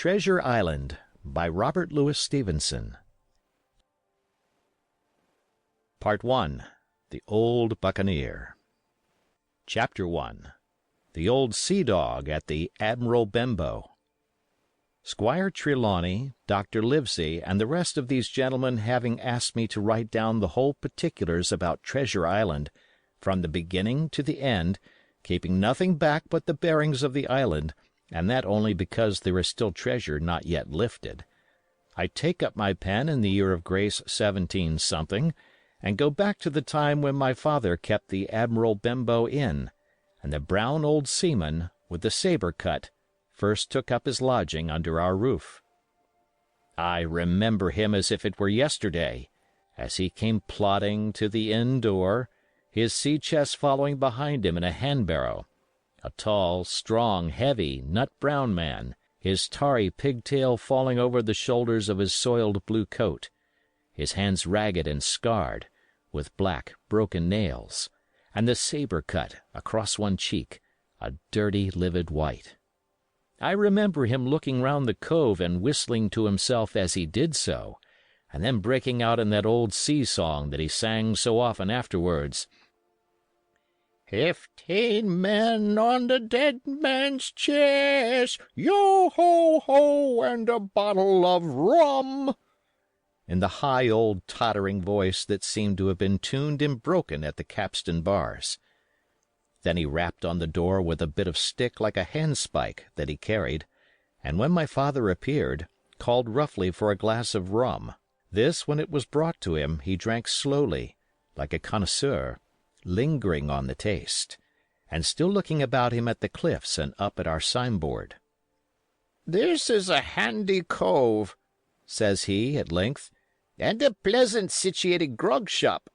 Treasure Island by Robert Louis Stevenson. Part 1. The Old Buccaneer. Chapter 1. The Old Sea Dog at the Admiral Benbow. Squire Trelawney, Dr. Livesey, and the rest of these gentlemen having asked me to write down the whole particulars about Treasure Island, from the beginning to the end, keeping nothing back but the bearings of the island, and that only because there is still treasure not yet lifted, I take up my pen in the year of grace 17 something, and go back to the time when my father kept the Admiral Benbow Inn, and the brown old seaman, with the sabre cut, first took up his lodging under our roof. I remember him as if it were yesterday, as he came plodding to the inn door, his sea-chest following behind him in a hand-barrow, a tall, strong, heavy, nut-brown man, his tarry pigtail falling over the shoulders of his soiled blue coat, his hands ragged and scarred, with black, broken nails, and the sabre cut across one cheek, a dirty, livid white. I remember him looking round the cove and whistling to himself as he did so, and then breaking out in that old sea-song that he sang so often afterwards. 15 men on the dead man's chest, yo-ho-ho, and a bottle of rum, in the high old tottering voice that seemed to have been tuned and broken at the capstan bars. Then he rapped on the door with a bit of stick like a handspike that he carried, and when my father appeared, called roughly for a glass of rum. This, when it was brought to him, he drank slowly, like a connoisseur, lingering on the taste, and still looking about him at the cliffs and up at our signboard. "This is a handy cove," says he, at length, "and a pleasant situated grog shop.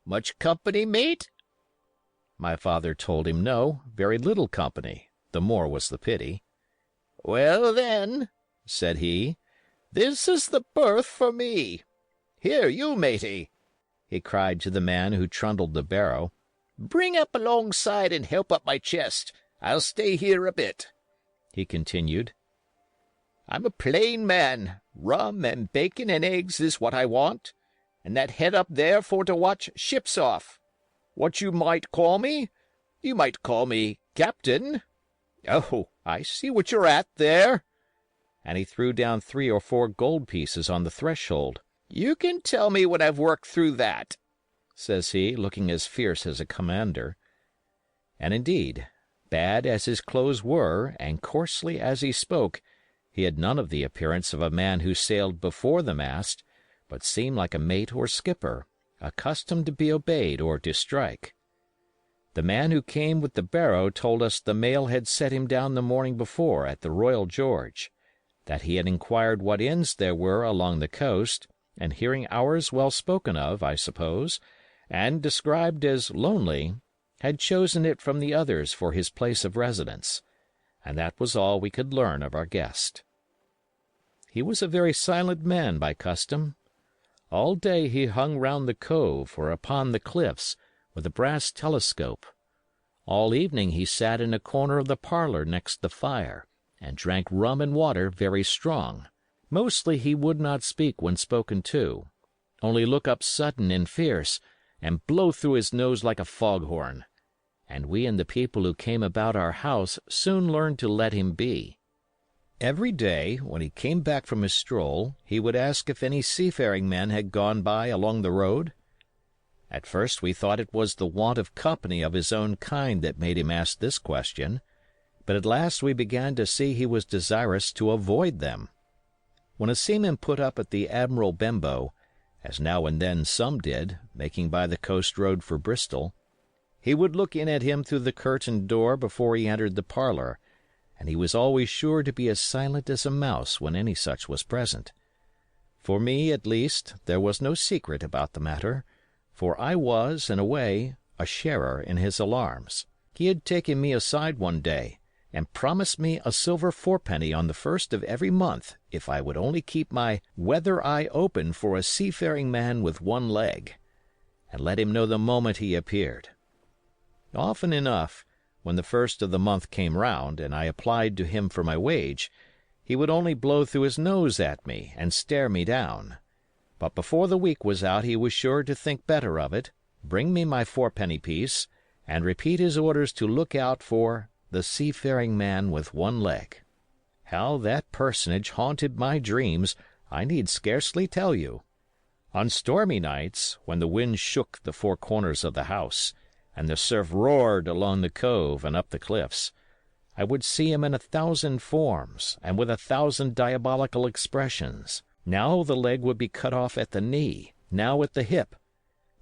Much company, mate?" My father told him no, very little company, the more was the pity. "Well, then," said he, "this is the berth for me. Here, you, matey," he cried to the man who trundled the barrow, "bring up alongside and help up my chest. I'll stay here a bit," he continued. "I'm a plain man. Rum and bacon and eggs is what I want, and that head up there for to watch ships off. What you might call me? You might call me Captain. Oh, I see what you're at there," and he threw down 3 or 4 gold pieces on the threshold. "You can tell me when I've worked through that," says he, looking as fierce as a commander. And indeed, bad as his clothes were, and coarsely as he spoke, he had none of the appearance of a man who sailed before the mast, but seemed like a mate or skipper, accustomed to be obeyed or to strike. The man who came with the barrow told us the mail had set him down the morning before at the Royal George, that he had inquired what inns there were along the coast, and hearing ours well spoken of, I suppose, and described as lonely, had chosen it from the others for his place of residence, and that was all we could learn of our guest. He was a very silent man by custom. All day he hung round the cove or upon the cliffs with a brass telescope. All evening he sat in a corner of the parlor next the fire, and drank rum and water very strong. Mostly he would not speak when spoken to, only look up sudden and fierce, and blow through his nose like a foghorn, and we and the people who came about our house soon learned to let him be. Every day, when he came back from his stroll, he would ask if any seafaring men had gone by along the road. At first we thought it was the want of company of his own kind that made him ask this question, but at last we began to see he was desirous to avoid them. When a seaman put up at the Admiral Benbow, as now and then some did, making by the coast road for Bristol, he would look in at him through the curtained door before he entered the parlor, and he was always sure to be as silent as a mouse when any such was present. For me, at least, there was no secret about the matter, for I was, in a way, a sharer in his alarms. He had taken me aside one day, and promised me a silver fourpenny on the first of every month if I would only keep my weather eye open for a seafaring man with one leg, and let him know the moment he appeared. Often enough, when the first of the month came round, and I applied to him for my wage, he would only blow through his nose at me and stare me down. But before the week was out he was sure to think better of it, bring me my fourpenny piece, and repeat his orders to look out for the seafaring man with one leg. How that personage haunted my dreams I need scarcely tell you. On stormy nights, when the wind shook the four corners of the house, and the surf roared along the cove and up the cliffs, I would see him in 1,000 forms and with 1,000 diabolical expressions. Now the leg would be cut off at the knee, now at the hip.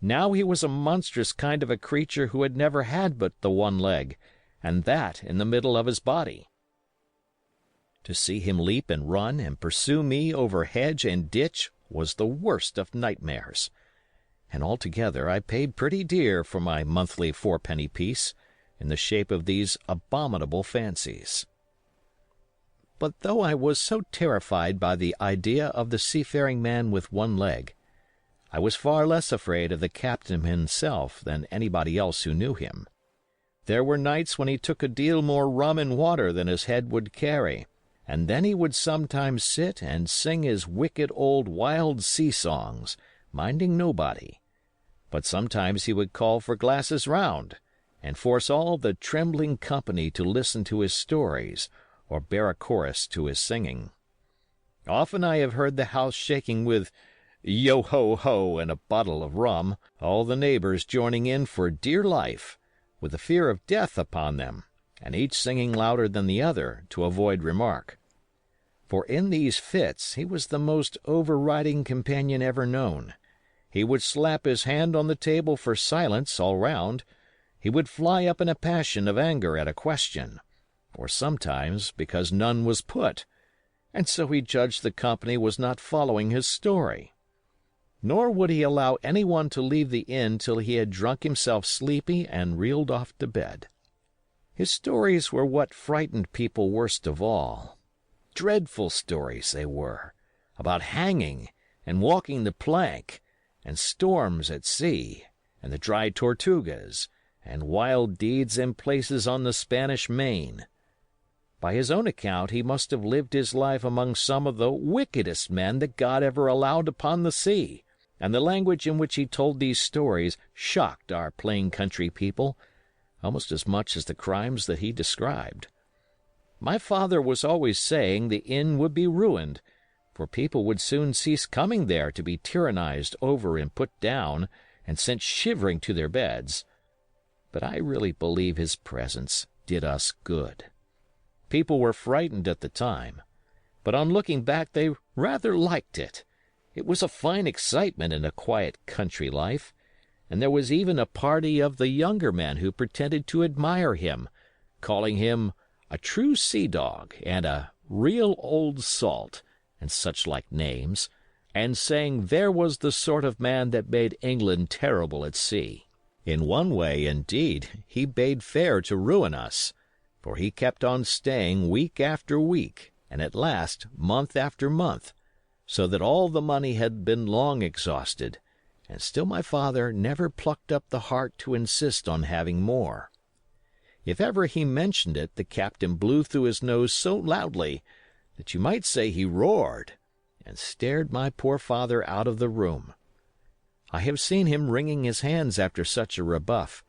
Now he was a monstrous kind of a creature who had never had but the one leg, and that in the middle of his body. To see him leap and run and pursue me over hedge and ditch was the worst of nightmares. And altogether I paid pretty dear for my monthly fourpenny piece in the shape of these abominable fancies. But though I was so terrified by the idea of the seafaring man with one leg, I was far less afraid of the captain himself than anybody else who knew him. There were nights when he took a deal more rum and water than his head would carry, and then he would sometimes sit and sing his wicked old wild sea songs, minding nobody. But sometimes he would call for glasses round, and force all the trembling company to listen to his stories, or bear a chorus to his singing. Often I have heard the house shaking with yo-ho-ho and a bottle of rum, all the neighbors joining in for dear life, with the fear of death upon them, and each singing louder than the other to avoid remark. For in these fits he was the most overriding companion ever known. He would slap his hand on the table for silence all round. He would fly up in a passion of anger at a question, or sometimes because none was put, and so he judged the company was not following his story. Nor would he allow any one to leave the inn till he had drunk himself sleepy and reeled off to bed. His stories were what frightened people worst of all. Dreadful stories they were, about hanging and walking the plank, and storms at sea, and the dry Tortugas, and wild deeds in places on the Spanish Main. By his own account he must have lived his life among some of the wickedest men that God ever allowed upon the sea, and the language in which he told these stories shocked our plain country people almost as much as the crimes that he described. My father was always saying the inn would be ruined, for people would soon cease coming there to be tyrannized over and put down and sent shivering to their beds. But I really believe his presence did us good. People were frightened at the time, but on looking back they rather liked it. It was a fine excitement in a quiet country life, and there was even a party of the younger men who pretended to admire him, calling him a true sea-dog and a real old salt, and such like names, and saying there was the sort of man that made England terrible at sea. In one way, indeed, he bade fair to ruin us, for he kept on staying week after week, and at last month after month, so that all the money had been long exhausted, and still my father never plucked up the heart to insist on having more. If ever he mentioned it, the captain blew through his nose so loudly that you might say he roared, and stared my poor father out of the room. I have seen him wringing his hands after such a rebuff,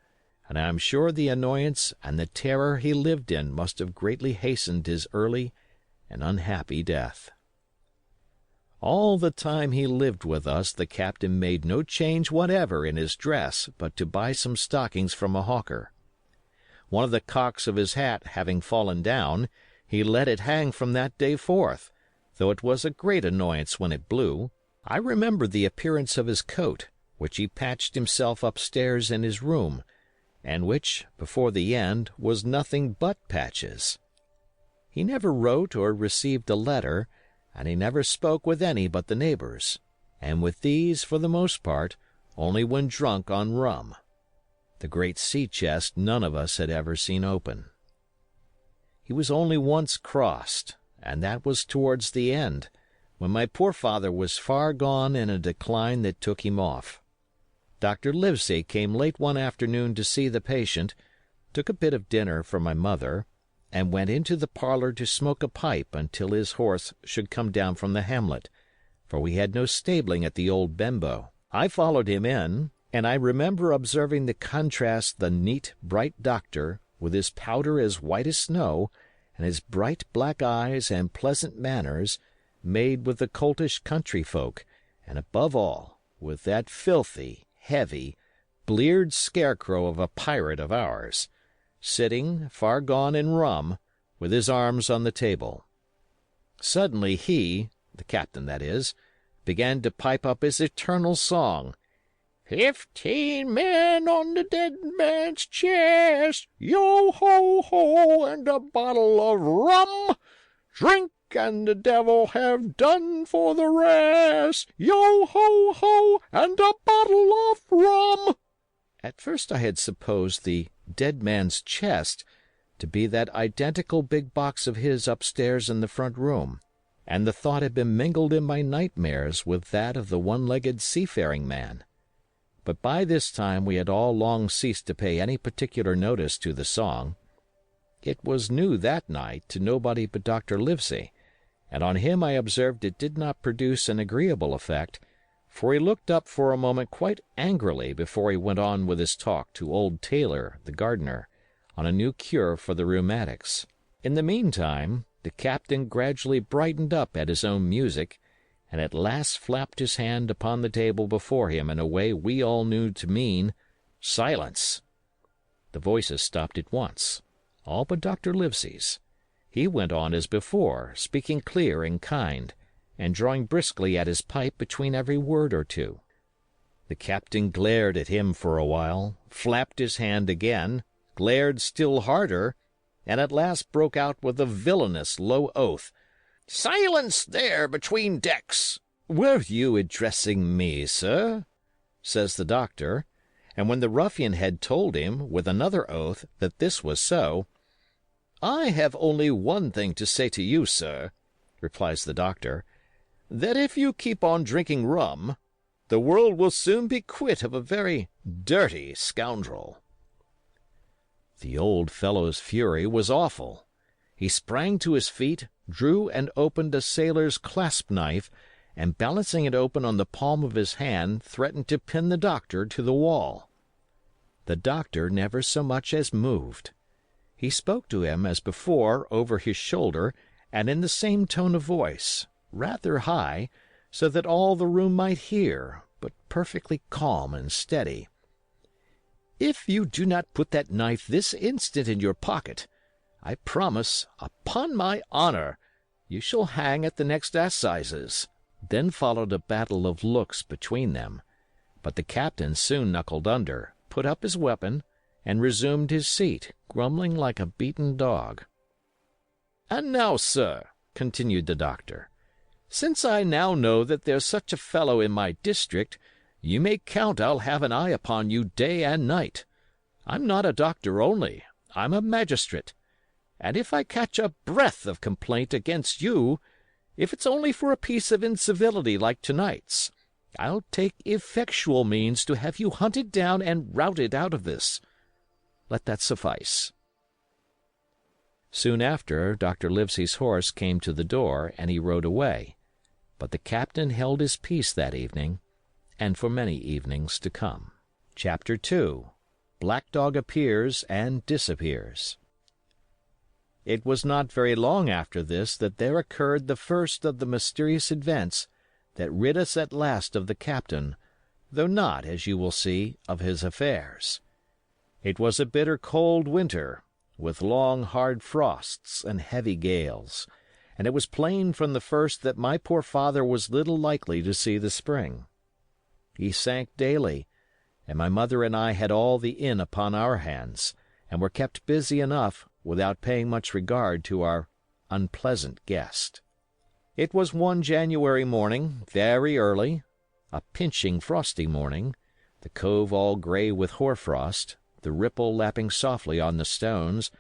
and I am sure the annoyance and the terror he lived in must have greatly hastened his early and unhappy death. All the time he lived with us the captain made no change whatever in his dress but to buy some stockings from a hawker. One of the cocks of his hat having fallen down, he let it hang from that day forth, though it was a great annoyance when it blew. I remember the appearance of his coat, which he patched himself upstairs in his room, and which, before the end, was nothing but patches. He never wrote or received a letter, and he never spoke with any but the neighbors, and with these, for the most part, only when drunk on rum. The great sea-chest none of us had ever seen open. He was only once crossed, and that was towards the end, when my poor father was far gone in a decline that took him off. Dr. Livesey came late one afternoon to see the patient, took a bit of dinner for my mother, and went into the parlor to smoke a pipe until his horse should come down from the hamlet, for we had no stabling at the old Benbow. I followed him in, and I remember observing the contrast the neat, bright doctor, with his powder as white as snow, and his bright black eyes and pleasant manners, made with the coltish country folk, and above all, with that filthy, heavy, bleared scarecrow of a pirate of ours, sitting, far gone in rum, with his arms on the table. Suddenly he, the captain that is, began to pipe up his eternal song. 15 men on the dead man's chest, yo-ho-ho, and a bottle of rum. Drink, and the devil have done for the rest, yo-ho-ho, and a bottle of rum. At first I had supposed the dead man's chest to be that identical big box of his upstairs in the front room, and the thought had been mingled in my nightmares with that of the one-legged seafaring man. But by this time we had all long ceased to pay any particular notice to the song. It was new that night to nobody but Dr. Livesey, and on him I observed it did not produce an agreeable effect, for he looked up for a moment quite angrily before he went on with his talk to old Taylor, the gardener, on a new cure for the rheumatics. In the meantime, the captain gradually brightened up at his own music, and at last flapped his hand upon the table before him in a way we all knew to mean, "Silence!" The voices stopped at once, all but Dr. Livesey's. He went on as before, speaking clear and kind, and drawing briskly at his pipe between every word or two. The captain glared at him for a while, flapped his hand again, glared still harder, and at last broke out with a villainous low oath. "Silence there between decks!" "Were you addressing me, sir?" says the doctor, and when the ruffian had told him, with another oath, that this was so, "I have only one thing to say to you, sir," replies the doctor, "that if you keep on drinking rum, the world will soon be quit of a very dirty scoundrel." The old fellow's fury was awful. He sprang to his feet, drew and opened a sailor's clasp knife, and balancing it open on the palm of his hand, threatened to pin the doctor to the wall. The doctor never so much as moved. He spoke to him as before over his shoulder and in the same tone of voice, rather high, so that all the room might hear, but perfectly calm and steady. "If you do not put that knife this instant in your pocket, I promise, upon my honor, you shall hang at the next assizes." Then followed a battle of looks between them, but the captain soon knuckled under, put up his weapon, and resumed his seat, grumbling like a beaten dog. "And now, sir," continued the doctor, "since I now know that there's such a fellow in my district, you may count I'll have an eye upon you day and night. I'm not a doctor only, I'm a magistrate, and if I catch a breath of complaint against you, if it's only for a piece of incivility like tonight's, I'll take effectual means to have you hunted down and routed out of this. Let that suffice." Soon after, Dr. Livesey's horse came to the door, and he rode away, but the captain held his peace that evening, and for many evenings to come. Chapter 2. Black Dog Appears and Disappears. It was not very long after this that there occurred the first of the mysterious events that rid us at last of the captain, though not, as you will see, of his affairs. It was a bitter cold winter, with long hard frosts and heavy gales, and it was plain from the first that my poor father was little likely to see the spring. He sank daily, and my mother and I had all the inn upon our hands, and were kept busy enough without paying much regard to our unpleasant guest. It was one January morning, very early, a pinching frosty morning, the cove all grey with hoarfrost, the ripple lapping softly on the stones,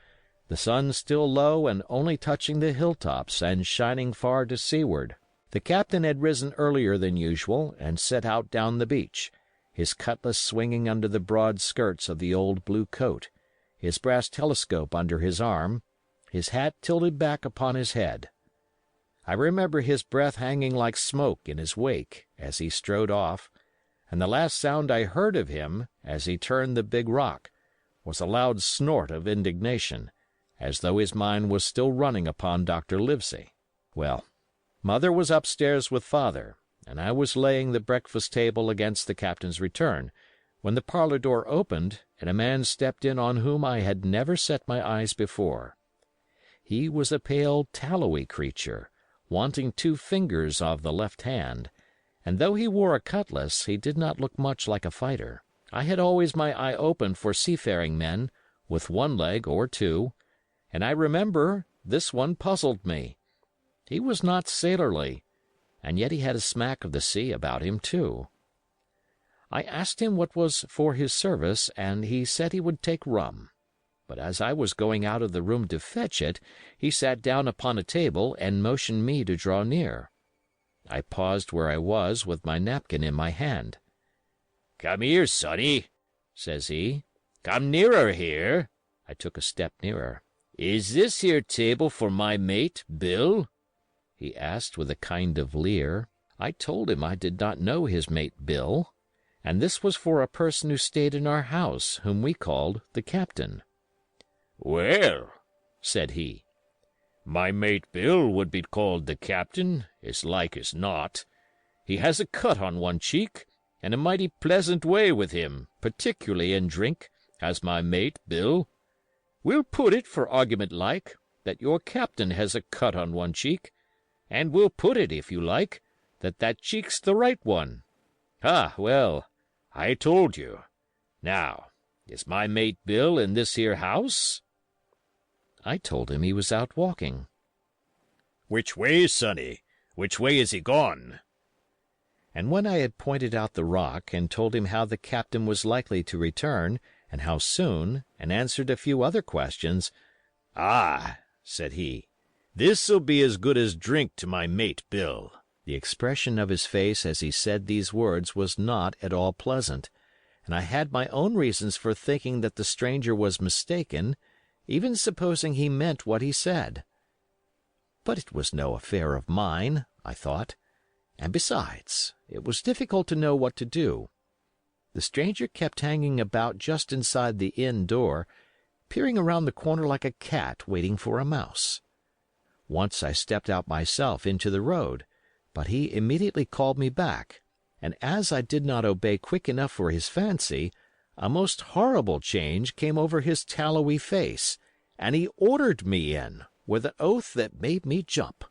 the sun still low and only touching the hilltops and shining far to seaward. The captain had risen earlier than usual and set out down the beach, his cutlass swinging under the broad skirts of the old blue coat, his brass telescope under his arm, his hat tilted back upon his head. I remember his breath hanging like smoke in his wake as he strode off, and the last sound I heard of him, as he turned the big rock, was a loud snort of indignation, as though his mind was still running upon Dr. Livesey. Well, Mother was upstairs with Father, and I was laying the breakfast table against the captain's return, when the parlor door opened and a man stepped in on whom I had never set my eyes before. He was a pale, tallowy creature, wanting 2 fingers of the left hand, and though he wore a cutlass, he did not look much like a fighter. I had always my eye open for seafaring men, with 1 leg or 2, and I remember this one puzzled me. He was not sailorly, and yet he had a smack of the sea about him, too. I asked him what was for his service, and he said he would take rum. But as I was going out of the room to fetch it, he sat down upon a table and motioned me to draw near. I paused where I was with my napkin in my hand. "Come here, sonny," says he. "Come nearer here." I took a step nearer. "Is this here table for my mate, Bill?" he asked with a kind of leer. I told him I did not know his mate Bill, and this was for a person who stayed in our house, whom we called the captain. "Well," said he, "my mate Bill would be called the captain, as like as not. He has a cut on one cheek, and a mighty pleasant way with him, particularly in drink, has my mate Bill. We'll put it, for argument like, that your captain has a cut on one cheek, and we'll put it, if you like, that that cheek's the right one. Ah, well, I told you. Now, is my mate Bill in this here house?" I told him he was out walking. "Which way, sonny? Which way is he gone?" And when I had pointed out the rock and told him how the captain was likely to return, and how soon, and answered a few other questions, "Ah," said he, "this'll be as good as drink to my mate Bill." The expression of his face as he said these words was not at all pleasant, and I had my own reasons for thinking that the stranger was mistaken, even supposing he meant what he said. But it was no affair of mine, I thought, and besides, it was difficult to know what to do. The stranger kept hanging about just inside the inn door, peering around the corner like a cat waiting for a mouse. Once I stepped out myself into the road, but he immediately called me back, and as I did not obey quick enough for his fancy, a most horrible change came over his tallowy face, and he ordered me in, with an oath that made me jump.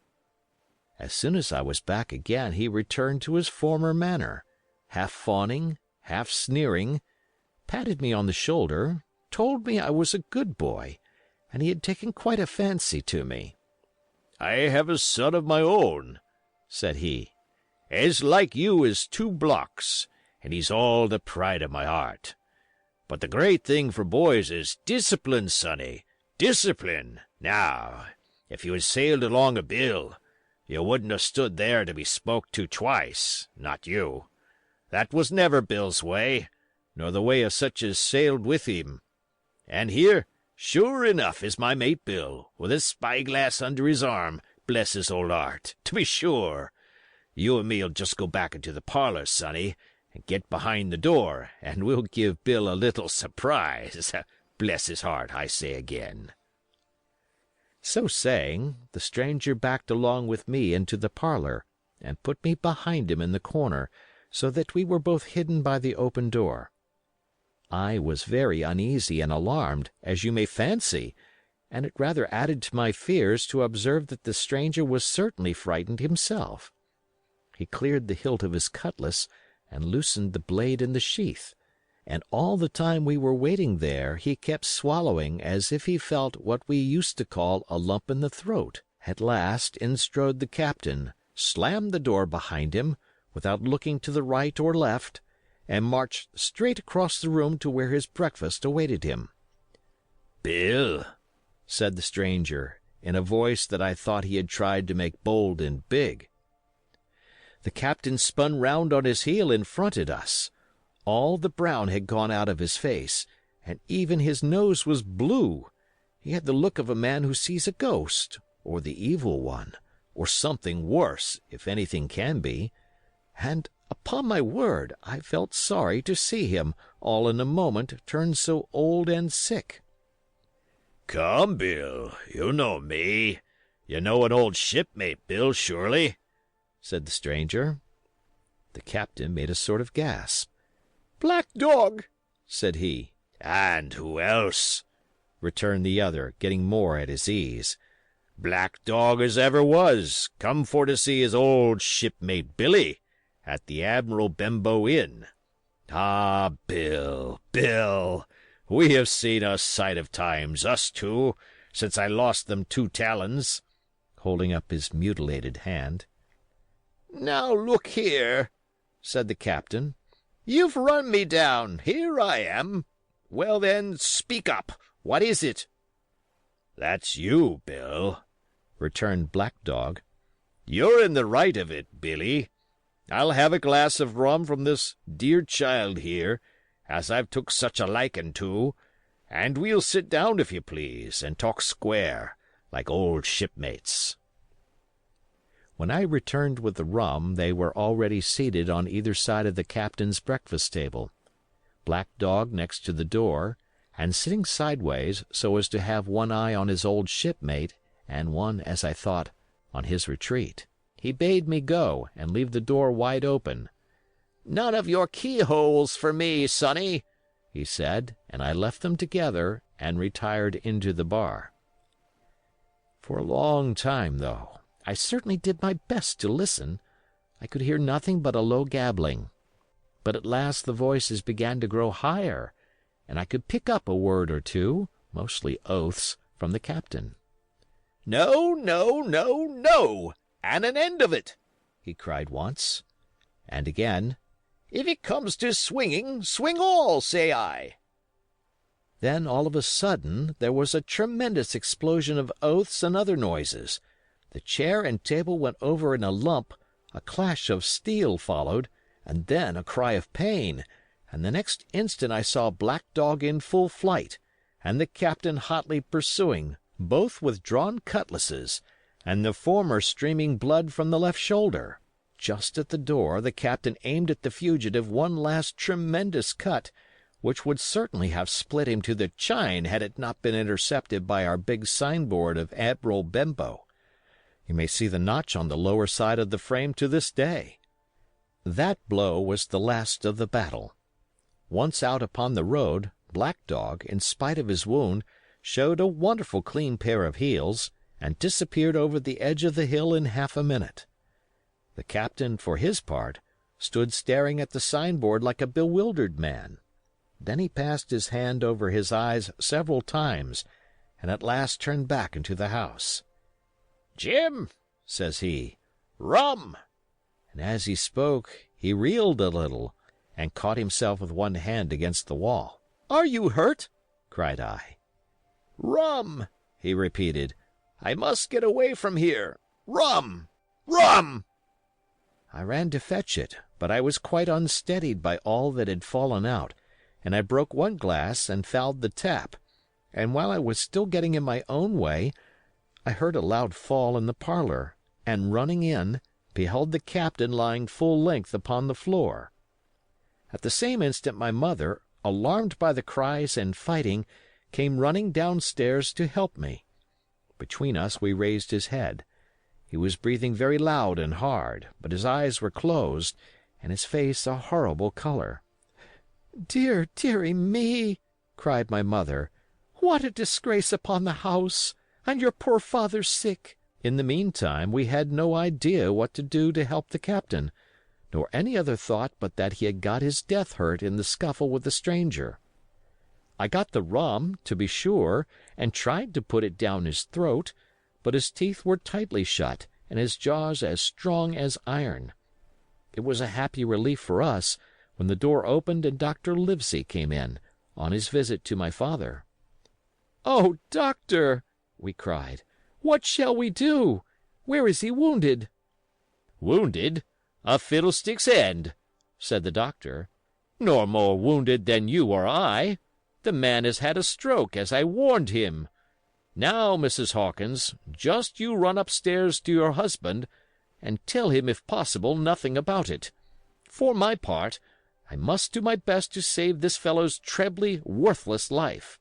As soon as I was back again, he returned to his former manner, half fawning, half sneering, patted me on the shoulder, told me I was a good boy, and he had taken quite a fancy to me. "I have a son of my own," said he, "as like you as 2 blocks, and he's all the pride of my heart. But the great thing for boys is discipline, sonny, discipline. Now, if you had sailed along a Bill, you wouldn't have stood there to be spoke to twice, not you. That was never Bill's way, nor the way of such as sailed with him. And here, sure enough, is my mate Bill, with a spyglass under his arm, bless his old heart, to be sure. You and me'll just go back into the parlor, sonny, and get behind the door, and we'll give Bill a little surprise. Bless his heart, I say again." So saying, the stranger backed along with me into the parlor, and put me behind him in the corner, so that we were both hidden by the open door. I was very uneasy and alarmed, as you may fancy, and it rather added to my fears to observe that the stranger was certainly frightened himself. He cleared the hilt of his cutlass and loosened the blade in the sheath, and all the time we were waiting there he kept swallowing as if he felt what we used to call a lump in the throat. At last in strode the captain, slammed the door behind him, without looking to the right or left, and marched straight across the room to where his breakfast awaited him. "Bill," said the stranger, in a voice that I thought he had tried to make bold and big. The captain spun round on his heel and fronted us. All the brown had gone out of his face, and even his nose was blue. He had the look of a man who sees a ghost, or the evil one, or something worse, if anything can be, and, upon my word, I felt sorry to see him, all in a moment, turn so old and sick. "Come, Bill, you know me. You know an old shipmate, Bill, surely?" said the stranger. The captain made a sort of gasp. "Black Dog," said he. "And who else?" returned the other, getting more at his ease. "Black Dog as ever was, come for to see his old shipmate Billy, at the Admiral Benbow Inn. Ah, Bill, Bill, we have seen a sight of times, us two, since I lost them 2 talons," holding up his mutilated hand. "Now look here," said the captain. "You've run me down. Here I am. Well, then, speak up. What is it?" "That's you, Bill," returned Black Dog. "You're in the right of it, Billy. I'll have a glass of rum from this dear child here, as I've took such a likin' to, and we'll sit down, if you please, and talk square, like old shipmates." When I returned with the rum, they were already seated on either side of the captain's breakfast table. Black Dog next to the door, and sitting sideways so as to have one eye on his old shipmate and one, as I thought, on his retreat. He bade me go and leave the door wide open. "None of your keyholes for me, sonny," he said, and I left them together and retired into the bar. For a long time, though, I certainly did my best to listen. I could hear nothing but a low gabbling. But at last the voices began to grow higher, and I could pick up a word or two, mostly oaths, from the captain. "No, no, no, no, and an end of it," he cried once. And again, "If it comes to swinging, swing all, say I." Then, all of a sudden, there was a tremendous explosion of oaths and other noises. The chair and table went over in a lump, a clash of steel followed, and then a cry of pain, and the next instant I saw Black Dog in full flight, and the captain hotly pursuing, both with drawn cutlasses, and the former streaming blood from the left shoulder. Just at the door, the captain aimed at the fugitive one last tremendous cut, which would certainly have split him to the chine had it not been intercepted by our big signboard of Admiral Benbow. You may see the notch on the lower side of the frame to this day. That blow was the last of the battle. Once out upon the road, Black Dog, in spite of his wound, showed a wonderful clean pair of heels, and disappeared over the edge of the hill in half a minute. The captain, for his part, stood staring at the signboard like a bewildered man. Then he passed his hand over his eyes several times, and at last turned back into the house. "Jim," says he, "rum." And as he spoke, he reeled a little, and caught himself with one hand against the wall. "Are you hurt?" cried I. "Rum," he repeated. "I must get away from here. Rum! Rum!" I ran to fetch it, but I was quite unsteadied by all that had fallen out, and I broke one glass and fouled the tap, and while I was still getting in my own way, I heard a loud fall in the parlor, and running in, beheld the captain lying full length upon the floor. At the same instant my mother, alarmed by the cries and fighting, came running downstairs to help me. Between us we raised his head. He was breathing very loud and hard, but his eyes were closed, and his face a horrible color. "Dear, dearie me!" cried my mother. "What a disgrace upon the house! And your poor father sick!" In the meantime we had no idea what to do to help the captain, nor any other thought but that he had got his death hurt in the scuffle with the stranger. I got the rum, to be sure, and tried to put it down his throat, but his teeth were tightly shut and his jaws as strong as iron. It was a happy relief for us when the door opened and Dr. Livesey came in, on his visit to my father. "Oh, doctor!" we cried. "What shall we do? Where is he wounded?" "Wounded? A fiddlestick's end," said the doctor. "Nor more wounded than you or I. The man has had a stroke, as I warned him. Now, Mrs. Hawkins, just you run upstairs to your husband, and tell him, if possible, nothing about it. For my part, I must do my best to save this fellow's trebly worthless life.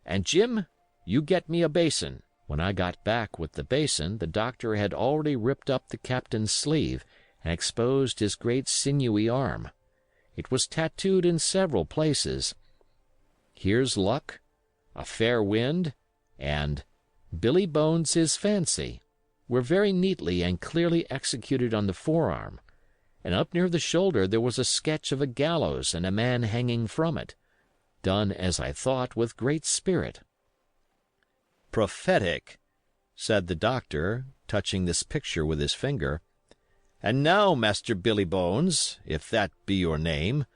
And, Jim, you get me a basin." When I got back with the basin, the doctor had already ripped up the captain's sleeve and exposed his great sinewy arm. It was tattooed in several places. "Here's luck," "A fair wind," and "Billy Bones' his fancy" were very neatly and clearly executed on the forearm, and up near the shoulder there was a sketch of a gallows and a man hanging from it, done, as I thought, with great spirit. "Prophetic," said the doctor, touching this picture with his finger. "And now, Master Billy Bones, if that be your name,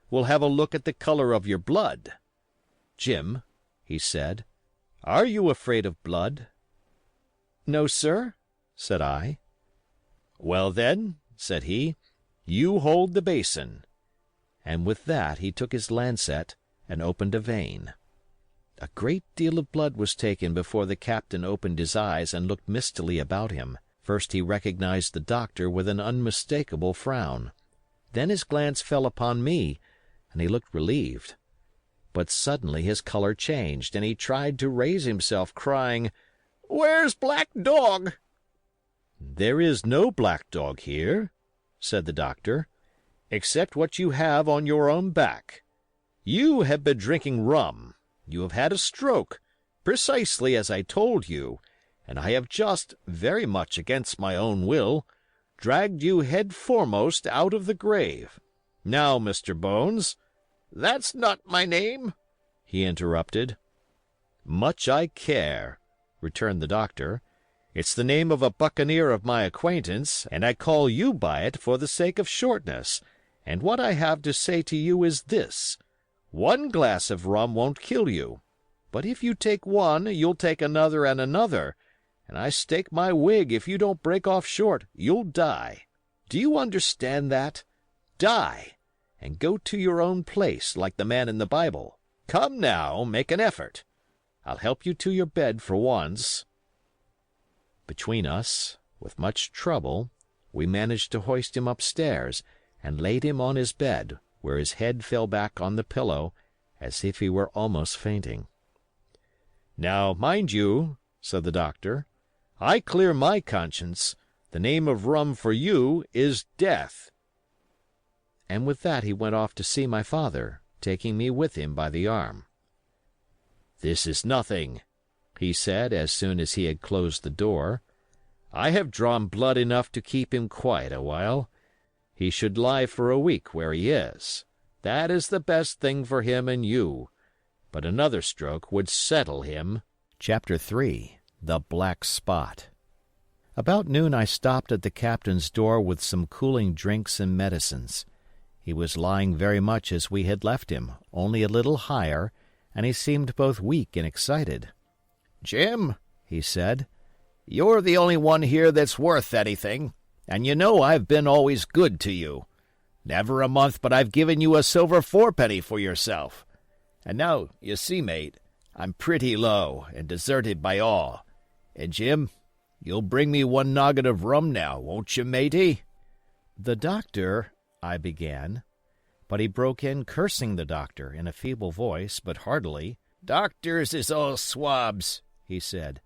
we'll have a look at the color of your blood. Jim," he said, "are you afraid of blood?" "No, sir," said I. "Well, then," said he, "you hold the basin." And with that he took his lancet and opened a vein. A great deal of blood was taken before the captain opened his eyes and looked mistily about him. First he recognized the doctor with an unmistakable frown. Then his glance fell upon me, and he looked relieved. But suddenly his color changed, and he tried to raise himself, crying, "Where's Black Dog?" "There is no black dog here," said the doctor, "except what you have on your own back. You have been drinking rum. You have had a stroke, precisely as I told you, and I have just, very much against my own will, dragged you head foremost out of the grave. Now, Mr. Bones—" "That's not my name," he interrupted. "Much I care," returned the doctor. "It's the name of a buccaneer of my acquaintance, and I call you by it for the sake of shortness, and what I have to say to you is this. One glass of rum won't kill you, but if you take one you'll take another and another, and I stake my wig if you don't break off short you'll die. Do you understand that? Die, and go to your own place like the man in the Bible. Come now, make an effort. I'll help you to your bed for once." Between us, with much trouble, we managed to hoist him upstairs and laid him on his bed, where his head fell back on the pillow as if he were almost fainting. "Now, mind you," said the doctor, "I clear my conscience. The name of rum for you is death." And with that he went off to see my father, taking me with him by the arm. "This is nothing," he said as soon as he had closed the door. "I have drawn blood enough to keep him quiet a while. He should lie for a week where he is. That is the best thing for him and you. But another stroke would settle him." Chapter 3. The Black Spot. About noon I stopped at the captain's door with some cooling drinks and medicines. He was lying very much as we had left him, only a little higher, and he seemed both weak and excited. "Jim," he said, "you're the only one here that's worth anything, and you know I've been always good to you. Never a month but I've given you a silver fourpenny for yourself. And now, you see, mate, I'm pretty low and deserted by all. And, Jim, you'll bring me one noggin of rum now, won't you, matey?" "The doctor—" I began, but he broke in, cursing the doctor in a feeble voice, but heartily. "Doctors is all swabs," he said.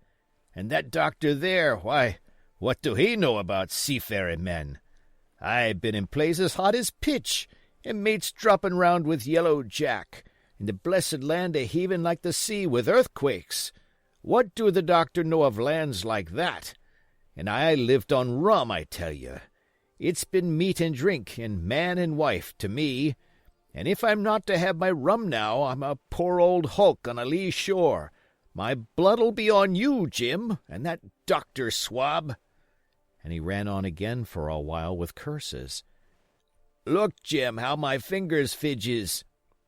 "And that doctor there, why, what do he know about seafaring men? I've been in places hot as pitch, and mates dropping round with Yellow Jack, and the blessed land a heaving like the sea with earthquakes. What do the doctor know of lands like that? And I lived on rum, I tell you. It's been meat and drink, and man and wife, to me. And if I'm not to have my rum now, I'm a poor old hulk on a lee shore. My blood'll be on you, Jim, and that doctor swab." And he ran on again for a while with curses. "Look, Jim, how my fingers fidges,"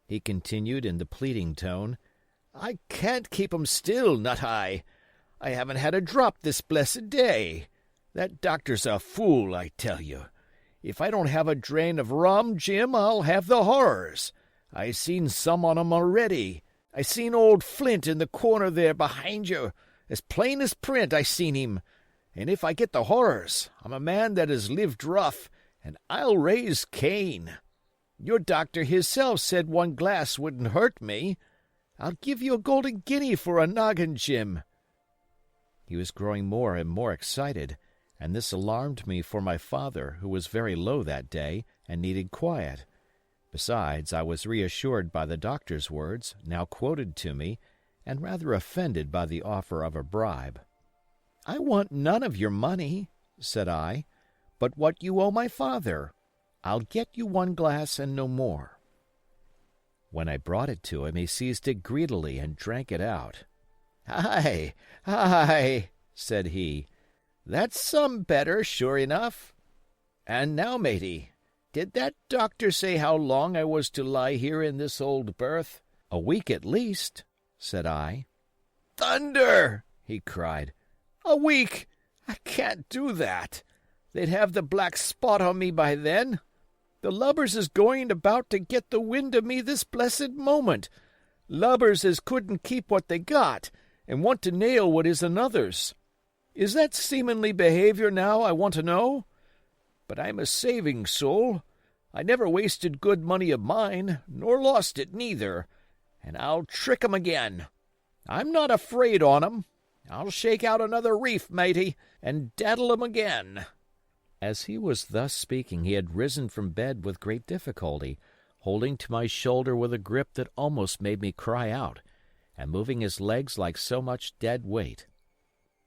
he continued in the pleading tone. "I can't keep 'em still, not I. I haven't had a drop this blessed day. That doctor's a fool, I tell you. If I don't have a drain of rum, Jim, I'll have the horrors. I seen some on 'em already. I seen old Flint in the corner there behind you, As plain as print I seen him. And if I get the horrors, I'm a man that has lived rough, and I'll raise Cain. Your doctor hisself said one glass wouldn't hurt me. I'll give you a golden guinea for a noggin, Jim." He was growing more and more excited, and this alarmed me for my father, who was very low that day and needed quiet. Besides, I was reassured by the doctor's words, now quoted to me, and rather offended by the offer of a bribe. "I want none of your money," said I, "but what you owe my father. I'll get you one glass and no more." When I brought it to him, he seized it greedily and drank it out. "Aye, aye," said he, "that's some better, sure enough. And now, matey, did that doctor say how long I was to lie here in this old berth?" "A week at least," said I. "Thunder!" he cried. "A week! I can't do that. They'd have the black spot on me by then. The lubbers is going about to get the wind of me this blessed moment. Lubbers as couldn't keep what they got, and want to nail what is another's. Is that seamanly behavior now, I want to know? But I'm a saving soul. I never wasted good money of mine, nor lost it neither, and I'll trick 'em again. I'm not afraid on 'em. I'll shake out another reef, matey, and daddle 'em again." As he was thus speaking, he had risen from bed with great difficulty, holding to my shoulder with a grip that almost made me cry out, and moving his legs like so much dead weight.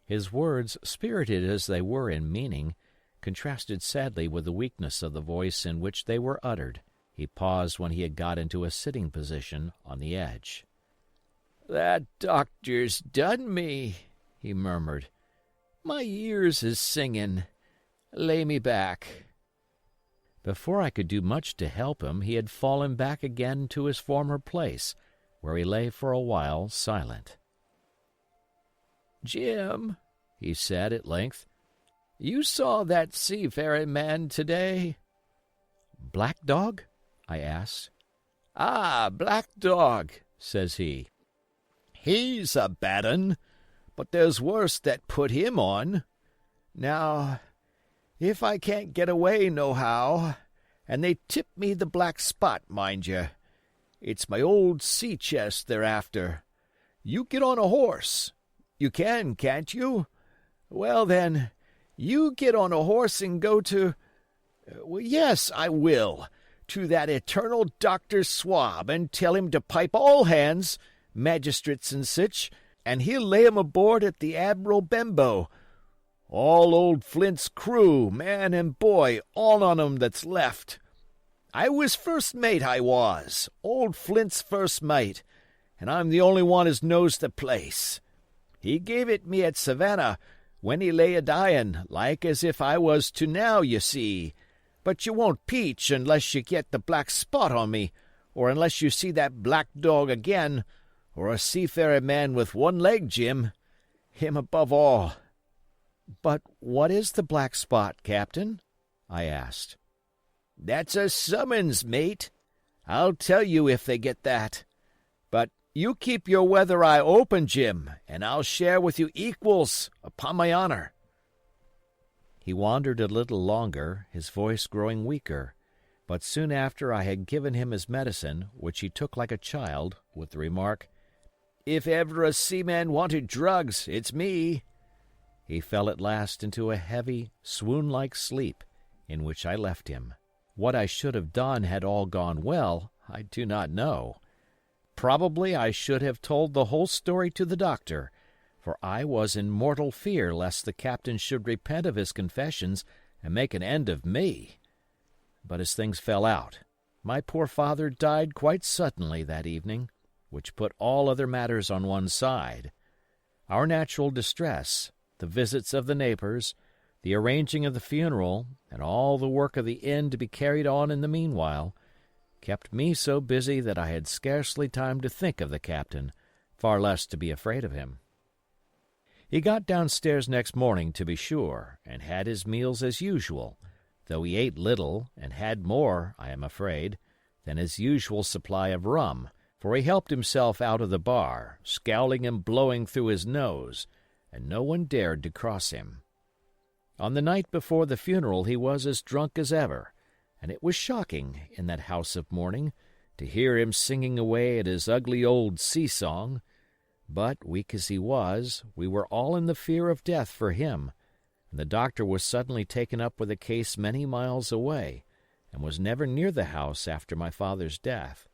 His words, spirited as they were in meaning, contrasted sadly with the weakness of the voice in which they were uttered. He paused when he had got into a sitting position on the edge. "That doctor's done me," he murmured. "My ears is singing. Lay me back." Before I could do much to help him, he had fallen back again to his former place, where he lay for a while silent. "Jim," he said at length, "you saw that seafaring man today?" "Black Dog?" I asked. "Ah, Black Dog," says he. "He's a bad un, but there's worse that put him on. Now, if I can't get away nohow, and they tip me the black spot, mind you, it's my old sea chest they're after. You get on a horse. You can, can't you? Well, then, you get on a horse and go to— yes, I will, to that eternal Dr. Swab, and tell him to pipe all hands, magistrates and sich, and he'll lay 'em aboard at the Admiral Benbow. All old Flint's crew, man and boy, all on 'em that's left. I was first mate, I was, old Flint's first mate, and I'm the only one as knows the place. He gave it me at Savannah, when he lay a-dyin', like as if I was to now, you see. But you won't peach unless you get the black spot on me, or unless you see that Black Dog again, or a seafaring man with one leg, Jim. Him above all." "But what is the black spot, Captain?" I asked. "That's a summons, mate. I'll tell you if they get that. But you keep your weather eye open, Jim, and I'll share with you equals, upon my honor." He wandered a little longer, his voice growing weaker, but soon after I had given him his medicine, which he took like a child, with the remark, "If ever a seaman wanted drugs, it's me," he fell at last into a heavy, swoon-like sleep, in which I left him. What I should have done had all gone well, I do not know. Probably I should have told the whole story to the doctor, for I was in mortal fear lest the captain should repent of his confessions and make an end of me. But as things fell out, my poor father died quite suddenly that evening, which put all other matters on one side. Our natural distress, the visits of the neighbors, the arranging of the funeral, and all the work of the inn to be carried on in the meanwhile, kept me so busy that I had scarcely time to think of the captain, far less to be afraid of him. He got downstairs next morning, to be sure, and had his meals as usual, though he ate little, and had more, I am afraid, than his usual supply of rum, for he helped himself out of the bar, scowling and blowing through his nose, and no one dared to cross him. On the night before the funeral he was as drunk as ever, and it was shocking, in that house of mourning, to hear him singing away at his ugly old sea-song. But, weak as he was, we were all in the fear of death for him, and the doctor was suddenly taken up with a case many miles away, and was never near the house after my father's death.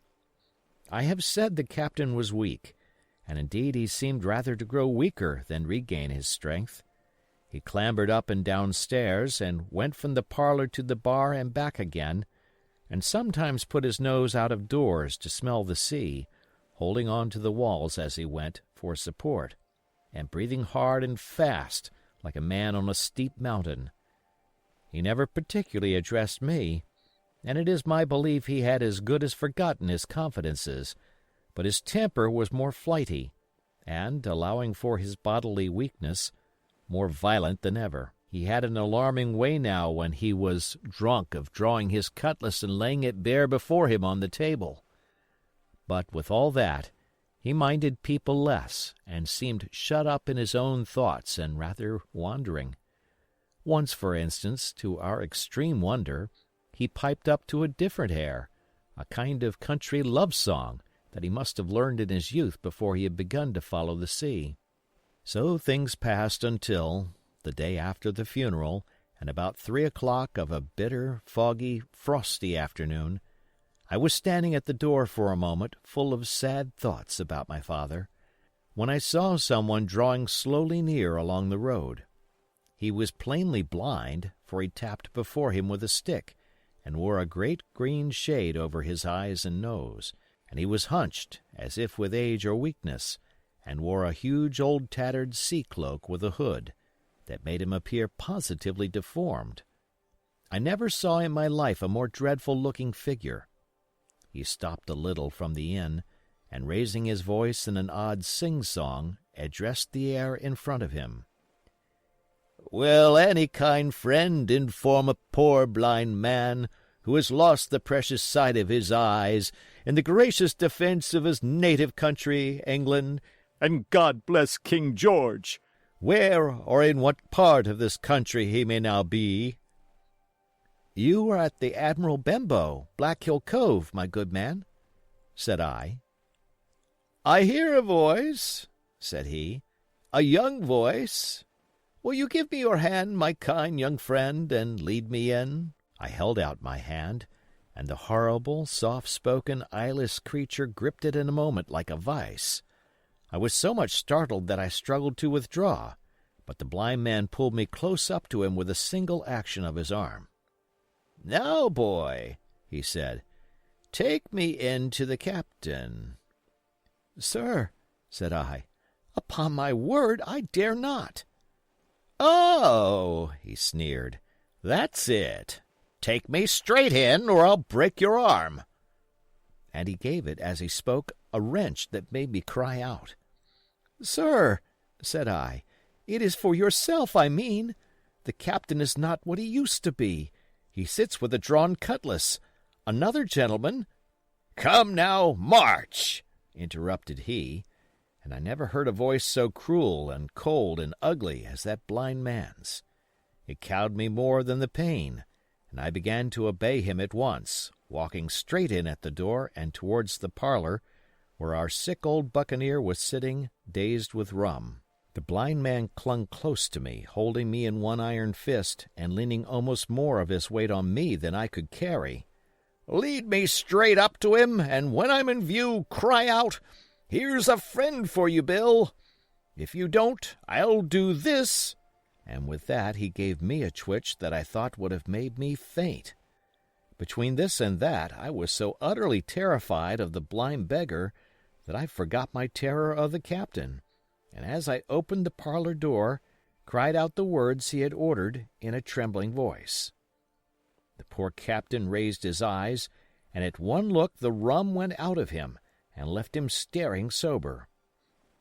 I have said the captain was weak, and indeed he seemed rather to grow weaker than regain his strength. He clambered up and down stairs, and went from the parlor to the bar and back again, and sometimes put his nose out of doors to smell the sea, holding on to the walls as he went for support, and breathing hard and fast like a man on a steep mountain. He never particularly addressed me, and it is my belief he had as good as forgotten his confidences, but his temper was more flighty, and, allowing for his bodily weakness, more violent than ever. He had an alarming way now when he was drunk of drawing his cutlass and laying it bare before him on the table. But with all that, he minded people less, and seemed shut up in his own thoughts and rather wandering. Once, for instance, to our extreme wonder, he piped up to a different air, a kind of country love-song that he must have learned in his youth before he had begun to follow the sea. So things passed until, the day after the funeral, and about 3 o'clock of a bitter, foggy, frosty afternoon, I was standing at the door for a moment, full of sad thoughts about my father, when I saw someone drawing slowly near along the road. He was plainly blind, for he tapped before him with a stick, and wore a great green shade over his eyes and nose, and he was hunched, as if with age or weakness, and wore a huge old tattered sea-cloak with a hood, that made him appear positively deformed. I never saw in my life a more dreadful-looking figure. He stopped a little from the inn, and raising his voice in an odd sing-song, addressed the air in front of him. "Will any kind friend inform a poor blind man, who has lost the precious sight of his eyes, in the gracious defence of his native country, England, and God bless King George, where or in what part of this country he may now be?" "You are at the Admiral Benbow, Black Hill Cove, my good man," said I. "I hear a voice," said he, "a young voice. Will you give me your hand, my kind young friend, and lead me in?" I held out my hand, and the horrible, soft-spoken, eyeless creature gripped it in a moment like a vice. I was so much startled that I struggled to withdraw, but the blind man pulled me close up to him with a single action of his arm. "Now, boy," he said, "take me in to the captain." "Sir," said I, "upon my word I dare not." "Oh," he sneered, "that's it. Take me straight in, or I'll break your arm." And he gave it, as he spoke, a wrench that made me cry out. "Sir," said I, "it is for yourself I mean. The captain is not what he used to be. He sits with a drawn cutlass. Another gentleman—" "Come now, march!" interrupted he, and I never heard a voice so cruel and cold and ugly as that blind man's. It cowed me more than the pain, and I began to obey him at once, walking straight in at the door and towards the parlor, where our sick old buccaneer was sitting, dazed with rum. The blind man clung close to me, holding me in one iron fist and leaning almost more of his weight on me than I could carry. "Lead me straight up to him, and when I'm in view, cry out, 'Here's a friend for you, Bill!' If you don't, I'll do this," and with that he gave me a twitch that I thought would have made me faint. Between this and that I was so utterly terrified of the blind beggar that I forgot my terror of the captain, and as I opened the parlor door, cried out the words he had ordered in a trembling voice. The poor captain raised his eyes, and at one look the rum went out of him, and left him staring sober.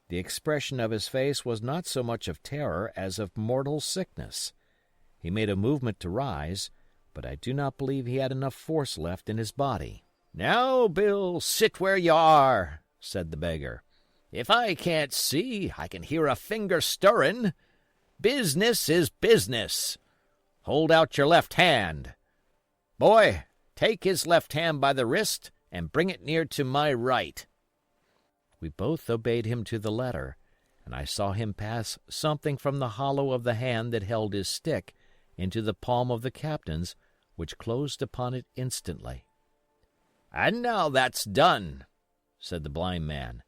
The expression of his face was not so much of terror as of mortal sickness. He made a movement to rise, but I do not believe he had enough force left in his body. "Now, Bill, sit where you are," said the beggar. If I can't see, I can hear a finger stirrin'. Business is business. Hold out your left hand. Boy, take his left hand by the wrist and bring it near to my right." We both obeyed him to the letter, and I saw him pass something from the hollow of the hand that held his stick into the palm of the captain's, which closed upon it instantly. "And now that's done," said the blind man,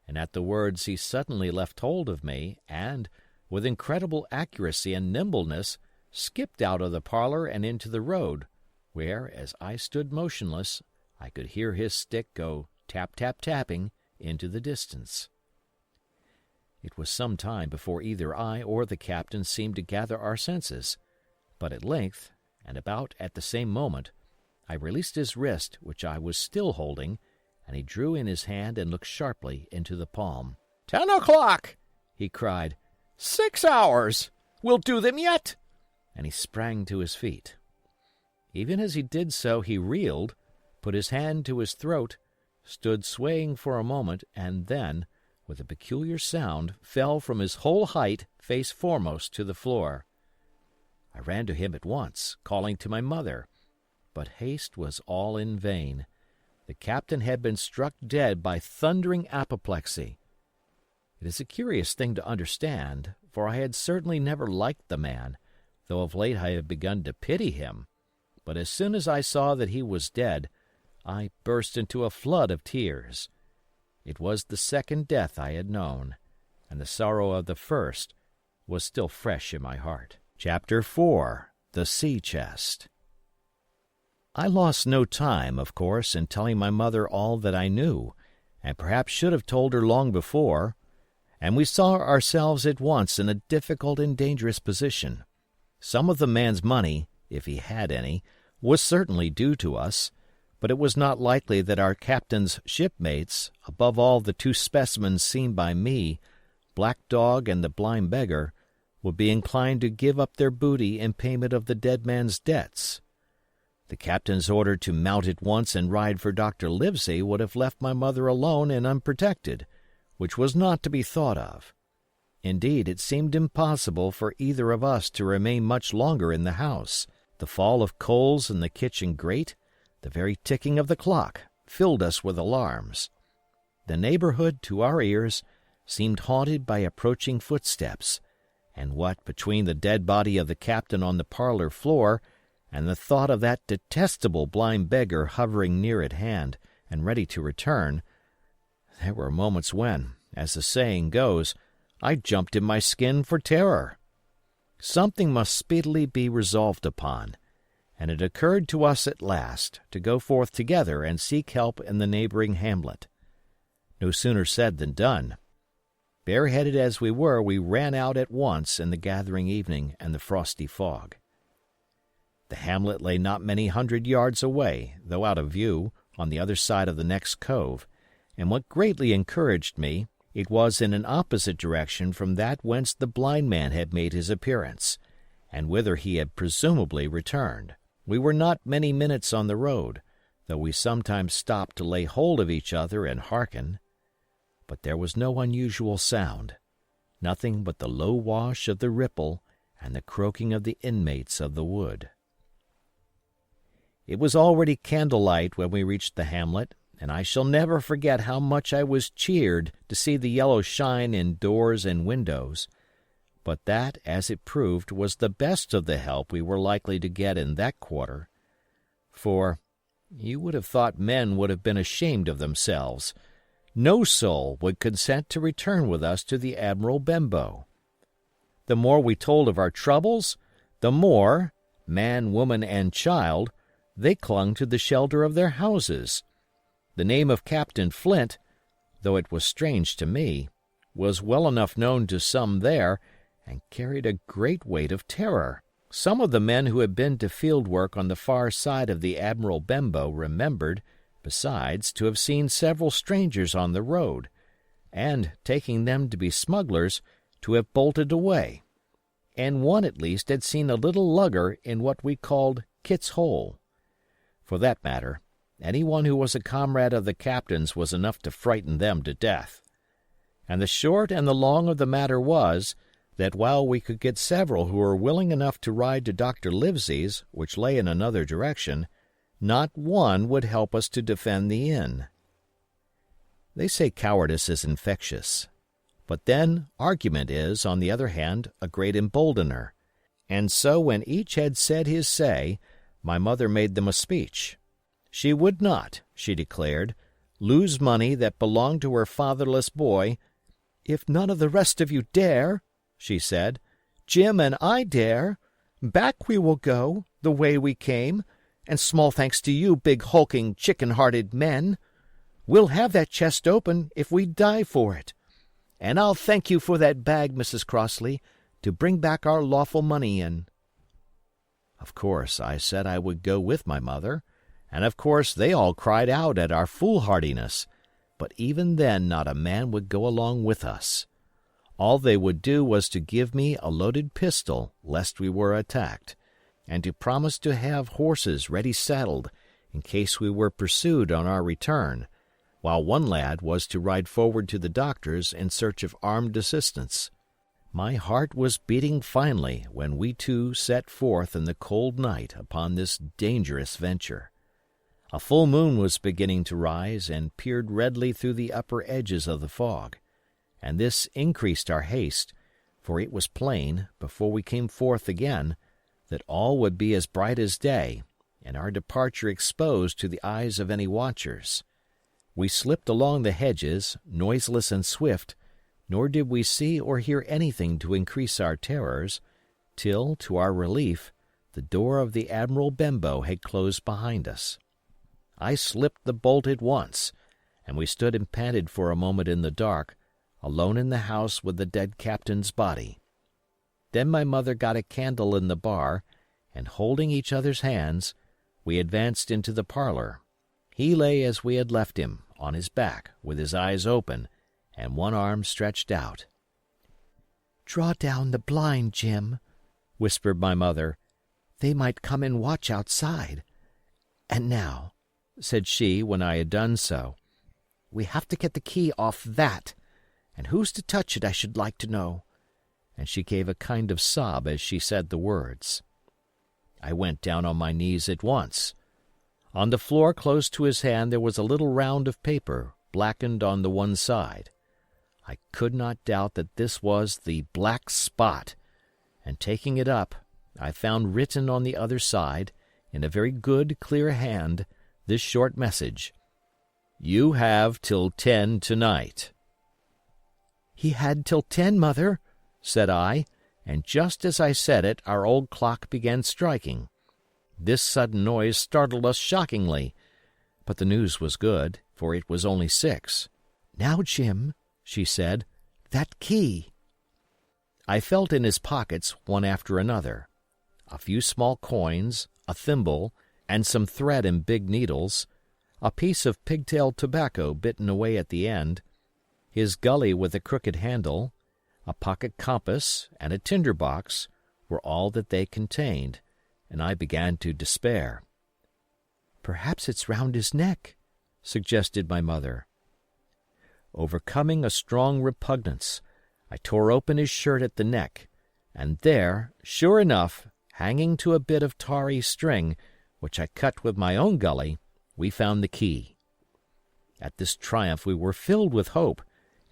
and at the words he suddenly left hold of me and, with incredible accuracy and nimbleness, skipped out of the parlor and into the road, where, as I stood motionless, I could hear his stick go tap, tap, tapping into the distance. It was some time before either I or the captain seemed to gather our senses, but at length, and about at the same moment, I released his wrist, which I was still holding, and he drew in his hand and looked sharply into the palm. "10 o'clock!" he cried. 6 hours! We'll do them yet!" And he sprang to his feet. Even as he did so, he reeled, put his hand to his throat, stood swaying for a moment, and then, with a peculiar sound, fell from his whole height face foremost to the floor. I ran to him at once, calling to my mother, but haste was all in vain. The captain had been struck dead by thundering apoplexy. It is a curious thing to understand, for I had certainly never liked the man, though of late I had begun to pity him. But as soon as I saw that he was dead, I burst into a flood of tears. It was the second death I had known, and the sorrow of the first was still fresh in my heart. Chapter 4. The Sea Chest. I lost no time, of course, in telling my mother all that I knew, and perhaps should have told her long before, and we saw ourselves at once in a difficult and dangerous position. Some of the man's money, if he had any, was certainly due to us, but it was not likely that our captain's shipmates, above all the 2 specimens seen by me, Black Dog and the blind beggar, would be inclined to give up their booty in payment of the dead man's debts. The captain's order to mount at once and ride for Dr. Livesey would have left my mother alone and unprotected, which was not to be thought of. Indeed, it seemed impossible for either of us to remain much longer in the house. The fall of coals in the kitchen grate, the very ticking of the clock, filled us with alarms. The neighborhood, to our ears, seemed haunted by approaching footsteps, and what between the dead body of the captain on the parlor floor and the thought of that detestable blind beggar hovering near at hand and ready to return, there were moments when, as the saying goes, I jumped in my skin for terror. Something must speedily be resolved upon, and it occurred to us at last to go forth together and seek help in the neighboring hamlet. No sooner said than done. Bareheaded as we were, we ran out at once in the gathering evening and the frosty fog. The hamlet lay not many 100 yards away, though out of view, on the other side of the next cove, and what greatly encouraged me, it was in an opposite direction from that whence the blind man had made his appearance, and whither he had presumably returned. We were not many minutes on the road, though we sometimes stopped to lay hold of each other and hearken. But there was no unusual sound, nothing but the low wash of the ripple and the croaking of the inmates of the wood. It was already candlelight when we reached the hamlet, and I shall never forget how much I was cheered to see the yellow shine in doors and windows. But that, as it proved, was the best of the help we were likely to get in that quarter. For you would have thought men would have been ashamed of themselves. No soul would consent to return with us to the Admiral Benbow. The more we told of our troubles, the more, man, woman, and child, they clung to the shelter of their houses. The name of Captain Flint, though it was strange to me, was well enough known to some there, and carried a great weight of terror. Some of the men who had been to field work on the far side of the Admiral Benbow remembered, besides, to have seen several strangers on the road, and, taking them to be smugglers, to have bolted away, and one at least had seen a little lugger in what we called Kit's Hole. For that matter, anyone who was a comrade of the captain's was enough to frighten them to death. And the short and the long of the matter was that while we could get several who were willing enough to ride to Dr. Livesey's, which lay in another direction, not one would help us to defend the inn. They say cowardice is infectious. But then argument is, on the other hand, a great emboldener. And so when each had said his say, my mother made them a speech. She would not, she declared, lose money that belonged to her fatherless boy. "If none of the rest of you dare," she said, "Jim and I dare. Back we will go, the way we came, and small thanks to you, big hulking, chicken-hearted men. We'll have that chest open if we die for it. And I'll thank you for that bag, Mrs. Crossley, to bring back our lawful money in." Of course, I said I would go with my mother, and of course they all cried out at our foolhardiness, but even then not a man would go along with us. All they would do was to give me a loaded pistol lest we were attacked, and to promise to have horses ready saddled in case we were pursued on our return, while one lad was to ride forward to the doctor's in search of armed assistance. My heart was beating finely when we two set forth in the cold night upon this dangerous venture. A full moon was beginning to rise and peered redly through the upper edges of the fog, and this increased our haste, for it was plain, before we came forth again, that all would be as bright as day, and our departure exposed to the eyes of any watchers. We slipped along the hedges, noiseless and swift, nor did we see or hear anything to increase our terrors, till, to our relief, the door of the Admiral Benbow had closed behind us. I slipped the bolt at once, and we stood and panted for a moment in the dark, alone in the house with the dead captain's body. Then my mother got a candle in the bar, and holding each other's hands, we advanced into the parlor. He lay as we had left him, on his back, with his eyes open, and one arm stretched out. "Draw down the blind, Jim," whispered my mother. "They might come and watch outside. And now," said she when I had done so, "we have to get the key off that. And who's to touch it, I should like to know?" And she gave a kind of sob as she said the words. I went down on my knees at once. On the floor close to his hand there was a little round of paper, blackened on the one side. I could not doubt that this was the Black Spot, and taking it up, I found written on the other side, in a very good, clear hand, this short message: "You have till 10 tonight." "He had till 10, Mother," said I, and just as I said it our old clock began striking. This sudden noise startled us shockingly, but the news was good, for it was only 6. "Now, Jim," she said, "that key." I felt in his pockets one after another. A few small coins, a thimble, and some thread and big needles, a piece of pigtail tobacco bitten away at the end, his gully with a crooked handle, a pocket compass, and a tinder box were all that they contained, and I began to despair. "Perhaps it's round his neck," suggested my mother. Overcoming a strong repugnance, I tore open his shirt at the neck, and there, sure enough, hanging to a bit of tarry string, which I cut with my own gully, we found the key. At this triumph we were filled with hope,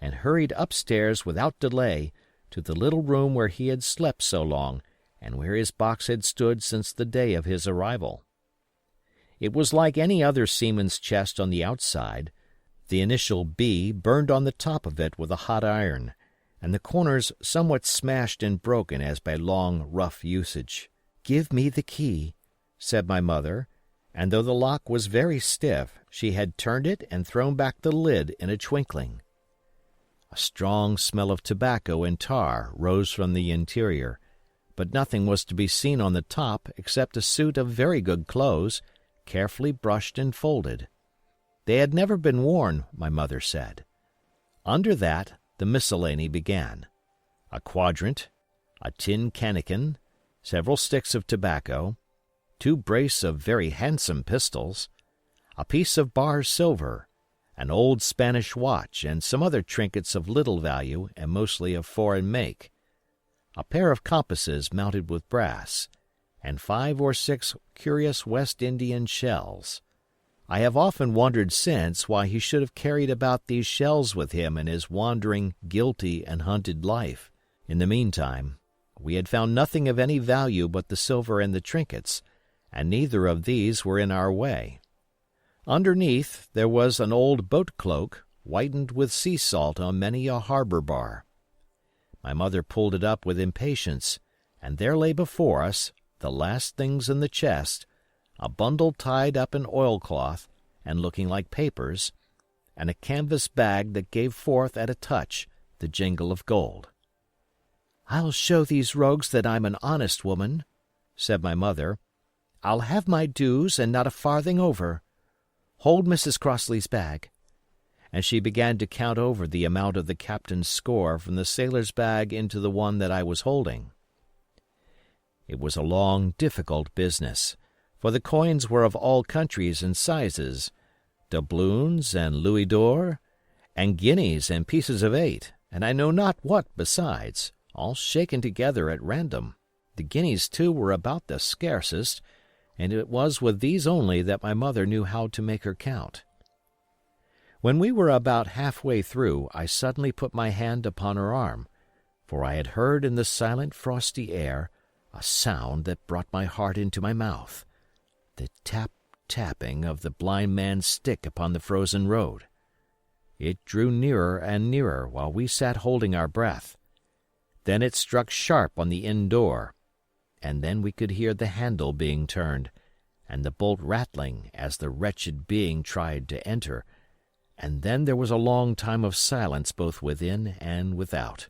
and hurried upstairs without delay to the little room where he had slept so long, and where his box had stood since the day of his arrival. It was like any other seaman's chest on the outside, the initial B burned on the top of it with a hot iron, and the corners somewhat smashed and broken as by long, rough usage. "Give me the key," said my mother, and though the lock was very stiff, she had turned it and thrown back the lid in a twinkling. A strong smell of tobacco and tar rose from the interior, but nothing was to be seen on the top except a suit of very good clothes, carefully brushed and folded. They had never been worn, my mother said. Under that the miscellany began: a quadrant, a tin cannikin, several sticks of tobacco, 2 brace of very handsome pistols, a piece of bar silver, an old Spanish watch, and some other trinkets of little value and mostly of foreign make, a pair of compasses mounted with brass, and 5 or 6 curious West Indian shells. I have often wondered since why he should have carried about these shells with him in his wandering, guilty, and hunted life. In the meantime, we had found nothing of any value but the silver and the trinkets, and neither of these were in our way. Underneath there was an old boat cloak, whitened with sea salt on many a harbor bar. My mother pulled it up with impatience, and there lay before us, the last things in the chest, a bundle tied up in oilcloth and looking like papers, and a canvas bag that gave forth at a touch the jingle of gold. "I'll show these rogues that I'm an honest woman," said my mother. "I'll have my dues and not a farthing over. Hold Mrs. Crossley's bag." And she began to count over the amount of the captain's score from the sailor's bag into the one that I was holding. It was a long, difficult business, for the coins were of all countries and sizes, doubloons and louis d'or, and guineas and pieces of 8, and I know not what besides, all shaken together at random. The guineas, too, were about the scarcest, and it was with these only that my mother knew how to make her count. When we were about halfway through, I suddenly put my hand upon her arm, for I had heard in the silent, frosty air a sound that brought my heart into my mouth, the tap-tapping of the blind man's stick upon the frozen road. It drew nearer and nearer while we sat holding our breath. Then it struck sharp on the inn door, and then we could hear the handle being turned, and the bolt rattling as the wretched being tried to enter, and then there was a long time of silence both within and without.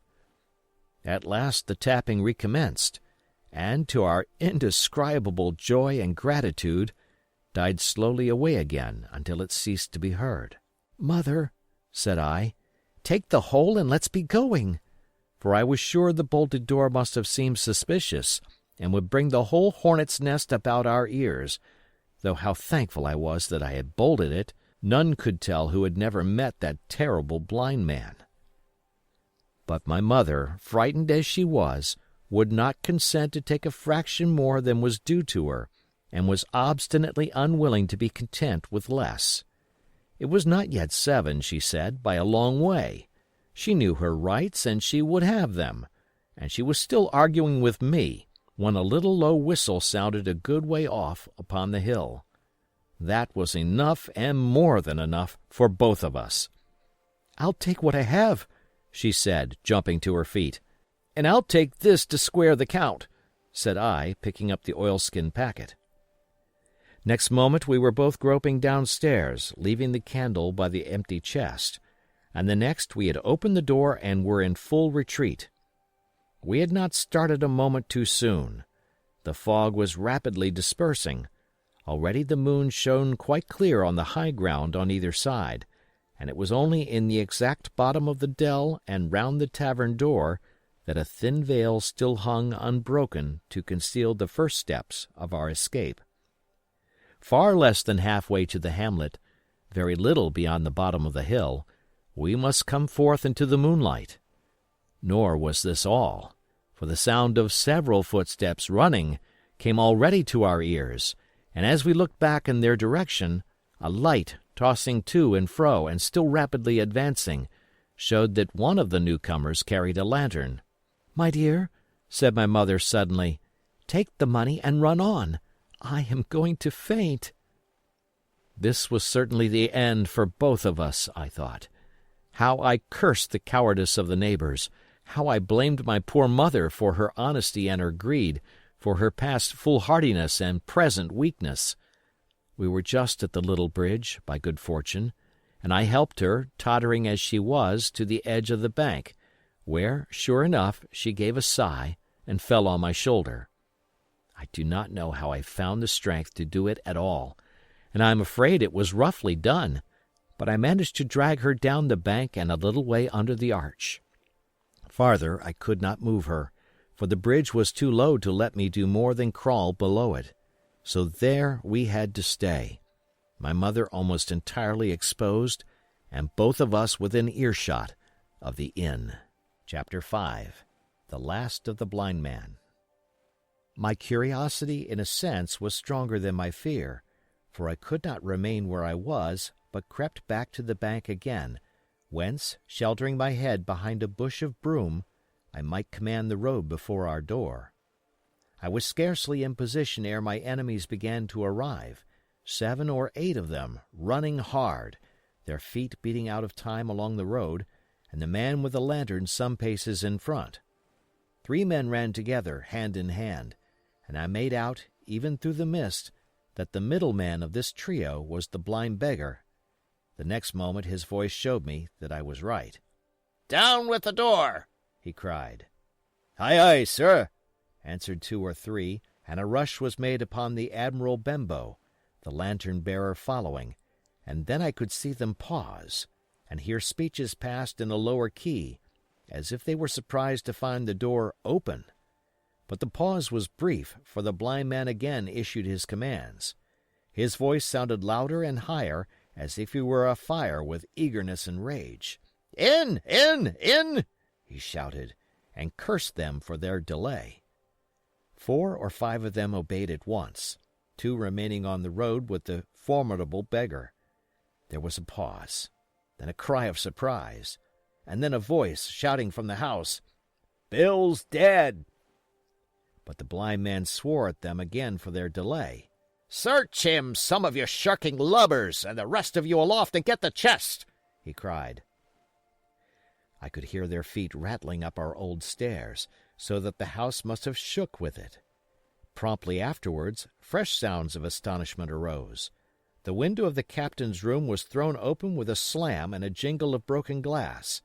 At last the tapping recommenced, and to our indescribable joy and gratitude, died slowly away again until it ceased to be heard. "Mother," said I, "take the whole and let's be going," for I was sure the bolted door must have seemed suspicious, and would bring the whole hornet's nest about our ears, though how thankful I was that I had bolted it, none could tell who had never met that terrible blind man. But my mother, frightened as she was, would not consent to take a fraction more than was due to her, and was obstinately unwilling to be content with less. It was not yet 7, she said, by a long way. She knew her rights, and she would have them, and she was still arguing with me, when a little low whistle sounded a good way off upon the hill. That was enough and more than enough for both of us. "I'll take what I have," she said, jumping to her feet. "And I'll take this to square the count," said I, picking up the oilskin packet. Next moment we were both groping downstairs, leaving the candle by the empty chest, and the next we had opened the door and were in full retreat. We had not started a moment too soon. The fog was rapidly dispersing. Already the moon shone quite clear on the high ground on either side, and it was only in the exact bottom of the dell and round the tavern door that a thin veil still hung unbroken to conceal the first steps of our escape. Far less than halfway to the hamlet, very little beyond the bottom of the hill, we must come forth into the moonlight. Nor was this all, for the sound of several footsteps running came already to our ears, and as we looked back in their direction, a light tossing to and fro and still rapidly advancing showed that one of the newcomers carried a lantern. "My dear," said my mother suddenly, "take the money and run on. I am going to faint." This was certainly the end for both of us, I thought. How I cursed the cowardice of the neighbors, how I blamed my poor mother for her honesty and her greed, for her past foolhardiness and present weakness. We were just at the little bridge, by good fortune, and I helped her, tottering as she was, to the edge of the bank, where, sure enough, she gave a sigh and fell on my shoulder. I do not know how I found the strength to do it at all, and I am afraid it was roughly done, but I managed to drag her down the bank and a little way under the arch. Farther I could not move her, for the bridge was too low to let me do more than crawl below it. So there we had to stay, my mother almost entirely exposed, and both of us within earshot of the inn. Chapter 5. The Last of the Blind Man. My curiosity, in a sense, was stronger than my fear, for I could not remain where I was, but crept back to the bank again, whence, sheltering my head behind a bush of broom, I might command the road before our door. I was scarcely in position ere my enemies began to arrive, 7 or 8 of them, running hard, their feet beating out of time along the road, and the man with the lantern some paces in front. 3 men ran together, hand in hand, and I made out, even through the mist, that the middle man of this trio was the blind beggar. The next moment his voice showed me that I was right. "Down with the door!" he cried. "Aye, aye, sir," answered 2 or 3, and a rush was made upon the Admiral Benbow, the lantern-bearer following, and then I could see them pause, and hear speeches passed in a lower key, as if they were surprised to find the door open. But the pause was brief, for the blind man again issued his commands. His voice sounded louder and higher, as if he were afire with eagerness and rage. "In, in, in!" he shouted, and cursed them for their delay. 4 or 5 of them obeyed at once, 2 remaining on the road with the formidable beggar. There was a pause, then a cry of surprise, and then a voice shouting from the house, "Bill's dead!" But the blind man swore at them again for their delay. "Search him, some of you shirking lubbers, and the rest of you aloft and get the chest!" he cried. I could hear their feet rattling up our old stairs, so that the house must have shook with it. Promptly afterwards, fresh sounds of astonishment arose. The window of the captain's room was thrown open with a slam and a jingle of broken glass,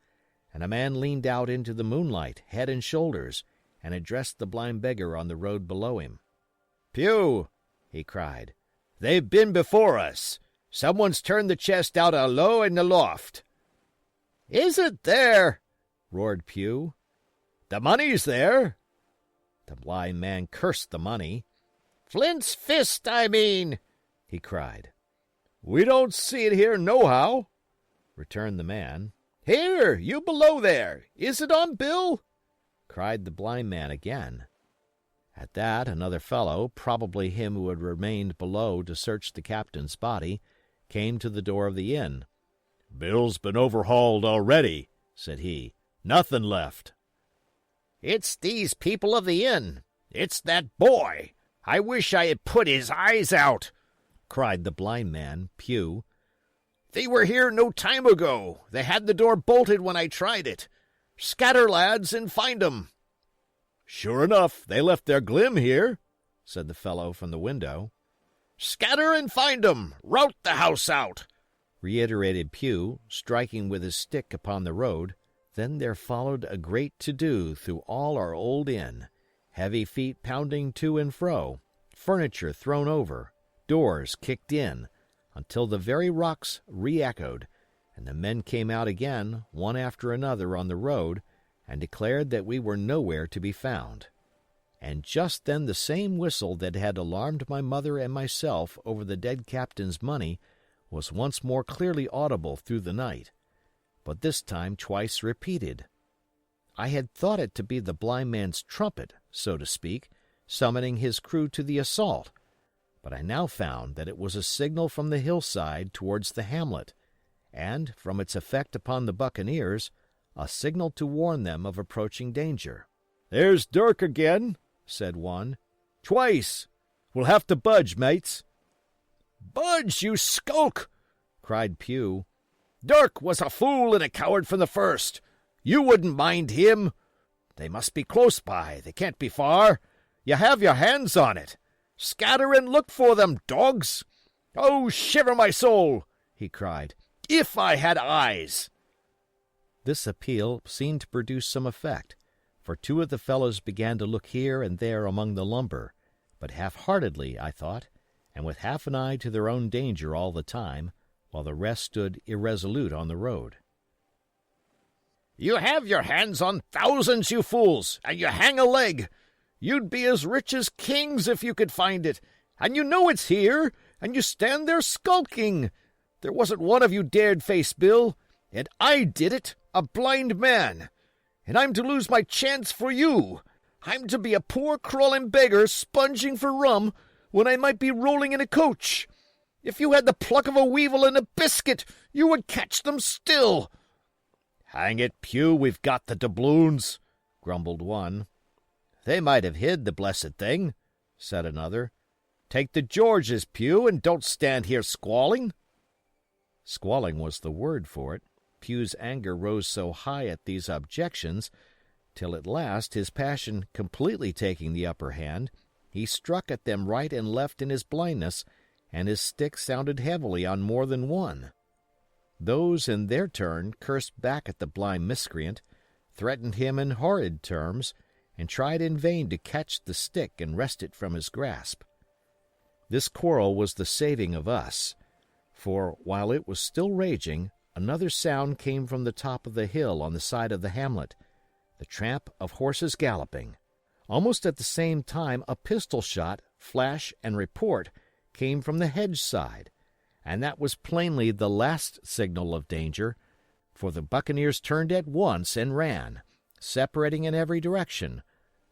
and a man leaned out into the moonlight, head and shoulders, and addressed the blind beggar on the road below him. "Pew!" he cried. "They've been before us. Someone's turned the chest out alow in the loft." "Is it there?" roared Pew. "The money's there." The blind man cursed the money. "Flint's fist, I mean," he cried. "We don't see it here nohow," returned the man. "Here, you below there, is it on Bill?" cried the blind man again. At that, another fellow, probably him who had remained below to search the captain's body, came to the door of the inn. "Bill's been overhauled already," said he. "Nothing left." "It's these people of the inn. It's that boy. I wish I had put his eyes out," cried the blind man, Pew. "They were here no time ago. They had the door bolted when I tried it. Scatter, lads, and find 'em." "Sure enough, they left their glim here," said the fellow from the window. "Scatter and find 'em. Rout the house out," reiterated Pew, striking with his stick upon the road. Then there followed a great to-do through all our old inn, heavy feet pounding to and fro, furniture thrown over, doors kicked in, until the very rocks re-echoed, and the men came out again, one after another, on the road, and declared that we were nowhere to be found. And just then the same whistle that had alarmed my mother and myself over the dead captain's money was once more clearly audible through the night, but this time twice repeated. I had thought it to be the blind man's trumpet, so to speak, summoning his crew to the assault, but I now found that it was a signal from the hillside towards the hamlet, and, from its effect upon the buccaneers, a signal to warn them of approaching danger. "There's Dirk again," said one. "Twice. We'll have to budge, mates." "Budge, you skulk!" cried Pew. "Dirk was a fool and a coward from the first. You wouldn't mind him. They must be close by. They can't be far. You have your hands on it. Scatter and look for them, dogs. Oh, shiver my soul!" he cried. "If I had eyes!" This appeal seemed to produce some effect, for 2 of the fellows began to look here and there among the lumber, but half-heartedly, I thought, and with half an eye to their own danger all the time, while the rest stood irresolute on the road. "You have your hands on thousands, you fools, and you hang a leg. You'd be as rich as kings if you could find it, and you know it's here, and you stand there skulking. There wasn't one of you dared face Bill, and I did it, a blind man. And I'm to lose my chance for you. I'm to be a poor crawling beggar sponging for rum when I might be rolling in a coach. If you had the pluck of a weevil and a biscuit, you would catch them still." "Hang it, Pew, we've got the doubloons," grumbled one. "They might have hid the blessed thing," said another. "Take the Georges, Pew, and don't stand here squalling." Squalling was the word for it. Pew's anger rose so high at these objections, till at last, his passion completely taking the upper hand, he struck at them right and left in his blindness, and his stick sounded heavily on more than one. Those, in their turn, cursed back at the blind miscreant, threatened him in horrid terms, and tried in vain to catch the stick and wrest it from his grasp. This quarrel was the saving of us, for, while it was still raging, another sound came from the top of the hill on the side of the hamlet, the tramp of horses galloping. Almost at the same time a pistol shot, flash, and report came from the hedge side, and that was plainly the last signal of danger, for the buccaneers turned at once and ran, separating in every direction,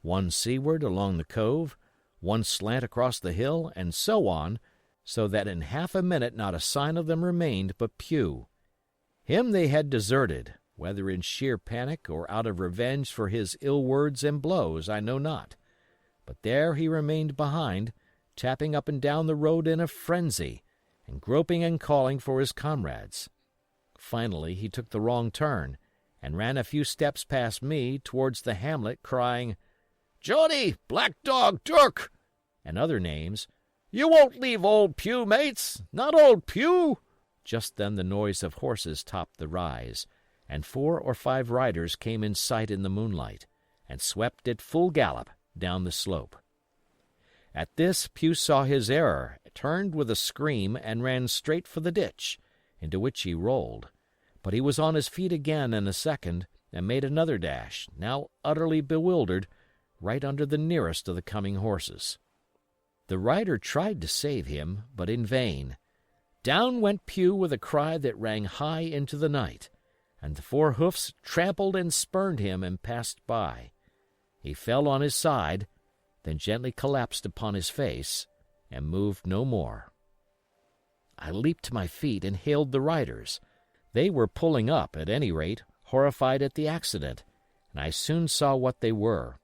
one seaward along the cove, one slant across the hill, and so on, so that in half a minute not a sign of them remained but Pew. Him they had deserted, whether in sheer panic or out of revenge for his ill words and blows, I know not. But there he remained behind, tapping up and down the road in a frenzy, and groping and calling for his comrades. Finally he took the wrong turn, and ran a few steps past me towards the hamlet, crying, "Johnny, Black Dog, Dirk," and other names. "You won't leave old Pew, mates, not old Pew." Just then the noise of horses topped the rise, and 4 or 5 riders came in sight in the moonlight, and swept at full gallop down the slope. At this Pew saw his error, turned with a scream, and ran straight for the ditch, into which he rolled. But he was on his feet again in a second, and made another dash, now utterly bewildered, right under the nearest of the coming horses. The rider tried to save him, but in vain. Down went Pew with a cry that rang high into the night, and the 4 hoofs trampled and spurned him and passed by. He fell on his side, then gently collapsed upon his face, and moved no more. I leaped to my feet and hailed the riders. They were pulling up, at any rate, horrified at the accident, and I soon saw what they were.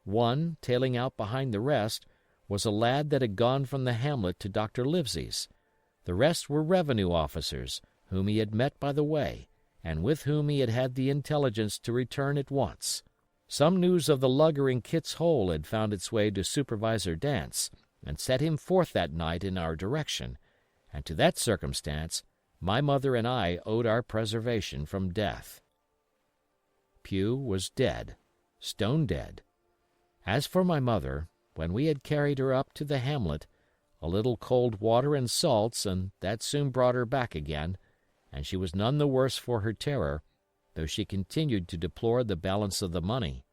One, tailing out behind the rest, was a lad that had gone from the hamlet to Dr. Livesey's. The rest were revenue officers, whom he had met by the way, and with whom he had had the intelligence to return at once. Some news of the lugger in Kit's Hole had found its way to Supervisor Dance, and set him forth that night in our direction, and to that circumstance my mother and I owed our preservation from death. Pew was dead, stone dead. As for my mother, when we had carried her up to the hamlet, a little cold water and salts, and that soon brought her back again, and she was none the worse for her terror, though she continued to deplore the balance of the money.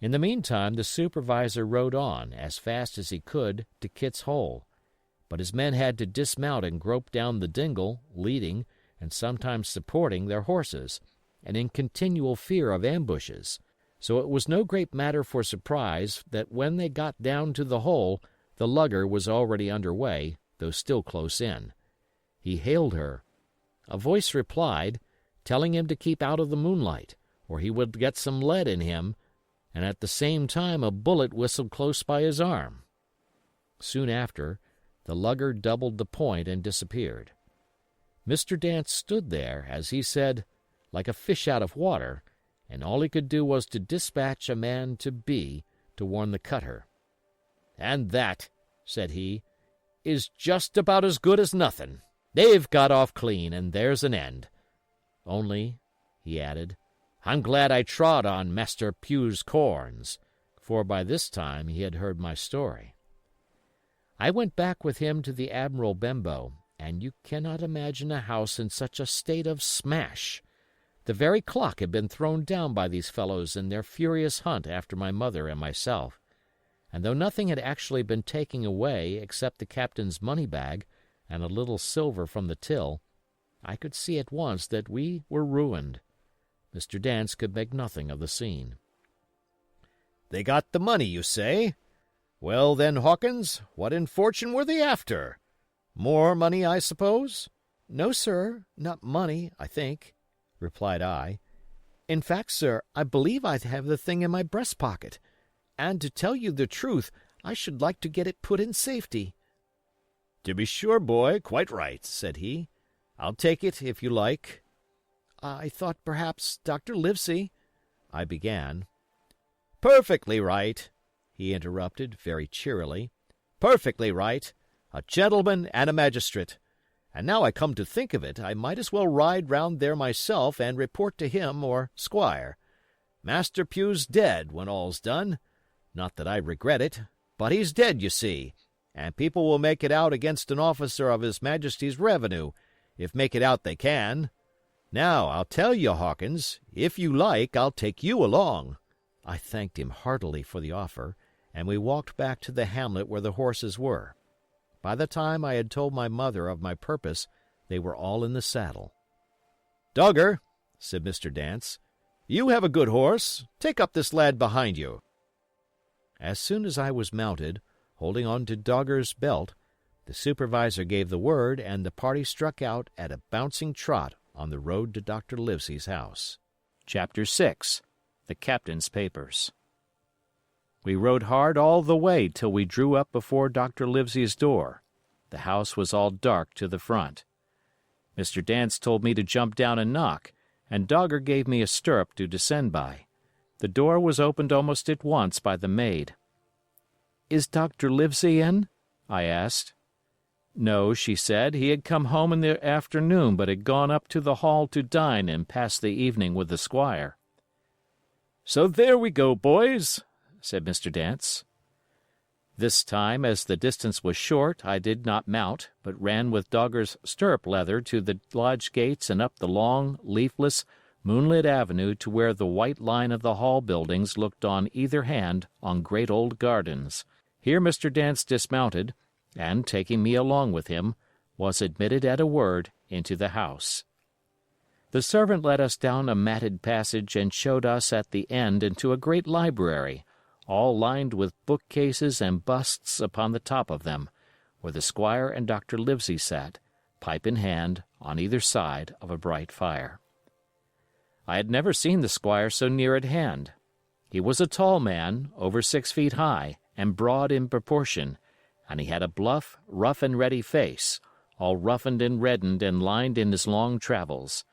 In the meantime the supervisor rode on, as fast as he could, to Kit's Hole, but his men had to dismount and grope down the dingle, leading, and sometimes supporting, their horses, and in continual fear of ambushes. So it was no great matter for surprise that when they got down to the hole, the lugger was already under way, though still close in. He hailed her. A voice replied, telling him to keep out of the moonlight, or he would get some lead in him, and at the same time a bullet whistled close by his arm. Soon after, the lugger doubled the point and disappeared. Mr. Dance stood there, as he said, like a fish out of water, and all he could do was to dispatch a man to B to warn the cutter. "And that," said he, "is just about as good as nothing. They've got off clean, and there's an end. Only," he added, "I'm glad I trod on Master Pew's corns," for by this time he had heard my story. I went back with him to the Admiral Benbow, and you cannot imagine a house in such a state of smash. The very clock had been thrown down by these fellows in their furious hunt after my mother and myself, and though nothing had actually been taken away except the captain's money-bag, and a little silver from the till, I could see at once that we were ruined. Mr. Dance could make nothing of the scene. They got the money, you say? Well, then, Hawkins, what in fortune were they after? More money, I suppose? No, sir, not money, I think, replied I. In fact, sir, I believe I have the thing in my breast pocket, and to tell you the truth, I should like to get it put in safety. To be sure, boy, quite right, said he. I'll take it, if you like. I thought perhaps Dr. Livesey, I began. Perfectly right, he interrupted very cheerily. Perfectly right. A gentleman and a magistrate. And now I come to think of it, I might as well ride round there myself and report to him or Squire. Master Pugh's dead when all's done. Not that I regret it, but he's dead, you see, and people will make it out against an officer of His Majesty's revenue, if make it out they can. Now, I'll tell you, Hawkins, if you like, I'll take you along. I thanked him heartily for the offer, and we walked back to the hamlet where the horses were. By the time I had told my mother of my purpose, they were all in the saddle. Dogger, said Mr. Dance, you have a good horse. Take up this lad behind you. As soon as I was mounted, holding on to Dogger's belt, the supervisor gave the word, and the party struck out at a bouncing trot on the road to Dr. Livesey's house. Chapter 6. The Captain's Papers. We rode hard all the way till we drew up before Dr. Livesey's door. The house was all dark to the front. Mr. Dance told me to jump down and knock, and Dogger gave me a stirrup to descend by. The door was opened almost at once by the maid. "Is Dr. Livesey in?" I asked. No, she said, he had come home in the afternoon but had gone up to the hall to dine and pass the evening with the squire. "So there we go, boys," said Mr. Dance. This time, as the distance was short, I did not mount, but ran with Dogger's stirrup leather to the lodge gates and up the long, leafless, moonlit avenue to where the white line of the hall buildings looked on either hand on great old gardens. Here Mr. Dance dismounted, and, taking me along with him, was admitted at a word into the house. The servant led us down a matted passage and showed us at the end into a great library, all lined with bookcases and busts upon the top of them, where the squire and Dr. Livesey sat, pipe in hand, on either side of a bright fire. I had never seen the squire so near at hand. He was a tall man, over 6 feet high, and broad in proportion, and he had a bluff, rough-and-ready face, all roughened and reddened and lined in his long travels.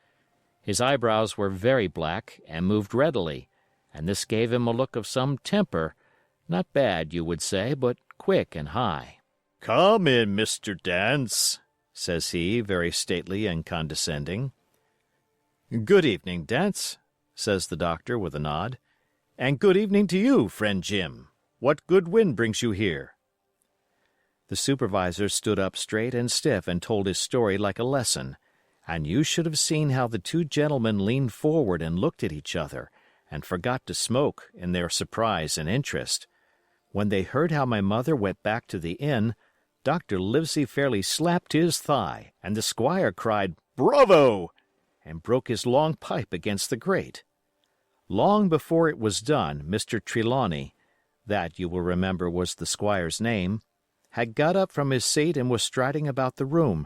His eyebrows were very black and moved readily, and this gave him a look of some temper, not bad, you would say, but quick and high. "Come in, Mr. Dance," says he, very stately and condescending. "Good evening, Dance," says the doctor with a nod. "And good evening to you, friend Jim. What good wind brings you here?" The supervisor stood up straight and stiff and told his story like a lesson, and you should have seen how the two gentlemen leaned forward and looked at each other, and forgot to smoke in their surprise and interest. When they heard how my mother went back to the inn, Dr. Livesey fairly slapped his thigh, and the squire cried, "Bravo!" and broke his long pipe against the grate. Long before it was done, Mr. Trelawney, that, you will remember, was the squire's name, had got up from his seat and was striding about the room,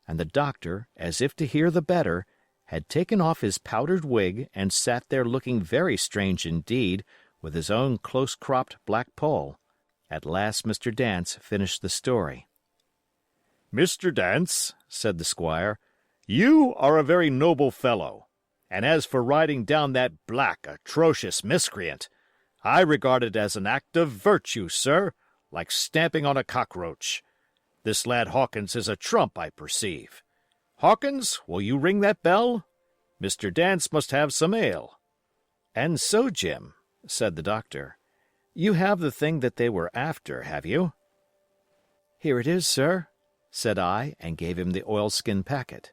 and the doctor, as if to hear the better, had taken off his powdered wig and sat there looking very strange indeed, with his own close-cropped black poll. At last Mr. Dance finished the story. "Mr. Dance," said the squire, "you are a very noble fellow, and as for riding down that black, atrocious miscreant, I regard it as an act of virtue, sir, like stamping on a cockroach. This lad Hawkins is a trump, I perceive. Hawkins, will you ring that bell? Mr. Dance must have some ale." "And so, Jim," said the doctor, "you have the thing that they were after, have you?" "Here it is, sir," said I, and gave him the oilskin packet.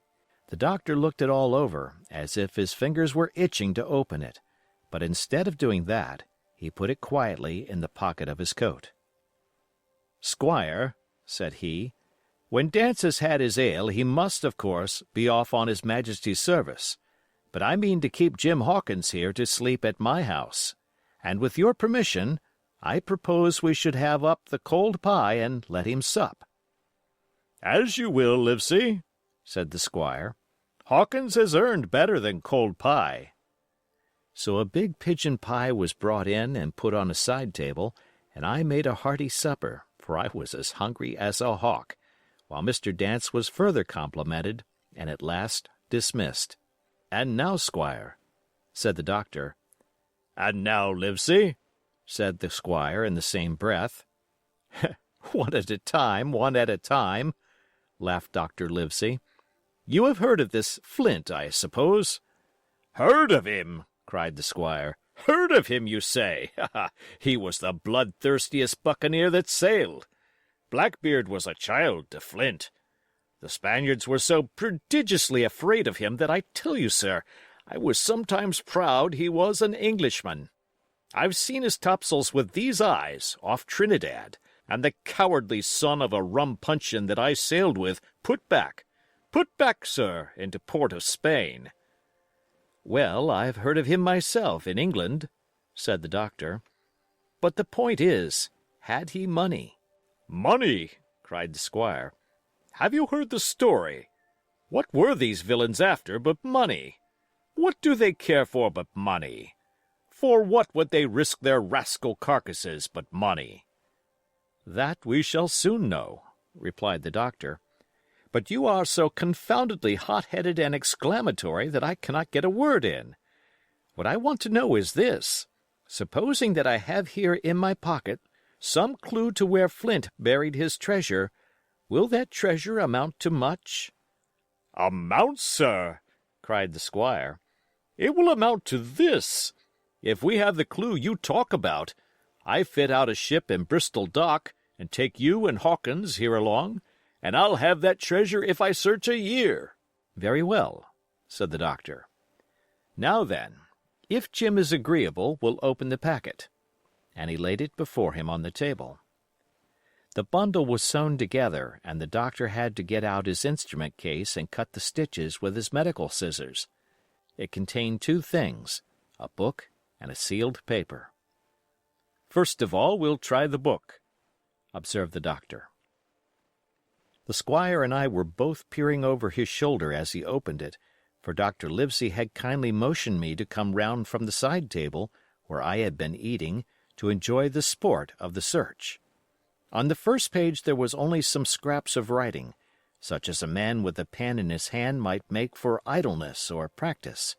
The doctor looked it all over, as if his fingers were itching to open it, but instead of doing that, he put it quietly in the pocket of his coat. "Squire," said he, When Dance has had his ale, he must, of course, be off on his Majesty's service. But I mean to keep Jim Hawkins here to sleep at my house. And with your permission, I propose we should have up the cold pie and let him sup." "As you will, Livesey," said the squire. "Hawkins has earned better than cold pie." So a big pigeon pie was brought in and put on a side table, and I made a hearty supper, for I was as hungry as a hawk, while Mr. Dance was further complimented and at last dismissed. "And now, squire," said the doctor. "And now, Livesey," said the squire in the same breath. "One at a time, one at a time," laughed Dr. Livesey. "You have heard of this Flint, I suppose?" "Heard of him!" cried the squire. "Heard of him, you say? He was the bloodthirstiest buccaneer that sailed. Blackbeard was a child to Flint. The Spaniards were so prodigiously afraid of him that I tell you, sir, I was sometimes proud he was an Englishman. I've seen his topsails with these eyes off Trinidad, and the cowardly son of a rum puncheon that I sailed with put back, sir, into port of Spain." "Well, I've heard of him myself in England," said the doctor. "But the point is, had he money?" "Money!" cried the squire. "Have you heard the story? What were these villains after but money? What do they care for but money? For what would they risk their rascal carcasses but money?" "That we shall soon know," replied the doctor. "But you are so confoundedly hot-headed and exclamatory that I cannot get a word in. What I want to know is this. Supposing that I have here in my pocket some clue to where Flint buried his treasure, will that treasure amount to much?" "Amount, sir!" cried the squire. "It will amount to this. If we have the clue you talk about, I fit out a ship in Bristol dock and take you and Hawkins here along, and I'll have that treasure if I search a year." "Very well," said the doctor. "Now then, if Jim is agreeable, we'll open the packet." And he laid it before him on the table. The bundle was sewn together, and the doctor had to get out his instrument case and cut the stitches with his medical scissors. It contained two things, a book and a sealed paper. "First of all, we'll try the book," observed the doctor. The squire and I were both peering over his shoulder as he opened it, for Dr. Livesey had kindly motioned me to come round from the side table, where I had been eating, to enjoy the sport of the search. On the first page there was only some scraps of writing, such as a man with a pen in his hand might make for idleness or practice.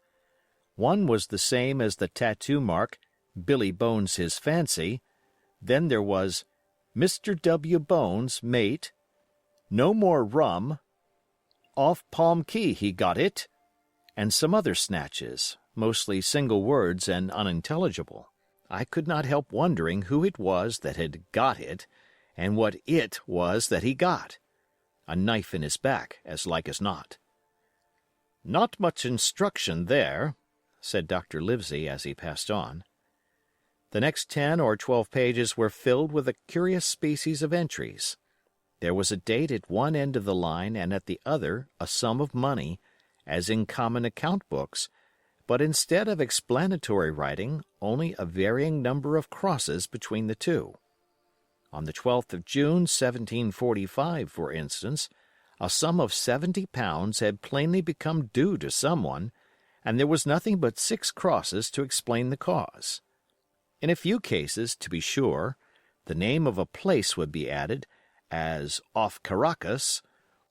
One was the same as the tattoo mark, "Billy Bones his fancy." Then there was, "Mr. W. Bones, mate," "No more rum," "Off Palm Key he got it," and some other snatches, mostly single words and unintelligible. I could not help wondering who it was that had got it, and what it was that he got. A knife in his back, as like as not. "Not much instruction there," said Dr. Livesey as he passed on. The next 10 or 12 pages were filled with a curious species of entries. There was a date at one end of the line and at the other a sum of money, as in common account books, but instead of explanatory writing, only a varying number of crosses between the two. On the 12th of June, 1745, for instance, a sum of £70 had plainly become due to someone, and there was nothing but 6 crosses to explain the cause. In a few cases, to be sure, the name of a place would be added, as off Caracas,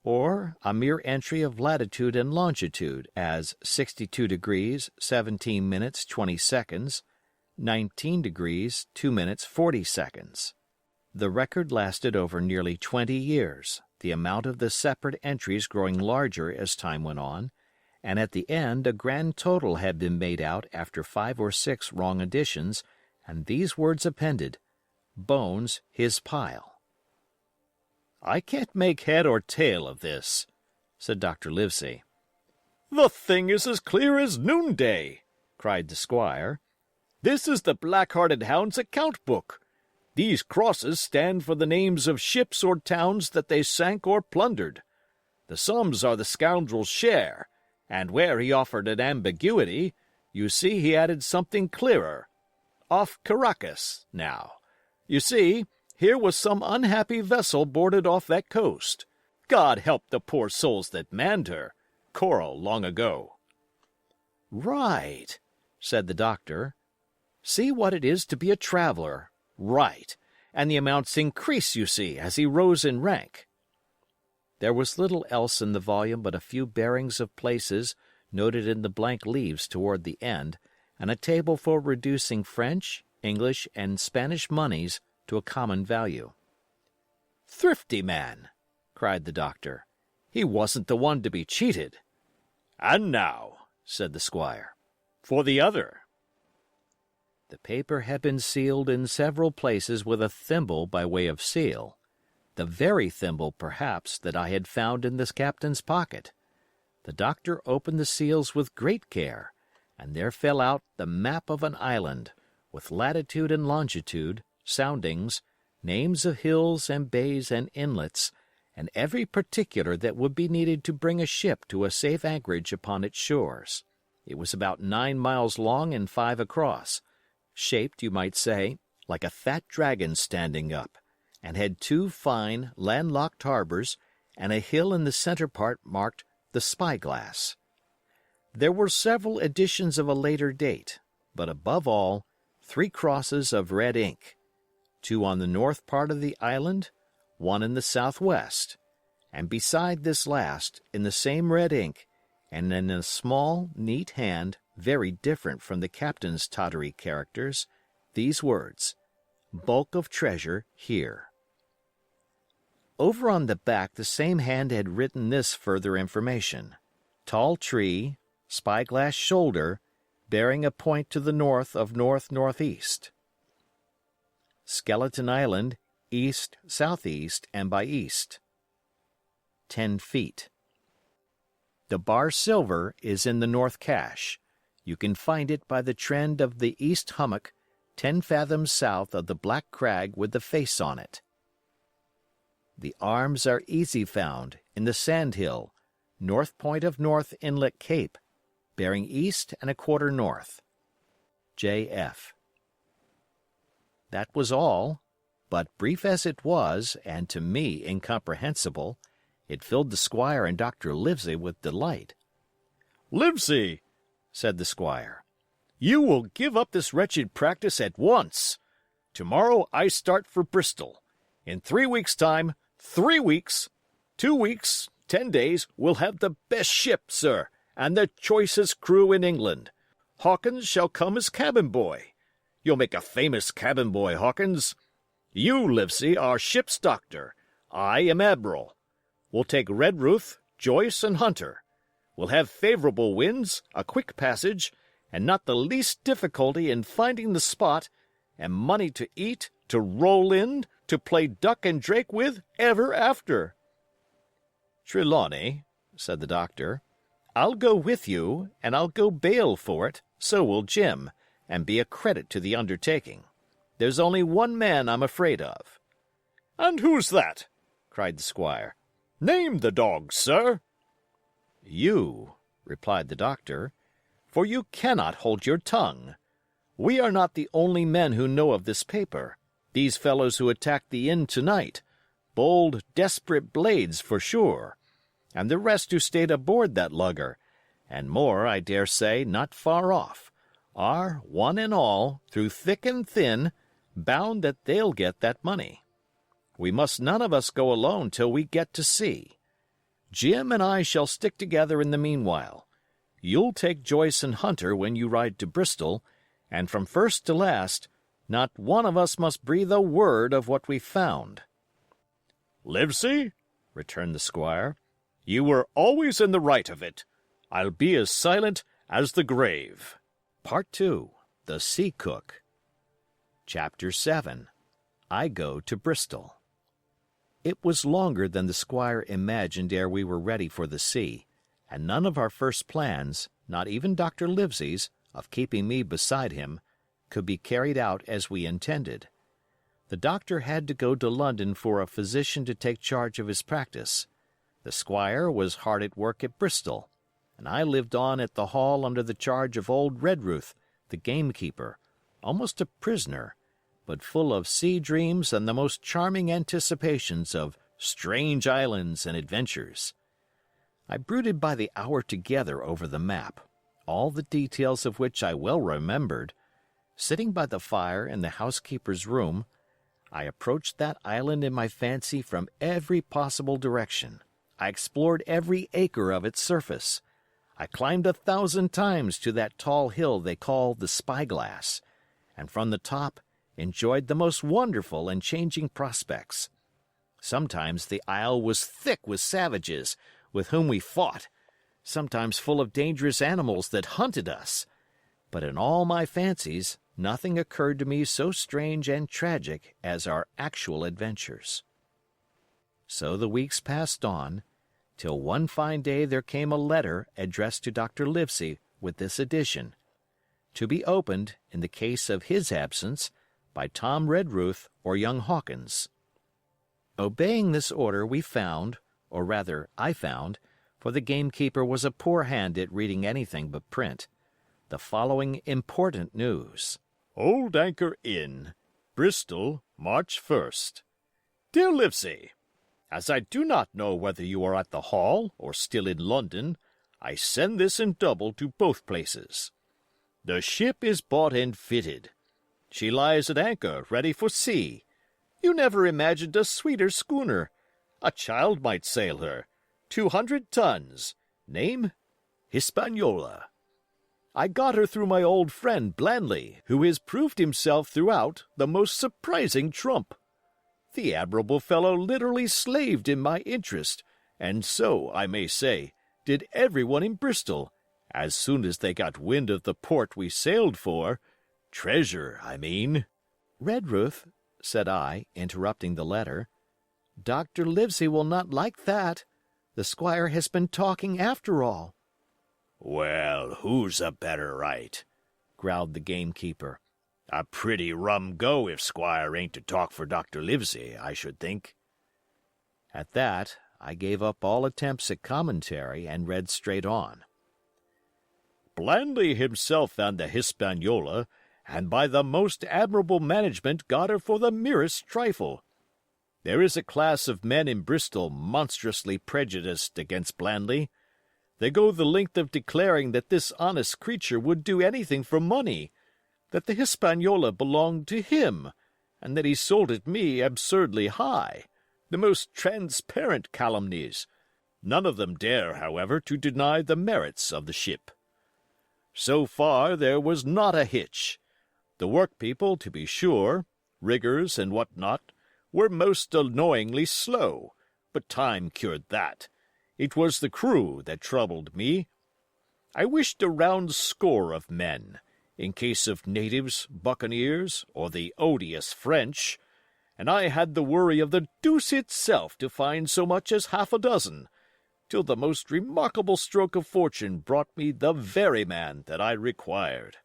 or a mere entry of latitude and longitude, as 62 degrees 17 minutes 20 seconds, 19 degrees 2 minutes 40 seconds. The record lasted over nearly 20 years, the amount of the separate entries growing larger as time went on, and at the end a grand total had been made out after 5 or 6 wrong additions, and these words appended, "Bones his pile." "I can't make head or tail of this," said Dr. Livesey. "The thing is as clear as noonday," cried the squire. "This is the black-hearted hound's account book. These crosses stand for the names of ships or towns that they sank or plundered. The sums are the scoundrel's share, and where he offered an ambiguity, you see he added something clearer. Off Caracas, now. You see, here was some unhappy vessel boarded off that coast. God help the poor souls that manned her. Coral long ago. Right, said the doctor. See what it is to be a traveler. Right, and the amounts increase, you see, as he rose in rank. There was little else in the volume but a few bearings of places noted in the blank leaves toward the end, and a table for reducing French, English, and Spanish moneys to a common value. Thrifty man, cried the doctor. He wasn't the one to be cheated. And now, said the squire, for the other. The paper had been sealed in several places with a thimble by way of seal, the very thimble, perhaps, that I had found in this captain's pocket. The doctor opened the seals with great care, and there fell out the map of an island, with latitude and longitude, soundings, names of hills and bays and inlets, and every particular that would be needed to bring a ship to a safe anchorage upon its shores. It was about 9 miles long and 5 across, shaped, you might say, like a fat dragon standing up, and had 2 fine, landlocked harbors, and a hill in the center part marked the Spyglass. There were several editions of a later date, but above all, 3 crosses of red ink, 2 on the north part of the island, 1 in the southwest, and beside this last, in the same red ink, and in a small, neat hand, very different from the captain's tottery characters, these words, "Bulk of treasure here." Over on the back the same hand had written this further information: "Tall tree, spyglass shoulder, bearing a point to the north of north-northeast. Skeleton Island, east-southeast and by east. 10 feet. The bar silver is in the north cache. You can find it by the trend of the east hummock, 10 fathoms south of the black crag with the face on it. The arms are easy found in the sand hill, north point of North Inlet Cape, bearing east and a quarter north. J.F." That was all, but brief as it was, and to me incomprehensible, it filled the squire and Dr. Livesey with delight. "Livesey," said the squire, "you will give up this wretched practice at once. Tomorrow I start for Bristol. In 3 weeks' time, 3 weeks, 2 weeks, 10 days, we'll have the best ship, sir, and the choicest crew in England. Hawkins shall come as cabin boy. You'll make a famous cabin boy, Hawkins. You, Livesey, are ship's doctor. I am admiral. We'll take Redruth, Joyce, and Hunter. We'll have favorable winds, a quick passage, and not the least difficulty in finding the spot, and money to eat, to roll in, to play duck and drake with ever after." "Trelawney," said the doctor, "I'll go with you, and I'll go bail for it, so will Jim, and be a credit to the undertaking. There's only one man I'm afraid of." "And who's that?" cried the squire. "Name the dog, sir." "You," replied the doctor, "for you cannot hold your tongue. We are not the only men who know of this paper. These fellows who attacked the inn tonight, bold, desperate blades for sure, and the rest who stayed aboard that lugger, and more, I dare say, not far off, are, one and all, through thick and thin, bound that they'll get that money. We must none of us go alone till we get to sea. Jim and I shall stick together in the meanwhile. You'll take Joyce and Hunter when you ride to Bristol, and from first to last, not one of us must breathe a word of what we've found." "Livesey," returned the squire, "you were always in the right of it. I'll be as silent as the grave." Part 2. The Sea Cook. Chapter 7. I Go to Bristol. It was longer than the squire imagined ere we were ready for the sea, and none of our first plans, not even Dr. Livesey's, of keeping me beside him, could be carried out as we intended. The doctor had to go to London for a physician to take charge of his practice. The squire was hard at work at Bristol, and I lived on at the Hall under the charge of old Redruth, the gamekeeper, almost a prisoner, but full of sea dreams and the most charming anticipations of strange islands and adventures. I brooded by the hour together over the map, all the details of which I well remembered. Sitting by the fire in the housekeeper's room, I approached that island in my fancy from every possible direction. I explored every acre of its surface. I climbed 1,000 times to that tall hill they call the Spyglass, and from the top enjoyed the most wonderful and changing prospects. Sometimes the isle was thick with savages, with whom we fought, sometimes full of dangerous animals that hunted us. But in all my fancies, nothing occurred to me so strange and tragic as our actual adventures. So the weeks passed on, till one fine day there came a letter addressed to Dr. Livesey with this addition, to be opened, in the case of his absence, by Tom Redruth or young Hawkins. Obeying this order, we found, or rather I found, for the gamekeeper was a poor hand at reading anything but print, the following important news. Old Anchor Inn, Bristol, March 1st. Dear Livesey, as I do not know whether you are at the Hall or still in London, I send this in double to both places. The ship is bought and fitted. She lies at anchor, ready for sea. You never imagined a sweeter schooner. A child might sail her. 200 tons. Name? Hispaniola. I got her through my old friend Blandly, who has proved himself throughout the most surprising trump. The admirable fellow literally slaved in my interest, and so, I may say, did everyone in Bristol, as soon as they got wind of the port we sailed for. Treasure, I mean. Redruth, said I, interrupting the letter, Dr. Livesey will not like that. The squire has been talking after all. Well, who's a better right? Growled the gamekeeper. A pretty rum go if Squire ain't to talk for Dr. Livesey, I should think. At that, I gave up all attempts at commentary and read straight on. Blandly himself found the Hispaniola, and by the most admirable management got her for the merest trifle. There is a class of men in Bristol monstrously prejudiced against Blandly. They go the length of declaring that this honest creature would do anything for money, that the Hispaniola belonged to him, and that he sold it me absurdly high. The most transparent calumnies. None of them dare, however, to deny the merits of the ship. So far there was not a hitch. The workpeople, to be sure, riggers and what not, were most annoyingly slow, but time cured that. It was the crew that troubled me. I wished a round score of men, in case of natives, buccaneers, or the odious French, and I had the worry of the deuce itself to find so much as half a dozen, till the most remarkable stroke of fortune brought me the very man that I required.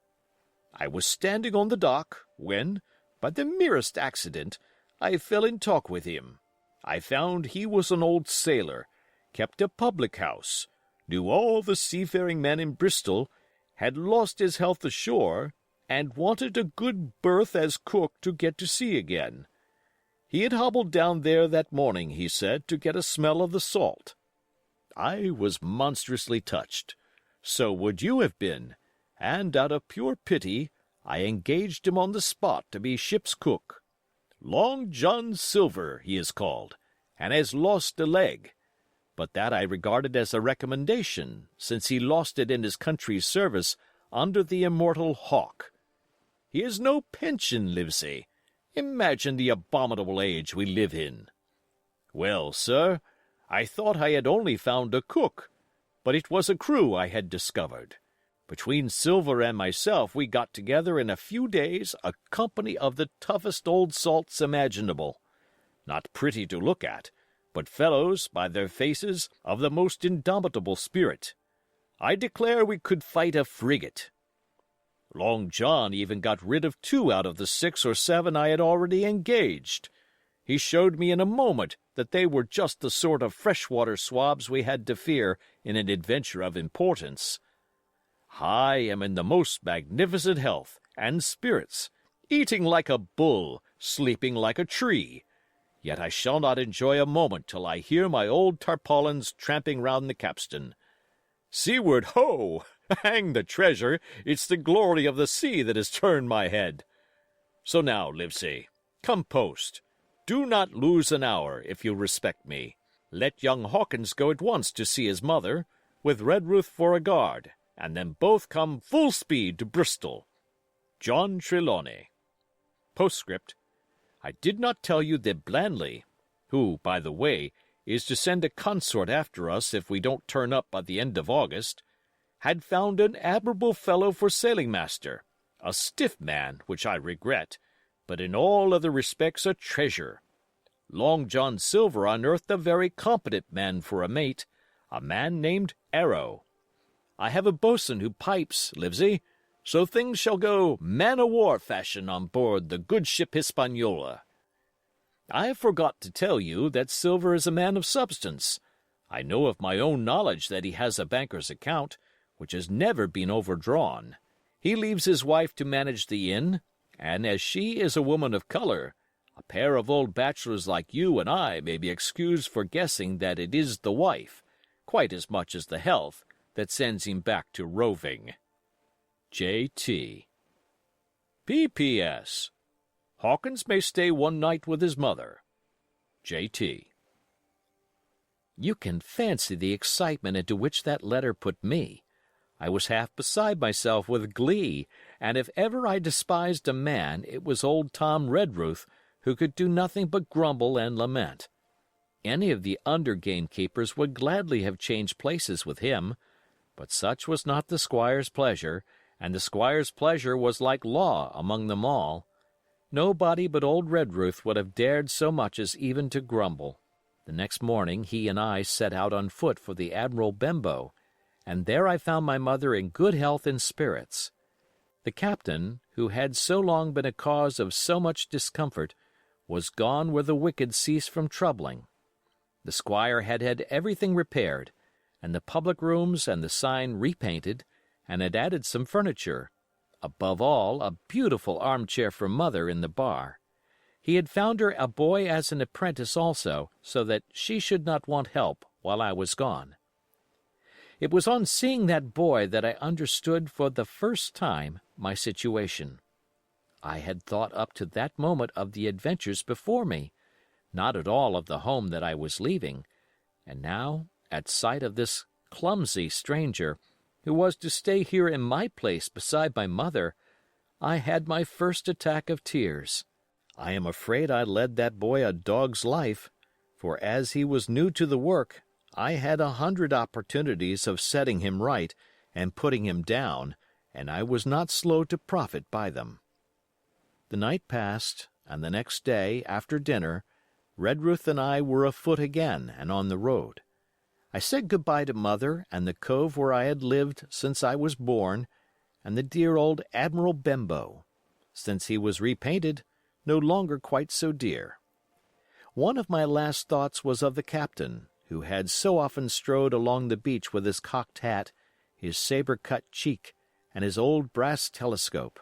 I was standing on the dock, when, by the merest accident, I fell in talk with him. I found he was an old sailor, kept a public-house, knew all the seafaring men in Bristol, had lost his health ashore, and wanted a good berth as cook to get to sea again. He had hobbled down there that morning, he said, to get a smell of the salt. I was monstrously touched. So would you have been, and out of pure pity I engaged him on the spot to be ship's cook. Long John Silver he is called, and has lost a leg. But that I regarded as a recommendation, since he lost it in his country's service under the immortal Hawk. He has no pension, Livesey. Imagine the abominable age we live in. Well, sir, I thought I had only found a cook, but it was a crew I had discovered. Between Silver and myself we got together in a few days a company of the toughest old salts imaginable. Not pretty to look at, but fellows, by their faces, of the most indomitable spirit. I declare we could fight a frigate. Long John even got rid of 2 out of the 6 or 7 I had already engaged. He showed me in a moment that they were just the sort of freshwater swabs we had to fear in an adventure of importance. I am in the most magnificent health and spirits, eating like a bull, sleeping like a tree. Yet I shall not enjoy a moment till I hear my old tarpaulins tramping round the capstan. Seaward, ho! Hang the treasure! It's the glory of the sea that has turned my head. So now, Livesey, come post. Do not lose an hour, if you respect me. Let young Hawkins go at once to see his mother, with Redruth for a guard, and then both come full speed to Bristol. John Trelawney. Postscript. I did not tell you that Blandley, who, by the way, is to send a consort after us if we don't turn up by the end of August, had found an admirable fellow for sailing-master, a stiff man, which I regret, but in all other respects a treasure. Long John Silver unearthed a very competent man for a mate, a man named Arrow. I have a boatswain who pipes, Livesey, so things shall go man-o'-war fashion on board the good ship Hispaniola. I forgot to tell you that Silver is a man of substance. I know of my own knowledge that he has a banker's account, which has never been overdrawn. He leaves his wife to manage the inn, and as she is a woman of color, a pair of old bachelors like you and I may be excused for guessing that it is the wife, quite as much as the health, that sends him back to roving. J.T. P.P.S. Hawkins may stay one night with his mother. J.T. You can fancy the excitement into which that letter put me. I was half beside myself with glee, and if ever I despised a man, it was old Tom Redruth, who could do nothing but grumble and lament. Any of the under gamekeepers would gladly have changed places with him, but such was not the squire's pleasure, and the squire's pleasure was like law among them all. Nobody but old Redruth would have dared so much as even to grumble. The next morning he and I set out on foot for the Admiral Benbow, and there I found my mother in good health and spirits. The captain, who had so long been a cause of so much discomfort, was gone where the wicked cease from troubling. The squire had had everything repaired, and the public rooms and the sign repainted, and had added some furniture. Above all, a beautiful armchair for Mother in the bar. He had found her a boy as an apprentice also, so that she should not want help while I was gone. It was on seeing that boy that I understood for the first time my situation. I had thought up to that moment of the adventures before me, not at all of the home that I was leaving, and now, at sight of this clumsy stranger, who was to stay here in my place beside my mother, I had my first attack of tears. I am afraid I led that boy a dog's life, for as he was new to the work, I had 100 opportunities of setting him right and putting him down, and I was not slow to profit by them. The night passed, and the next day, after dinner, Redruth and I were afoot again and on the road. I said good-bye to Mother and the cove where I had lived since I was born, and the dear old Admiral Benbow. Since he was repainted, no longer quite so dear. One of my last thoughts was of the captain, who had so often strode along the beach with his cocked hat, his saber-cut cheek, and his old brass telescope.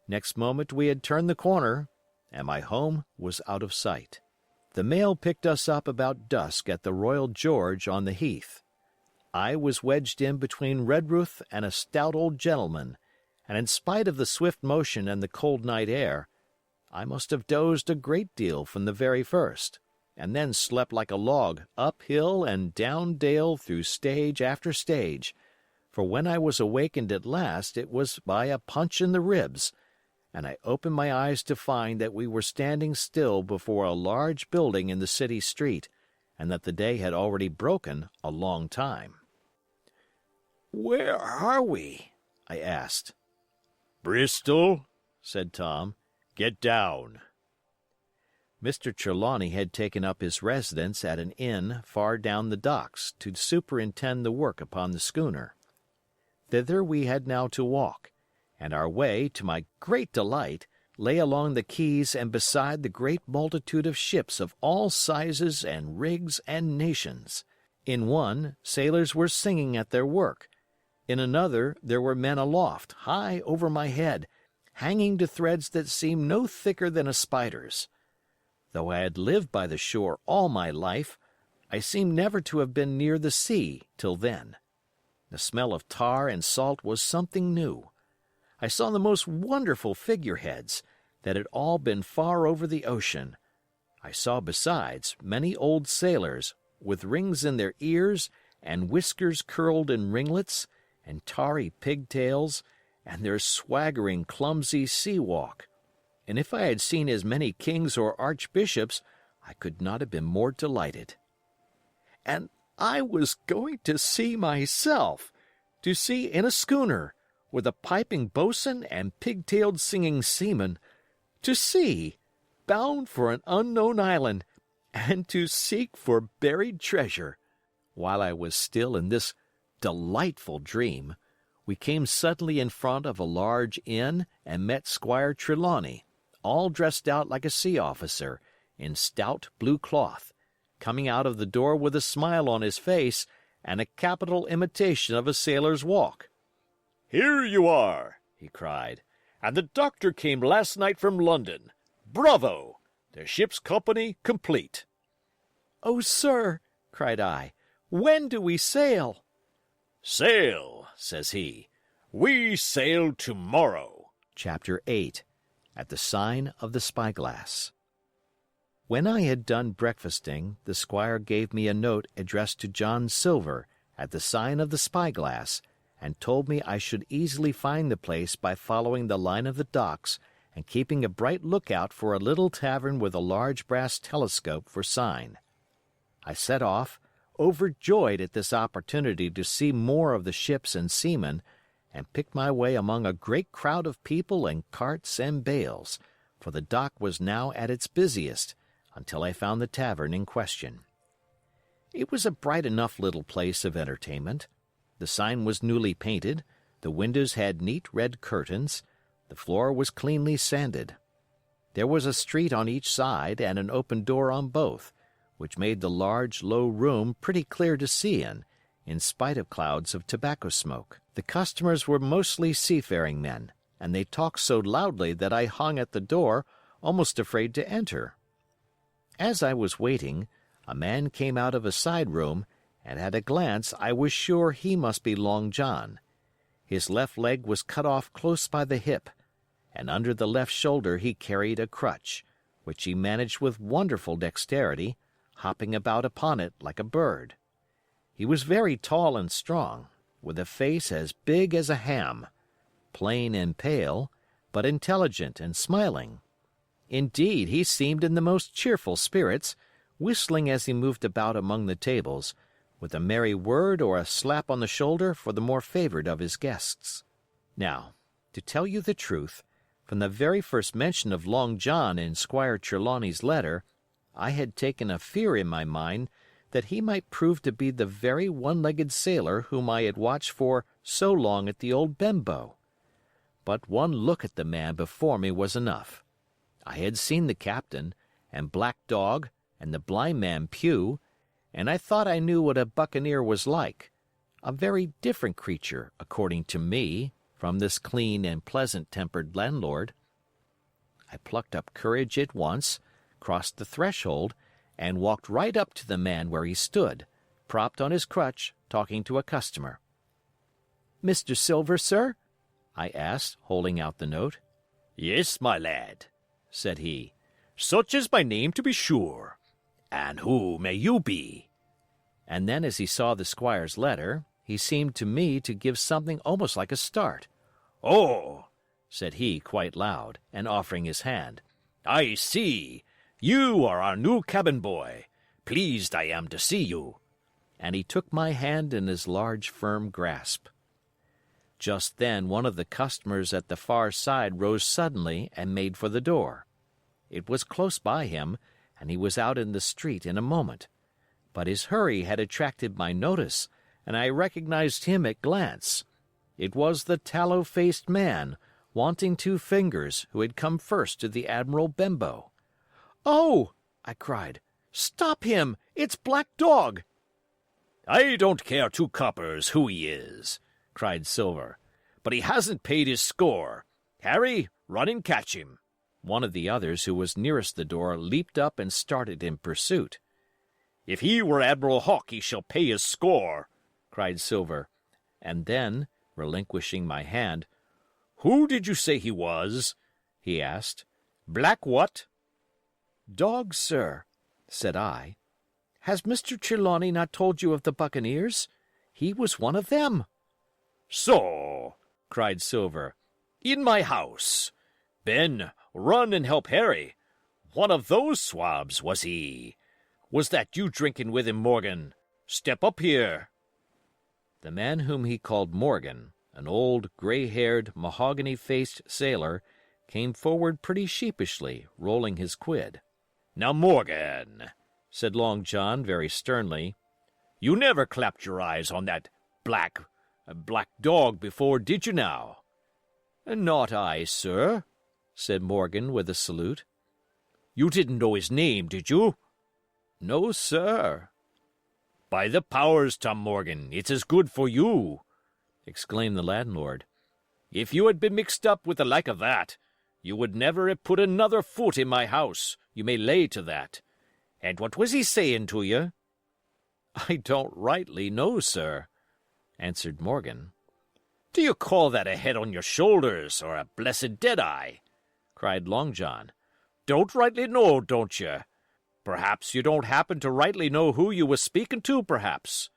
Next moment we had turned the corner, and my home was out of sight. The mail picked us up about dusk at the Royal George on the Heath. I was wedged in between Redruth and a stout old gentleman, and in spite of the swift motion and the cold night air, I must have dozed a great deal from the very first, and then slept like a log up hill and down dale through stage after stage, for when I was awakened at last it was by a punch in the ribs, and I opened my eyes to find that we were standing still before a large building in the city street, and that the day had already broken a long time. "Where are we?" I asked. "Bristol," said Tom. "Get down." Mr. Trelawney had taken up his residence at an inn far down the docks to superintend the work upon the schooner. Thither we had now to walk, and our way, to my great delight, lay along the quays and beside the great multitude of ships of all sizes and rigs and nations. In one, sailors were singing at their work. In another, there were men aloft, high over my head, hanging to threads that seemed no thicker than a spider's. Though I had lived by the shore all my life, I seemed never to have been near the sea till then. The smell of tar and salt was something new. I saw the most wonderful figureheads that had all been far over the ocean. I saw besides many old sailors with rings in their ears and whiskers curled in ringlets and tarry pigtails and their swaggering, clumsy sea walk. And if I had seen as many kings or archbishops, I could not have been more delighted. And I was going to sea myself, to sea in a schooner, with a piping boatswain and pigtailed singing seamen, to sea, bound for an unknown island, and to seek for buried treasure. While I was still in this delightful dream, we came suddenly in front of a large inn and met Squire Trelawney, all dressed out like a sea officer, in stout blue cloth, coming out of the door with a smile on his face and a capital imitation of a sailor's walk. "Here you are," he cried, "and the doctor came last night from London. Bravo! The ship's company complete." "Oh, sir," cried I, "when do we sail?" "Sail," says he. "We sail tomorrow." Chapter 8. At the Sign of the Spyglass. When I had done breakfasting, the squire gave me a note addressed to John Silver at the Sign of the Spyglass, and told me I should easily find the place by following the line of the docks and keeping a bright lookout for a little tavern with a large brass telescope for sign. I set off, overjoyed at this opportunity to see more of the ships and seamen, and picked my way among a great crowd of people and carts and bales, for the dock was now at its busiest, until I found the tavern in question. It was a bright enough little place of entertainment. The sign was newly painted, the windows had neat red curtains, the floor was cleanly sanded. There was a street on each side and an open door on both, which made the large, low room pretty clear to see in spite of clouds of tobacco smoke. The customers were mostly seafaring men, and they talked so loudly that I hung at the door, almost afraid to enter. As I was waiting, a man came out of a side room, and at a glance I was sure he must be Long John. His left leg was cut off close by the hip, and under the left shoulder he carried a crutch, which he managed with wonderful dexterity, hopping about upon it like a bird. He was very tall and strong, with a face as big as a ham, plain and pale, but intelligent and smiling. Indeed, he seemed in the most cheerful spirits, whistling as he moved about among the tables, with a merry word or a slap on the shoulder for the more favored of his guests. Now, to tell you the truth, from the very first mention of Long John in Squire Trelawney's letter, I had taken a fear in my mind that he might prove to be the very one-legged sailor whom I had watched for so long at the old Benbow. But one look at the man before me was enough. I had seen the captain, and Black Dog, and the blind man Pew, and I thought I knew what a buccaneer was like, a very different creature, according to me, from this clean and pleasant-tempered landlord. I plucked up courage at once, crossed the threshold, and walked right up to the man where he stood, propped on his crutch, talking to a customer. "Mr. Silver, sir?" I asked, holding out the note. "Yes, my lad," said he. "Such is my name, to be sure. And who may you be?" And then, as he saw the squire's letter, he seemed to me to give something almost like a start. "Oh," said he quite loud, and offering his hand. "I see. You are our new cabin boy. Pleased I am to see you." And he took my hand in his large, firm grasp. Just then one of the customers at the far side rose suddenly and made for the door. It was close by him, and he was out in the street in a moment. But his hurry had attracted my notice, and I recognized him at glance. It was the tallow-faced man, wanting two fingers, who had come first to the Admiral Benbow. "Oh!" I cried. "Stop him! It's Black Dog!" "I don't care two coppers who he is," cried Silver, "but he hasn't paid his score. Harry, run and catch him." One of the others, who was nearest the door, leaped up and started in pursuit. "If he were Admiral Hawke, he shall pay his score," cried Silver. And then, relinquishing my hand, "Who did you say he was?" he asked. "Black what?" "Dog, sir," said I. "Has Mr. Trelawney not told you of the buccaneers? He was one of them." "So!" cried Silver. "In my house! Ben, run and help Harry. One of those swabs, was he? Was that you drinking with him, Morgan? Step up here." The man whom he called Morgan, an old, gray-haired, mahogany-faced sailor, came forward pretty sheepishly, rolling his quid. "Now, Morgan," said Long John very sternly, "you never clapped your eyes on that black dog before, did you now?" "Not I, sir," said Morgan with a salute. "You didn't know his name, did you?" "No, sir." "By the powers, Tom Morgan, it's as good for you," exclaimed the landlord. "If you had been mixed up with the like of that, you would never have put another foot in my house, you may lay to that. And what was he saying to you?" "I don't rightly know, sir," answered Morgan. "Do you call that a head on your shoulders, or a blessed dead-eye?" cried Long John. "Don't rightly know, don't you? Perhaps you don't happen to rightly know who you was speaking to, perhaps.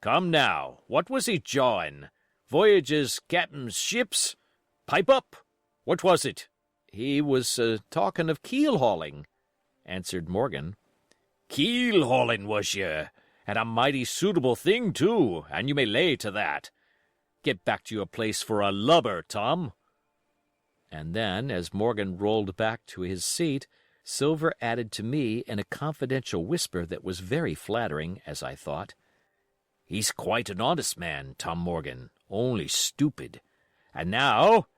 Come now, what was he jawing? Voyages, captain's ships? Pipe up! What was it?" "He was talking of keel-hauling," answered Morgan. "Keel-hauling, was you? And a mighty suitable thing, too, and you may lay to that. Get back to your place for a lubber, Tom." And then, as Morgan rolled back to his seat, Silver added to me in a confidential whisper that was very flattering, as I thought, "He's quite an honest man, Tom Morgan, only stupid. And now,"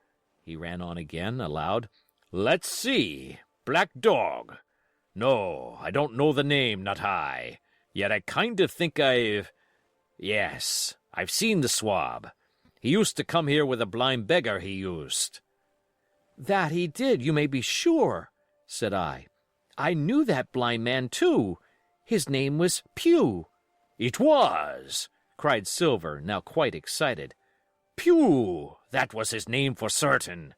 he ran on again, aloud, "let's see, Black Dog. No, I don't know the name, not I. Yet I kind of think Yes, I've seen the swab. He used to come here with a blind beggar, he used." "That he did, you may be sure," said I. "I knew that blind man, too. His name was Pew." "It was!" cried Silver, now quite excited. "Pew! That was his name for certain.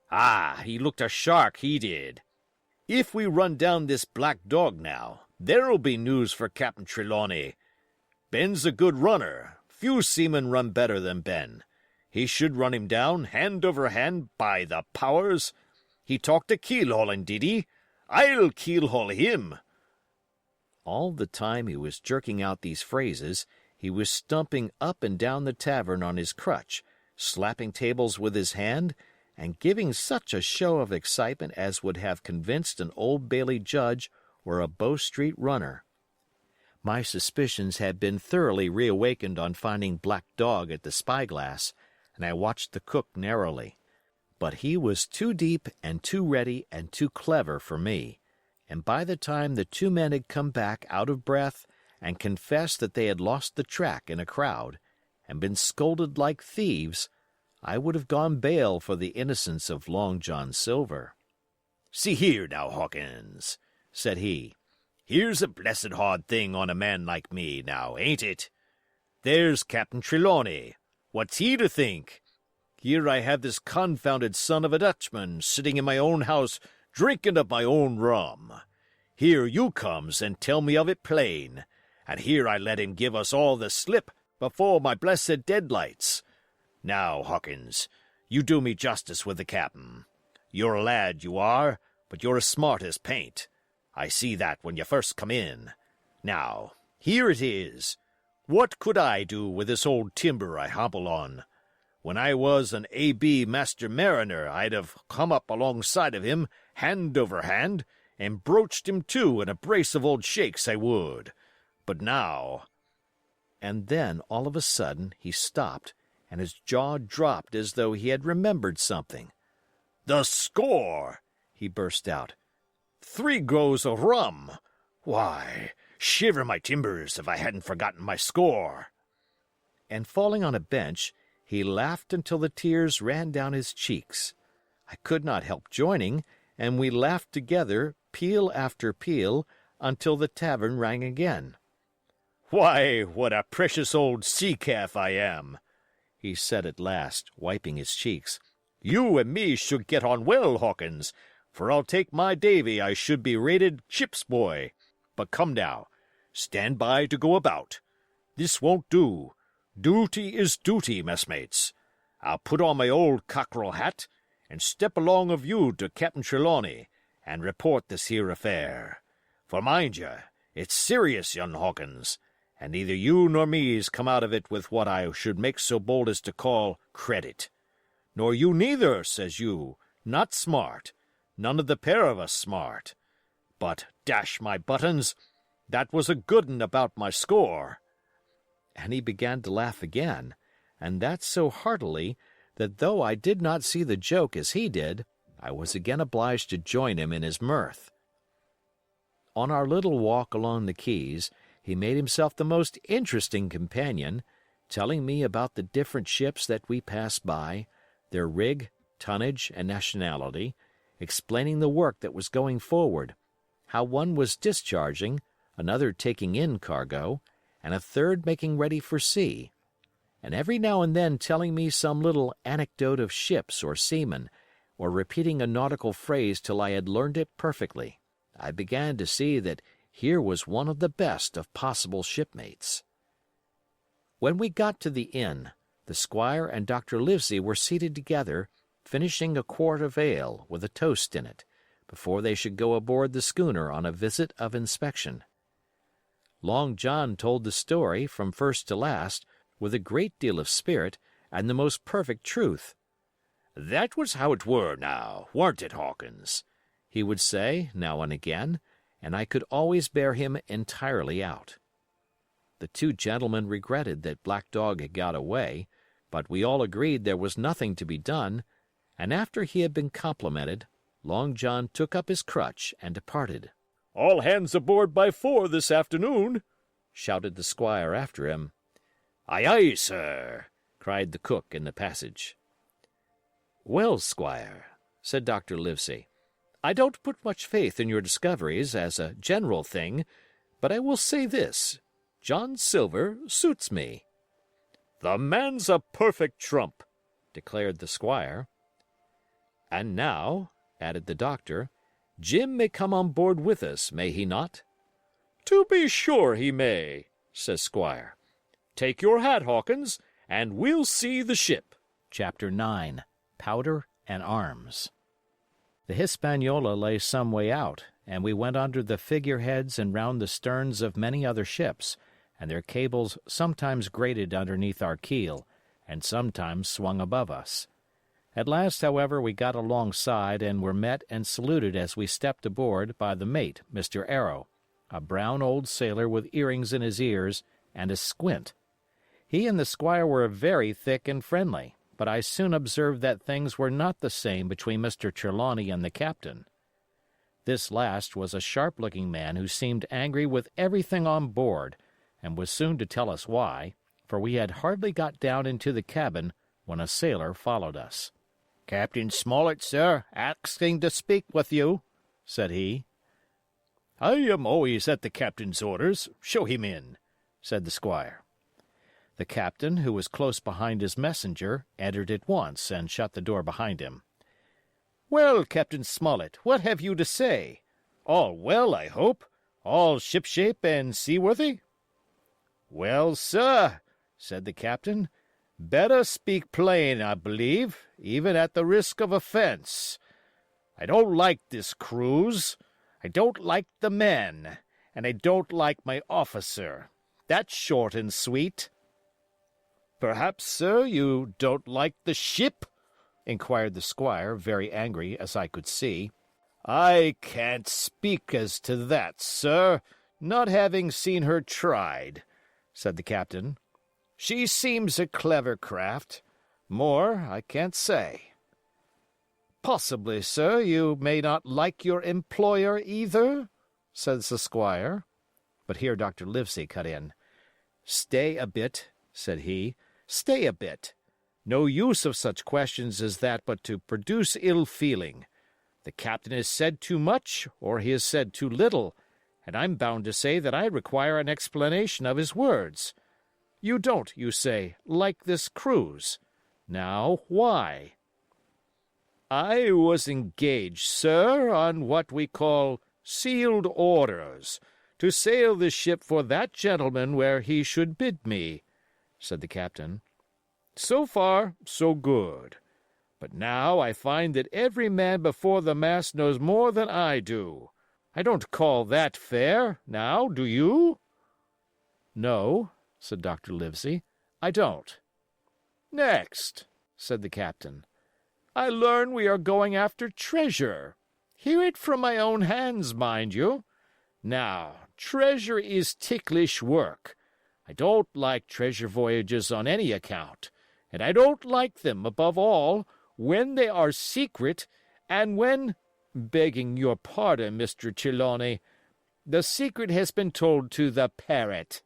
Ah, he looked a shark, he did. If we run down this Black Dog now, there'll be news for Captain Trelawney. Ben's a good runner. Few seamen run better than Ben. He should run him down, hand over hand, by the powers. He talked of keel-hauling, did he? I'll keel-haul him." All the time he was jerking out these phrases, he was stumping up and down the tavern on his crutch, slapping tables with his hand, and giving such a show of excitement as would have convinced an Old Bailey judge or a Bow Street runner. My suspicions had been thoroughly reawakened on finding Black Dog at the spyglass, and I watched the cook narrowly. But he was too deep and too ready and too clever for me, and by the time the two men had come back out of breath and confessed that they had lost the track in a crowd, and been scolded like thieves, I would have gone bail for the innocence of Long John Silver. "See here now, Hawkins," said he. "Here's a blessed hard thing on a man like me, now, ain't it? There's Captain Trelawney. What's he to think? Here I have this confounded son of a Dutchman sitting in my own house drinking of my own rum. Here you comes and tell me of it plain, and here I let him give us all the slip before my blessed deadlights. Now, Hawkins, you do me justice with the captain. You're a lad, you are, but you're as smart as paint. I see that when you first come in. Now, here it is. What could I do with this old timber I hobble on? When I was an A.B. master mariner, I'd have come up alongside of him, hand over hand, and broached him to in a brace of old shakes, I would. But now—" And then, all of a sudden, he stopped, and his jaw dropped as though he had remembered something. The score!" he burst out. "3 grows of rum! Why, shiver my timbers if I hadn't forgotten my score!" And falling on a bench, he laughed until the tears ran down his cheeks. I could not help joining, and we laughed together, peal after peal, until the tavern rang again. "Why, what a precious old sea-calf I am!" he said at last, wiping his cheeks. "You and me should get on well, Hawkins, for I'll take my davy I should be rated ship's boy. But come now, stand by to go about. This won't do. Duty is duty, messmates. I'll put on my old cockerel hat and step along of you to Captain Trelawney and report this here affair. For mind ye, it's serious, young Hawkins, and neither you nor me's come out of it with what I should make so bold as to call credit. Nor you neither, says you, not smart, none of the pair of us smart. But, dash my buttons, that was a good 'un about my score." And he began to laugh again, and that so heartily that though I did not see the joke as he did, I was again obliged to join him in his mirth. On our little walk along the quays, he made himself the most interesting companion, telling me about the different ships that we passed by, their rig, tonnage, and nationality, explaining the work that was going forward, how one was discharging, another taking in cargo, and a third making ready for sea, and every now and then telling me some little anecdote of ships or seamen, or repeating a nautical phrase till I had learned it perfectly. I began to see that here was one of the best of possible shipmates. When we got to the inn, the squire and Dr. Livesey were seated together, finishing a quart of ale with a toast in it, before they should go aboard the schooner on a visit of inspection. Long John told the story, from first to last, with a great deal of spirit and the most perfect truth. "That was how it were now, warn't it, Hawkins?" he would say, now and again, and I could always bear him entirely out. The 2 gentlemen regretted that Black Dog had got away, but we all agreed there was nothing to be done, and after he had been complimented, Long John took up his crutch and departed. "All hands aboard by 4 this afternoon," shouted the squire after him. "Aye, aye, sir," cried the cook in the passage. "Well, squire," said Dr. Livesey, "I don't put much faith in your discoveries as a general thing, but I will say this. John Silver suits me." "The man's a perfect trump," declared the squire. "And now," added the doctor, "Jim may come on board with us, may he not?" "To be sure he may," says Squire. "Take your hat, Hawkins, and we'll see the ship." Chapter 9. Powder and Arms. The Hispaniola lay some way out, and we went under the figureheads and round the sterns of many other ships, and their cables sometimes grated underneath our keel, and sometimes swung above us. At last, however, we got alongside and were met and saluted as we stepped aboard by the mate, Mr. Arrow, a brown old sailor with earrings in his ears and a squint. He and the squire were very thick and friendly, but I soon observed that things were not the same between Mr. Trelawney and the captain. This last was a sharp-looking man who seemed angry with everything on board, and was soon to tell us why, for we had hardly got down into the cabin when a sailor followed us. "Captain Smollett, sir, asking to speak with you," said he. "I am always at the captain's orders. Show him in," said the squire. The captain, who was close behind his messenger, entered at once and shut the door behind him. "Well, Captain Smollett, what have you to say? All well, I hope? All shipshape and seaworthy?" "Well, sir," said the captain, "better speak plain, I believe, even at the risk of offence. I don't like this cruise. I don't like the men, and I don't like my officer. That's short and sweet." "Perhaps, sir, you don't like the ship?" inquired the squire, very angry, as I could see. "I can't speak as to that, sir, not having seen her tried," said the captain. "She seems a clever craft. More I can't say." Possibly, sir, you may not like your employer either, says the squire. But here Dr. Livesey cut in. Stay a bit, said he. Stay a bit. No use of such questions as that but to produce ill feeling. The captain has said too much, or he has said too little, and I'm bound to say that I require an explanation of his words. You don't, you say, like this cruise. Now, why? I was engaged, sir, on what we call sealed orders, to sail the ship for that gentleman where he should bid me, said the captain. So far, so good. But now I find that every man before the mast knows more than I do. I don't call that fair, now, do you? No, said Dr. Livesey, I don't. Next, said the captain, I learn we are going after treasure. Hear it from my own hands, mind you. Now, treasure is ticklish work. I don't like treasure voyages on any account, and I don't like them, above all, when they are secret, and when, begging your pardon, Mr. Trelawney, the secret has been told to the parrot.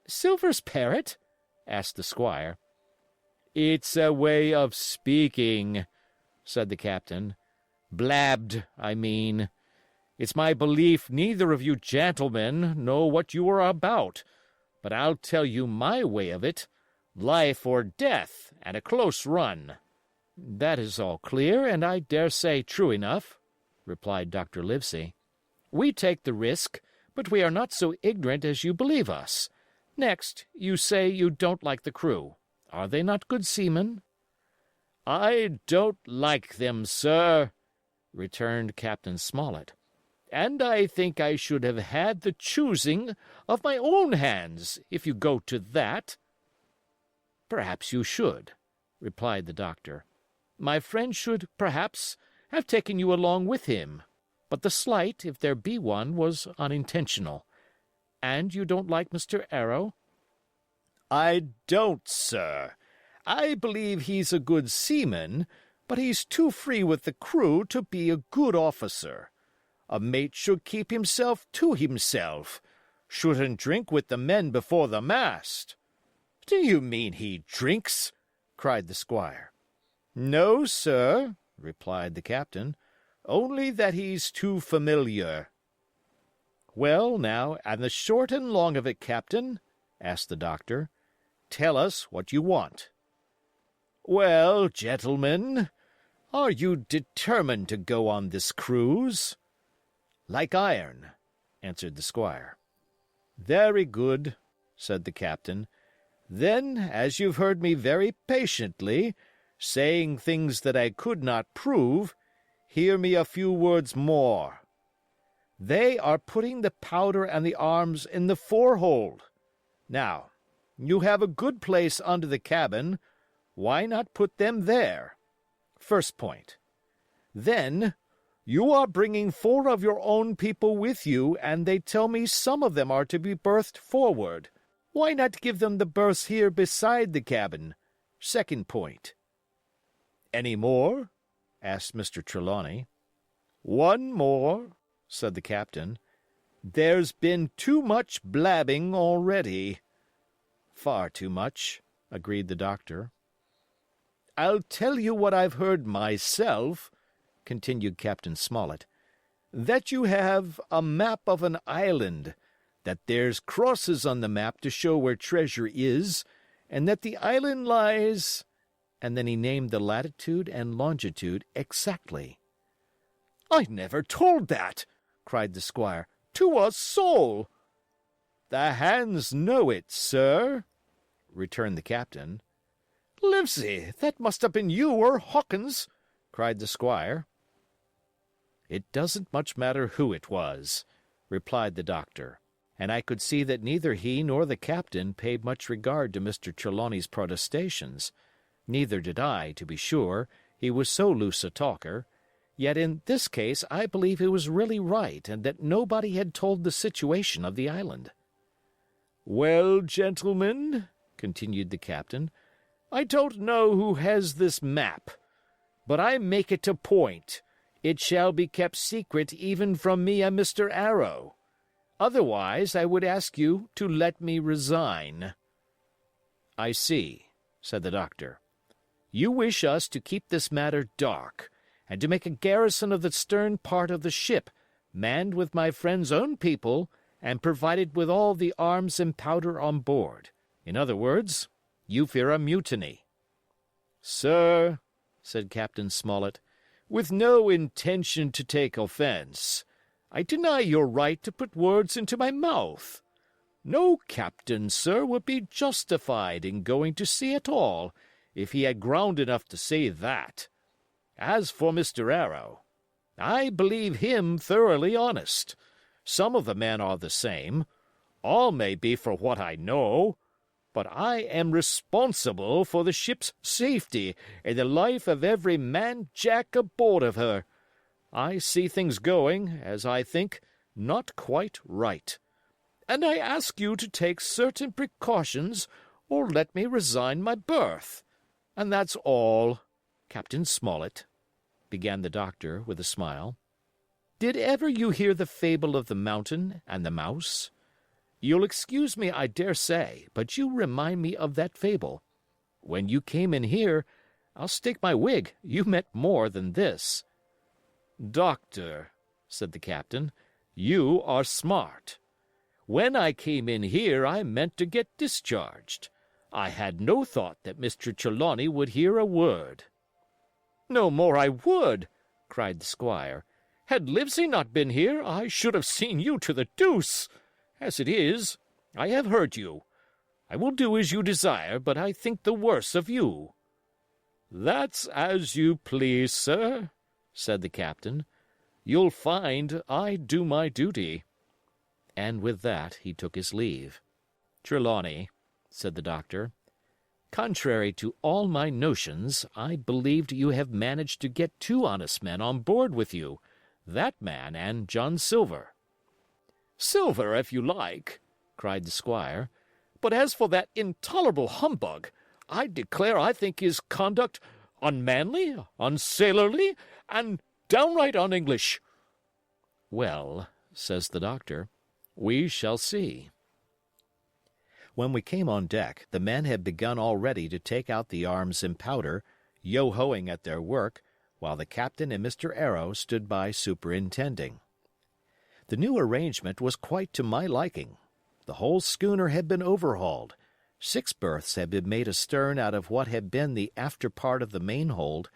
Silver's parrot? asked the squire. It's a way of speaking, said the captain. Blabbed, I mean. It's my belief neither of you gentlemen know what you are about, but I'll tell you my way of it. Life or death, and a close run. That is all clear, and I dare say true enough, replied Dr. Livesey. We take the risk, but we are not so ignorant as you believe us. Next, you say you don't like the crew. Are they not good seamen? I don't like them, sir, returned Captain Smollett, and I think I should have had the choosing of my own hands, if you go to that. Perhaps you should, replied the doctor. My friend should, perhaps, have taken you along with him, but the slight, if there be one, was unintentional. And you don't like Mr. Arrow? I don't, sir. I believe he's a good seaman, but he's too free with the crew to be a good officer. A mate should keep himself to himself, shouldn't drink with the men before the mast. Do you mean he drinks? Cried the squire. No, sir, replied the captain, only that he's too familiar. Well, now, and the short and long of it, captain, asked the doctor. Tell us what you want. Well, gentlemen, are you determined to go on this cruise? Like iron, answered the squire. Very good, said the captain. Then, as you've heard me very patiently, saying things that I could not prove, hear me a few words more. They are putting the powder and the arms in the forehold. Now, you have a good place under the cabin. Why not put them there? First point. Then, you are bringing 4 of your own people with you, and they tell me some of them are to be berthed forward. Why not give them the berths here beside the cabin? Second point. Any more? asked Mr. Trelawney. One more, said the captain. There's been too much blabbing already. Far too much, agreed the doctor. I'll tell you what I've heard myself, continued Captain Smollett, that you have a map of an island, that there's crosses on the map to show where treasure is, and that the island lies... And then he named the latitude and longitude exactly. I never told that, cried the squire, to a soul. The hands know it, sir, returned the captain. Livesey, that must have been you or Hawkins, cried the squire. It doesn't much matter who it was, replied the doctor, and I could see that neither he nor the captain paid much regard to Mr. Trelawney's protestations. Neither did I, to be sure, he was so loose a talker. Yet in this case I believe he was really right, and that nobody had told the situation of the island. Well, gentlemen, continued the captain, I don't know who has this map, But I make it a point. It shall be kept secret even from me and Mr. Arrow. Otherwise, I would ask you to let me resign." "I see," said the doctor. "You wish us to keep this matter dark, and to make a garrison of the stern part of the ship, manned with my friend's own people, and provided with all the arms and powder on board. In other words, you fear a mutiny." "Sir," said Captain Smollett, "with no intention to take offense, I deny your right to put words into my mouth. No captain, sir, would be justified in going to sea at all, if he had ground enough to say that. As for Mr. Arrow, I believe him thoroughly honest. Some of the men are the same. All may be for what I know. But I am responsible for the ship's safety and the life of every man jack aboard of her. I see things going, as I think, not quite right. And I ask you to take certain precautions or let me resign my berth. And that's all. Captain Smollett," began the doctor with a smile, "did ever you hear the fable of the mountain and the mouse? You'll excuse me, I dare say, but you remind me of that fable. When you came in here, I'll stake my wig, you meant more than this." "Doctor," said the captain, "you are smart. When I came in here, I meant to get discharged. I had no thought that Mr. Trelawney would hear a word." "No more I would," cried the squire. "Had Livesey not been here, I should have seen you to the deuce. As it is, I have heard you. I will do as you desire, but I think the worse of you." "That's as you please, sir," said the captain. "You'll find I do my duty." And with that he took his leave. "Trelawney," said the doctor, "contrary to all my notions, I believed you have managed to get 2 honest men on board with you, that man and John Silver." "Silver, if you like," cried the squire. "But as for that intolerable humbug, I declare I think his conduct unmanly, unsailorly, and downright un-English." "Well," says the doctor, "we shall see." When we came on deck, the men had begun already to take out the arms and powder, yo-hoing at their work, while the captain and Mr. Arrow stood by superintending. The new arrangement was quite to my liking. The whole schooner had been overhauled. 6 berths had been made astern out of what had been the after part of the main hold,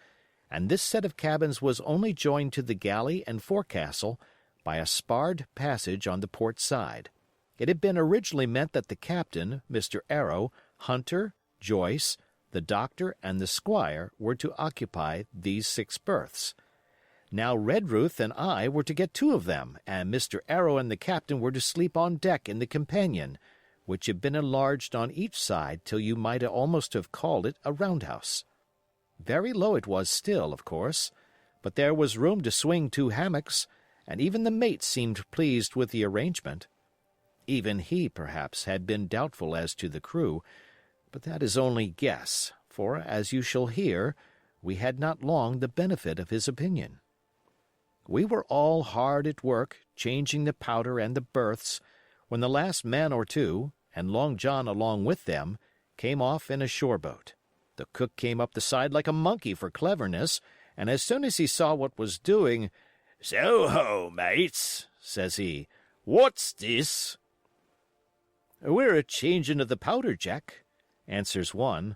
and this set of cabins was only joined to the galley and forecastle by a sparred passage on the port side. It had been originally meant that the captain, Mr. Arrow, Hunter, Joyce, the doctor, and the squire were to occupy these 6 berths. Now Redruth and I were to get 2 of them, and Mr. Arrow and the captain were to sleep on deck in the companion, which had been enlarged on each side till you might almost have called it a roundhouse. Very low it was still, of course, but there was room to swing 2 hammocks, and even the mate seemed pleased with the arrangement. Even he, perhaps, had been doubtful as to the crew, but that is only guess, for, as you shall hear, we had not long the benefit of his opinion. We were all hard at work, changing the powder and the berths, when the last man or 2, and Long John along with them, came off in a shore-boat. The cook came up the side like a monkey for cleverness, and as soon as he saw what was doing, "So ho, mates," says he, "what's this?" "We're a-changing of the powder, Jack," answers one.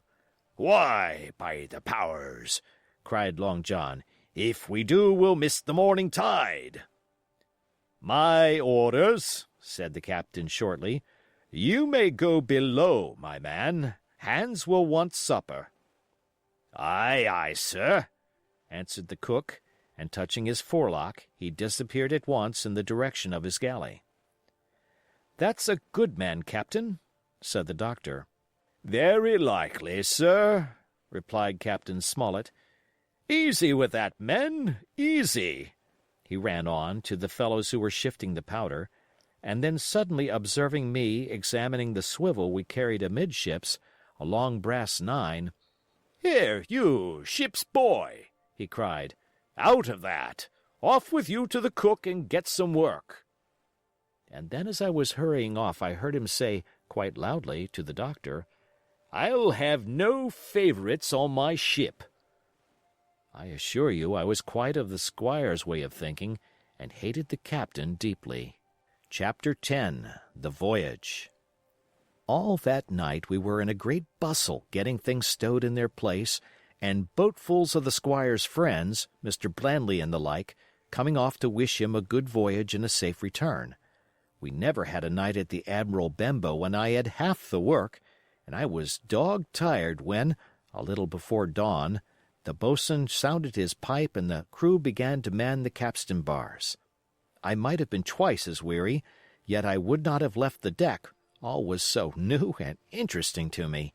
"Why, by the powers," cried Long John, "if we do, we'll miss the morning tide." "My orders," said the captain shortly. "You may go below, my man. Hands will want supper." "Aye, aye, sir," answered the cook, and touching his forelock, he disappeared at once in the direction of his galley. "That's a good man, Captain," said the doctor. "Very likely, sir," replied Captain Smollett. "Easy with that, men, easy," he ran on, to the fellows who were shifting the powder, and then suddenly observing me examining the swivel we carried amidships, a long brass 9, "Here, you, ship's boy," he cried. "Out of that! Off with you to the cook and get some work." And then as I was hurrying off I heard him say, quite loudly, to the doctor, "I'll have no favorites on my ship." I assure you I was quite of the squire's way of thinking, and hated the captain deeply. Chapter 10. The Voyage. All that night we were in a great bustle getting things stowed in their place, and boatfuls of the squire's friends, Mr. Blandley and the like, coming off to wish him a good voyage and a safe return. We never had a night at the Admiral Benbow when I had half the work, and I was dog-tired when, a little before dawn, the boatswain sounded his pipe and the crew began to man the capstan bars. I might have been twice as weary, yet I would not have left the deck, all was so new and interesting to me.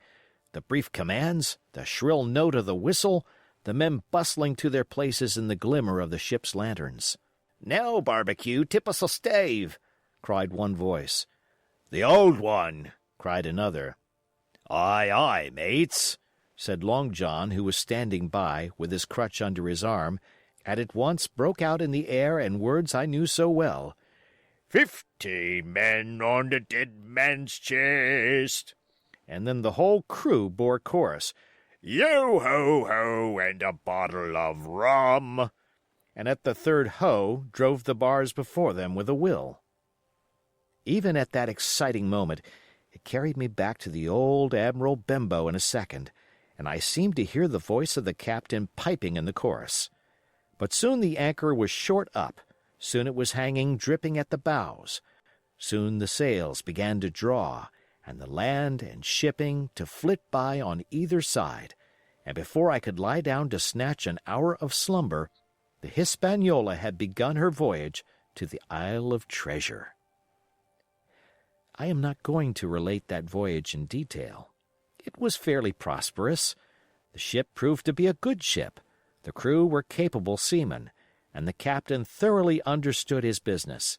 The brief commands, the shrill note of the whistle, the men bustling to their places in the glimmer of the ship's lanterns. "Now, Barbecue, tip us a stave!" cried one voice. "The old one!" cried another. "Aye, aye, mates!" said Long John, who was standing by, with his crutch under his arm, and at once broke out in the air and words I knew so well. 50 men on the dead man's chest. And then the whole crew bore chorus. Yo-ho-ho, and a bottle of rum. And at the third ho drove the bars before them with a will. Even at that exciting moment, it carried me back to the old Admiral Benbow in a second, and I seemed to hear the voice of the captain piping in the chorus. But soon the anchor was short up, soon it was hanging dripping at the bows, soon the sails began to draw, and the land and shipping to flit by on either side, and before I could lie down to snatch an hour of slumber, the Hispaniola had begun her voyage to the Isle of Treasure. I am not going to relate that voyage in detail. It was fairly prosperous. The ship proved to be a good ship, the crew were capable seamen, and the captain thoroughly understood his business.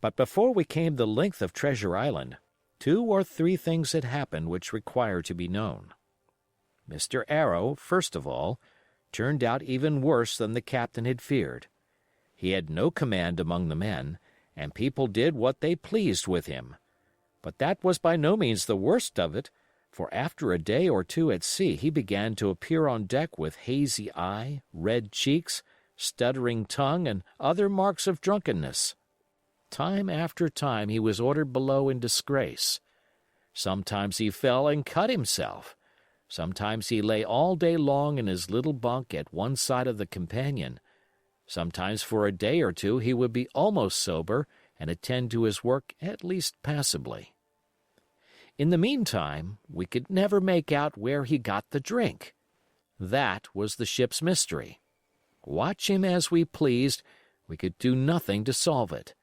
But before we came the length of Treasure Island, 2 or 3 things had happened which require to be known. Mr. Arrow, first of all, turned out even worse than the captain had feared. He had no command among the men, and people did what they pleased with him. But that was by no means the worst of it, for after a day or 2 at sea he began to appear on deck with hazy eye, red cheeks, stuttering tongue, and other marks of drunkenness. Time after time he was ordered below in disgrace. Sometimes he fell and cut himself. Sometimes he lay all day long in his little bunk at one side of the companion. Sometimes for a day or 2 he would be almost sober and attend to his work at least passably. In the meantime, we could never make out where he got the drink. That was the ship's mystery. Watch him as we pleased, we could do nothing to solve it.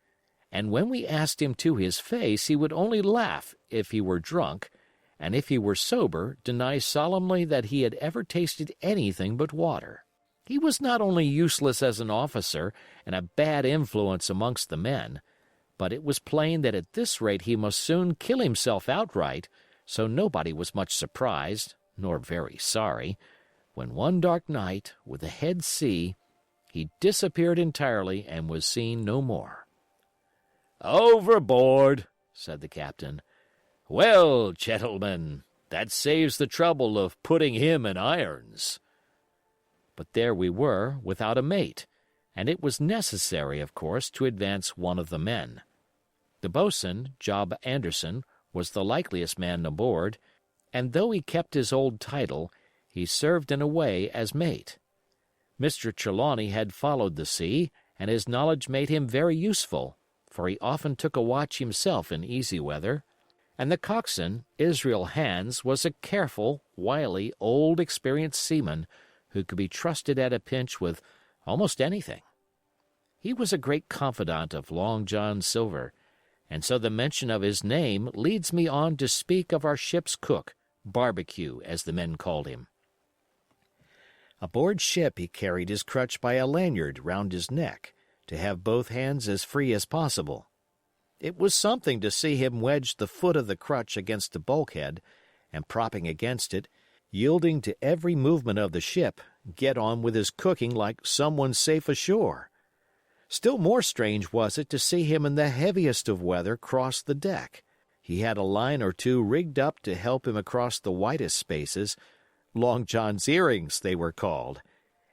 And when we asked him to his face, he would only laugh if he were drunk, and if he were sober, deny solemnly that he had ever tasted anything but water. He was not only useless as an officer and a bad influence amongst the men, but it was plain that at this rate he must soon kill himself outright, so nobody was much surprised, nor very sorry, when one dark night, with a head sea, he disappeared entirely and was seen no more. "Overboard," said the captain. "Well, gentlemen, that saves the trouble of putting him in irons." But there we were, without a mate, and it was necessary, of course, to advance one of the men. The boatswain, Job Anderson, was the likeliest man aboard, and though he kept his old title, he served in a way as mate. Mr. Trelawney had followed the sea, and his knowledge made him very useful, for he often took a watch himself in easy weather, and the coxswain, Israel Hands, was a careful, wily, old, experienced seaman who could be trusted at a pinch with almost anything. He was a great confidant of Long John Silver, and so the mention of his name leads me on to speak of our ship's cook, Barbecue, as the men called him. Aboard ship he carried his crutch by a lanyard round his neck, to have both hands as free as possible. It was something to see him wedge the foot of the crutch against the bulkhead, and propping against it, yielding to every movement of the ship, get on with his cooking like someone safe ashore. Still more strange was it to see him in the heaviest of weather cross the deck. He had a line or two rigged up to help him across the widest spaces, Long John's earrings they were called,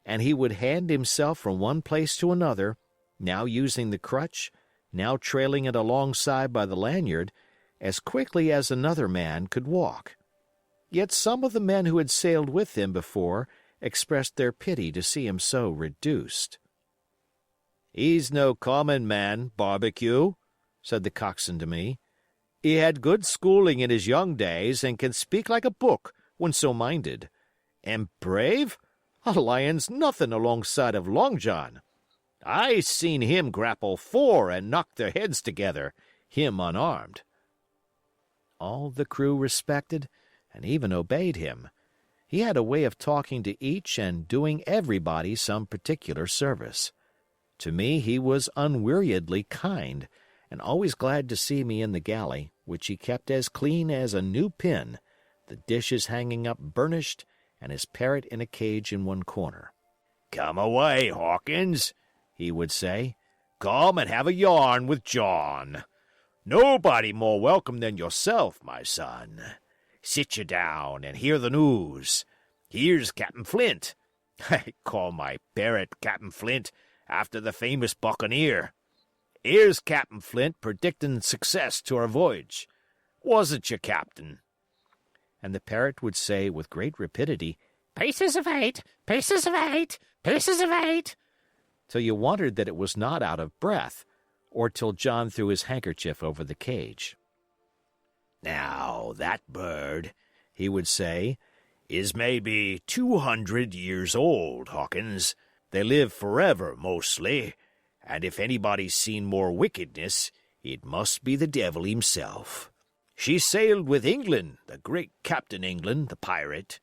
and he would hand himself from one place to another, now using the crutch, now trailing it alongside by the lanyard, as quickly as another man could walk. Yet some of the men who had sailed with him before expressed their pity to see him so reduced. "He's no common man, Barbecue," said the coxswain to me. "He had good schooling in his young days and can speak like a book when so minded. And brave? A lion's nothing alongside of Long John. I seen him grapple 4 and knock their heads together, him unarmed." All the crew respected and even obeyed him. He had a way of talking to each and doing everybody some particular service. To me he was unweariedly kind, and always glad to see me in the galley, which he kept as clean as a new pin, the dishes hanging up burnished, and his parrot in a cage in one corner. "Come away, Hawkins," he would say. "Come and have a yarn with John. Nobody more welcome than yourself, my son. Sit you down and hear the news. Here's Captain Flint. I call my parrot Captain Flint after the famous buccaneer. Here's Captain Flint predicting success to our voyage. Wasn't you, Captain?" And the parrot would say with great rapidity, "Paces of 8, paces of 8, paces of 8," till you wondered that it was not out of breath, or till John threw his handkerchief over the cage. "Now, that bird," he would say, "is maybe 200 years old, Hawkins. They live forever, mostly, and if anybody's seen more wickedness, it must be the devil himself. She sailed with England, the great Captain England, the pirate.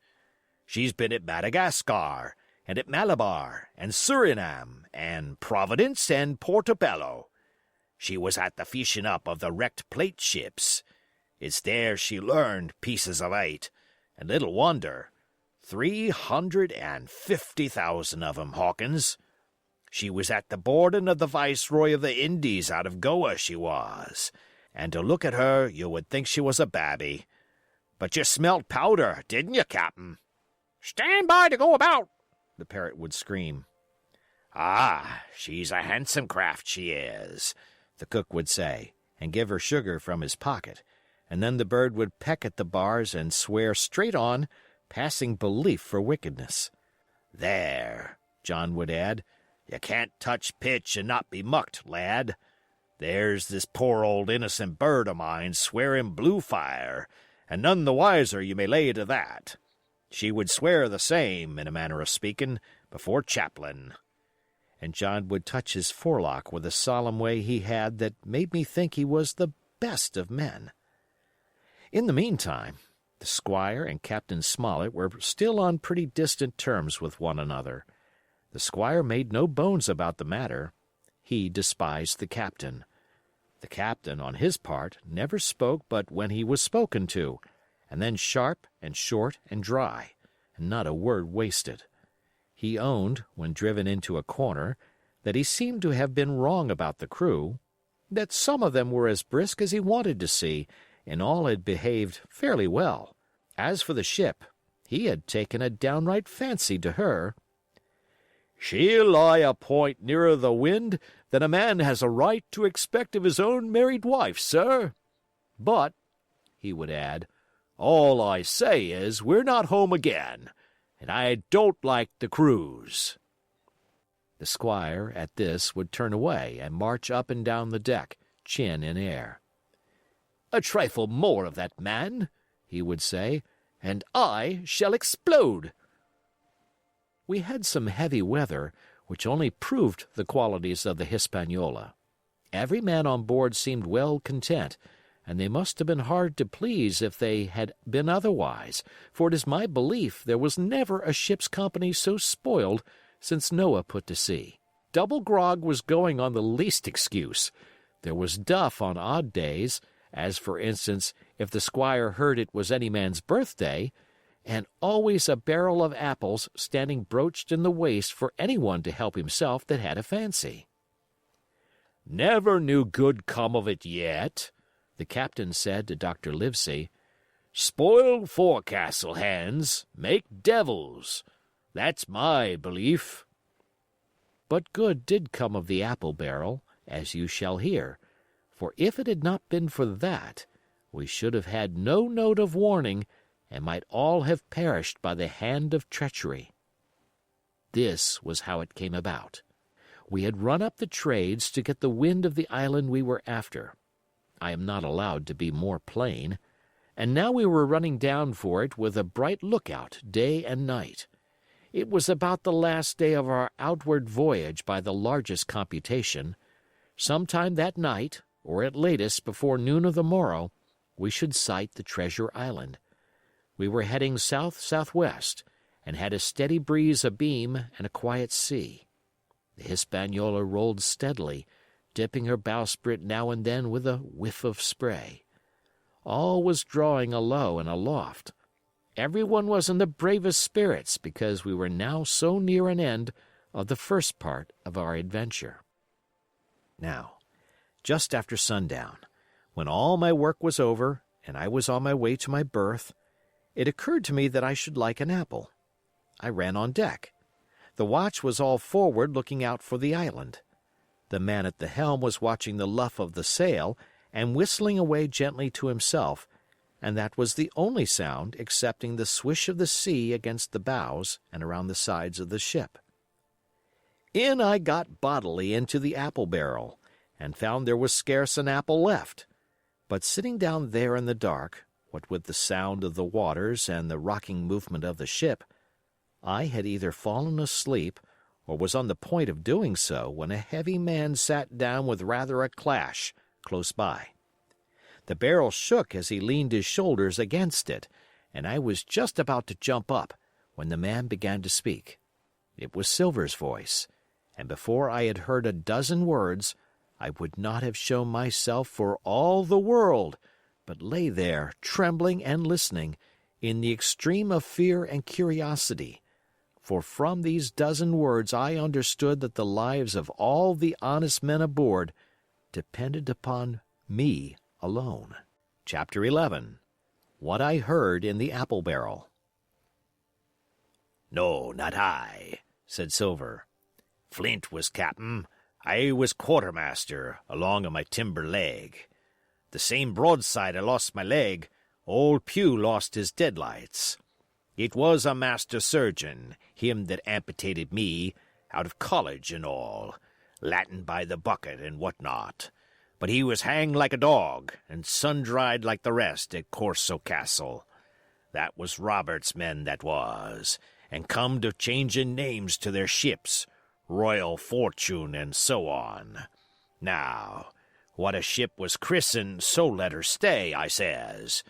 She's been at Madagascar, and at Malabar, and Surinam, and Providence, and Portobello. She was at the fishing up of the wrecked plate ships. It's there she learned pieces of 8, and little wonder. 350,000 of 'em, Hawkins. She was at the boarding of the Viceroy of the Indies out of Goa, she was, and to look at her you would think she was a babby. But you smelt powder, didn't you, Captain?" "Stand by to go about," the parrot would scream. "Ah, she's a handsome craft, she is," the cook would say, and give her sugar from his pocket, and then the bird would peck at the bars and swear straight on, passing belief for wickedness. "There," John would add, "you can't touch pitch and not be mucked, lad. There's this poor old innocent bird of mine swearing blue fire, and none the wiser you may lay to that. She would swear the same, in a manner of speaking, before Chaplain." And John would touch his forelock with a solemn way he had that made me think he was the best of men. In the meantime, the squire and Captain Smollett were still on pretty distant terms with one another. The squire made no bones about the matter. He despised the captain. The captain, on his part, never spoke but when he was spoken to, and then sharp and short and dry, and not a word wasted. He owned, when driven into a corner, that he seemed to have been wrong about the crew, that some of them were as brisk as he wanted to see, and all had behaved fairly well. As for the ship, he had taken a downright fancy to her. "She'll lie a point nearer the wind than a man has a right to expect of his own married wife, sir. But," he would add, "all I say is we're not home again, and I don't like the cruise." The squire, at this, would turn away and march up and down the deck, chin in air. "A trifle more of that man," he would say, "and I shall explode." We had some heavy weather, which only proved the qualities of the Hispaniola. Every man on board seemed well content, and they must have been hard to please if they had been otherwise, for it is my belief there was never a ship's company so spoiled since Noah put to sea. Double grog was going on the least excuse. There was duff on odd days, as, for instance, if the squire heard it was any man's birthday, and always a barrel of apples standing broached in the waist for anyone to help himself that had a fancy. "Never knew good come of it yet," the captain said to Dr. Livesey. "Spoiled forecastle hands make devils. That's my belief." But good did come of the apple barrel, as you shall hear, for if it had not been for that, we should have had no note of warning and might all have perished by the hand of treachery. This was how it came about. We had run up the trades to get the wind of the island we were after. I am not allowed to be more plain. And now we were running down for it with a bright lookout day and night. It was about the last day of our outward voyage by the largest computation. Sometime that night, or at latest before noon of the morrow, we should sight the treasure island. We were heading south-southwest, and had a steady breeze abeam and a quiet sea. The Hispaniola rolled steadily, dipping her bowsprit now and then with a whiff of spray. All was drawing alow and aloft. Everyone was in the bravest spirits because we were now so near an end of the first part of our adventure. Now, just after sundown, when all my work was over and I was on my way to my berth, it occurred to me that I should like an apple. I ran on deck. The watch was all forward looking out for the island. The man at the helm was watching the luff of the sail and whistling away gently to himself, and that was the only sound excepting the swish of the sea against the bows and around the sides of the ship. In I got bodily into the apple barrel, and found there was scarce an apple left. But sitting down there in the dark, what with the sound of the waters and the rocking movement of the ship, I had either fallen asleep or was on the point of doing so when a heavy man sat down with rather a clash close by. The barrel shook as he leaned his shoulders against it, and I was just about to jump up when the man began to speak. It was Silver's voice, and before I had heard a dozen words, I would not have shown myself for all the world, but lay there, trembling and listening, in the extreme of fear and curiosity. For from these dozen words I understood that the lives of all the honest men aboard depended upon me alone. Chapter 11. What I Heard in the Apple Barrel. "No, not I," said Silver. "Flint was captain. I was quartermaster, along of my timber leg. The same broadside I lost my leg, old Pew lost his deadlights. It was a master surgeon, him that amputated me, out of college and all, Latin by the bucket and what not. But he was hanged like a dog, and sun-dried like the rest at Corso Castle. That was Robert's men, that was, and come to changing names to their ships, Royal Fortune and so on. Now, what a ship was christened, so let her stay, I says.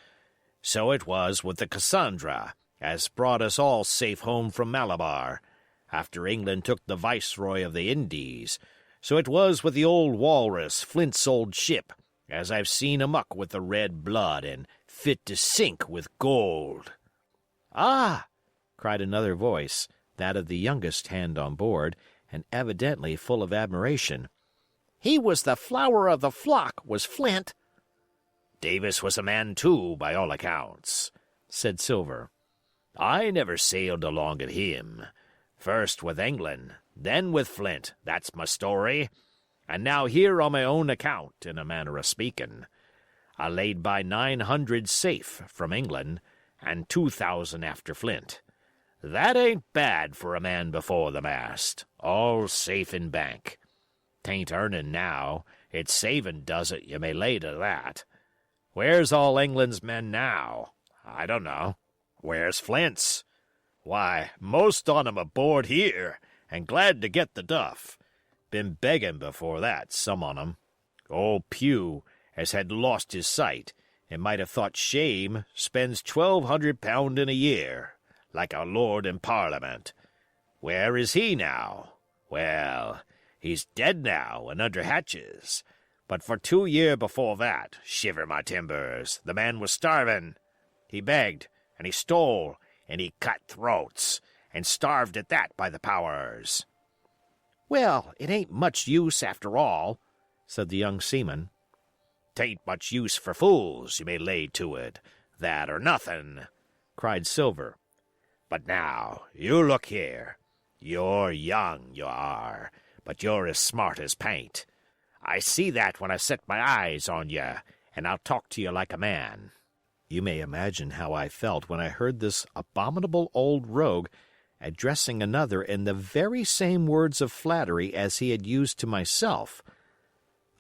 So it was with the Cassandra, as brought us all safe home from Malabar, after England took the viceroy of the Indies. So it was with the old Walrus, Flint's old ship, as I've seen amuck with the red blood and fit to sink with gold." "Ah!" cried another voice, that of the youngest hand on board, and evidently full of admiration. "He was the flower of the flock, was Flint." "Davis was a man, too, by all accounts," said Silver. "I never sailed along of him. First with England, then with Flint, that's my story. And now here on my own account, in a manner of speaking. I laid by 900 safe from England, and 2,000 after Flint. That ain't bad for a man before the mast, all safe in bank. 'Tain't earning now, it's saving does it, you may lay to that. Where's all England's men now? I don't know. Where's Flint's? Why, most on 'em aboard here, and glad to get the duff. Been begging before that, some on 'em. Old Pew, as had lost his sight, and might have thought shame, spends £1,200 in a year, like a lord in Parliament. Where is he now? Well, he's dead now and under hatches. But for 2 year before that, shiver my timbers, the man was starving. He begged, and he stole, and he cut throats, and starved at that by the powers." "Well, it ain't much use after all," said the young seaman. "'Tain't much use for fools, you may lay to it. That or nothing," cried Silver. "But now, you look here. You're young, you are, but you're as smart as paint. I see that when I set my eyes on you, and I'll talk to you like a man." You may imagine how I felt when I heard this abominable old rogue addressing another in the very same words of flattery as he had used to myself.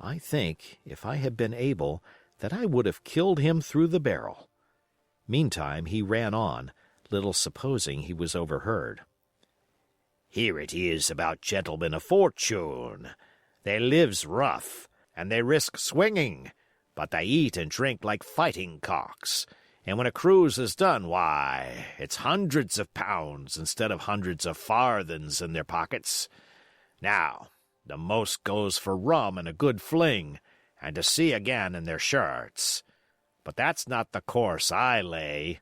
I think, if I had been able, that I would have killed him through the barrel. Meantime he ran on, little supposing he was overheard. "Here it is about gentlemen of fortune. They lives rough, and they risk swinging, but they eat and drink like fighting cocks, and when a cruise is done, why, it's hundreds of pounds instead of hundreds of farthings in their pockets. Now, the most goes for rum and a good fling, and to sea again in their shirts. But that's not the course I lay.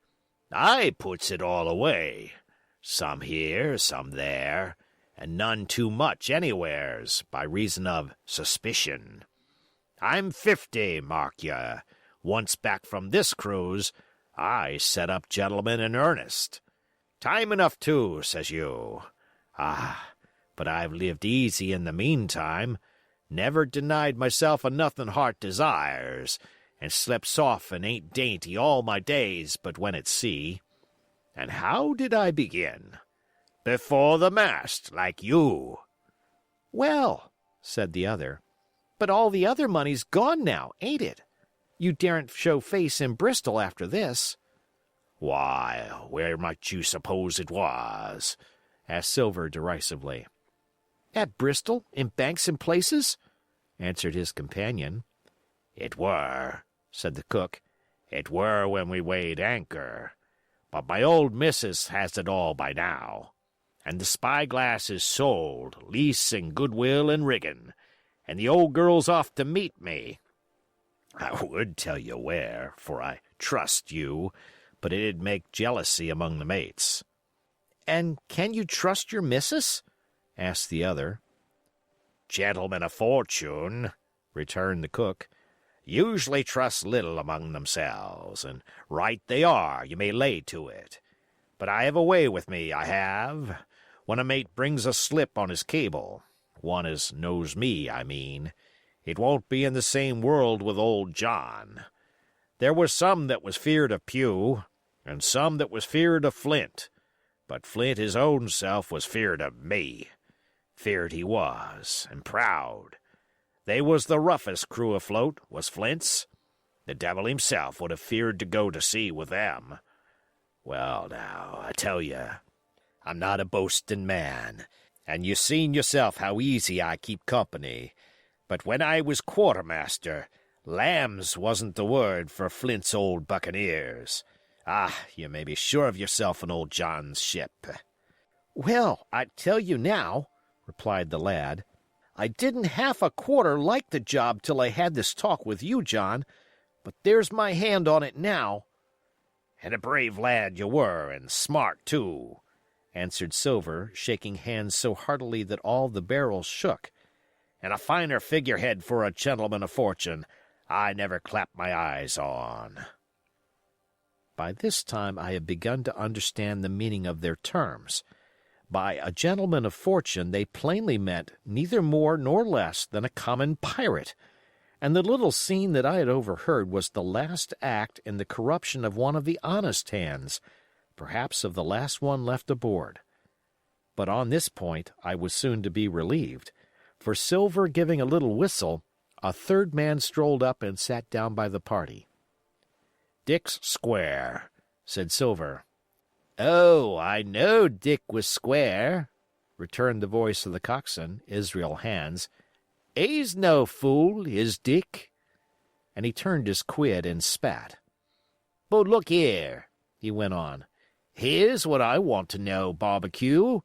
I puts it all away. Some here, some there, and none too much anywheres, by reason of suspicion. I'm 50, mark ye. Once back from this cruise, I set up gentlemen in earnest. Time enough, too, says you. Ah, but I've lived easy in the meantime, never denied myself a nothing heart desires, and slept soft and ain't dainty all my days but when at sea. And how did I begin? Before the mast, like you." "Well," said the other, "but all the other money's gone now, ain't it? You daren't show face in Bristol after this." "Why, where might you suppose it was?" asked Silver derisively. "At Bristol, in banks and places?" answered his companion. "It were," said the cook. "It were when we weighed anchor. But my old missus has it all by now. And the spyglass is sold, lease and goodwill and rigging, and the old girl's off to meet me. I would tell you where, for I trust you, but it'd make jealousy among the mates." "And can you trust your missus?" asked the other. "Gentlemen of fortune," returned the cook, "usually trust little among themselves, and right they are, you may lay to it. But I have a way with me, I have. When a mate brings a slip on his cable, one as knows me, I mean, it won't be in the same world with old John. There was some that was feared of Pew, and some that was feared of Flint, but Flint his own self was feared of me. Feared he was, and proud. They was the roughest crew afloat, was Flint's. The devil himself would have feared to go to sea with them. Well, now, I tell you, I'm not a boasting man, and you seen yourself how easy I keep company. But when I was quartermaster, lambs wasn't the word for Flint's old buccaneers. Ah, you may be sure of yourself in old John's ship." "Well, I tell you now," replied the lad, "I didn't half a quarter like the job till I had this talk with you, John, but there's my hand on it now." "And a brave lad you were, and smart, too," answered Silver, shaking hands so heartily that all the barrels shook. "And a finer figurehead for a gentleman of fortune I never clapped my eyes on." By this time I had begun to understand the meaning of their terms. By a gentleman of fortune they plainly meant neither more nor less than a common pirate, and the little scene that I had overheard was the last act in the corruption of one of the honest hands, perhaps of the last one left aboard. But on this point I was soon to be relieved, for Silver giving a little whistle, a third man strolled up and sat down by the party. "Dick's square," said Silver. "Oh, I know Dick was square," returned the voice of the coxswain, Israel Hands. "He's no fool, is Dick." And he turned his quid and spat. "But look here," he went on. "Here's what I want to know, Barbecue.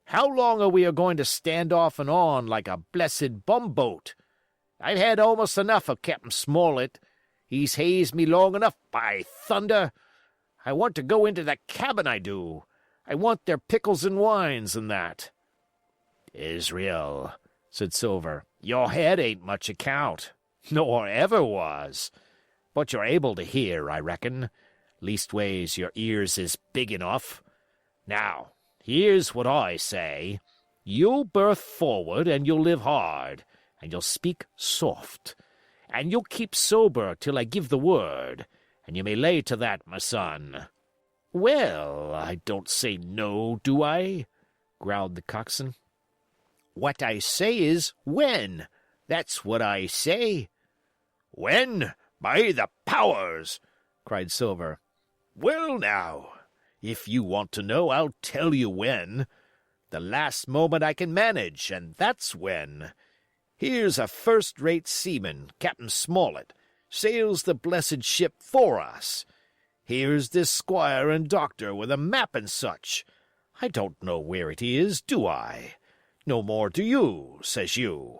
How long are we going to stand off and on like a blessed bumboat? I've had almost enough of Captain Smollett. He's hazed me long enough, by thunder. I want to go into that cabin, I do. I want their pickles and wines and that. Israel, said Silver, your head ain't much account, nor ever was. But you're able to hear, I reckon. Leastways, your ears is big enough. Now, here's what I say. You'll berth forward, and you'll live hard, and you'll speak soft, and you'll keep sober till I give the word, and you may lay to that, my son. Well, I don't say no, do I? Growled the coxswain. What I say is when. That's what I say. When? By the powers! Cried Silver. Well, now, if you want to know, I'll tell you when. The last moment I can manage, and that's when. Here's a first-rate seaman, Captain Smollett, sails the blessed ship for us. Here's this squire and doctor with a map and such. I don't know where it is, do I? No more do you, says you.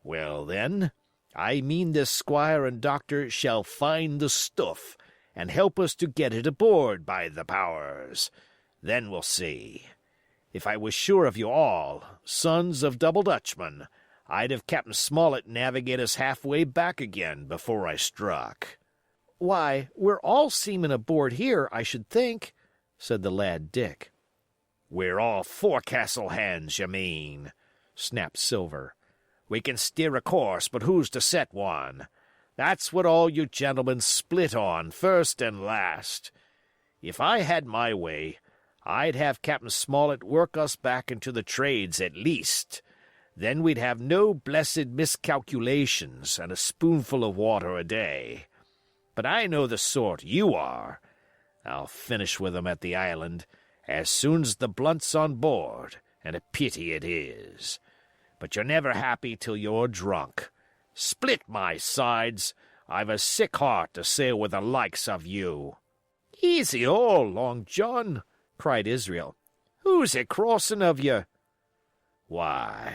Well, then, I mean this squire and doctor shall find the stuff, and help us to get it aboard, by the powers. Then we'll see. If I was sure of you all, sons of double Dutchmen, I'd have Captain Smollett navigate us halfway back again before I struck. Why, we're all seamen aboard here, I should think, said the lad Dick. We're all forecastle hands, you mean, snapped Silver. We can steer a course, but who's to set one? That's what all you gentlemen split on, first and last. If I had my way, I'd have Captain Smollett work us back into the trades at least. Then we'd have no blessed miscalculations and a spoonful of water a day. But I know the sort you are. I'll finish with 'em at the island as soon's the blunt's on board, and a pity it is. But you're never happy till you're drunk. Split my sides, I've a sick heart to sail with the likes of you. Easy all, Long John, cried Israel. Who's a crossing of you? Why,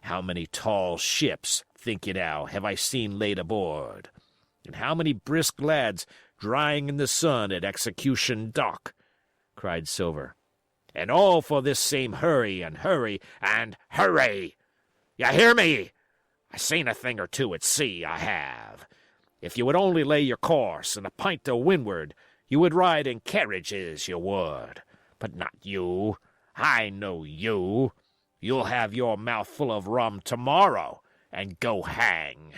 how many tall ships, think you now, have I seen laid aboard? And how many brisk lads drying in the sun at Execution Dock? Cried Silver. And all for this same hurry and hurry and hurry. You hear me? I seen a thing or two at sea, I have. If you would only lay your course and a pint to windward, you would ride in carriages, you would. But not you. I know you. You'll have your mouth full of rum tomorrow, and go hang.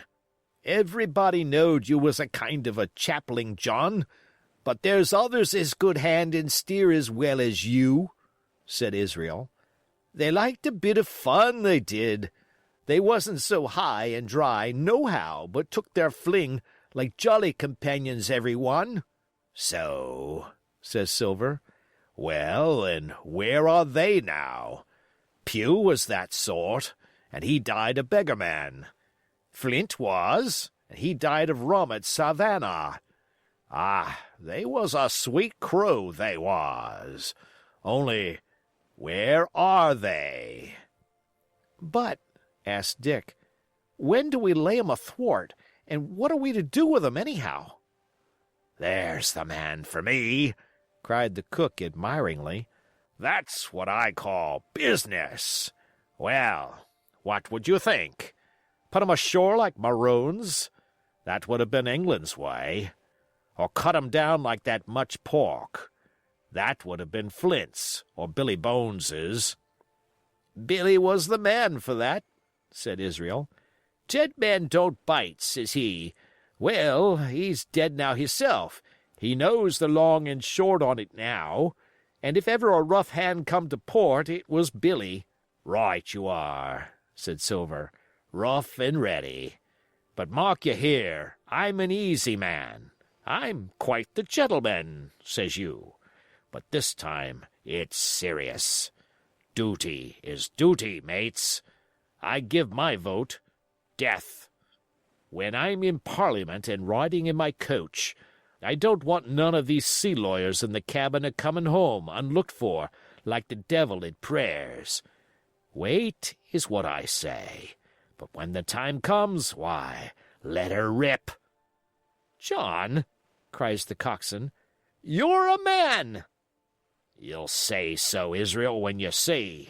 Everybody knowed you was a kind of a chaplain, John, but there's others as good hand and steer as well as you, said Israel. They liked a bit of fun, they did. They wasn't so high and dry nohow, but took their fling like jolly companions every one. So, says Silver. Well, and where are they now? Pugh was that sort, and he died a beggarman. Flint was, and he died of rum at Savannah. Ah, they was a sweet crew, they was. Only, where are they? But, asked Dick, when do we lay 'em athwart, and what are we to do with 'em anyhow? There's the man for me, cried the cook admiringly. That's what I call business. Well, what would you think? Put 'em ashore like maroons? That would have been England's way. Or cut 'em down like that much pork? That would have been Flint's, or Billy Bones's. Billy was the man for that, said Israel. Dead men don't bite, says he. Well, he's dead now hisself. He knows the long and short on it now, and if ever a rough hand come to port, it was Billy. Right you are, said Silver, rough and ready. But mark you here, I'm an easy man. I'm quite the gentleman, says you. But this time it's serious. Duty is duty, mates. I give my vote. Death. When I'm in Parliament and riding in my coach, I don't want none of these sea lawyers in the cabin a-comin' home unlooked for, like the devil at prayers. Wait is what I say. But when the time comes, why, let her rip. John, cries the coxswain, You're a man!" "You'll say so, Israel, when you see,"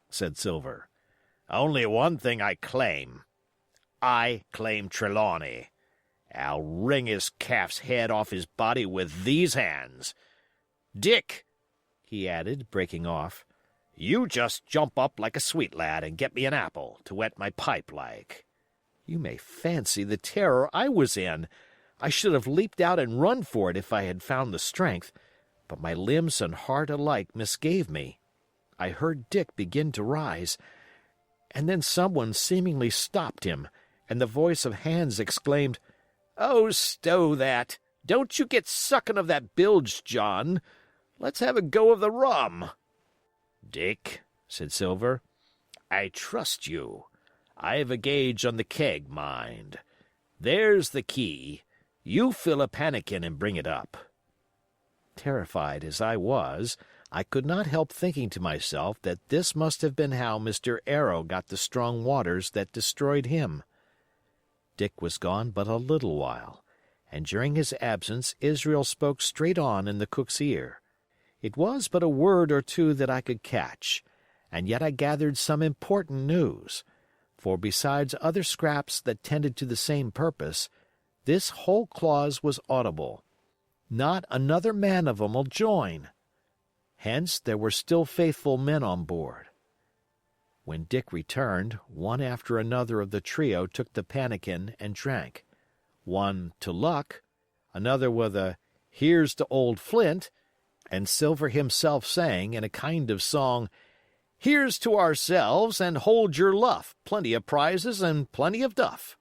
said Silver. "Only one thing I claim. I claim Trelawney. I'll wring his calf's head off his body with these hands. Dick," he added, breaking off, "you just jump up like a sweet lad and get me an apple to wet my pipe like." You may fancy the terror I was in. I should have leaped out and run for it if I had found the strength, but my limbs and heart alike misgave me. I heard Dick begin to rise, and then someone seemingly stopped him, and the voice of Hans exclaimed, "Oh, stow that! Don't you get suckin' of that bilge, John. Let's have a go of the rum." "Dick," said Silver, "I trust you. I've a gauge on the keg, mind. There's the key. You fill a pannikin and bring it up." Terrified as I was, I could not help thinking to myself that this must have been how Mr. Arrow got the strong waters that destroyed him. Dick was gone but a little while, and during his absence Israel spoke straight on in the cook's ear. It was but a word or two that I could catch, and yet I gathered some important news, for besides other scraps that tended to the same purpose, this whole clause was audible. Not another man of 'em'll join. Hence there were still faithful men on board. When Dick returned, one after another of the trio took the pannikin and drank. One to luck, another with a "Here's to old Flint," and Silver himself sang, in a kind of song, "Here's to ourselves, and hold your luff, plenty of prizes and plenty of duff."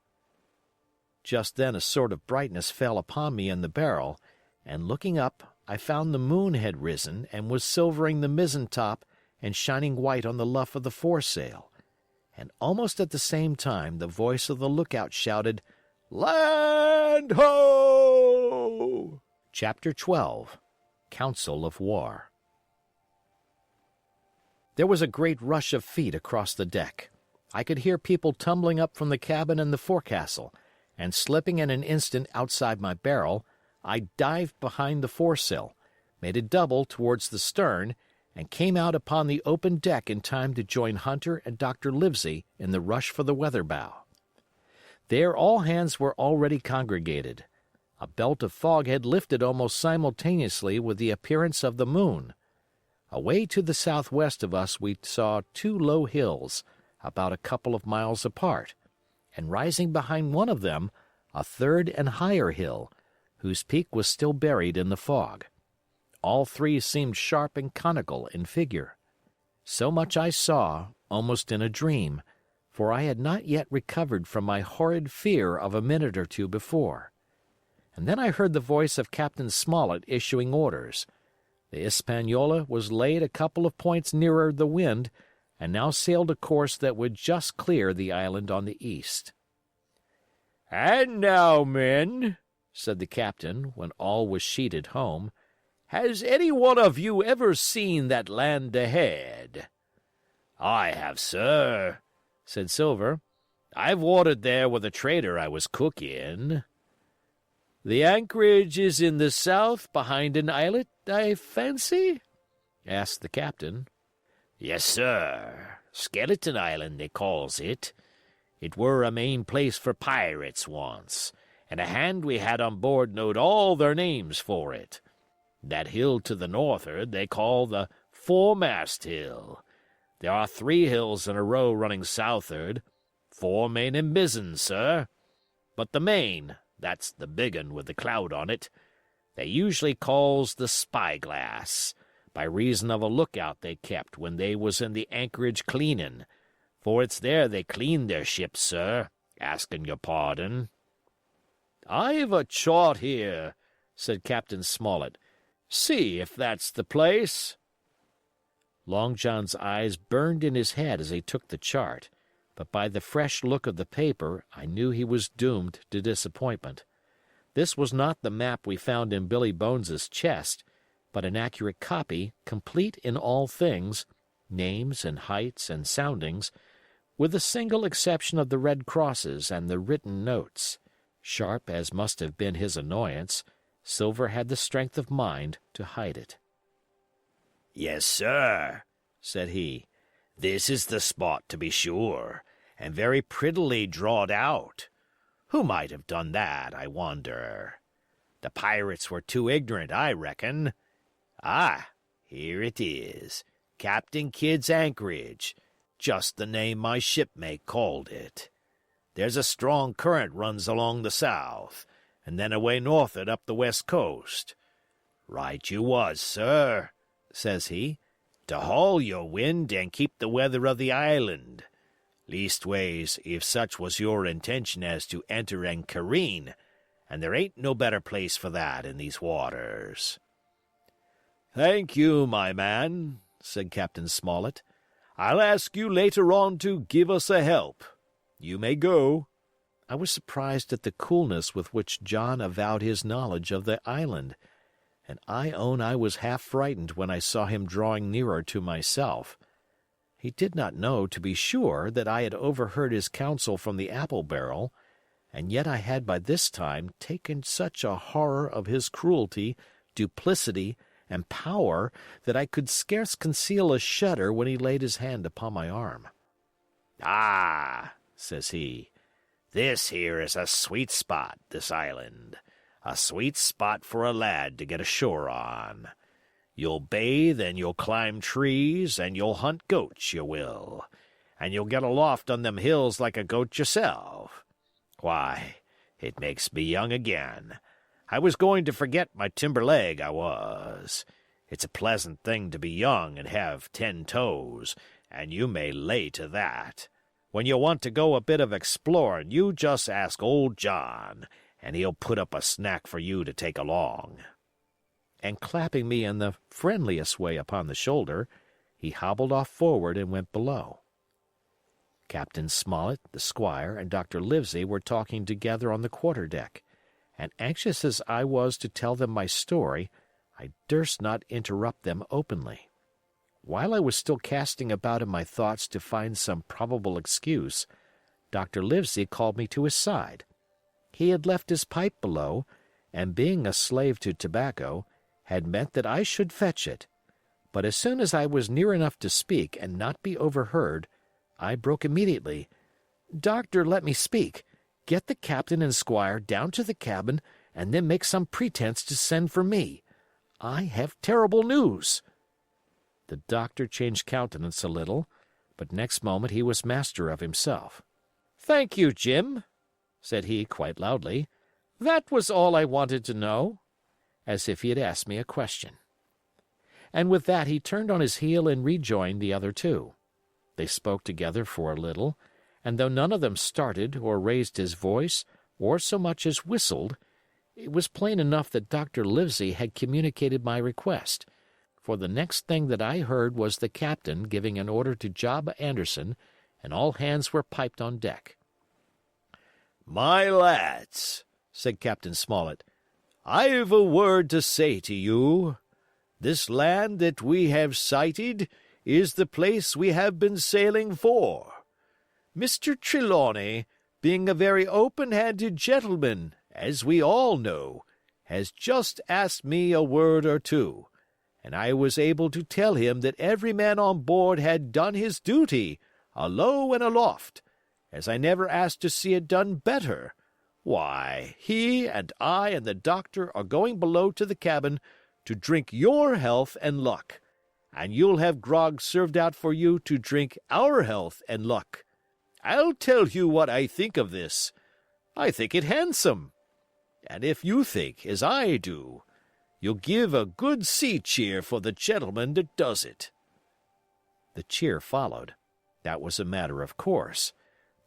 Just then a sort of brightness fell upon me in the barrel, and looking up, I found the moon had risen and was silvering the mizzen top and shining white on the luff of the foresail, and almost at the same time the voice of the lookout shouted, "Land ho!" Chapter 12. Council of War. There was a great rush of feet across the deck. I could hear people tumbling up from the cabin and the forecastle, and slipping in an instant outside my barrel, I dived behind the foresail, made a double towards the stern, and came out upon the open deck in time to join Hunter and Dr. Livesey in the rush for the weather bow. There all hands were already congregated. A belt of fog had lifted almost simultaneously with the appearance of the moon. Away to the southwest of us we saw two low hills, about a couple of miles apart, and rising behind one of them, a third and higher hill, whose peak was still buried in the fog. All three seemed sharp and conical in figure. So much I saw, almost in a dream, for I had not yet recovered from my horrid fear of a minute or two before. And then I heard the voice of Captain Smollett issuing orders. The Hispaniola was laid a couple of points nearer the wind, and now sailed a course that would just clear the island on the east. "And now, men," said the captain, when all was sheeted home, "has any one of you ever seen that land ahead?" "I have, sir," said Silver. "I've watered there with a trader I was cook in." "The anchorage is in the south behind an islet, I fancy?" asked the captain. "Yes, sir. Skeleton Island, they calls it. It were a main place for pirates once, and a hand we had on board knowed all their names for it. That hill to the north'ard they call the Foremast Hill. There are 3 hills in a row running south'ard, fore, main, and mizzen, sir. But the main, that's the big un with the cloud on it, they usually calls the Spyglass, by reason of a lookout they kept when they was in the anchorage cleanin', for it's there they cleaned their ships, sir, askin' your pardon." "I've a chart here," said Captain Smollett. "See if that's the place." Long John's eyes burned in his head as he took the chart, but by the fresh look of the paper I knew he was doomed to disappointment. This was not the map we found in Billy Bones's chest, but an accurate copy, complete in all things, names and heights and soundings, with the single exception of the red crosses and the written notes. Sharp as must have been his annoyance, Silver had the strength of mind to hide it. "Yes, sir," said he. "This is the spot, to be sure, and very prettily drawed out. Who might have done that, I wonder? The pirates were too ignorant, I reckon. Ah, here it is. Captain Kidd's anchorage. Just the name my shipmate called it. There's a strong current runs along the south, and then away north'ard up the west coast. Right you was, sir, says he, to haul your wind and keep the weather of the island. Leastways, if such was your intention as to enter and careen, and there ain't no better place for that in these waters." "Thank you, my man," said Captain Smollett. "I'll ask you later on to give us a help. You may go." I was surprised at the coolness with which John avowed his knowledge of the island, and I own I was half frightened when I saw him drawing nearer to myself. He did not know, to be sure, that I had overheard his counsel from the apple barrel, and yet I had by this time taken such a horror of his cruelty, duplicity, and power that I could scarce conceal a shudder when he laid his hand upon my arm. "Ah," says he, "this here is a sweet spot, this island. A sweet spot for a lad to get ashore on. You'll bathe and you'll climb trees and you'll hunt goats, you will. And you'll get aloft on them hills like a goat yourself. Why, it makes me young again. I was going to forget my timber leg, I was. It's a pleasant thing to be young and have 10 toes, and you may lay to that. When you want to go a bit of exploring, you just ask old John, and he'll put up a snack for you to take along." And clapping me in the friendliest way upon the shoulder, he hobbled off forward and went below. Captain Smollett, the squire, and Dr. Livesey were talking together on the quarter-deck, and anxious as I was to tell them my story, I durst not interrupt them openly. While I was still casting about in my thoughts to find some probable excuse, Dr. Livesey called me to his side. He had left his pipe below, and being a slave to tobacco, had meant that I should fetch it. But as soon as I was near enough to speak and not be overheard, I broke immediately. "Doctor, let me speak. Get the captain and squire down to the cabin, and then make some pretense to send for me. I have terrible news." The doctor changed countenance a little, but next moment he was master of himself. "Thank you, Jim," said he quite loudly. "That was all I wanted to know," as if he had asked me a question. And with that he turned on his heel and rejoined the other two. They spoke together for a little, and though none of them started or raised his voice or so much as whistled, it was plain enough that Dr. Livesey had communicated my request, for the next thing that I heard was the captain giving an order to Job Anderson, and all hands were piped on deck. "My lads," said Captain Smollett, "I've a word to say to you. This land that we have sighted is the place we have been sailing for. Mr. Trelawney, being a very open-handed gentleman, as we all know, has just asked me a word or two, and I was able to tell him that every man on board had done his duty, alow and aloft, as I never asked to see it done better. Why, he and I and the doctor are going below to the cabin to drink your health and luck, and you'll have grog served out for you to drink our health and luck. I'll tell you what I think of this. I think it handsome. And if you think, as I do, you'll give a good sea cheer for the gentleman that does it." The cheer followed. That was a matter of course,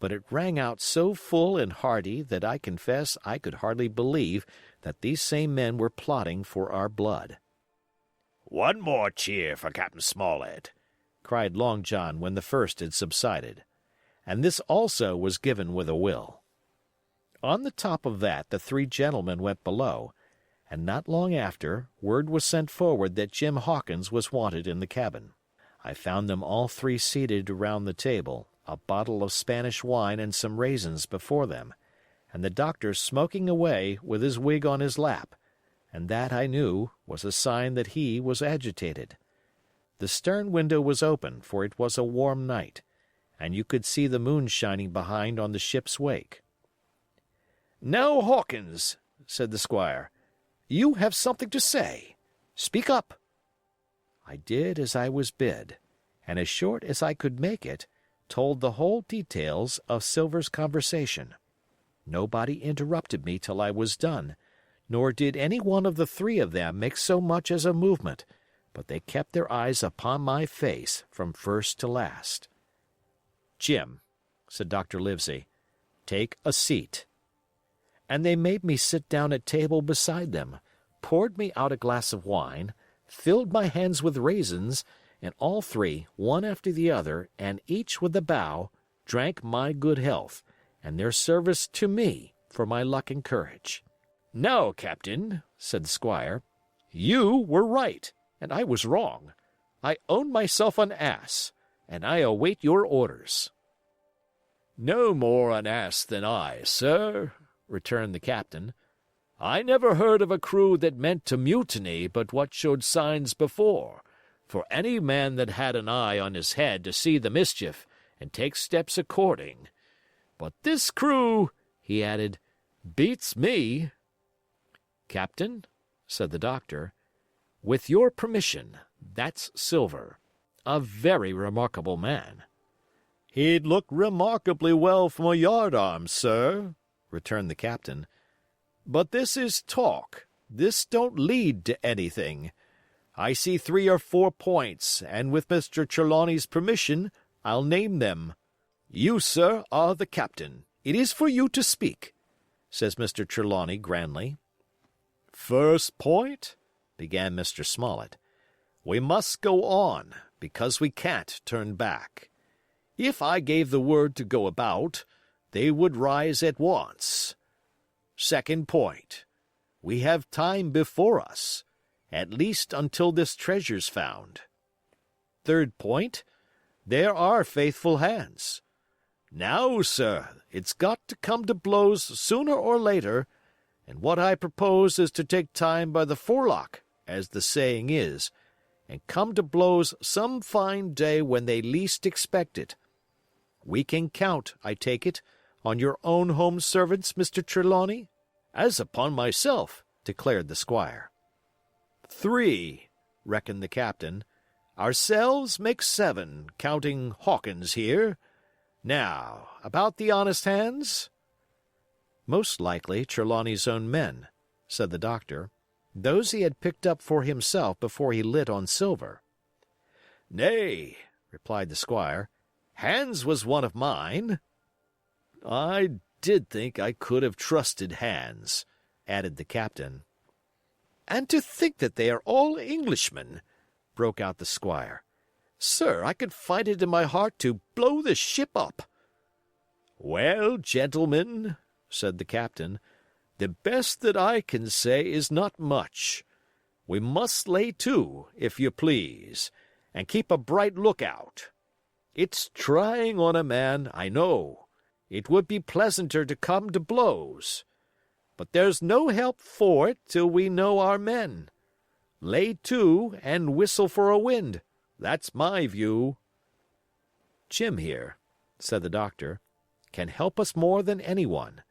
but it rang out so full and hearty that I confess I could hardly believe that these same men were plotting for our blood. "One more cheer for Captain Smollett," cried Long John when the first had subsided, and this also was given with a will. On the top of that the three gentlemen went below, and not long after word was sent forward that Jim Hawkins was wanted in the cabin. I found them all three seated around the table, a bottle of Spanish wine and some raisins before them, and the doctor smoking away with his wig on his lap, and that, I knew, was a sign that he was agitated. The stern window was open, for it was a warm night, and you could see the moon shining behind on the ship's wake. "Now, Hawkins," said the squire, "you have something to say. Speak up." I did as I was bid, and as short as I could make it, told the whole details of Silver's conversation. Nobody interrupted me till I was done, nor did any one of the three of them make so much as a movement, but they kept their eyes upon my face from first to last. "Jim," said Dr. Livesey, "take a seat." And they made me sit down at table beside them, poured me out a glass of wine, filled my hands with raisins, and all three, one after the other, and each with a bow, drank my good health, and their service to me for my luck and courage. "Now, Captain," said the squire, "you were right, and I was wrong. I own myself an ass, and I await your orders." "No more an ass than I, sir," returned the captain. "I never heard of a crew that meant to mutiny but what showed signs before, for any man that had an eye on his head to see the mischief and take steps according. But this crew," he added, "beats me." "Captain," said the doctor, "with your permission, that's Silver. A very remarkable man." "He'd look remarkably well from a yardarm, sir," returned the captain. "But this is talk. This don't lead to anything. I see 3 or 4 points, and with Mr. Trelawney's permission, I'll name them. You, sir, are the captain. It is for you to speak," says Mr. Trelawney grandly. "First point," began Mr. Smollett. "We must go on, because we can't turn back. If I gave the word to go about, they would rise at once. Second point, we have time before us, at least until this treasure's found. Third point, there are faithful hands. Now, sir, it's got to come to blows sooner or later, and what I propose is to take time by the forelock, as the saying is, and come to blows some fine day when they least expect it. We can count, I take it, on your own home servants, Mr. Trelawney?" "As upon myself," declared the squire. 3, reckoned the captain. "Ourselves make 7, counting Hawkins here. Now, about the honest hands?" "Most likely Trelawney's own men," said the doctor. "Those he had picked up for himself before he lit on Silver." "Nay," replied the squire, "Hands was one of mine." "I did think I could have trusted Hands," added the captain. "And to think that they are all Englishmen," broke out the squire. "Sir, I could find it in my heart to blow the ship up." "Well, gentlemen," said the captain, "the best that I can say is not much. We must lay to, if you please, and keep a bright lookout. It's trying on a man, I know. It would be pleasanter to come to blows. But there's no help for it till we know our men. Lay to and whistle for a wind. That's my view." "Jim here," said the doctor, "can help us more than anyone.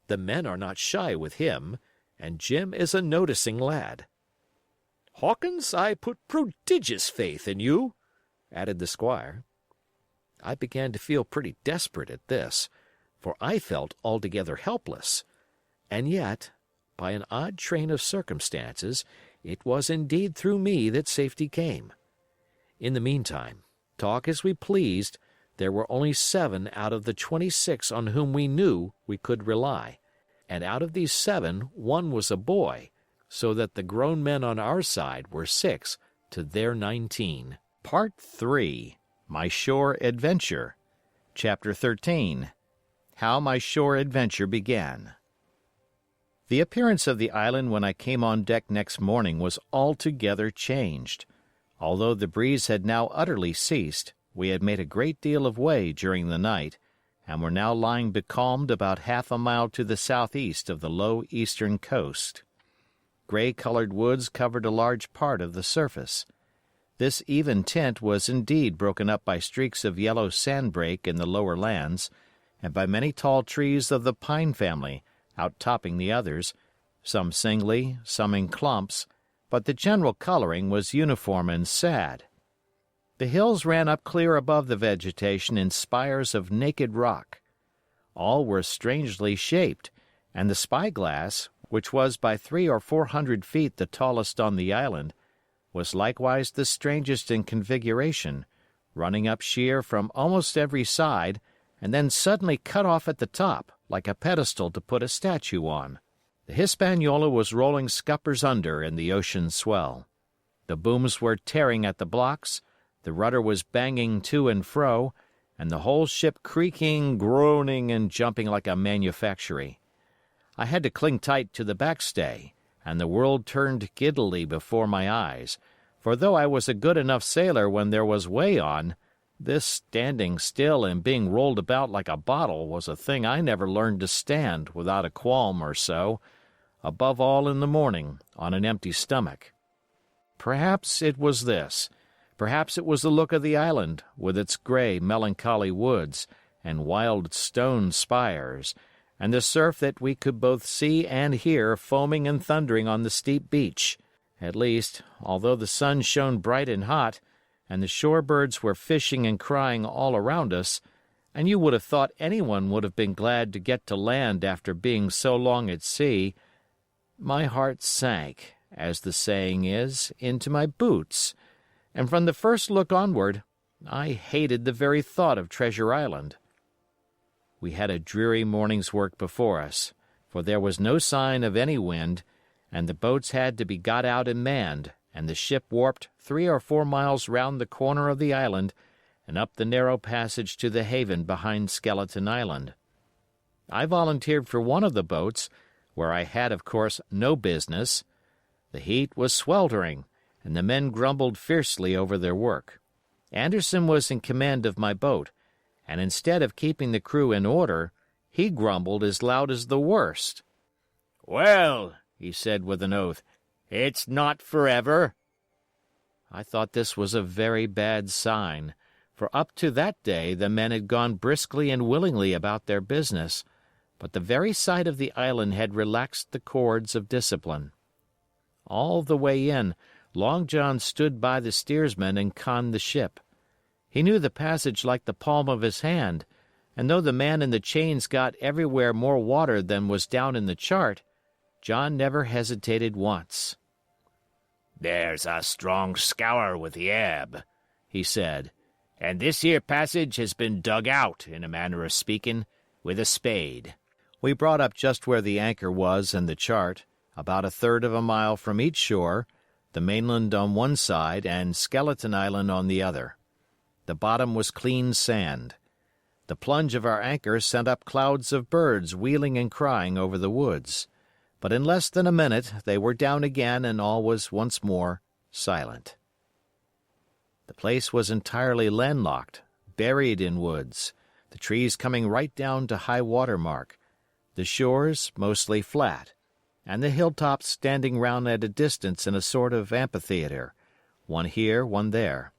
The men are not shy with him, and Jim is a noticing lad." "Hawkins, I put prodigious faith in you," added the squire. I began to feel pretty desperate at this, for I felt altogether helpless. And yet, by an odd train of circumstances, it was indeed through me that safety came. In the meantime, talk as we pleased, there were only 7 out of the 26 on whom we knew we could rely, and out of these 7 1 was a boy, so that the grown men on our side were 6 to their 19. Part 3. My Shore Adventure. Chapter 13. How My Shore Adventure Began. The appearance of the island when I came on deck next morning was altogether changed. Although the breeze had now utterly ceased, we had made a great deal of way during the night, and were now lying becalmed about half a mile to the southeast of the low eastern coast. gray-colored woods covered a large part of the surface. This even tint was indeed broken up by streaks of yellow sandbrake in the lower lands, and by many tall trees of the pine family, outtopping the others, some singly, some in clumps, but the general coloring was uniform and sad. The hills ran up clear above the vegetation in spires of naked rock. All were strangely shaped, and the spyglass, which was by 300 or 400 feet the tallest on the island, was likewise the strangest in configuration, running up sheer from almost every side, and then suddenly cut off at the top, like a pedestal to put a statue on. The Hispaniola was rolling scuppers under in the ocean swell. The booms were tearing at the blocks, the rudder was banging to and fro, and the whole ship creaking, groaning, and jumping like a manufactory. I had to cling tight to the backstay, and the world turned giddily before my eyes, for though I was a good enough sailor when there was way on, this standing still and being rolled about like a bottle was a thing I never learned to stand without a qualm or so, above all in the morning, on an empty stomach. Perhaps it was this. Perhaps it was the look of the island, with its gray, melancholy woods and wild stone spires, and the surf that we could both see and hear foaming and thundering on the steep beach. At least, although the sun shone bright and hot, and the shore birds were fishing and crying all around us, and you would have thought anyone would have been glad to get to land after being so long at sea, my heart sank, as the saying is, into my boots, and from the first look onward, I hated the very thought of Treasure Island. We had a dreary morning's work before us, for there was no sign of any wind, and the boats had to be got out and manned, and the ship warped 3 or 4 miles round the corner of the island and up the narrow passage to the haven behind Skeleton Island. I volunteered for one of the boats, where I had, of course, no business. The heat was sweltering, and the men grumbled fiercely over their work. Anderson was in command of my boat, and instead of keeping the crew in order, he grumbled as loud as the worst. "Well," he said with an oath, "it's not forever." I thought this was a very bad sign, for up to that day the men had gone briskly and willingly about their business, but the very sight of the island had relaxed the cords of discipline. All the way in, Long John stood by the steersman and conned the ship. He knew the passage like the palm of his hand, and though the man in the chains got everywhere more water than was down in the chart, John never hesitated once. "There's a strong scour with the ebb," he said, "and this here passage has been dug out, in a manner of speaking, with a spade." We brought up just where the anchor was in the chart, about 1/3 of a mile from each shore, the mainland on one side and Skeleton Island on the other. The bottom was clean sand. The plunge of our anchor sent up clouds of birds wheeling and crying over the woods, but in less than a minute they were down again and all was once more silent. The place was entirely landlocked, buried in woods, the trees coming right down to high water mark, the shores mostly flat, and the hilltops standing round at a distance in a sort of amphitheater, one here, one there.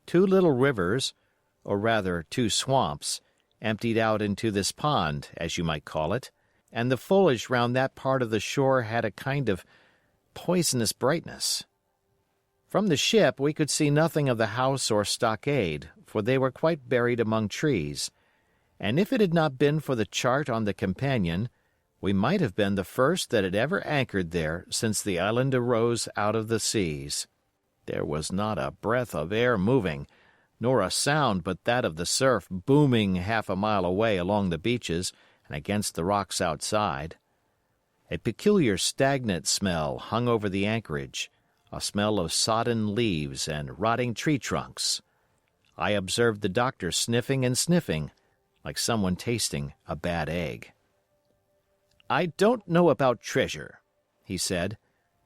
2 little rivers, or rather 2 swamps, emptied out into this pond, as you might call it, and the foliage round that part of the shore had a kind of poisonous brightness. From the ship we could see nothing of the house or stockade, for they were quite buried among trees, and if it had not been for the chart on the companion, we might have been the first that had ever anchored there since the island arose out of the seas. There was not a breath of air moving, nor a sound but that of the surf booming half a mile away along the beaches and against the rocks outside. A peculiar stagnant smell hung over the anchorage, a smell of sodden leaves and rotting tree trunks. I observed the doctor sniffing and sniffing, like someone tasting a bad egg. "I don't know about treasure," he said,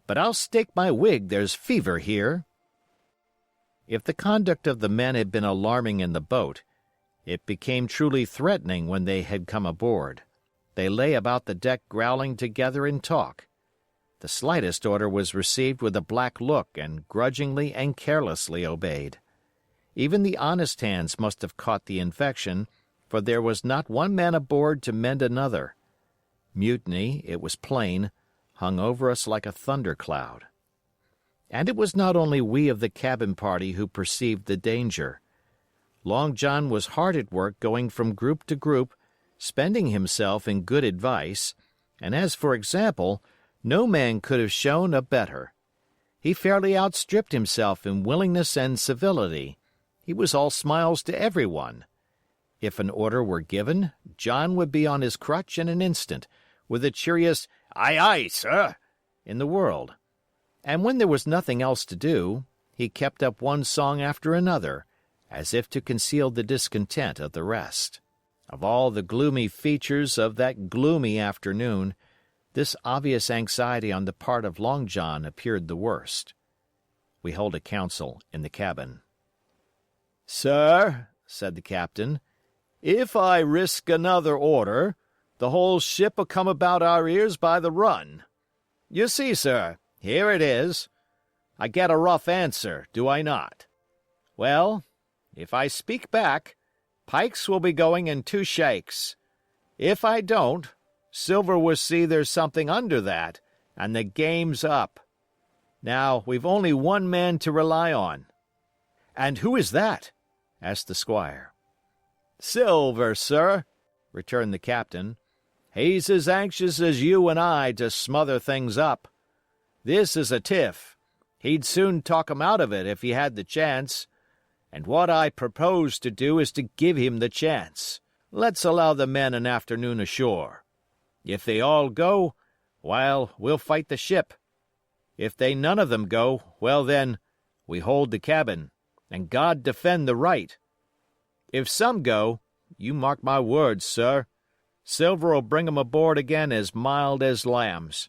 "but I'll stake my wig there's fever here." If the conduct of the men had been alarming in the boat, it became truly threatening when they had come aboard. They lay about the deck growling together in talk. The slightest order was received with a black look and grudgingly and carelessly obeyed. Even the honest hands must have caught the infection, for there was not one man aboard to mend another. Mutiny, it was plain, hung over us like a thundercloud. And it was not only we of the cabin party who perceived the danger. Long John was hard at work going from group to group, spending himself in good advice, and as for example, no man could have shown a better. He fairly outstripped himself in willingness and civility. He was all smiles to everyone. If an order were given, John would be on his crutch in an instant, with the cheeriest "Aye, aye, sir," in the world. And when there was nothing else to do, he kept up one song after another, as if to conceal the discontent of the rest. Of all the gloomy features of that gloomy afternoon, this obvious anxiety on the part of Long John appeared the worst. We held a council in the cabin. "Sir," said the captain, "if I risk another order, the whole ship'll come about our ears by the run. You see, sir, here it is. I get a rough answer, do I not? Well, if I speak back, pikes will be going in 2 shakes. If I don't, Silver will see there's something under that, and the game's up. Now, we've only one man to rely on." "And who is that?" asked the squire. "Silver, sir," returned the captain. "He's as anxious as you and I to smother things up. This is a tiff. He'd soon talk 'em out of it if he had the chance. And what I propose to do is to give him the chance. Let's allow the men an afternoon ashore. If they all go, well, we'll fight the ship. If they none of them go, well then, we hold the cabin, and God defend the right. If some go, you mark my words, sir, Silver'll bring 'em aboard again as mild as lambs."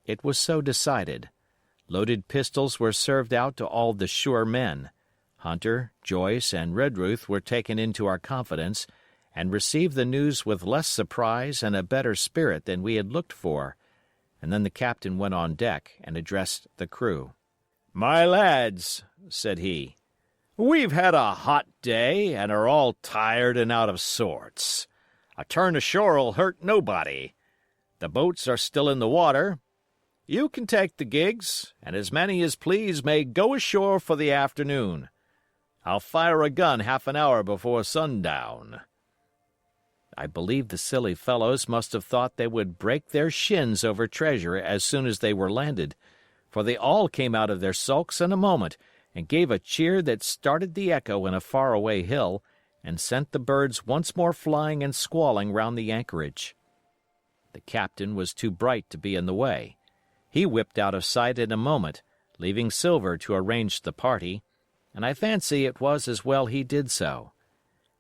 It was so decided. Loaded pistols were served out to all the sure men. Hunter, Joyce, and Redruth were taken into our confidence, and received the news with less surprise and a better spirit than we had looked for, and then the captain went on deck and addressed the crew. "My lads," said he, "we've had a hot day and are all tired and out of sorts. A turn ashore'll hurt nobody. The boats are still in the water. You can take the gigs, and as many as please may go ashore for the afternoon. I'll fire a gun half an hour before sundown." I believe the silly fellows must have thought they would break their shins over treasure as soon as they were landed, for they all came out of their sulks in a moment and gave a cheer that started the echo in a far-away hill and sent the birds once more flying and squalling round the anchorage. The captain was too bright to be in the way. He whipped out of sight in a moment, leaving Silver to arrange the party, and I fancy it was as well he did so.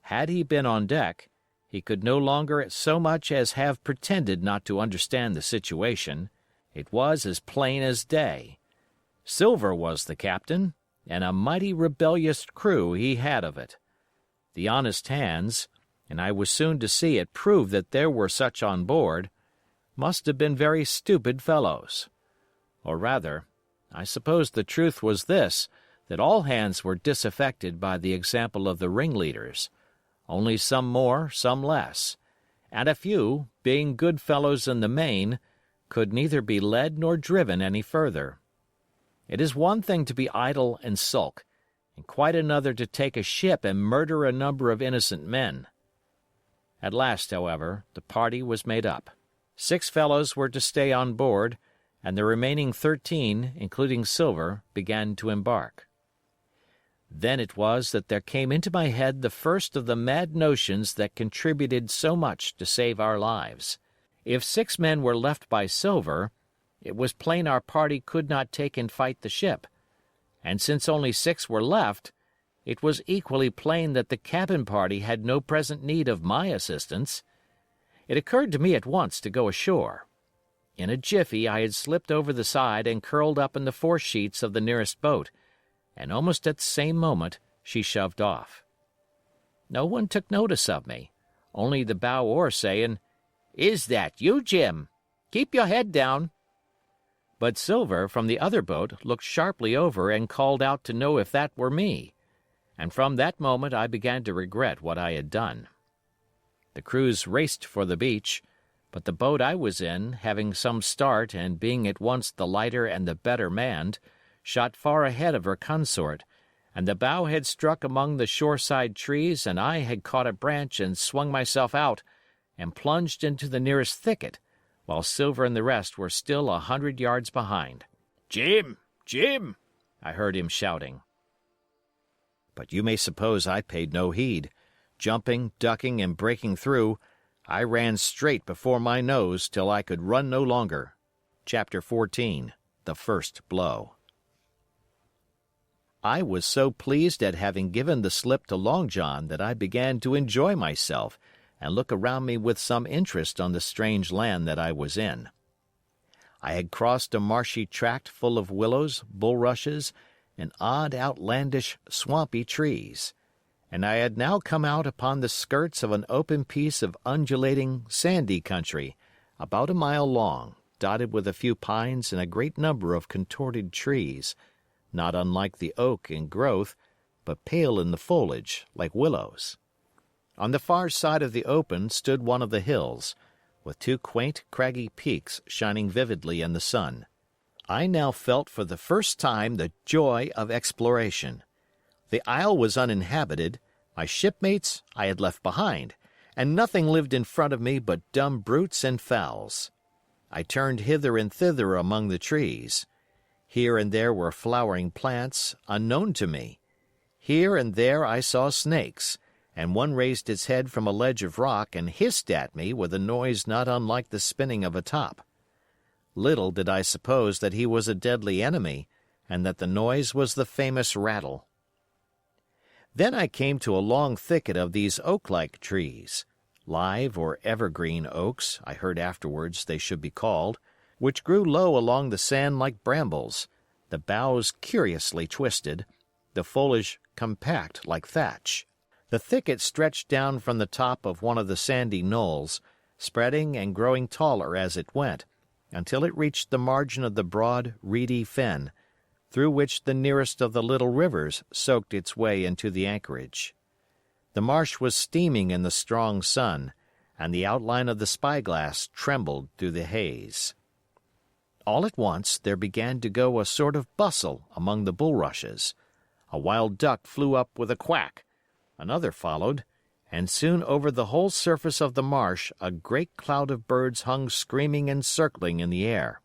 Had he been on deck, he could no longer so much as have pretended not to understand the situation. It was as plain as day. Silver was the captain, and a mighty rebellious crew he had of it. The honest hands, and I was soon to see it proved that there were such on board, must have been very stupid fellows. Or rather, I suppose the truth was this, that all hands were disaffected by the example of the ringleaders, only some more, some less, and a few, being good fellows in the main, could neither be led nor driven any further. It is one thing to be idle and sulk, and quite another to take a ship and murder a number of innocent men. At last, however, the party was made up. 6 fellows were to stay on board, and the remaining 13, including Silver, began to embark. Then it was that there came into my head the first of the mad notions that contributed so much to save our lives. If 6 men were left by Silver, it was plain our party could not take and fight the ship, and since only 6 were left, it was equally plain that the cabin party had no present need of my assistance. It occurred to me at once to go ashore. In a jiffy I had slipped over the side and curled up in the foresheets of the nearest boat, and almost at the same moment she shoved off. No one took notice of me, only the bow oar saying, "Is that you, Jim? Keep your head down. But Silver from the other boat looked sharply over and called out to know if that were me, and from that moment I began to regret what I had done. The crews raced for the beach, but the boat I was in, having some start and being at once the lighter and the better manned, shot far ahead of her consort, and the bow had struck among the shoreside trees and I had caught a branch and swung myself out and plunged into the nearest thicket, while Silver and the rest were still 100 yards behind. "Jim! Jim!" I heard him shouting. But you may suppose I paid no heed. Jumping, ducking, and breaking through, I ran straight before my nose till I could run no longer. Chapter 14. The First Blow. I was so pleased at having given the slip to Long John that I began to enjoy myself and look around me with some interest on the strange land that I was in. I had crossed a marshy tract full of willows, bulrushes, and odd outlandish swampy trees, and I had now come out upon the skirts of an open piece of undulating, sandy country, about a mile long, dotted with a few pines and a great number of contorted trees, not unlike the oak in growth, but pale in the foliage, like willows. On the far side of the open stood one of the hills, with two quaint, craggy peaks shining vividly in the sun. I now felt for the first time the joy of exploration. The isle was uninhabited, my shipmates I had left behind, and nothing lived in front of me but dumb brutes and fowls. I turned hither and thither among the trees. Here and there were flowering plants, unknown to me. Here and there I saw snakes, and one raised its head from a ledge of rock and hissed at me with a noise not unlike the spinning of a top. Little did I suppose that he was a deadly enemy, and that the noise was the famous rattle. Then I came to a long thicket of these oak-like trees, live or evergreen oaks, I heard afterwards they should be called, which grew low along the sand like brambles, the boughs curiously twisted, the foliage compact like thatch. The thicket stretched down from the top of one of the sandy knolls, spreading and growing taller as it went, until it reached the margin of the broad, reedy fen, through which the nearest of the little rivers soaked its way into the anchorage. The marsh was steaming in the strong sun, and the outline of the spyglass trembled through the haze. All at once there began to go a sort of bustle among the bulrushes. A wild duck flew up with a quack, another followed, and soon over the whole surface of the marsh a great cloud of birds hung screaming and circling in the air.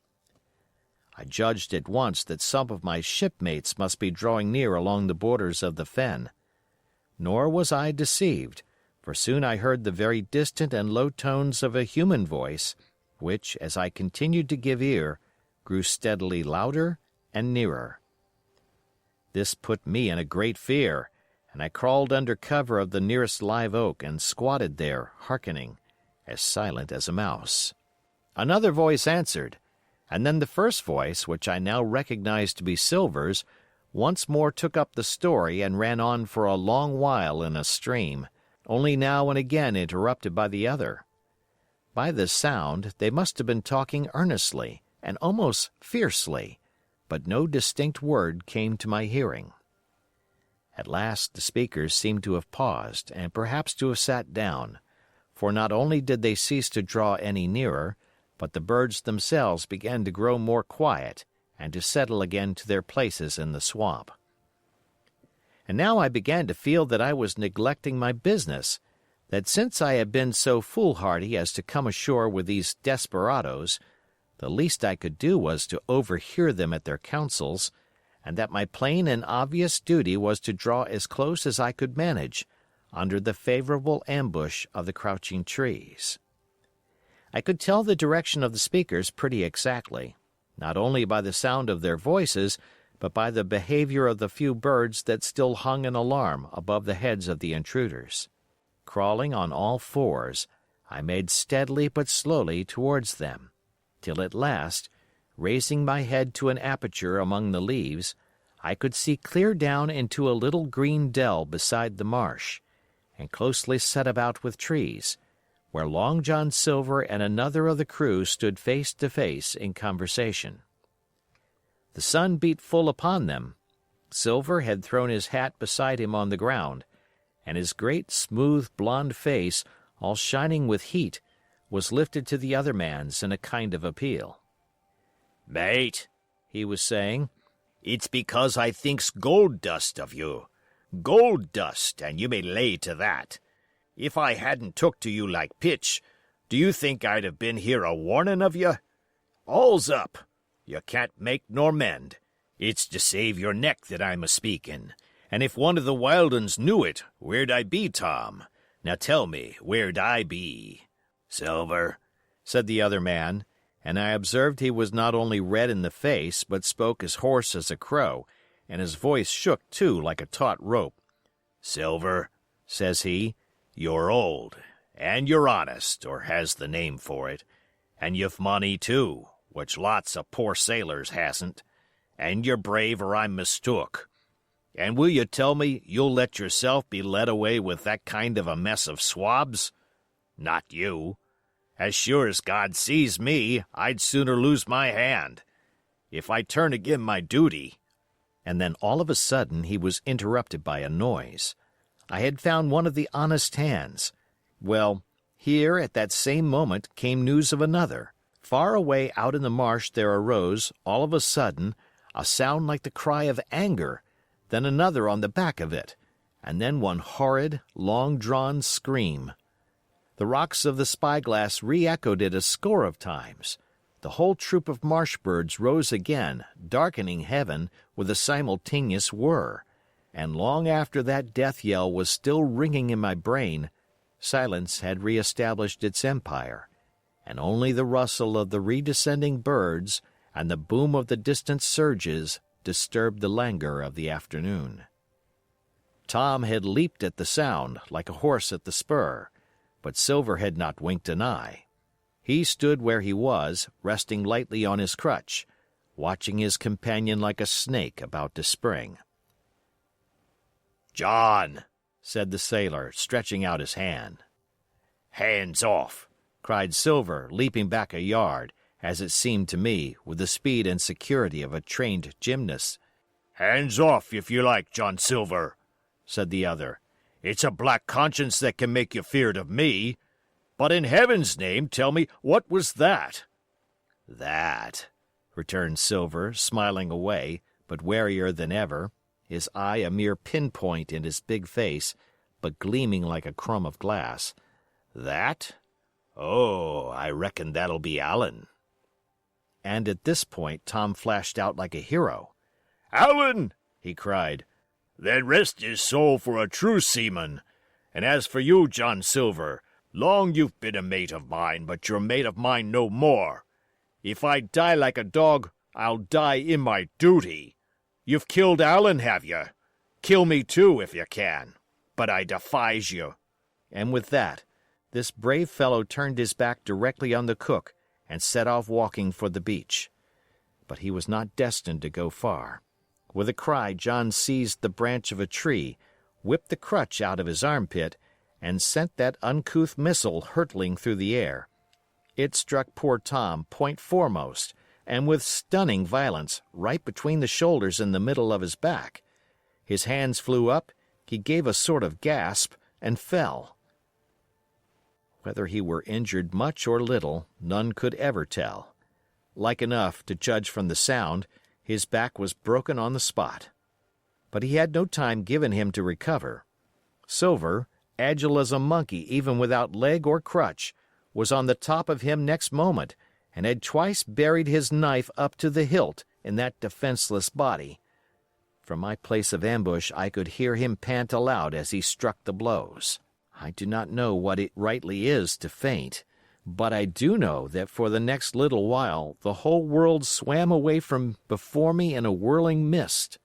I judged at once that some of my shipmates must be drawing near along the borders of the fen. Nor was I deceived, for soon I heard the very distant and low tones of a human voice, which, as I continued to give ear, grew steadily louder and nearer. This put me in a great fear, and I crawled under cover of the nearest live oak and squatted there, hearkening, as silent as a mouse. Another voice answered, and then the first voice, which I now recognized to be Silver's, once more took up the story and ran on for a long while in a stream, only now and again interrupted by the other. By the sound, they must have been talking earnestly and almost fiercely, but no distinct word came to my hearing. At last the speakers seemed to have paused and perhaps to have sat down, for not only did they cease to draw any nearer, but the birds themselves began to grow more quiet and to settle again to their places in the swamp. And now I began to feel that I was neglecting my business, that since I had been so foolhardy as to come ashore with these desperadoes, the least I could do was to overhear them at their councils, and that my plain and obvious duty was to draw as close as I could manage, under the favorable ambush of the crouching trees. I could tell the direction of the speakers pretty exactly, not only by the sound of their voices, but by the behavior of the few birds that still hung in alarm above the heads of the intruders. Crawling on all fours, I made steadily but slowly towards them, till at last, raising my head to an aperture among the leaves, I could see clear down into a little green dell beside the marsh, and closely set about with trees, where Long John Silver and another of the crew stood face to face in conversation. The sun beat full upon them. Silver had thrown his hat beside him on the ground, and his great, smooth, blond face, all shining with heat, was lifted to the other man's in a kind of appeal. "Mate," he was saying, "it's because I thinks gold dust of you. Gold dust, and you may lay to that. If I hadn't took to you like pitch, do you think I'd have been here a warning of you? All's up. You can't make nor mend. It's to save your neck that I'm a-speaking. And if one of the wild uns knew it, where'd I be, Tom? Now tell me, where'd I be?" "Silver," said the other man, and I observed he was not only red in the face, but spoke as hoarse as a crow, and his voice shook, too, like a taut rope. "Silver," says he, "you're old, and you're honest, or has the name for it, and you've money, too, which lots of poor sailors hasn't, and you're brave or I'm mistook. And will you tell me you'll let yourself be led away with that kind of a mess of swabs? Not you. As sure as God sees me, I'd sooner lose my hand. If I turn agin my duty—" And then all of a sudden he was interrupted by a noise. I had found one of the honest hands. Well, here at that same moment came news of another. Far away out in the marsh there arose, all of a sudden, a sound like the cry of anger, then another on the back of it, and then one horrid, long-drawn scream. The rocks of the spyglass re-echoed it a score of times. The whole troop of marsh birds rose again, darkening heaven with a simultaneous whir, and long after that death yell was still ringing in my brain, silence had re-established its empire, and only the rustle of the redescending birds and the boom of the distant surges disturbed the languor of the afternoon. Tom had leaped at the sound, like a horse at the spur, but Silver had not winked an eye. He stood where he was, resting lightly on his crutch, watching his companion like a snake about to spring. "John," said the sailor, stretching out his hand. "Hands off!" cried Silver, leaping back a yard, as it seemed to me, with the speed and security of a trained gymnast. "Hands off, if you like, John Silver," said the other. "It's a black conscience that can make you feared of me. But in heaven's name, tell me, what was that?" "That," returned Silver, smiling away, but warier than ever, his eye a mere pinpoint in his big face, but gleaming like a crumb of glass. "That? Oh, I reckon that'll be Allen." And at this point Tom flashed out like a hero. "Allen!" he cried. "Then rest his soul for a true seaman. And as for you, John Silver, long you've been a mate of mine, but you're mate of mine no more. If I die like a dog, I'll die in my duty. You've killed Allen, have you? Kill me too, if you can. But I defies you." And with that, this brave fellow turned his back directly on the cook and set off walking for the beach. But he was not destined to go far. With a cry, John seized the branch of a tree, whipped the crutch out of his armpit, and sent that uncouth missile hurtling through the air. It struck poor Tom point foremost, and with stunning violence, right between the shoulders in the middle of his back. His hands flew up, he gave a sort of gasp, and fell. Whether he were injured much or little, none could ever tell. Like enough, to judge from the sound, his back was broken on the spot. But he had no time given him to recover. Silver, agile as a monkey even without leg or crutch, was on the top of him next moment, and had twice buried his knife up to the hilt in that defenseless body. From my place of ambush I could hear him pant aloud as he struck the blows. I do not know what it rightly is to faint, but I do know that for the next little while the whole world swam away from before me in a whirling mist.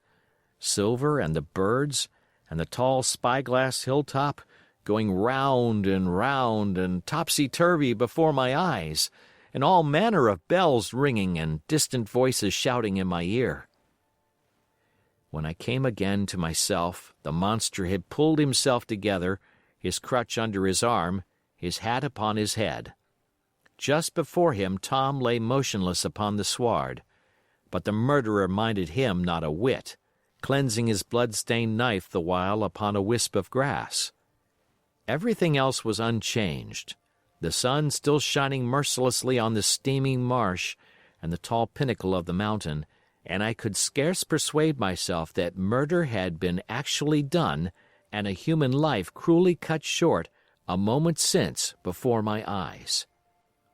Silver and the birds, and the tall spyglass hilltop, going round and topsy-turvy before my eyes, and all manner of bells ringing and distant voices shouting in my ear. When I came again to myself, the monster had pulled himself together, his crutch under his arm, his hat upon his head. Just before him Tom lay motionless upon the sward. but the murderer minded him not a whit, cleansing his blood-stained knife the while upon a wisp of grass. Everything else was unchanged, the sun still shining mercilessly on the steaming marsh and the tall pinnacle of the mountain, and I could scarce persuade myself that murder had been actually done and a human life cruelly cut short a moment since before my eyes.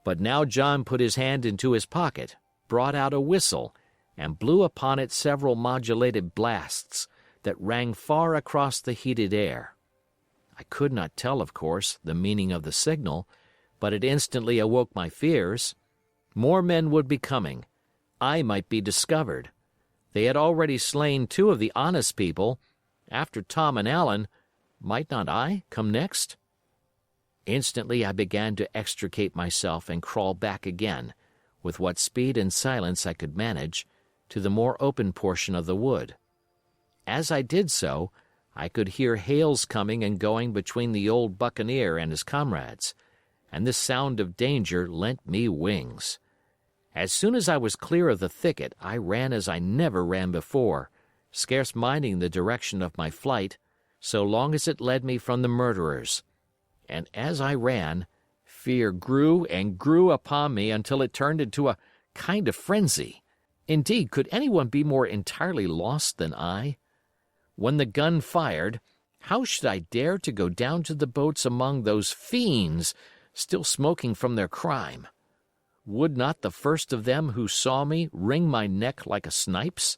But now John put his hand into his pocket, brought out a whistle, and blew upon it several modulated blasts that rang far across the heated air. I could not tell, of course, the meaning of the signal, but it instantly awoke my fears. More men would be coming. I might be discovered. They had already slain 2 of the honest people. After Tom and Allen, might not I come next? Instantly I began to extricate myself and crawl back again, with what speed and silence I could manage, to the more open portion of the wood. As I did so, I could hear hails coming and going between the old buccaneer and his comrades, and this sound of danger lent me wings. As soon as I was clear of the thicket, I ran as I never ran before, scarce minding the direction of my flight, so long as it led me from the murderers. And as I ran, fear grew and grew upon me until it turned into a kind of frenzy. Indeed, could anyone be more entirely lost than I? When the gun fired, how should I dare to go down to the boats among those fiends still smoking from their crime? Would not the first of them who saw me wring my neck like a snipe's?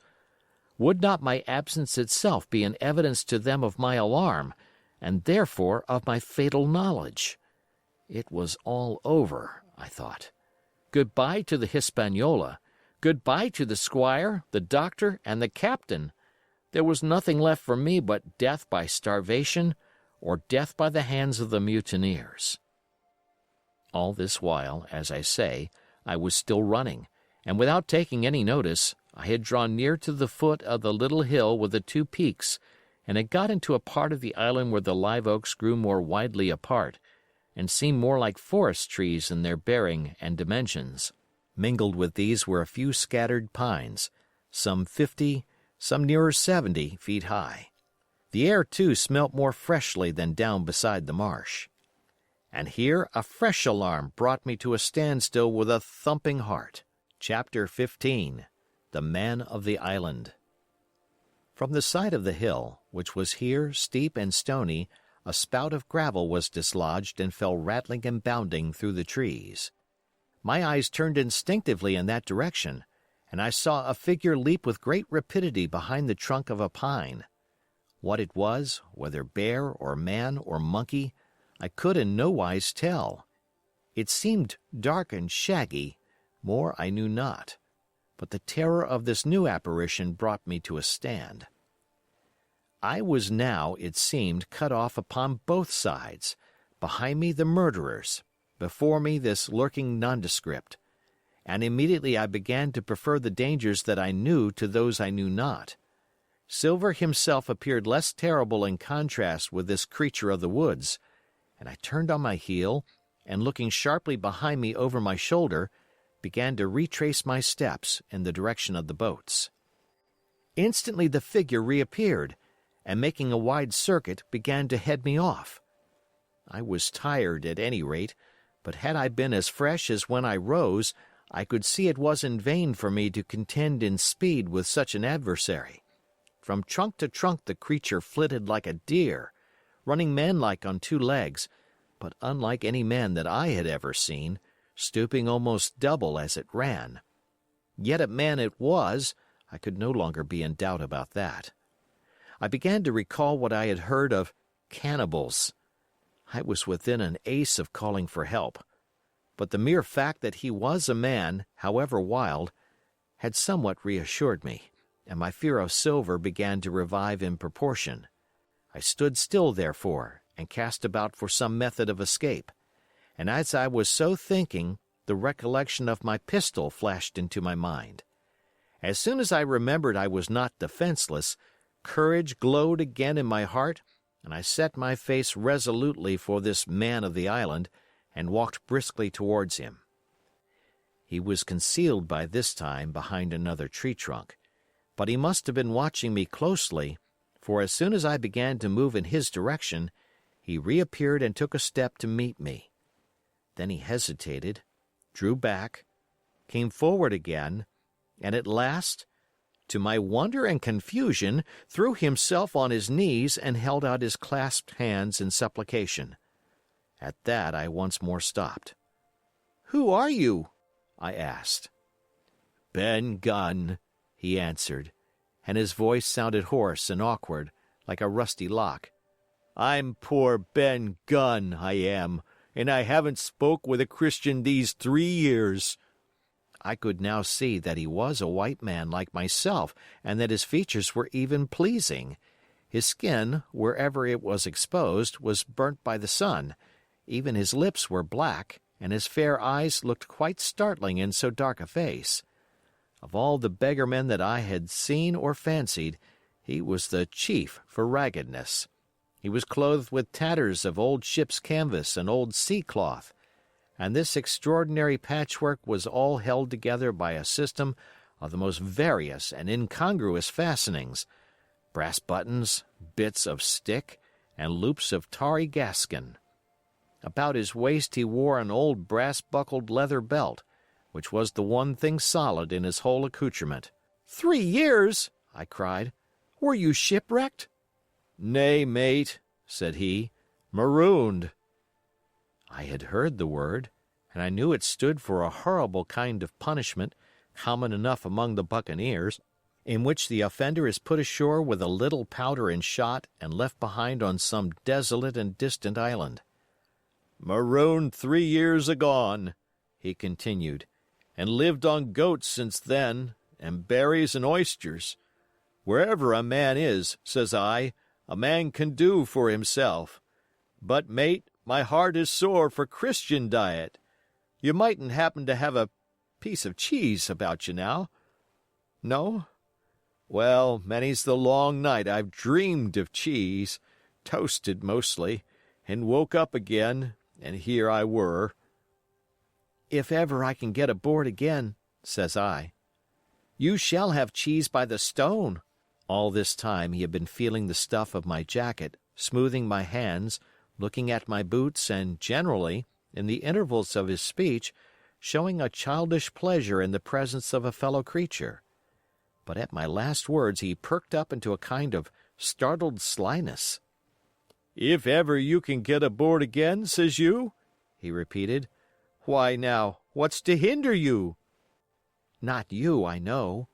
Would not my absence itself be an evidence to them of my alarm, and therefore of my fatal knowledge? It was all over, I thought. Good-bye to the Hispaniola. Good-bye to the squire, the doctor, and the captain. There was nothing left for me but death by starvation or death by the hands of the mutineers. All this while, as I say, I was still running, and without taking any notice, I had drawn near to the foot of the little hill with the 2 peaks, and had got into a part of the island where the live oaks grew more widely apart, and seemed more like forest trees in their bearing and dimensions. Mingled with these were a few scattered pines, some 50, some nearer 70 feet high. The air, too, smelt more freshly than down beside the marsh. And here a fresh alarm brought me to a standstill with a thumping heart. Chapter 15. The Man of the Island. From the side of the hill, which was here steep and stony, a spout of gravel was dislodged and fell rattling and bounding through the trees. My eyes turned instinctively in that direction, and I saw a figure leap with great rapidity behind the trunk of a pine. What it was, whether bear or man or monkey, I could in no wise tell. It seemed dark and shaggy, more I knew not, but the terror of this new apparition brought me to a stand. I was now, it seemed, cut off upon both sides, behind me the murderers, before me this lurking nondescript, and immediately I began to prefer the dangers that I knew to those I knew not. Silver himself appeared less terrible in contrast with this creature of the woods, and I turned on my heel, and looking sharply behind me over my shoulder, began to retrace my steps in the direction of the boats. Instantly the figure reappeared, and making a wide circuit, began to head me off. I was tired at any rate, but had I been as fresh as when I rose, I could see it was in vain for me to contend in speed with such an adversary. From trunk to trunk the creature flitted like a deer, running manlike on 2 legs, but unlike any man that I had ever seen, stooping almost double as it ran. Yet a man it was, I could no longer be in doubt about that. I began to recall what I had heard of cannibals. I was within an ace of calling for help, but the mere fact that he was a man, however wild, had somewhat reassured me, and my fear of Silver began to revive in proportion. I stood still, therefore, and cast about for some method of escape, and as I was so thinking, the recollection of my pistol flashed into my mind. As soon as I remembered I was not defenseless, courage glowed again in my heart, and I set my face resolutely for this man of the island, and walked briskly towards him. He was concealed by this time behind another tree trunk, but he must have been watching me closely, for as soon as I began to move in his direction, he reappeared and took a step to meet me. Then he hesitated, drew back, came forward again, and at last, to my wonder and confusion, threw himself on his knees and held out his clasped hands in supplication. At that I once more stopped. "Who are you?" I asked. "Ben Gunn," he answered, and his voice sounded hoarse and awkward, like a rusty lock. "I'm poor Ben Gunn, I am, and I haven't spoke with a Christian these 3 years." I could now see that he was a white man like myself, and that his features were even pleasing. His skin, wherever it was exposed, was burnt by the sun. Even his lips were black, and his fair eyes looked quite startling in so dark a face. Of all the beggarmen that I had seen or fancied, he was the chief for raggedness. He was clothed with tatters of old ship's canvas and old sea cloth, and this extraordinary patchwork was all held together by a system of the most various and incongruous fastenings, brass buttons, bits of stick, and loops of tarry gaskin. About his waist he wore an old brass-buckled leather belt, which was the one thing solid in his whole accoutrement. 3 years!" I cried. "Were you shipwrecked?" "Nay, mate," said he, "marooned." I had heard the word, and I knew it stood for a horrible kind of punishment, common enough among the buccaneers, in which the offender is put ashore with a little powder and shot and left behind on some desolate and distant island. "Marooned 3 years agone," he continued, "and lived on goats since then, and berries and oysters. Wherever a man is, says I, a man can do for himself. But, mate, my heart is sore for Christian diet. You mightn't happen to have a piece of cheese about you now? No? Well, many's the long night I've dreamed of cheese, toasted mostly, and woke up again, and here I were." "If ever I can get aboard again," says I. "You shall have cheese by the stone." All this time he had been feeling the stuff of my jacket, smoothing my hands, looking at my boots, and generally, in the intervals of his speech, showing a childish pleasure in the presence of a fellow creature. But at my last words he perked up into a kind of startled slyness. "If ever you can get aboard again, says you?" he repeated. "Why, now, what's to hinder you?" "Not you, I know,"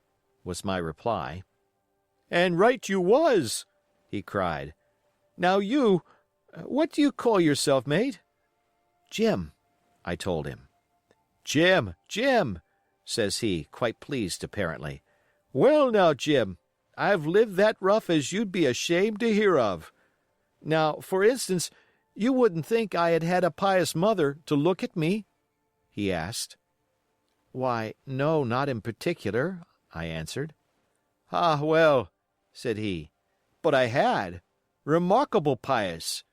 was my reply. "And right you was," he cried. "Now what do you call yourself, mate?" "Jim," I told him. "Jim, Jim," says he, quite pleased apparently. "Well now, Jim, I've lived that rough as you'd be ashamed to hear of. Now, for instance, you wouldn't think I had had a pious mother to look at me?" he asked. "Why, no, not in particular," I answered. "Ah, well," said he, "but I had. Remarkable pious.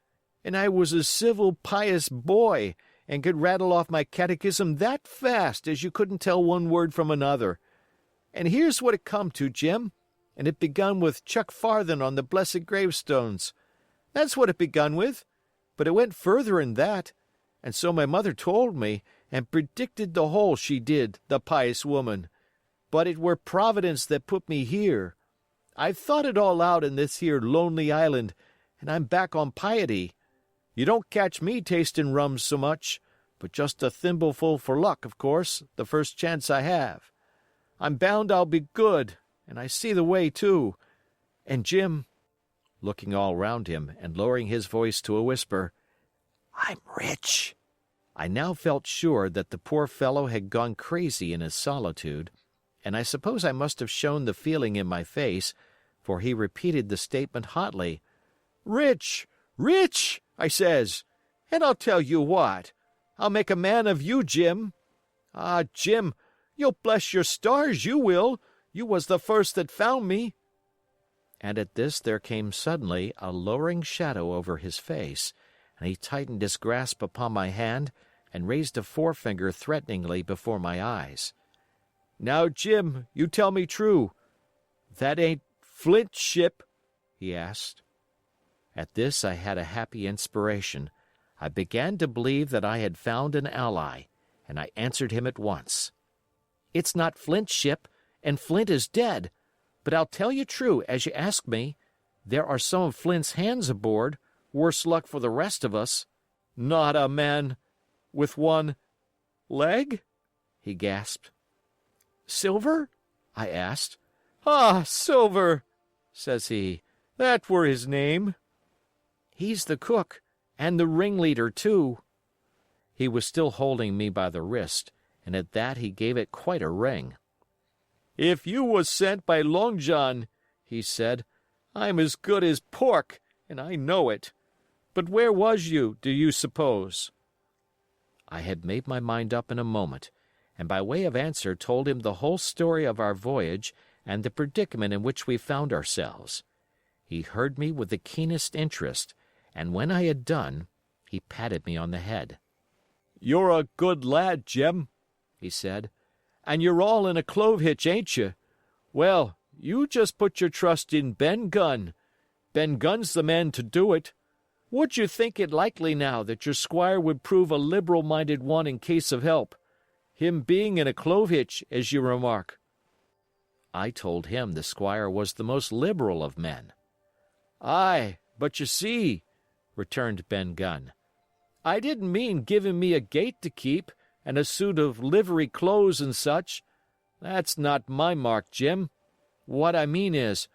And I was a civil, pious boy, and could rattle off my catechism that fast as you couldn't tell one word from another. And here's what it come to, Jim, and it begun with Chuck Farthen on the blessed gravestones. That's what it begun with, but it went further'n that, and so my mother told me, and predicted the whole, she did, the pious woman. But it were Providence that put me here. I've thought it all out in this here lonely island, and I'm back on piety. You don't catch me tasting rum so much, but just a thimbleful for luck, of course, the first chance I have. I'm bound I'll be good, and I see the way, too. And Jim," looking all round him and lowering his voice to a whisper, "I'm rich." I now felt sure that the poor fellow had gone crazy in his solitude, and I suppose I must have shown the feeling in my face, for he repeated the statement hotly. "Rich, rich, I says, and I'll tell you what, I'll make a man of you, Jim. Ah, Jim, you'll bless your stars, you will. You was the first that found me." And at this there came suddenly a lowering shadow over his face, and he tightened his grasp upon my hand, and raised a forefinger threateningly before my eyes. "Now, Jim, you tell me true. That ain't Flint's ship?" he asked. At this I had a happy inspiration. I began to believe that I had found an ally, and I answered him at once. "It's not Flint's ship, and Flint is dead. But I'll tell you true, as you ask me. There are some of Flint's hands aboard, worse luck for the rest of us." "Not a man with one leg?" he gasped. "Silver?" I asked. "Ah, Silver," says he. "That were his name." "He's the cook, and the ringleader, too." He was still holding me by the wrist, and at that he gave it quite a wring. "If you was sent by Long John," he said, "I'm as good as pork, and I know it. But where was you, do you suppose?" I had made my mind up in a moment, and by way of answer told him the whole story of our voyage and the predicament in which we found ourselves. He heard me with the keenest interest, and when I had done, he patted me on the head. "You're a good lad, Jim," he said, "and you're all in a clove hitch, ain't you? Well, you just put your trust in Ben Gunn. Ben Gunn's the man to do it. Would you think it likely now that your squire would prove a liberal-minded one in case of help, him being in a clove hitch, as you remark?" I told him the squire was the most liberal of men. "Aye, but you see," returned Ben Gunn, "I didn't mean giving me a gate to keep, and a suit of livery clothes and such. That's not my mark, Jim. What I mean is,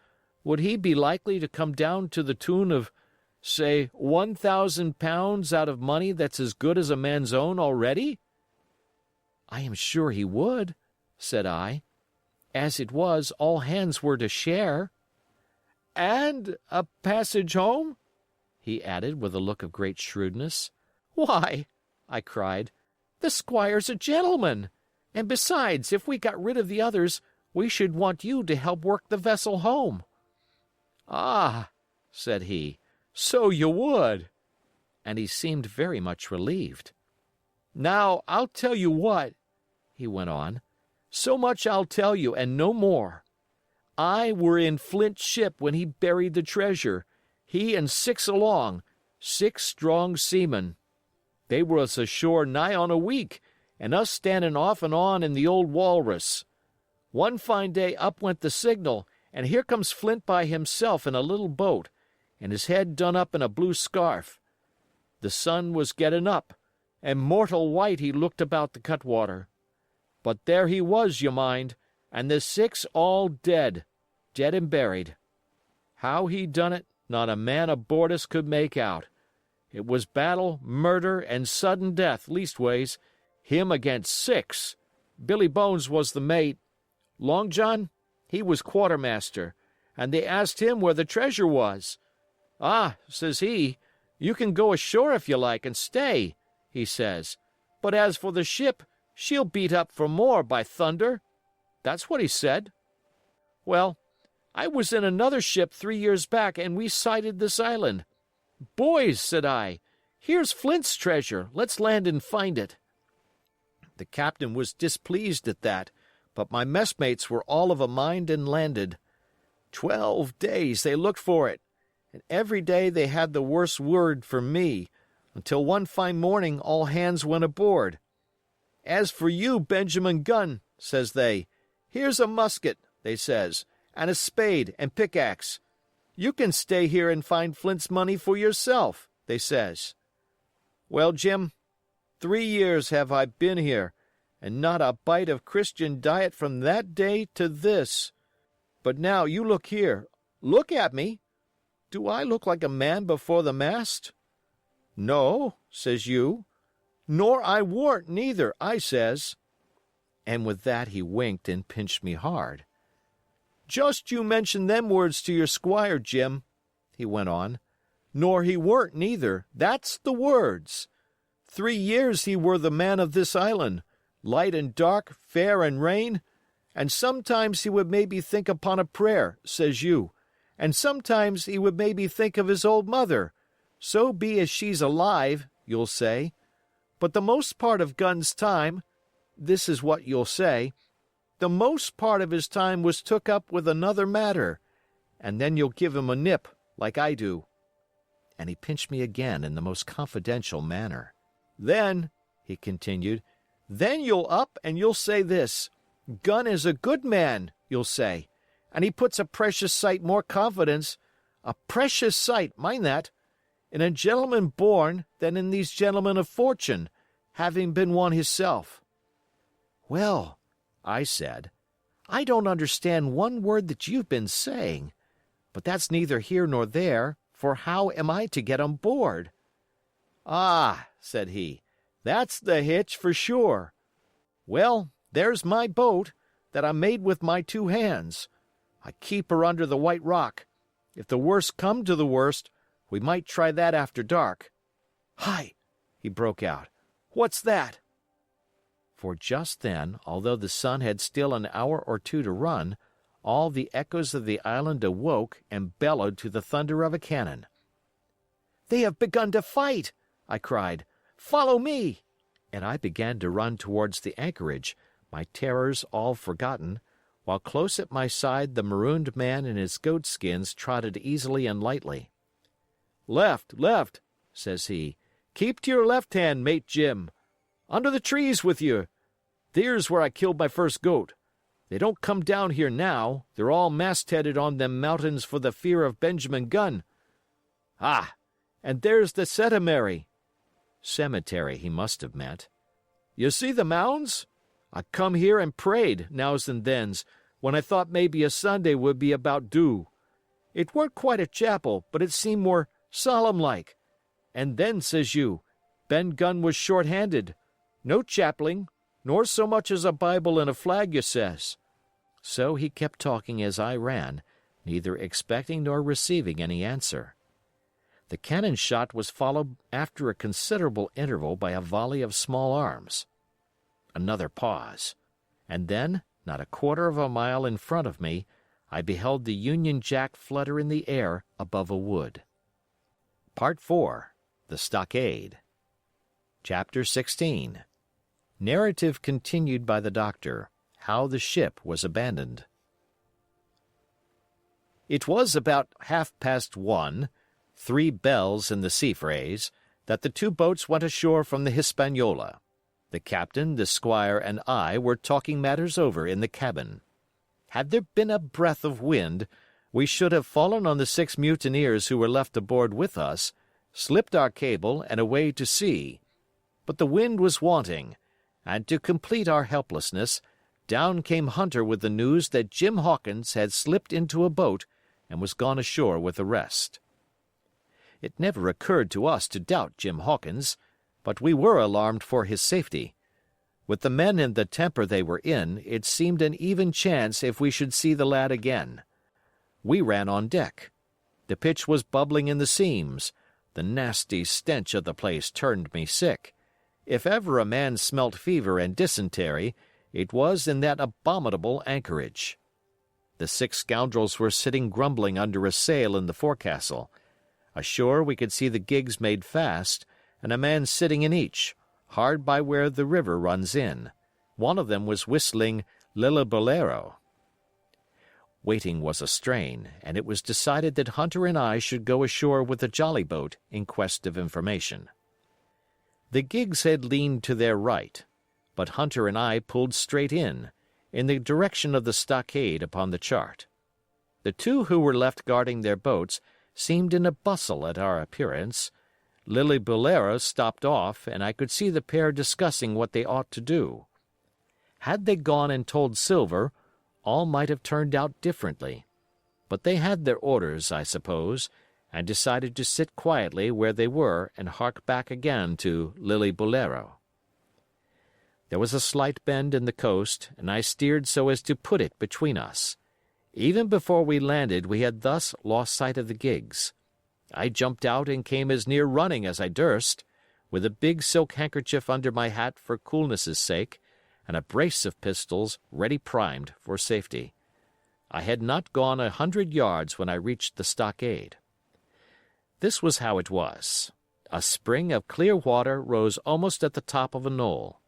would he be likely to come down to the tune of, say, £1,000 out of money that's as good as a man's own already?" "I am sure he would," said I. "As it was, all hands were to share." "And a passage home?" he added with a look of great shrewdness. "Why," I cried, "the squire's a gentleman. And besides, if we got rid of the others, we should want you to help work the vessel home." "Ah," said he, "so you would." And he seemed very much relieved. "Now, I'll tell you what," he went on. "So much I'll tell you, and no more. I were in Flint's ship when he buried the treasure, he and 6 along, 6 strong seamen. They was ashore nigh on a week, and us standing off and on in the old walrus. One fine day up went the signal, and here comes Flint by himself in a little boat, and his head done up in a blue scarf. The sun was getting up, and mortal white he looked about the cutwater. But there he was, you mind, and the 6 all dead, dead and buried. How he done it, not a man aboard us could make out. It was battle, murder, and sudden death, leastways, him against 6. Billy Bones was the mate. Long John, he was quartermaster, and they asked him where the treasure was. 'Ah,' says he, 'you can go ashore if you like and stay,' he says, 'but as for the ship, she'll beat up for more, by thunder.' That's what he said. Well, I was in another ship 3 years back, and we sighted this island. 'Boys,' said I, 'here's Flint's treasure. Let's land and find it.' The captain was displeased at that, but my messmates were all of a mind and landed. 12 days they looked for it, and every day they had the worse word for me, until one fine morning all hands went aboard. 'As for you, Benjamin Gunn,' says they, 'here's a musket,' they says, 'and a spade and pickaxe. You can stay here and find Flint's money for yourself,' they says. Well, Jim, 3 years have I been here, and not a bite of Christian diet from that day to this. But now you look here. Look at me. Do I look like a man before the mast?' 'No,' says you. 'Nor I warn't neither,' I says. And with that he winked and pinched me hard. 'Just you mention them words to your squire, Jim,' he went on. 'Nor he weren't neither, that's the words. 3 years he were the man of this island, light and dark, fair and rain, and sometimes he would maybe think upon a prayer, says you, and sometimes he would maybe think of his old mother, so be as she's alive, you'll say. But the most part of Gunn's time, this is what you'll say, the most part of his time was took up with another matter, and then you'll give him a nip, like I do." And he pinched me again in the most confidential manner. "Then," he continued, "then you'll up and you'll say this, 'Gunn is a good man,' you'll say, 'and he puts a precious sight more confidence, a precious sight, mind that, in a gentleman born than in these gentlemen of fortune, having been one hisself.'" "Well," I said, "I don't understand one word that you've been saying. But that's neither here nor there, for how am I to get on board?" "Ah," said he, "that's the hitch, for sure. Well, there's my boat, that I made with my two hands. I keep her under the White Rock. If the worst come to the worst, we might try that after dark. Hi!" he broke out. "What's that?" For just then, although the sun had still an hour or two to run, all the echoes of the island awoke and bellowed to the thunder of a cannon. "They have begun to fight!" I cried. "Follow me!" And I began to run towards the anchorage, my terrors all forgotten, while close at my side the marooned man in his goatskins trotted easily and lightly. "Left, left," says he. "Keep to your left hand, Mate Jim. Under the trees with you. There's where I killed my first goat. They don't come down here now. They're all mastheaded on them mountains for the fear of Benjamin Gunn. Ah, and there's the cemetery." Cemetery he must have meant. "You see the mounds? I come here and prayed, nows and thens, when I thought maybe a Sunday would be about due. It weren't quite a chapel, but it seemed more solemn-like. And then, says you, Ben Gunn was short-handed. No chapeling, nor so much as a Bible and a flag, you says." So he kept talking as I ran, neither expecting nor receiving any answer. The cannon shot was followed after a considerable interval by a volley of small arms. Another pause, and then, not a quarter of a mile in front of me, I beheld the Union Jack flutter in the air above a wood. Part 4. The Stockade. Chapter 16. Narrative continued by the doctor. How the ship was abandoned. It was about 1:30, 3 bells in the sea phrase, that the two boats went ashore from the Hispaniola. The captain, the squire, and I were talking matters over in the cabin. Had there been a breath of wind, we should have fallen on the 6 mutineers who were left aboard with us, slipped our cable, and away to sea. But the wind was wanting, and to complete our helplessness, down came Hunter with the news that Jim Hawkins had slipped into a boat and was gone ashore with the rest. It never occurred to us to doubt Jim Hawkins, but we were alarmed for his safety. With the men in the temper they were in, it seemed an even chance if we should see the lad again. We ran on deck. The pitch was bubbling in the seams. The nasty stench of the place turned me sick. If ever a man smelt fever and dysentery, it was in that abominable anchorage. The 6 scoundrels were sitting grumbling under a sail in the forecastle. Ashore we could see the gigs made fast, and a man sitting in each, hard by where the river runs in. One of them was whistling Bolero. Waiting was a strain, and it was decided that Hunter and I should go ashore with the jolly boat in quest of information. The gigs had leaned to their right, but Hunter and I pulled straight in the direction of the stockade upon the chart. The 2 who were left guarding their boats seemed in a bustle at our appearance. Bolero stopped off, and I could see the pair discussing what they ought to do. Had they gone and told Silver, all might have turned out differently. But they had their orders, I suppose, and decided to sit quietly where they were and hark back again to Bolero. There was a slight bend in the coast, and I steered so as to put it between us. Even before we landed we had thus lost sight of the gigs. I jumped out and came as near running as I durst, with a big silk handkerchief under my hat for coolness' sake, and a brace of pistols ready primed for safety. I had not gone 100 yards when I reached the stockade. This was how it was. A spring of clear water rose almost at the top of a knoll.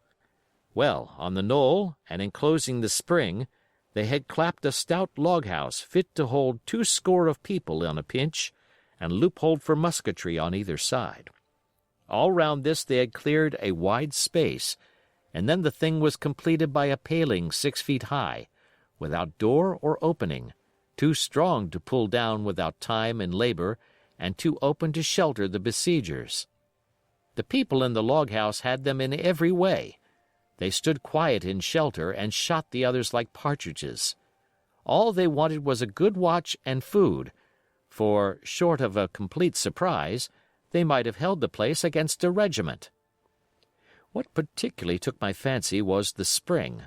Well, on the knoll, and enclosing the spring, they had clapped a stout log house fit to hold 20 of people on a pinch, and loopholed for musketry on either side. All round this they had cleared a wide space, and then the thing was completed by a paling 6 feet high, without door or opening, too strong to pull down without time and labor, and too open to shelter the besiegers. The people in the log house had them in every way. They stood quiet in shelter and shot the others like partridges. All they wanted was a good watch and food, for, short of a complete surprise, they might have held the place against a regiment. What particularly took my fancy was the spring,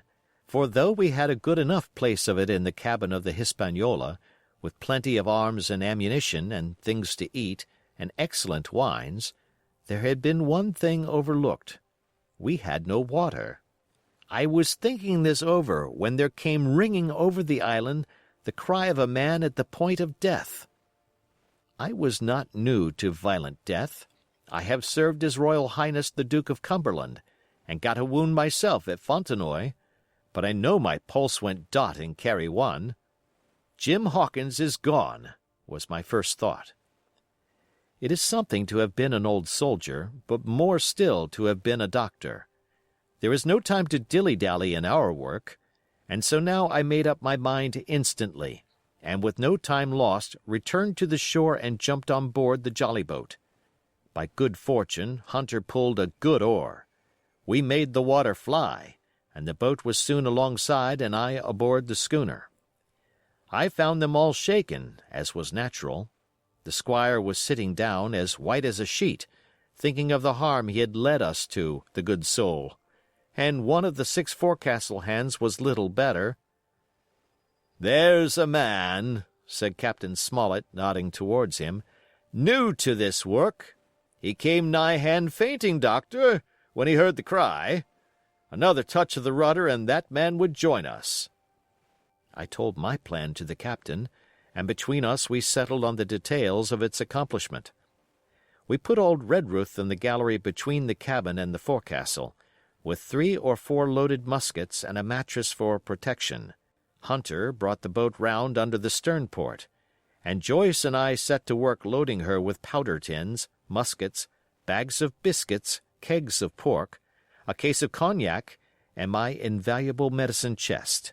for though we had a good enough place of it in the cabin of the Hispaniola, with plenty of arms and ammunition and things to eat and excellent wines, there had been one thing overlooked. We had no water. I was thinking this over when there came ringing over the island the cry of a man at the point of death. I was not new to violent death. I have served His Royal Highness the Duke of Cumberland, and got a wound myself at Fontenoy, but I know my pulse went dot in Carry One. Jim Hawkins is gone, was my first thought. It is something to have been an old soldier, but more still to have been a doctor. There is no time to dilly-dally in our work, and so now I made up my mind instantly, and with no time lost returned to the shore and jumped on board the jolly boat. By good fortune, Hunter pulled a good oar. We made the water fly, and the boat was soon alongside and I aboard the schooner. I found them all shaken, as was natural. The squire was sitting down, as white as a sheet, thinking of the harm he had led us to, the good soul, and one of the 6 forecastle hands was little better. "There's a man," said Captain Smollett, nodding towards him, "new to this work. He came nigh hand fainting, doctor, when he heard the cry. Another touch of the rudder and that man would join us." I told my plan to the captain, and between us we settled on the details of its accomplishment. We put old Redruth in the gallery between the cabin and the forecastle, with 3 or 4 loaded muskets and a mattress for protection. Hunter brought the boat round under the stern port, and Joyce and I set to work loading her with powder tins, muskets, bags of biscuits, kegs of pork, a case of cognac, and my invaluable medicine chest.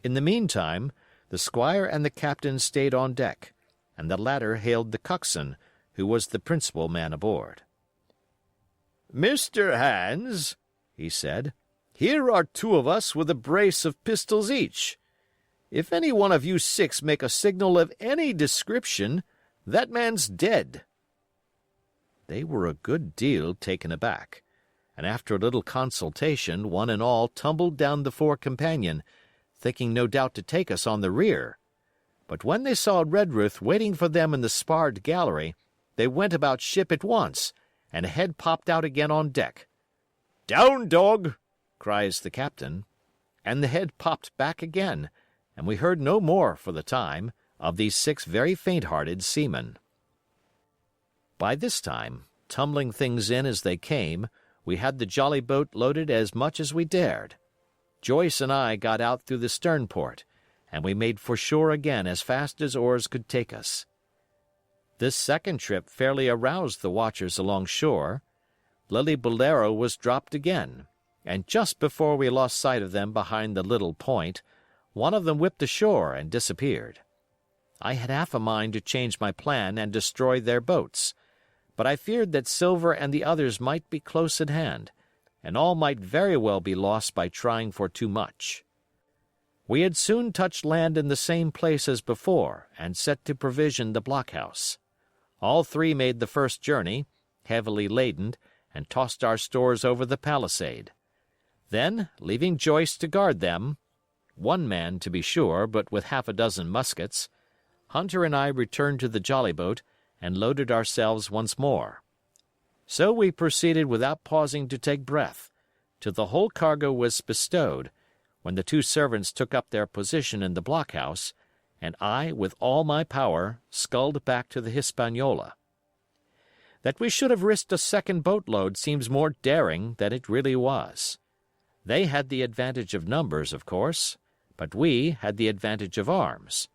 In the meantime, the squire and the captain stayed on deck, and the latter hailed the coxswain, who was the principal man aboard. "Mr. Hans," he said, "here are 2 of us with a brace of pistols each. If any one of you 6 make a signal of any description, that man's dead." They were a good deal taken aback, and after a little consultation one and all tumbled down the fore companion, thinking no doubt to take us on the rear. But when they saw Redruth waiting for them in the sparred gallery, they went about ship at once, and a head popped out again on deck. "Down, dog!" cries the captain, and the head popped back again, and we heard no more, for the time, of these 6 very faint-hearted seamen. By this time, tumbling things in as they came, we had the jolly boat loaded as much as we dared. Joyce and I got out through the stern port, and we made for shore again as fast as oars could take us. This second trip fairly aroused the watchers along shore. Lily Bolero was dropped again, and just before we lost sight of them behind the little point, one of them whipped ashore and disappeared. I had half a mind to change my plan and destroy their boats, but I feared that Silver and the others might be close at hand, and all might very well be lost by trying for too much. We had soon touched land in the same place as before, and set to provision the blockhouse. All 3 made the first journey, heavily laden, and tossed our stores over the palisade. Then, leaving Joyce to guard them, 1 man to be sure, but with half a dozen muskets, Hunter and I returned to the jolly boat and loaded ourselves once more. So we proceeded without pausing to take breath, till the whole cargo was bestowed, when the 2 servants took up their position in the blockhouse, and I, with all my power, sculled back to the Hispaniola. That we should have risked a second boatload seems more daring than it really was. They had the advantage of numbers, of course, but we had the advantage of arms.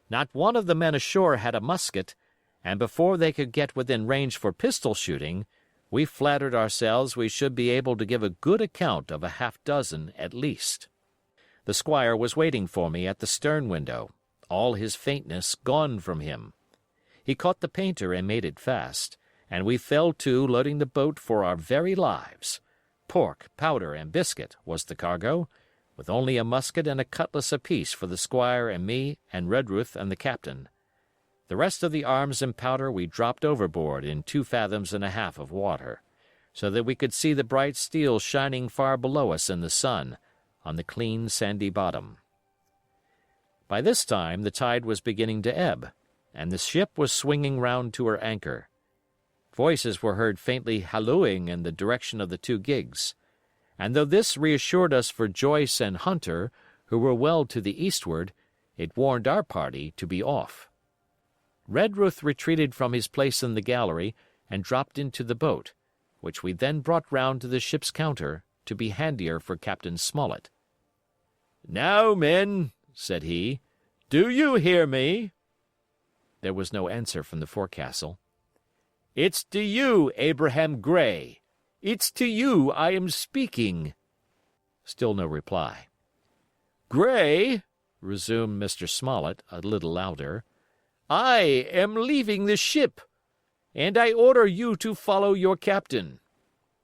Not one of the men ashore had a musket, and before they could get within range for pistol shooting, we flattered ourselves we should be able to give a good account of a half-dozen at least. The squire was waiting for me at the stern window, all his faintness gone from him. He caught the painter and made it fast, and we fell to loading the boat for our very lives. Pork, powder, and biscuit was the cargo, with only a musket and a cutlass apiece for the squire and me and Redruth and the captain. The rest of the arms and powder we dropped overboard in 2 fathoms and a half of water, so that we could see the bright steel shining far below us in the sun, on the clean sandy bottom. By this time the tide was beginning to ebb, and the ship was swinging round to her anchor. Voices were heard faintly hallooing in the direction of the 2 gigs, and though this reassured us for Joyce and Hunter, who were well to the eastward, it warned our party to be off. Redruth retreated from his place in the gallery and dropped into the boat, which we then brought round to the ship's counter to be handier for Captain Smollett. "Now, men," said he, "do you hear me?" There was no answer from the forecastle. "It's to you, Abraham Gray. It's to you I am speaking." Still no reply. "Gray," resumed Mr. Smollett a little louder, "I am leaving the ship, and I order you to follow your captain.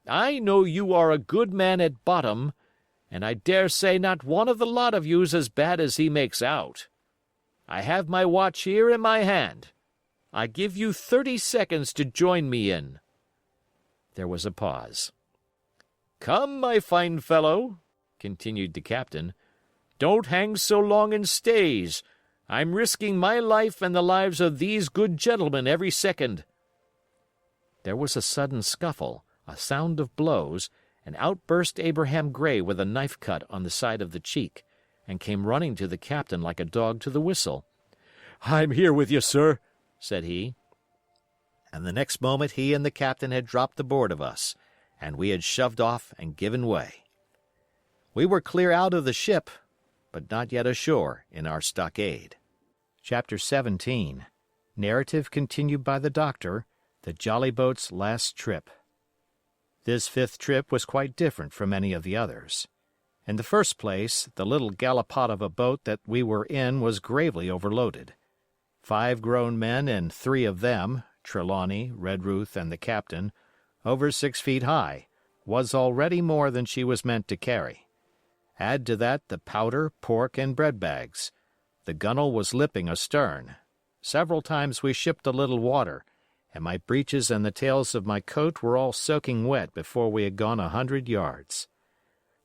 I know you are a good man at bottom, and I dare say not one of the lot of you's as bad as he makes out. I have my watch here in my hand. I give you 30 seconds to join me in." There was a pause. "Come, my fine fellow," continued the captain, "don't hang so long in stays. I'm risking my life and the lives of these good gentlemen every second." There was a sudden scuffle, a sound of blows, and out burst Abraham Gray with a knife cut on the side of the cheek, and came running to the captain like a dog to the whistle. "I'm here with you, sir," said he. And the next moment he and the captain had dropped aboard of us, and we had shoved off and given way. We were clear out of the ship, but not yet ashore in our stockade. Chapter 17. Narrative continued by the Doctor, the jolly boat's last trip. This 5th trip was quite different from any of the others. In the first place, the little gallipot of a boat that we were in was gravely overloaded. 5 grown men and 3 of them, Trelawney, Redruth, and the captain, over 6 feet high, was already more than she was meant to carry. Add to that the powder, pork, and bread bags. The gunwale was lipping astern. Several times we shipped a little water, and my breeches and the tails of my coat were all soaking wet before we had gone 100 yards.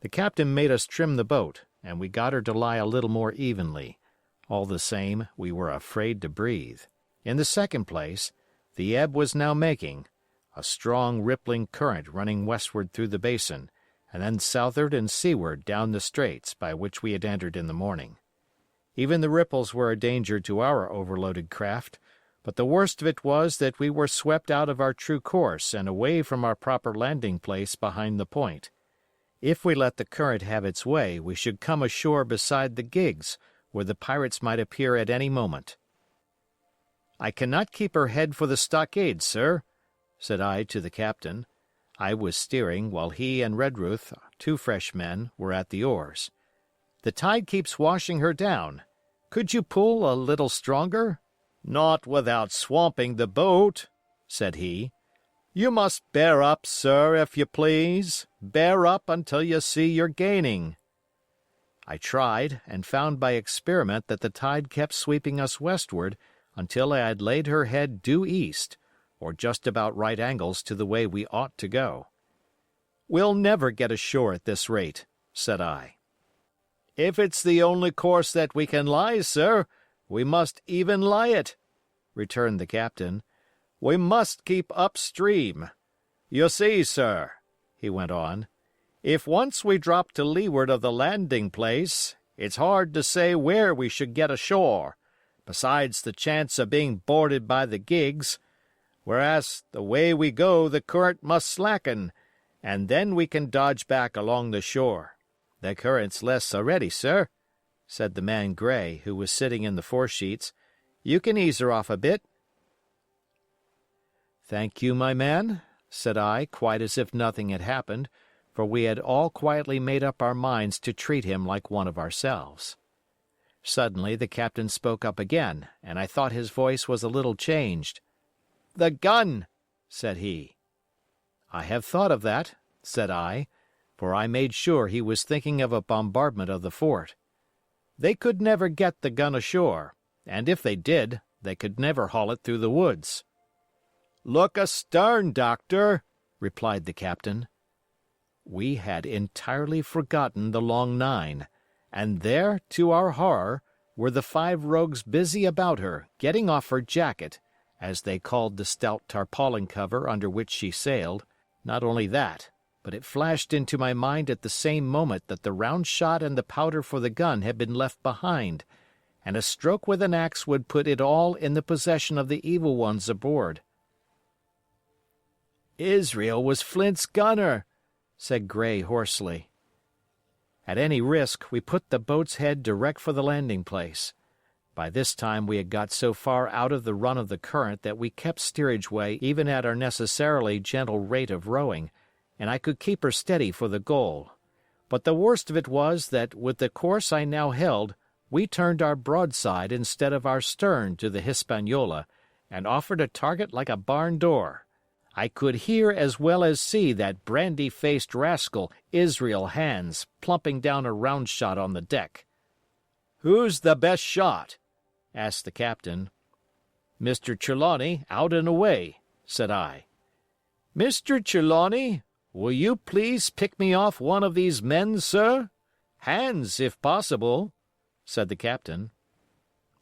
The captain made us trim the boat, and we got her to lie a little more evenly. All the same, we were afraid to breathe. In the second place, the ebb was now making, a strong rippling current running westward through the basin, and then southward and seaward down the straits by which we had entered in the morning. Even the ripples were a danger to our overloaded craft, but the worst of it was that we were swept out of our true course and away from our proper landing place behind the point. If we let the current have its way, we should come ashore beside the gigs, where the pirates might appear at any moment. "I cannot keep her head for the stockade, sir," said I to the captain. I was steering, while he and Redruth, 2 fresh men, were at the oars. "The tide keeps washing her down. Could you pull a little stronger?" "Not without swamping the boat," said he. "You must bear up, sir, if you please. Bear up until you see you're gaining." I tried, and found by experiment that the tide kept sweeping us westward until I had laid her head due east, or just about right angles to the way we ought to go. "We'll never get ashore at this rate," said I. "If it's the only course that we can lie, sir, we must even lie it," returned the captain. "We must keep upstream. You see, sir," he went on, "if once we drop to leeward of the landing place, it's hard to say where we should get ashore, besides the chance of being boarded by the gigs. whereas the way we go the current must slacken, and then we can dodge back along the shore." "The current's less already, sir," said the man Gray, who was sitting in the foresheets. "You can ease her off a bit." "Thank you, my man," said I, quite as if nothing had happened, for we had all quietly made up our minds to treat him like one of ourselves. Suddenly the captain spoke up again, and I thought his voice was a little changed. "The gun!" said he. "I have thought of that," said I, for I made sure he was thinking of a bombardment of the fort. "They could never get the gun ashore, and if they did, they could never haul it through the woods." "Look astern, Doctor," replied the captain. We had entirely forgotten the long nine, and there, to our horror, were the 5 rogues busy about her, getting off her jacket, as they called the stout tarpaulin cover under which she sailed. Not only that, but it flashed into my mind at the same moment that the round shot and the powder for the gun had been left behind, and a stroke with an axe would put it all in the possession of the evil ones aboard. "Israel was Flint's gunner," said Gray hoarsely. At any risk, we put the boat's head direct for the landing place. By this time we had got so far out of the run of the current that we kept steerage way even at our necessarily gentle rate of rowing, and I could keep her steady for the goal. But the worst of it was that with the course I now held, we turned our broadside instead of our stern to the Hispaniola, and offered a target like a barn door. I could hear as well as see that brandy-faced rascal, Israel Hands, plumping down a round shot on the deck. "Who's the best shot?" asked the captain. "Mr. Trelawney, out and away," said I. "Mr. Trelawney, will you please pick me off one of these men, sir? Hands, if possible," said the captain.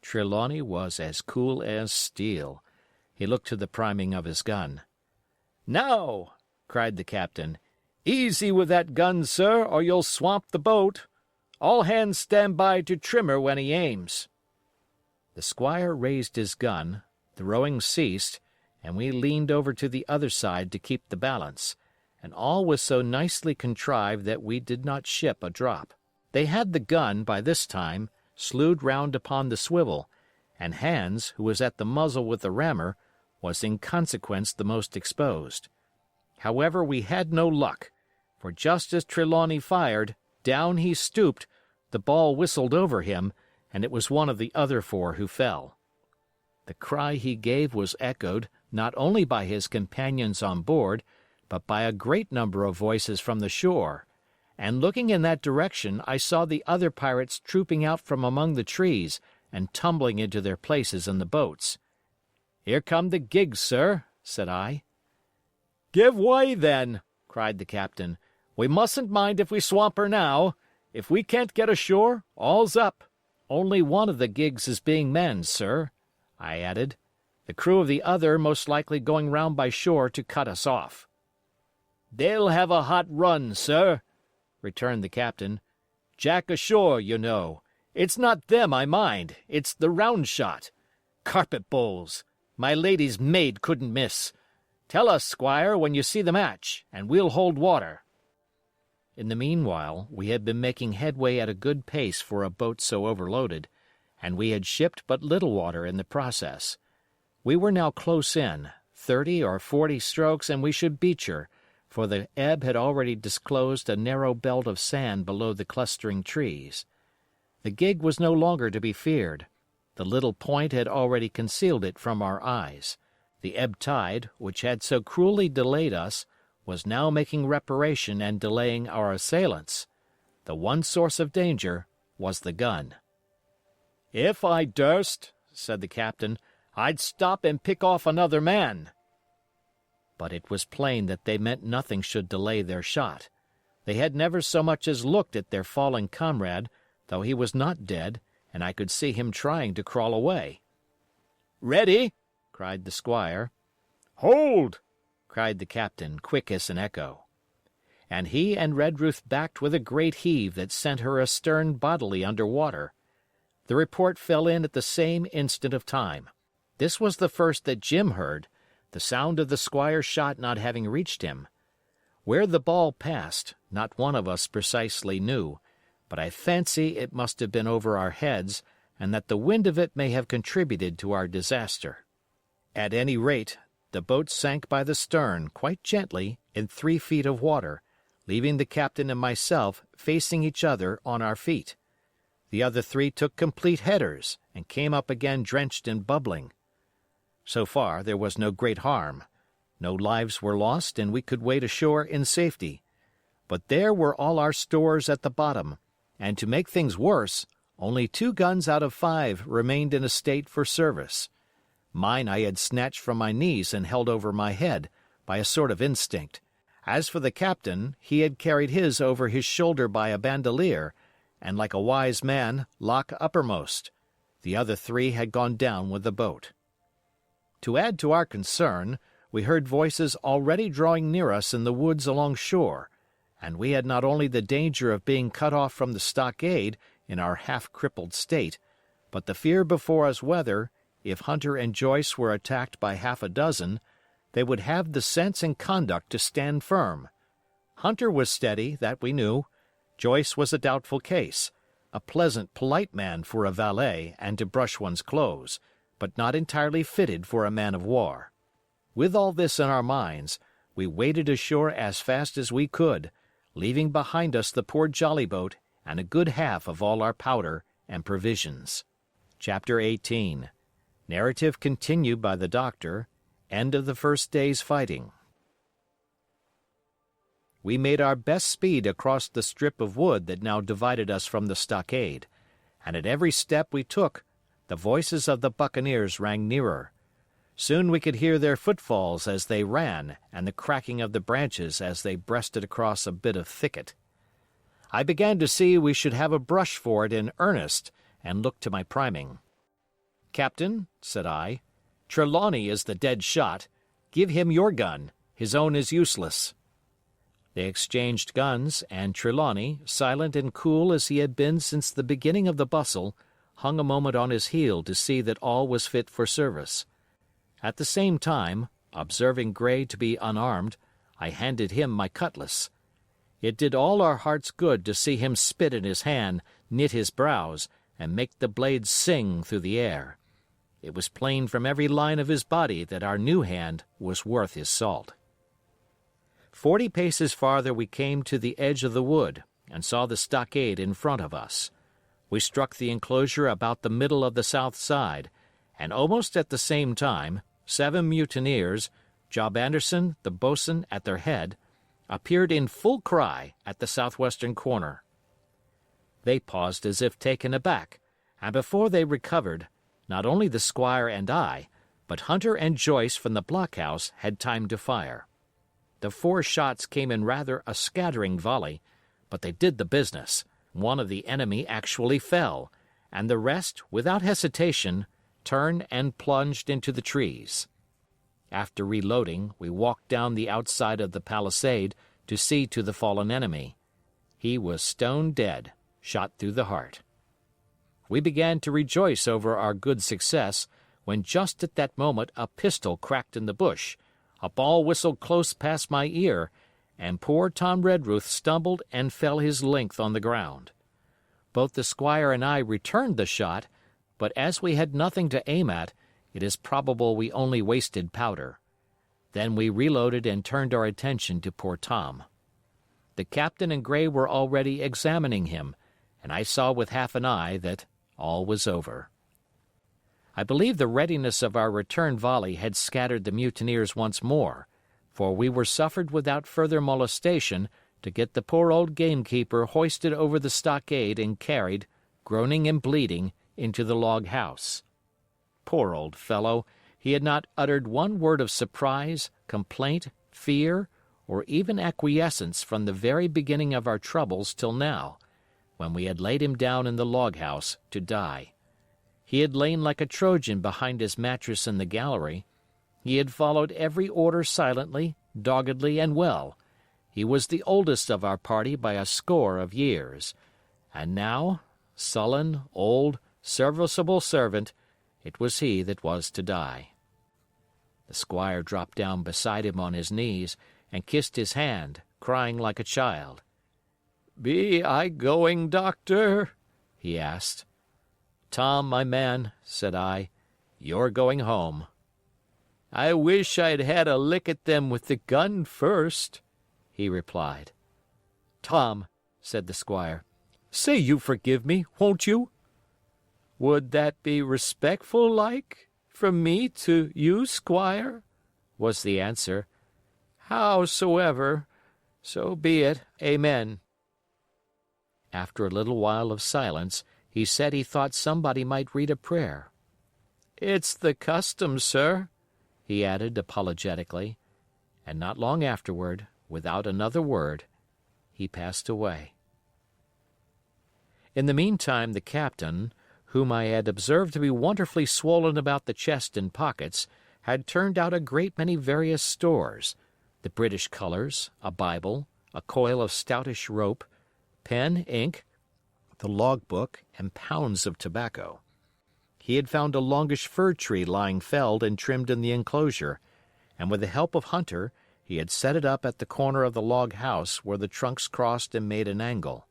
Trelawney was as cool as steel. He looked to the priming of his gun. "Now," cried the captain, "easy with that gun, sir, or you'll swamp the boat. All hands stand by to trim her when he aims." The squire raised his gun, the rowing ceased, and we leaned over to the other side to keep the balance, and all was so nicely contrived that we did not ship a drop. They had the gun, by this time, slewed round upon the swivel, and Hans, who was at the muzzle with the rammer, was in consequence the most exposed. However, we had no luck, for just as Trelawney fired, down he stooped, the ball whistled over him, and it was one of the other 4 who fell. The cry he gave was echoed not only by his companions on board, but by a great number of voices from the shore, and looking in that direction I saw the other pirates trooping out from among the trees and tumbling into their places in the boats. "Here come the gigs, sir," said I. "Give way, then," cried the captain. "We mustn't mind if we swamp her now. If we can't get ashore, all's up. Only one of the gigs is being manned, sir," I added, "the crew of the other most likely going round by shore to cut us off." "They'll have a hot run, sir," returned the captain. "Jack ashore, you know. It's not them I mind, it's the round shot. Carpet bowls! My lady's maid couldn't miss. Tell us, squire, when you see the match, and we'll hold water." In the meanwhile, we had been making headway at a good pace for a boat so overloaded, and we had shipped but little water in the process. We were now close in, 30 or 40 strokes, and we should beach her, for the ebb had already disclosed a narrow belt of sand below the clustering trees. The gig was no longer to be feared. The little point had already concealed it from our eyes. The ebb tide, which had so cruelly delayed us, was now making reparation and delaying our assailants. The one source of danger was the gun. "If I durst," said the captain, "I'd stop and pick off another man." But it was plain that they meant nothing should delay their shot. They had never so much as looked at their fallen comrade, though he was not dead, and I could see him trying to crawl away. "Ready!" cried the squire. "Hold!" cried the captain, quick as an echo. And he and Redruth backed with a great heave that sent her astern bodily under water. The report fell in at the same instant of time. This was the first that Jim heard, the sound of the squire's shot not having reached him. Where the ball passed, not one of us precisely knew, but I fancy it must have been over our heads, and that the wind of it may have contributed to our disaster. At any rate, the boat sank by the stern, quite gently, in 3 feet of water, leaving the captain and myself facing each other on our feet. The other 3 took complete headers, and came up again drenched and bubbling. So far there was no great harm. No lives were lost, and we could wade ashore in safety. But there were all our stores at the bottom, and to make things worse, only 2 guns out of 5 remained in a state for service. Mine I had snatched from my knees and held over my head, by a sort of instinct. As for the captain, he had carried his over his shoulder by a bandolier, and like a wise man, lock uppermost. The other 3 had gone down with the boat. To add to our concern, we heard voices already drawing near us in the woods along shore, and we had not only the danger of being cut off from the stockade in our half-crippled state, but the fear before us whether, if Hunter and Joyce were attacked by half a dozen, they would have the sense and conduct to stand firm. Hunter was steady, that we knew. Joyce was a doubtful case, a pleasant, polite man for a valet and to brush one's clothes, but not entirely fitted for a man of war. With all this in our minds, we waded ashore as fast as we could, leaving behind us the poor jolly boat and a good half of all our powder and provisions. Chapter 18. Narrative continued by the doctor. End of the first day's fighting. We made our best speed across the strip of wood that now divided us from the stockade, and at every step we took, the voices of the buccaneers rang nearer. Soon we could hear their footfalls as they ran and the cracking of the branches as they breasted across a bit of thicket. I began to see we should have a brush for it in earnest, and looked to my priming. "Captain," said I, "Trelawney is the dead shot. Give him your gun. His own is useless." They exchanged guns, and Trelawney, silent and cool as he had been since the beginning of the bustle, hung a moment on his heel to see that all was fit for service. At the same time, observing Gray to be unarmed, I handed him my cutlass. It did all our hearts good to see him spit in his hand, knit his brows, and make the blade sing through the air. It was plain from every line of his body that our new hand was worth his salt. 40 paces farther we came to the edge of the wood, and saw the stockade in front of us. We struck the enclosure about the middle of the south side, and almost at the same time, 7 mutineers, Job Anderson, the boatswain, at their head, appeared in full cry at the southwestern corner. They paused as if taken aback, and before they recovered, not only the squire and I, but Hunter and Joyce from the blockhouse had time to fire. The 4 shots came in rather a scattering volley, but they did the business. One of the enemy actually fell, and the rest, without hesitation, turned and plunged into the trees. After reloading, we walked down the outside of the palisade to see to the fallen enemy. He was stone dead, shot through the heart. We began to rejoice over our good success, when just at that moment a pistol cracked in the bush, a ball whistled close past my ear, and poor Tom Redruth stumbled and fell his length on the ground. Both the squire and I returned the shot, but as we had nothing to aim at, it is probable we only wasted powder. Then we reloaded and turned our attention to poor Tom. The captain and Gray were already examining him, and I saw with half an eye that all was over. I believe the readiness of our return volley had scattered the mutineers once more, for we were suffered without further molestation to get the poor old gamekeeper hoisted over the stockade and carried, groaning and bleeding, into the log house. Poor old fellow, he had not uttered one word of surprise, complaint, fear, or even acquiescence from the very beginning of our troubles till now, when we had laid him down in the log house to die. He had lain like a Trojan behind his mattress in the gallery. He had followed every order silently, doggedly, and well. He was the oldest of our party by a score of years. And now, sullen, old, serviceable servant, it was he that was to die. The squire dropped down beside him on his knees and kissed his hand, crying like a child. "Be I going, doctor?" he asked. "Tom, my man," said I, "you're going home." "I wish I'd had a lick at them with the gun first," he replied. "Tom," said the squire, "say you forgive me, won't you?" "Would that be respectful like, from me to you, squire?" was the answer. "Howsoever, so be it, amen." After a little while of silence, he said he thought somebody might read a prayer. "It's the custom, sir," he added apologetically, and not long afterward, without another word, he passed away. In the meantime the captain, whom I had observed to be wonderfully swollen about the chest and pockets, had turned out a great many various stores, the British colours, a Bible, a coil of stoutish rope, pen, ink, the log-book, and pounds of tobacco. He had found a longish fir tree lying felled and trimmed in the enclosure, and with the help of Hunter he had set it up at the corner of the log house where the trunks crossed and made an angle.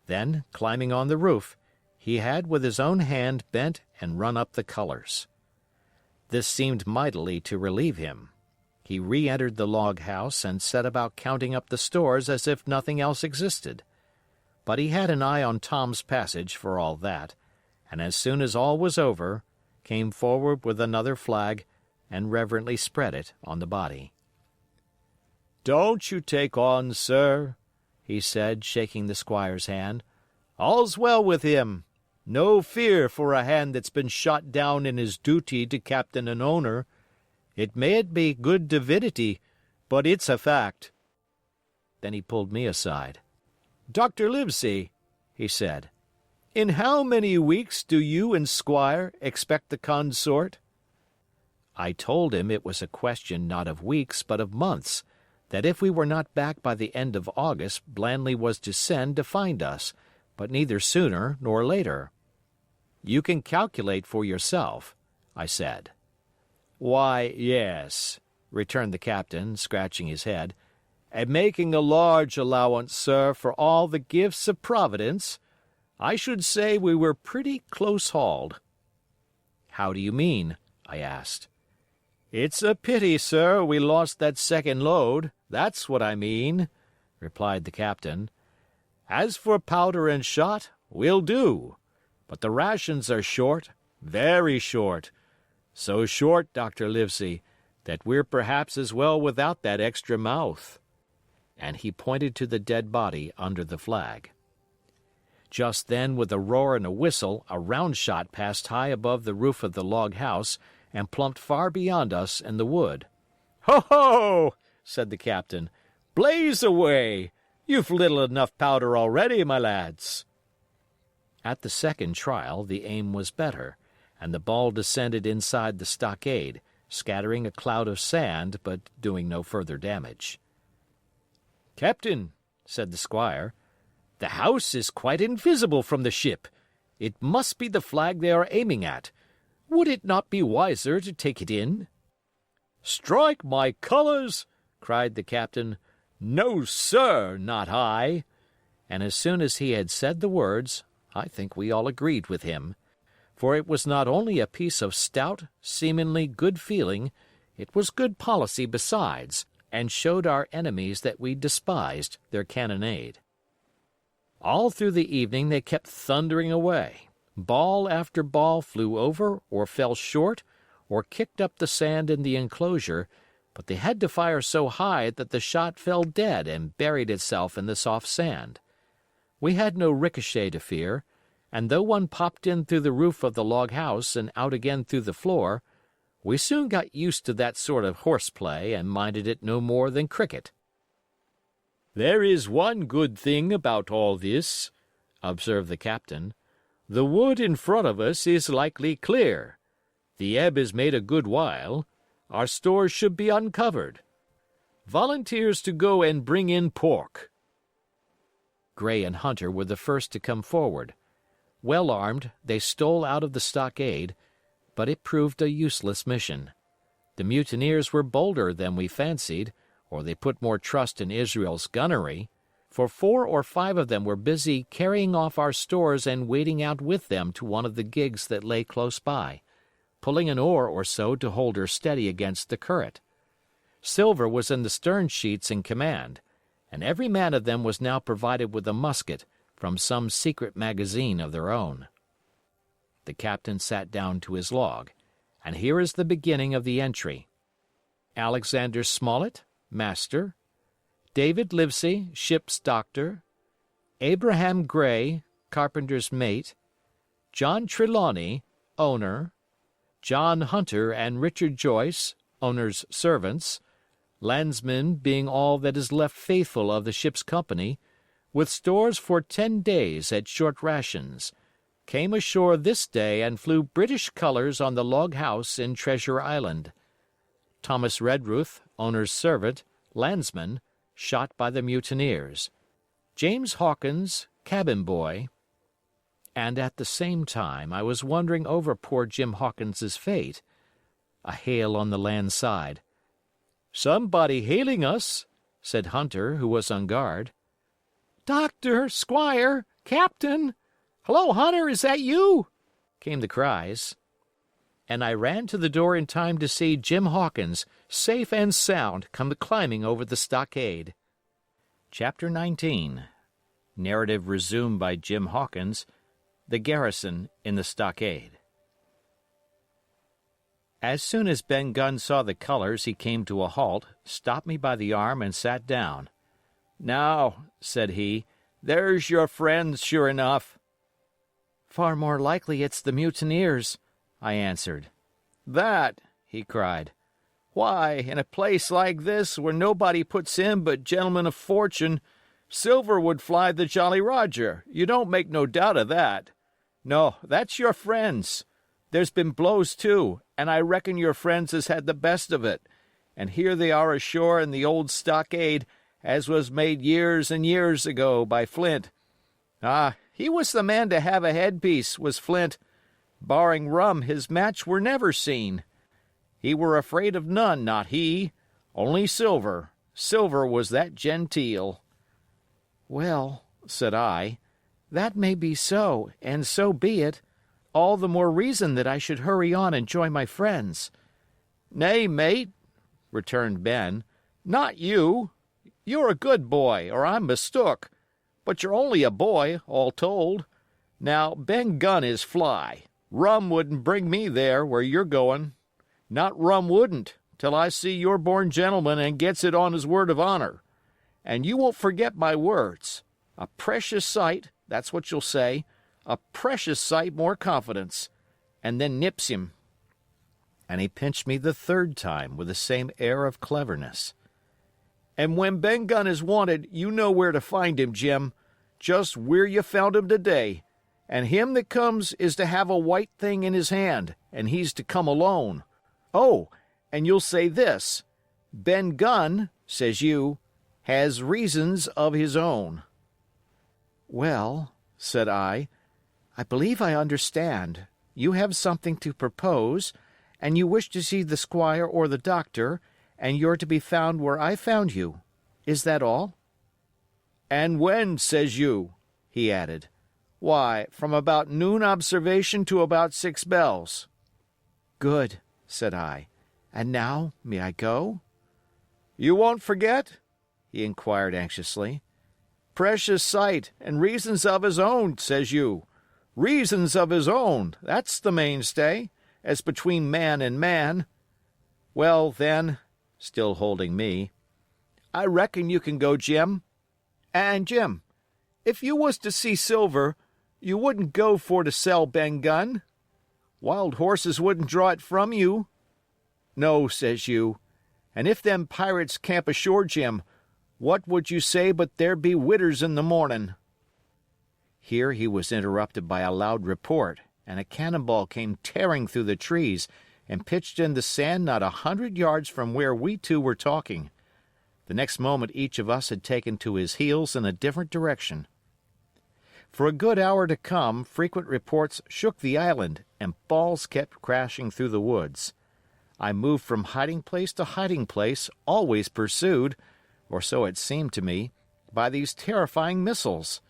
Then, climbing on the roof, he had with his own hand bent and run up the colours. This seemed mightily to relieve him. He re-entered the log house and set about counting up the stores as if nothing else existed. But he had an eye on Tom's passage for all that, and as soon as all was over, came forward with another flag and reverently spread it on the body. "Don't you take on, sir," he said, shaking the squire's hand. "All's well with him. No fear for a hand that's been shot down in his duty to captain and owner. It mayn't be good divinity, but it's a fact." Then he pulled me aside. "Dr. Livesey," he said, "in how many weeks do you and Squire expect the consort?" I told him it was a question not of weeks but of months, that if we were not back by the end of August Blandley was to send to find us, but neither sooner nor later. "You can calculate for yourself," I said. "Why, yes," returned the captain, scratching his head, "and making a large allowance, sir, for all the gifts of Providence, I should say we were pretty close-hauled." "How do you mean?" I asked. "It's a pity, sir, we lost that second load, that's what I mean," replied the captain. "As for powder and shot, we'll do, but the rations are short, very short. So short, Dr. Livesey, that we're perhaps as well without that extra mouth." And he pointed to the dead body under the flag. Just then, with a roar and a whistle, a round shot passed high above the roof of the log house and plumped far beyond us in the wood. "Ho, ho!" said the captain. "Blaze away! You've little enough powder already, my lads." At the second trial the aim was better, and the ball descended inside the stockade, scattering a cloud of sand, but doing no further damage. "Captain," said the squire, "the house is quite invisible from the ship. It must be the flag they are aiming at. Would it not be wiser to take it in?" "Strike my colours!" cried the captain. "No, sir, not I." And as soon as he had said the words, I think we all agreed with him. For it was not only a piece of stout, seemingly good feeling, it was good policy besides, and showed our enemies that we despised their cannonade. All through the evening they kept thundering away. Ball after ball flew over or fell short or kicked up the sand in the enclosure, but they had to fire so high that the shot fell dead and buried itself in the soft sand. We had no ricochet to fear, and though one popped in through the roof of the log house and out again through the floor, we soon got used to that sort of horseplay and minded it no more than cricket. "There is one good thing about all this," observed the captain. "The wood in front of us is likely clear. The ebb has made a good while. Our stores should be uncovered. Volunteers to go and bring in pork." Gray and Hunter were the first to come forward. Well armed, they stole out of the stockade, but it proved a useless mission. The mutineers were bolder than we fancied, or they put more trust in Israel's gunnery, for 4 or 5 of them were busy carrying off our stores and wading out with them to one of the gigs that lay close by, pulling an oar or so to hold her steady against the current. Silver was in the stern sheets in command, and every man of them was now provided with a musket from some secret magazine of their own. The captain sat down to his log, and here is the beginning of the entry. Alexander Smollett, master. David Livesey, ship's doctor. Abraham Gray, carpenter's mate. John Trelawney, owner. John Hunter and Richard Joyce, owner's servants, landsmen being all that is left faithful of the ship's company, with stores for 10 days at short rations, came ashore this day and flew British colors on the log house in Treasure Island. Thomas Redruth, owner's servant, landsman, shot by the mutineers. James Hawkins, cabin boy. And at the same time I was wondering over poor Jim Hawkins's fate. A hail on the land side. "Somebody hailing us," said Hunter, who was on guard. "Doctor, Squire, Captain! Hello, Hunter, is that you?" came the cries. And I ran to the door in time to see Jim Hawkins, safe and sound, come climbing over the stockade. Chapter 19. Narrative resumed by Jim Hawkins. The garrison in the stockade. As soon as Ben Gunn saw the colors, he came to a halt, stopped me by the arm, and sat down. "Now," said he, "there's your friends, sure enough." "Far more likely it's the mutineers," I answered. "That!" he cried. "Why, in a place like this, where nobody puts in but gentlemen of fortune, Silver would fly the Jolly Roger, you don't make no doubt of that. No, that's your friends. There's been blows, too, and I reckon your friends has had the best of it, and here they are ashore in the old stockade, as was made years and years ago by Flint. Ah, he was the man to have a headpiece, was Flint. Barring rum, his match were never seen. He were afraid of none, not he. Only Silver. Silver was that genteel." "Well," said I, "that may be so, and so be it. All the more reason that I should hurry on and join my friends." "Nay, mate," returned Ben, "not you. You're a good boy, or I'm mistook. But you're only a boy, all told. Now, Ben Gunn is fly. Rum wouldn't bring me there where you're going. Not rum wouldn't, till I see you're born gentleman and gets it on his word of honor. And you won't forget my words. A precious sight, that's what you'll say, a precious sight more confidence. And then nips him." And he pinched me the 3rd time with the same air of cleverness. "And when Ben Gunn is wanted, you know where to find him, Jim. Just where you found him today. And him that comes is to have a white thing in his hand, and he's to come alone. Oh, and you'll say this, Ben Gunn, says you, has reasons of his own." "Well," said I believe I understand. You have something to propose, and you wish to see the squire or the doctor, and you're to be found where I found you. Is that all?" "And when, says you?" he added. "Why, from about noon observation to about 6 bells." "Good," said I. "And now, may I go?" "You won't forget?" he inquired anxiously. "Precious sight, and reasons of his own, says you. Reasons of his own, that's the mainstay, as between man and man. Well, then," still holding me, "I reckon you can go, Jim. And, Jim, if you was to see Silver, you wouldn't go for to sell Ben Gunn. Wild horses wouldn't draw it from you. No, says you. And if them pirates camp ashore, Jim, what would you say but there be widders in the mornin'?" Here he was interrupted by a loud report, and a cannonball came tearing through the trees and pitched in the sand not 100 yards from where we two were talking. The next moment each of us had taken to his heels in a different direction. For a good hour to come, frequent reports shook the island, and balls kept crashing through the woods. I moved from hiding place to hiding place, always pursued, or so it seemed to me, by these terrifying missiles.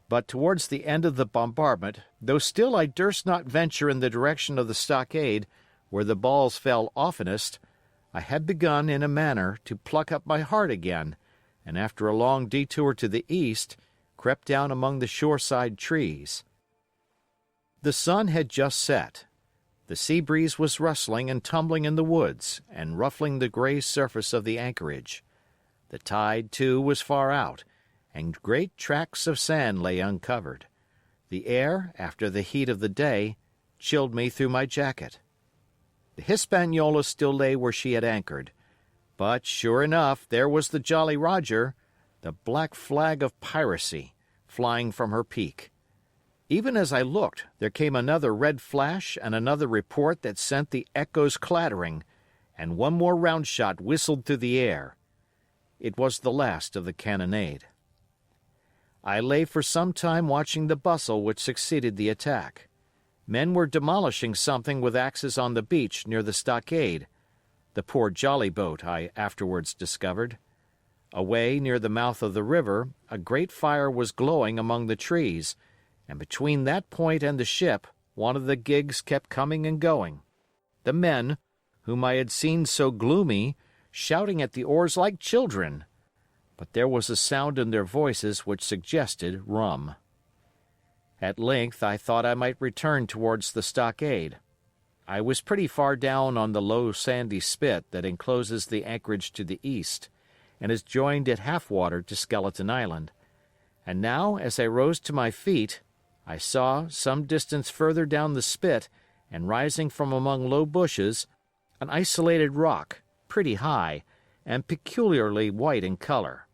But towards the end of the bombardment, though still I durst not venture in the direction of the stockade, where the balls fell oftenest, I had begun, in a manner, to pluck up my heart again, and after a long detour to the east, crept down among the shoreside trees. The sun had just set. The sea breeze was rustling and tumbling in the woods, and ruffling the gray surface of the anchorage. The tide, too, was far out, and great tracts of sand lay uncovered. The air, after the heat of the day, chilled me through my jacket. The Hispaniola still lay where she had anchored, but sure enough there was the Jolly Roger, the black flag of piracy, flying from her peak. Even as I looked, there came another red flash and another report that sent the echoes clattering, and one more round shot whistled through the air. It was the last of the cannonade. I lay for some time watching the bustle which succeeded the attack. Men were demolishing something with axes on the beach near the stockade, the poor jolly boat, I afterwards discovered. Away near the mouth of the river, a great fire was glowing among the trees, and between that point and the ship, one of the gigs kept coming and going. The men, whom I had seen so gloomy, shouting at the oars like children, but there was a sound in their voices which suggested rum. At length I thought I might return towards the stockade. I was pretty far down on the low sandy spit that encloses the anchorage to the east, and is joined at half water to Skeleton Island, and now, as I rose to my feet, I saw, some distance further down the spit, and rising from among low bushes, an isolated rock, pretty high, and peculiarly white in color.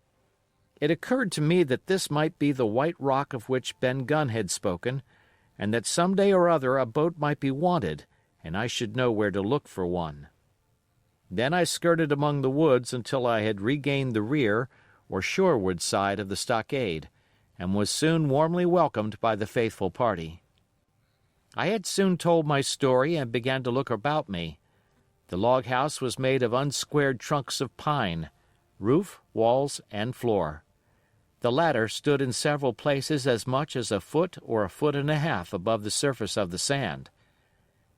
It occurred to me that this might be the white rock of which Ben Gunn had spoken, and that some day or other a boat might be wanted, and I should know where to look for one. Then I skirted among the woods until I had regained the rear, or shoreward side of the stockade, and was soon warmly welcomed by the faithful party. I had soon told my story and began to look about me. The log house was made of unsquared trunks of pine, roof, walls, and floor. The latter stood in several places as much as a foot or a foot and a half above the surface of the sand.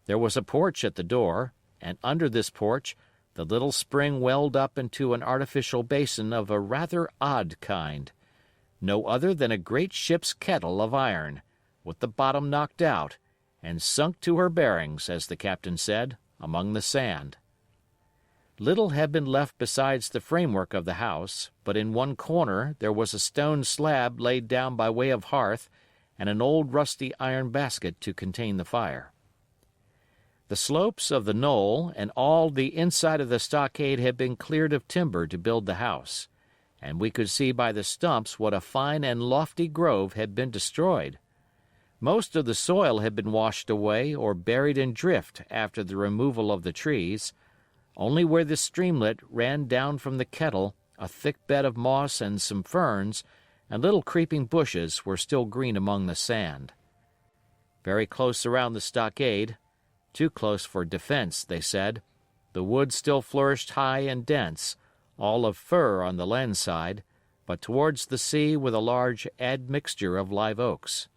There was a porch at the door, and under this porch the little spring welled up into an artificial basin of a rather odd kind, no other than a great ship's kettle of iron, with the bottom knocked out, and sunk to her bearings, as the captain said, among the sand. Little had been left besides the framework of the house, but in one corner there was a stone slab laid down by way of hearth, and an old rusty iron basket to contain the fire. The slopes of the knoll and all the inside of the stockade had been cleared of timber to build the house, and we could see by the stumps what a fine and lofty grove had been destroyed. Most of the soil had been washed away or buried in drift after the removal of the trees. Only where the streamlet ran down from the kettle, a thick bed of moss and some ferns and little creeping bushes were still green among the sand. Very close around the stockade, too close for defense, they said, the wood still flourished high and dense, all of fir on the land side, but towards the sea with a large admixture of live oaks.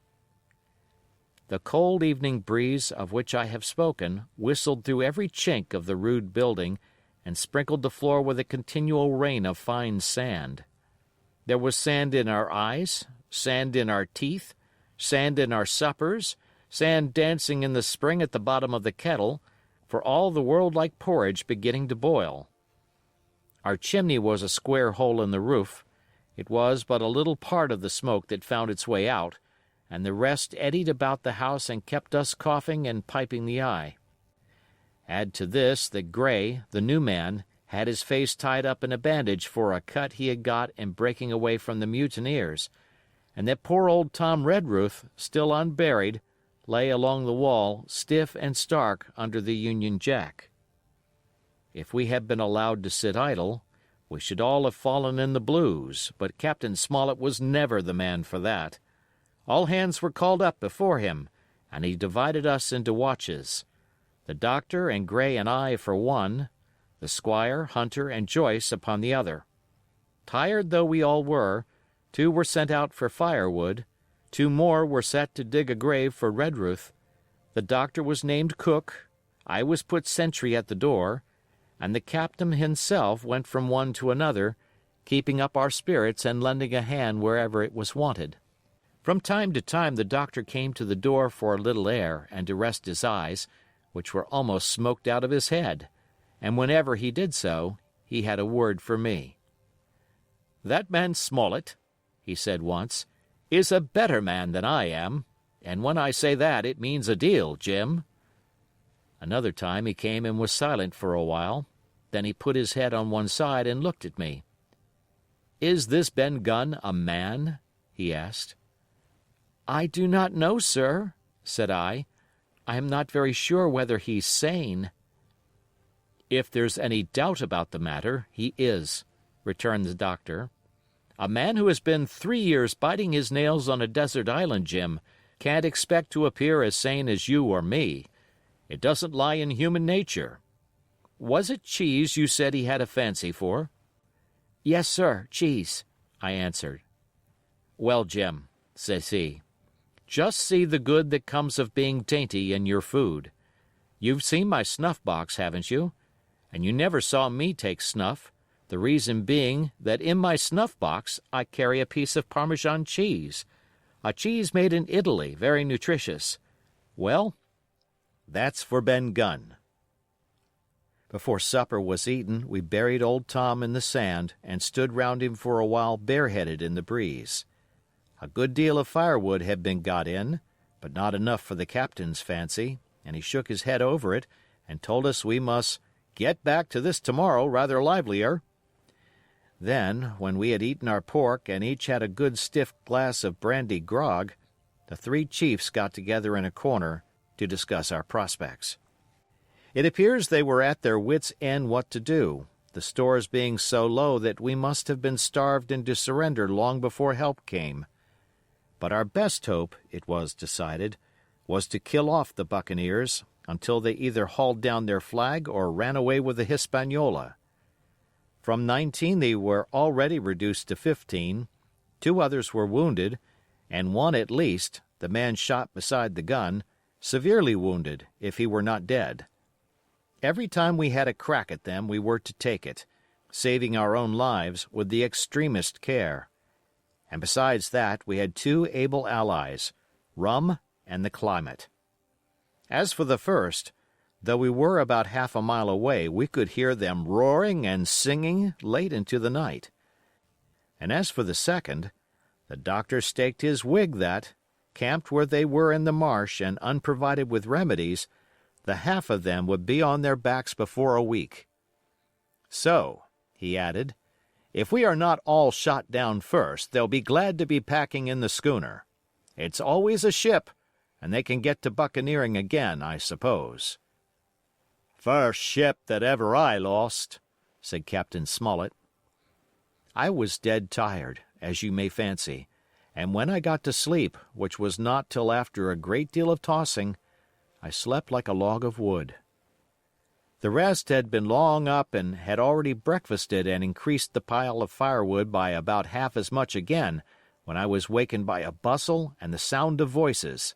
The cold evening breeze of which I have spoken whistled through every chink of the rude building and sprinkled the floor with a continual rain of fine sand. There was sand in our eyes, sand in our teeth, sand in our suppers, sand dancing in the spring at the bottom of the kettle, for all the world like porridge beginning to boil. Our chimney was a square hole in the roof. It was but a little part of the smoke that found its way out, and the rest eddied about the house and kept us coughing and piping the eye. Add to this that Gray, the new man, had his face tied up in a bandage for a cut he had got in breaking away from the mutineers, and that poor old Tom Redruth, still unburied, lay along the wall, stiff and stark under the Union Jack. If we had been allowed to sit idle, we should all have fallen in the blues, but Captain Smollett was never the man for that. All hands were called up before him, and he divided us into watches. the doctor and Gray and I for one, the squire, Hunter, and Joyce upon the other. Tired though we all were, 2 were sent out for firewood, 2 more were set to dig a grave for Redruth, the doctor was named cook, I was put sentry at the door, and the captain himself went from one to another, keeping up our spirits and lending a hand wherever it was wanted. From time to time the doctor came to the door for a little air and to rest his eyes, which were almost smoked out of his head, and whenever he did so, he had a word for me. "That man Smollett," he said once, "is a better man than I am, and when I say that, it means a deal, Jim." Another time he came and was silent for a while, then he put his head on one side and looked at me. "Is this Ben Gunn a man?" he asked. "I do not know, sir," said I. "I am not very sure whether he's sane." "If there's any doubt about the matter, he is," returned the doctor. "A man who has been 3 years biting his nails on a desert island, Jim, can't expect to appear as sane as you or me. It doesn't lie in human nature. Was it cheese you said he had a fancy for?" "Yes, sir, cheese," I answered. "Well, Jim," says he, "just see the good that comes of being dainty in your food. You've seen my snuff box, haven't you? And you never saw me take snuff, the reason being that in my snuff box I carry a piece of Parmesan cheese, a cheese made in Italy, very nutritious. Well, that's for Ben Gunn." Before supper was eaten, we buried old Tom in the sand and stood round him for a while bareheaded in the breeze. A good deal of firewood had been got in, but not enough for the captain's fancy, and he shook his head over it and told us we must get back to this tomorrow rather livelier. Then, when we had eaten our pork and each had a good stiff glass of brandy grog, the 3 chiefs got together in a corner to discuss our prospects. It appears they were at their wits' end what to do, the stores being so low that we must have been starved into surrender long before help came. But our best hope, it was decided, was to kill off the buccaneers until they either hauled down their flag or ran away with the Hispaniola. From 19 they were already reduced to 15, 2 others were wounded, and one at least, the man shot beside the gun, severely wounded, if he were not dead. Every time we had a crack at them we were to take it, saving our own lives with the extremest care. And besides that we had 2 able allies, rum and the climate. As for the first, though we were about half a mile away, we could hear them roaring and singing late into the night. And as for the second, the doctor staked his wig that, camped where they were in the marsh and unprovided with remedies, the half of them would be on their backs before a week. "So," he added, "if we are not all shot down first, they'll be glad to be packing in the schooner. It's always a ship, and they can get to buccaneering again, I suppose." "First ship that ever I lost," said Captain Smollett. I was dead tired, as you may fancy, and when I got to sleep, which was not till after a great deal of tossing, I slept like a log of wood. The rest had been long up and had already breakfasted and increased the pile of firewood by about half as much again when I was wakened by a bustle and the sound of voices.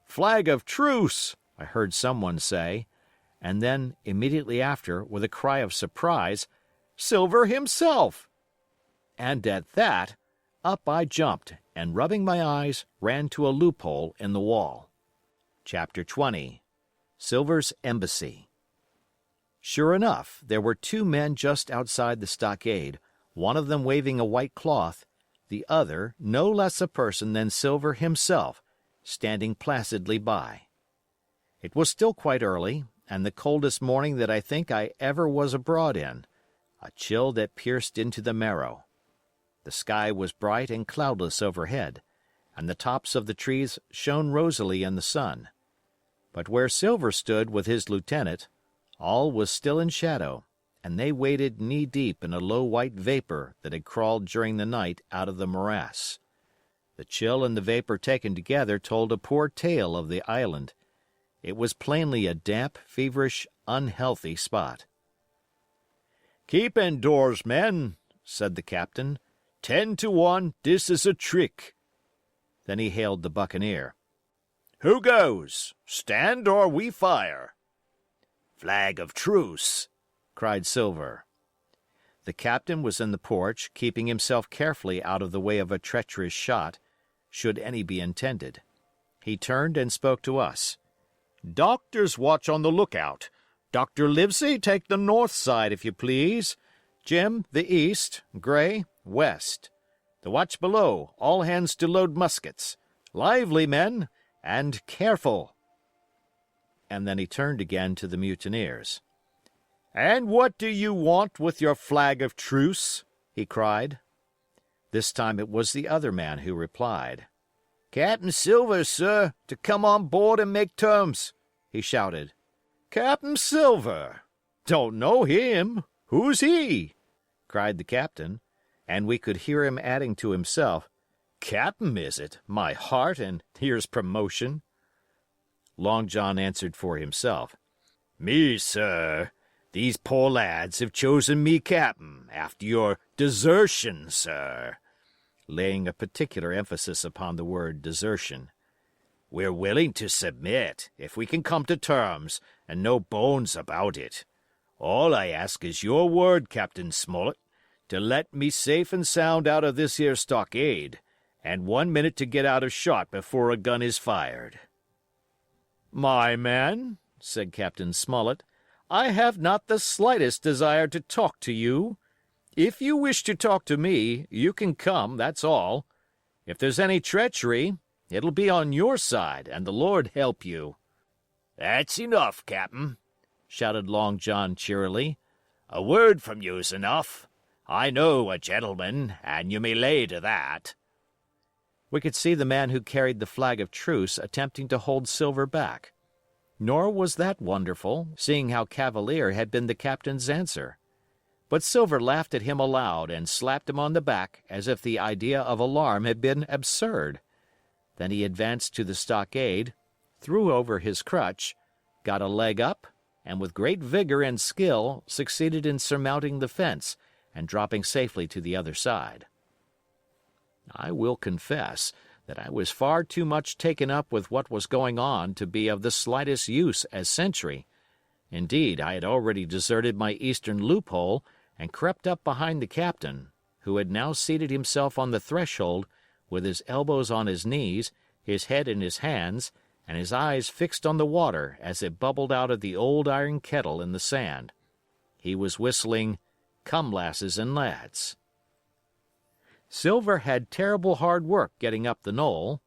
"Flag of truce!" I heard someone say, and then, immediately after, with a cry of surprise, "Silver himself!" And at that, up I jumped and, rubbing my eyes, ran to a loophole in the wall. Chapter 20. Silver's Embassy. Sure enough, there were 2 men just outside the stockade, one of them waving a white cloth, the other no less a person than Silver himself, standing placidly by. It was still quite early, and the coldest morning that I think I ever was abroad in, a chill that pierced into the marrow. The sky was bright and cloudless overhead, and the tops of the trees shone rosily in the sun. But where Silver stood with his lieutenant, all was still in shadow, and they waded knee-deep in a low white vapor that had crawled during the night out of the morass. The chill and the vapor taken together told a poor tale of the island. It was plainly a damp, feverish, unhealthy spot. "Keep indoors, men," said the captain. 10 to 1, this is a trick. Then he hailed the buccaneer. "Who goes? Stand or we fire?" "Flag of truce," cried Silver. The captain was in the porch, keeping himself carefully out of the way of a treacherous shot, should any be intended. He turned and spoke to us. "Doctors, watch on the lookout. Dr. Livesey, take the north side, if you please. Jim, the east. Gray, west. The watch below, all hands to load muskets. Lively, men, and careful." And then he turned again to the mutineers. "And what do you want with your flag of truce?" he cried. This time it was the other man who replied. "Captain Silver, sir, to come on board and make terms," he shouted. "Captain Silver? Don't know him. Who's he?" cried the captain, and we could hear him adding to himself, "Captain, is it? My heart, and here's promotion." Long John answered for himself. "Me, sir. These poor lads have chosen me captain after your desertion, sir," laying a particular emphasis upon the word desertion. "We're willing to submit, if we can come to terms, and no bones about it. All I ask is your word, Captain Smollett, to let me safe and sound out of this here stockade, and 1 minute to get out of shot before a gun is fired." "My man," said Captain Smollett, "I have not the slightest desire to talk to you. If you wish to talk to me, you can come, that's all. If there's any treachery, it'll be on your side, and the Lord help you." "That's enough, Captain," shouted Long John cheerily. "A word from you's enough. I know a gentleman, and you may lay to that." We could see the man who carried the flag of truce attempting to hold Silver back. Nor was that wonderful, seeing how cavalier had been the captain's answer. But Silver laughed at him aloud and slapped him on the back as if the idea of alarm had been absurd. Then he advanced to the stockade, threw over his crutch, got a leg up, and with great vigor and skill succeeded in surmounting the fence and dropping safely to the other side. I will confess that I was far too much taken up with what was going on to be of the slightest use as sentry. Indeed, I had already deserted my eastern loophole and crept up behind the captain, who had now seated himself on the threshold with his elbows on his knees, his head in his hands, and his eyes fixed on the water as it bubbled out of the old iron kettle in the sand. He was whistling, "Come, lasses and lads." Silver had terrible hard work getting up the knoll.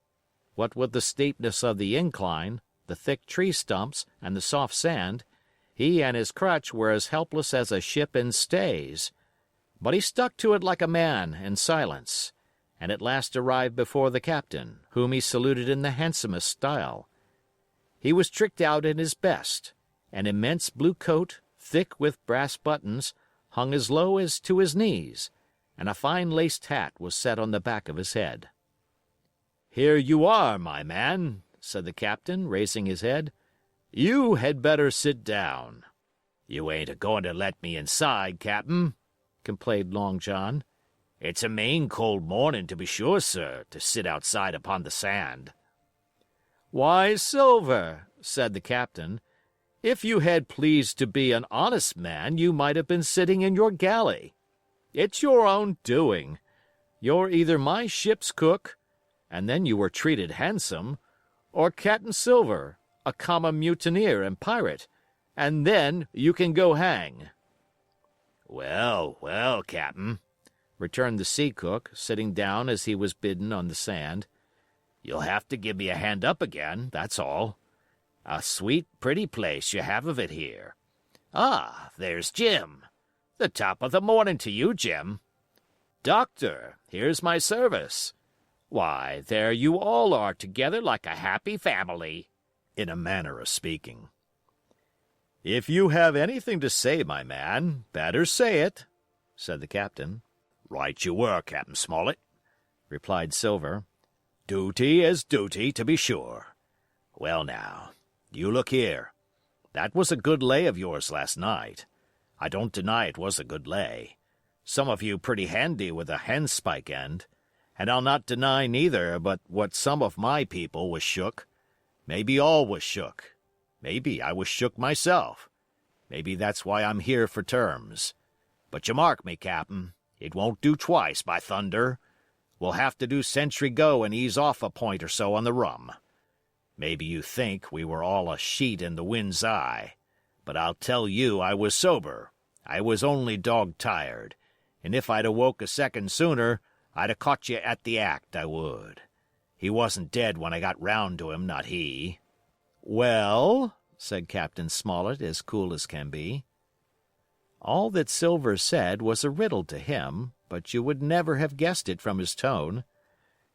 What with the steepness of the incline, the thick tree stumps, and the soft sand, he and his crutch were as helpless as a ship in stays. But he stuck to it like a man in silence, and at last arrived before the captain, whom he saluted in the handsomest style. He was tricked out in his best. An immense blue coat, thick with brass buttons, hung as low as to his knees, and a fine laced hat was set on the back of his head. "Here you are, my man," said the captain, raising his head. "You had better sit down." "You ain't a-goin' to let me inside, Captain," complained Long John. "It's a main cold morning, to be sure, sir, to sit outside upon the sand." "Why, Silver," said the captain, "if you had pleased to be an honest man, you might have been sitting in your galley. It's your own doing. You're either my ship's cook, and then you were treated handsome, or Captain Silver, a common mutineer and pirate, and then you can go hang." "Well, well, Captain," returned the sea cook, sitting down as he was bidden on the sand, "you'll have to give me a hand up again, that's all. A sweet, pretty place you have of it here. Ah, there's Jim. The top of the morning to you, Jim. Doctor, here's my service. Why, there you all are together like a happy family, in a manner of speaking." "If you have anything to say, my man, better say it," said the captain. "Right you were, Captain Smollett," replied Silver. "Duty is duty, to be sure. Well now, You look here. That was a good lay of yours last night. I don't deny it was a good lay. Some of you pretty handy with a handspike end. And I'll not deny neither but what some of my people was shook. Maybe all was shook. Maybe I was shook myself. Maybe that's why I'm here for terms. But you mark me, Captain, it won't do twice, by thunder. We'll have to do sentry go and ease off a point or so on the rum. Maybe you think we were all a sheet in the wind's eye, but I'll tell you I was sober. I was only dog-tired, and if I'd awoke a second sooner, I'd 'a' caught you at the act, I would. He wasn't dead when I got round to him, not he. Well, said Captain Smollett, as cool as can be. All that Silver said was a riddle to him, but you would never have guessed it from his tone.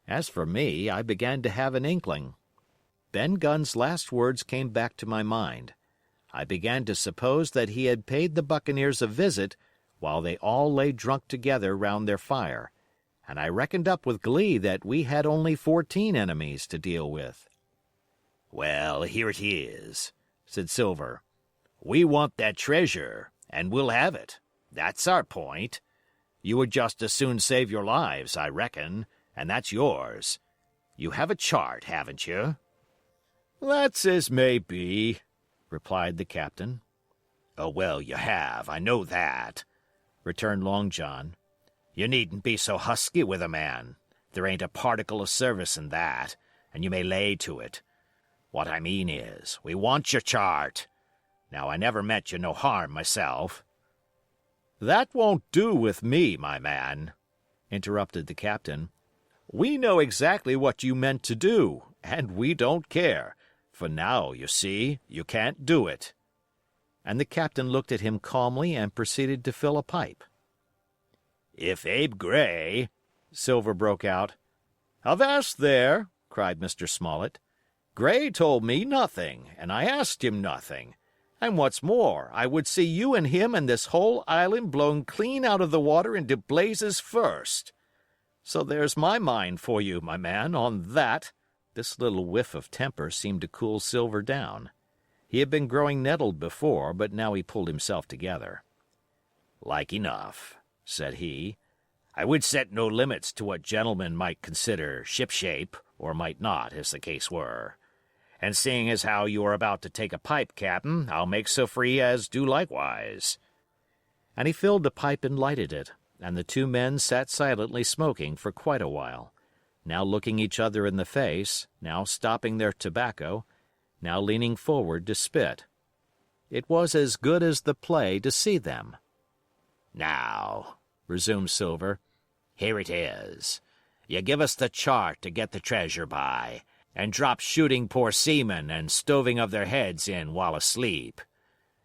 As for me, I began to have an inkling. Ben Gunn's last words came back to my mind. I began to suppose that he had paid the buccaneers a visit while they all lay drunk together round their fire, and I reckoned up with glee that we had only 14 enemies to deal with. Well, here it is, said Silver. We want that treasure, and we'll have it. That's our point. You would just as soon save your lives, I reckon, and that's yours. You have a chart, haven't you? That's as may be, replied the captain. Oh, well, you have, I know that, returned Long John. You needn't be so husky with a man. There ain't a particle of service in that, and you may lay to it. What I mean is, we want your chart. Now, I never meant you no harm myself. That won't do with me, my man, interrupted the captain. We know exactly what you meant to do, and we don't care, for now, you see, you can't do it. And the captain looked at him calmly and proceeded to fill a pipe. If Abe Gray, Silver broke out. Avast there, cried Mr. Smollett. Gray told me nothing, and I asked him nothing. And what's more, I would see you and him and this whole island blown clean out of the water into blazes first. So there's my mind for you, my man, on that. This little whiff of temper seemed to cool Silver down. He had been growing nettled before, but now he pulled himself together. Like enough, said he. I would set no limits to what gentlemen might consider shipshape, or might not, as the case were. And seeing as how you are about to take a pipe, Captain, I'll make so free as do likewise. And he filled the pipe and lighted it, and the two men sat silently smoking for quite a while, now looking each other in the face, now stopping their tobacco, now leaning forward to spit. It was as good as the play to see them. Now, resumed Silver, here it is. You give us the chart to get the treasure by, and drop shooting poor seamen and stoving of their heads in while asleep.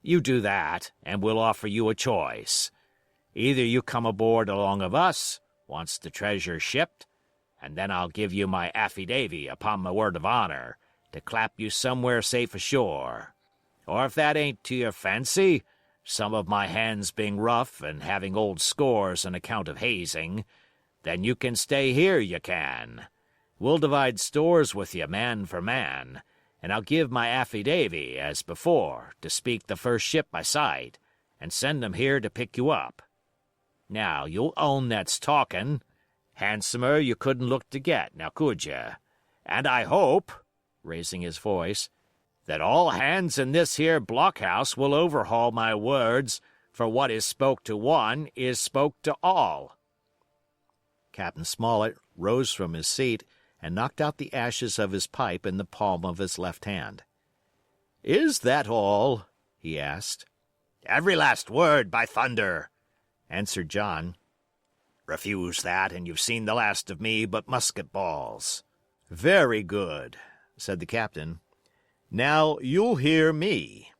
You do that, and we'll offer you a choice. Either you come aboard along of us, once the treasure's shipped, and then I'll give you my affidavy upon my word of honor to clap you somewhere safe ashore. Or if that ain't to your fancy, some of my hands being rough and having old scores on account of hazing, then you can stay here, you can. We'll divide stores with you man for man, and I'll give my affidavy, as before, to speak the first ship I sight, and send 'em here to pick you up. Now, you'll own that's talking. Handsomer you couldn't look to get, now could you? And I hope, raising his voice, that all hands in this here blockhouse will overhaul my words, for what is spoke to one is spoke to all. Captain Smollett rose from his seat and knocked out the ashes of his pipe in the palm of his left hand. "Is that all?" he asked. "Every last word, by thunder," answered John. "Refuse that, and you've seen the last of me but musket balls." "Very good," said the captain. "Now you'll hear me.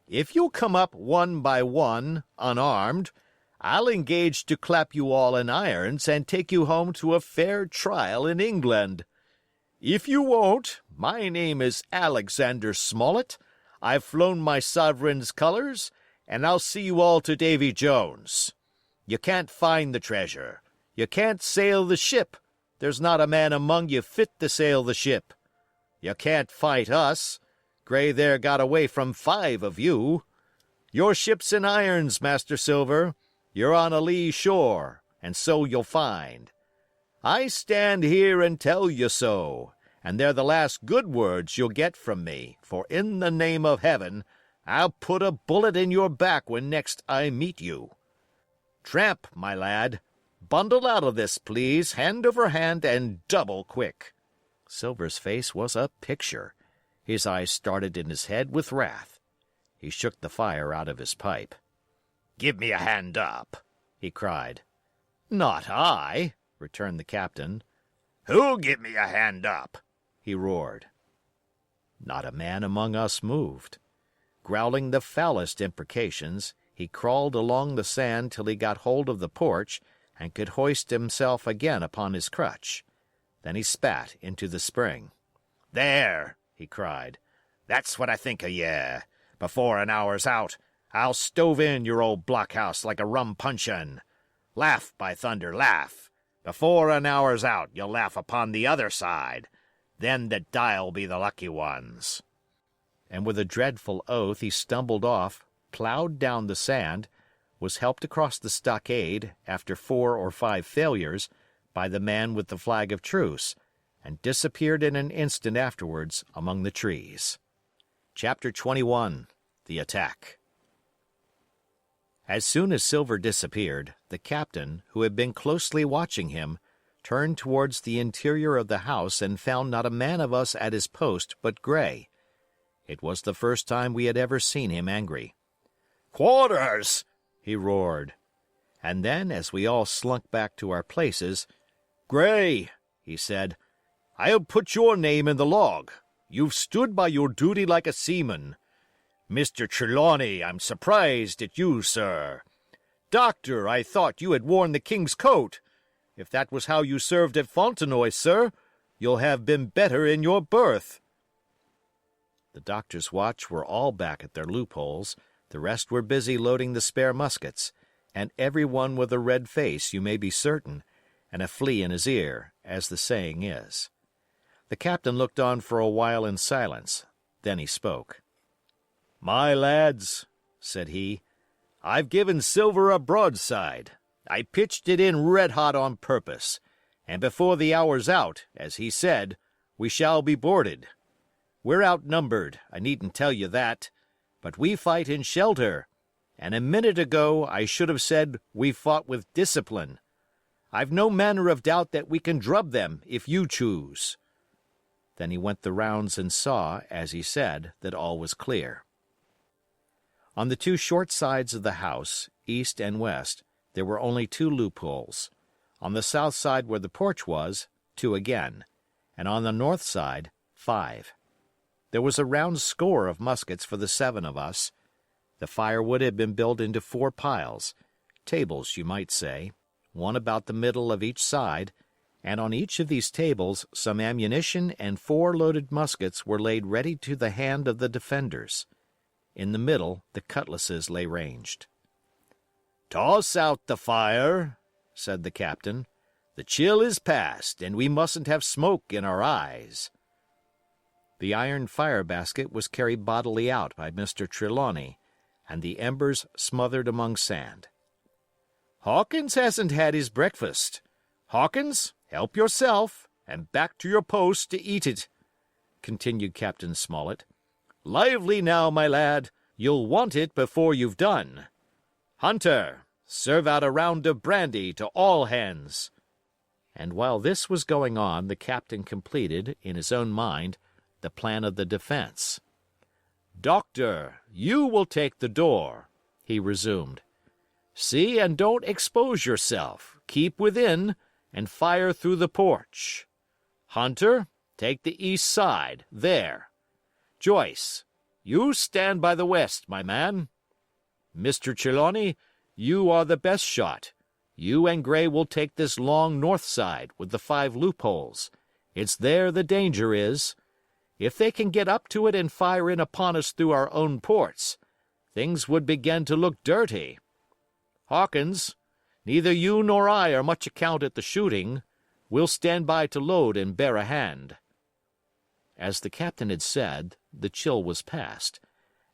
If you'll come up one by one, unarmed, I'll engage to clap you all in irons and take you home to a fair trial in England. If you won't, my name is Alexander Smollett, I've flown my sovereign's colors, and I'll see you all to Davy Jones. You can't find the treasure. You can't sail the ship. There's not a man among you fit to sail the ship. You can't fight us. Gray there got away from 5 of you. Your ship's in irons, Master Silver. You're on a lee shore, and so you'll find. I stand here and tell you so, and they're the last good words you'll get from me, for in the name of heaven, I'll put a bullet in your back when next I meet you. Tramp, my lad, bundle out of this, please, hand over hand and double quick." Silver's face was a picture. His eyes started in his head with wrath. He shook the fire out of his pipe. "Give me a hand up," he cried. "Not I," returned the captain. "Who'll give me a hand up?" he roared. Not a man among us moved. Growling the foulest imprecations, he crawled along the sand till he got hold of the porch and could hoist himself again upon his crutch. Then he spat into the spring. "There," he cried. "That's what I think of ye. Before an hour's out, I'll stove in your old blockhouse like a rum puncheon. Laugh, by thunder, laugh. Before an hour's out, you'll laugh upon the other side. Then that die'll be the lucky ones." And with a dreadful oath he stumbled off, plowed down the sand, was helped across the stockade, after 4 or 5 failures, by the man with the flag of truce, and disappeared in an instant afterwards among the trees. Chapter 21. The Attack. As soon as Silver disappeared, the captain, who had been closely watching him, turned towards the interior of the house and found not a man of us at his post but Gray. It was the first time we had ever seen him angry. "Quarters!" he roared. And then, as we all slunk back to our places, "Gray," he said, "I'll put your name in the log. You've stood by your duty like a seaman. Mr. Trelawney, I'm surprised at you, sir. Doctor, I thought you had worn the king's coat. If that was how you served at Fontenoy, sir, you'll have been better in your berth." The doctor's watch were all back at their loopholes, the rest were busy loading the spare muskets, and every one with a red face, you may be certain, and a flea in his ear, as the saying is. The captain looked on for a while in silence. Then he spoke. "My lads," said he, "I've given Silver a broadside. I pitched it in red-hot on purpose, and before the hour's out, as he said, we shall be boarded. We're outnumbered, I needn't tell you that, but we fight in shelter, and a minute ago I should have said we fought with discipline. I've no manner of doubt that we can drub them if you choose." Then he went the rounds and saw, as he said, that all was clear. On the 2 short sides of the house, east and west, there were only 2 loopholes. On the south side where the porch was, 2 again, and on the north side, 5. There was a round score of muskets for the 7 of us. The firewood had been built into 4 piles, tables, you might say, one about the middle of each side, and on each of these tables some ammunition and 4 loaded muskets were laid ready to the hand of the defenders. In the middle the cutlasses lay ranged. "Toss out the fire," said the captain. "The chill is past, and we mustn't have smoke in our eyes." The iron fire-basket was carried bodily out by Mr. Trelawney, and the embers smothered among sand. "Hawkins hasn't had his breakfast. Hawkins, help yourself, and back to your post to eat it," continued Captain Smollett. "Lively now, my lad, you'll want it before you've done. Hunter, serve out a round of brandy to all hands." And while this was going on, the captain completed, in his own mind, the plan of the defense. "Doctor, you will take the door," he resumed. "See and don't expose yourself. Keep within, and fire through the porch. Hunter, take the east side, there. Joyce, you stand by the west, my man. Mr. Trelawney, you are the best shot. You and Gray will take this long north side with the 5 loopholes. It's there the danger is. If they can get up to it and fire in upon us through our own ports, things would begin to look dirty. Hawkins, neither you nor I are much account at the shooting. We'll stand by to load and bear a hand." As the captain had said, the chill was past.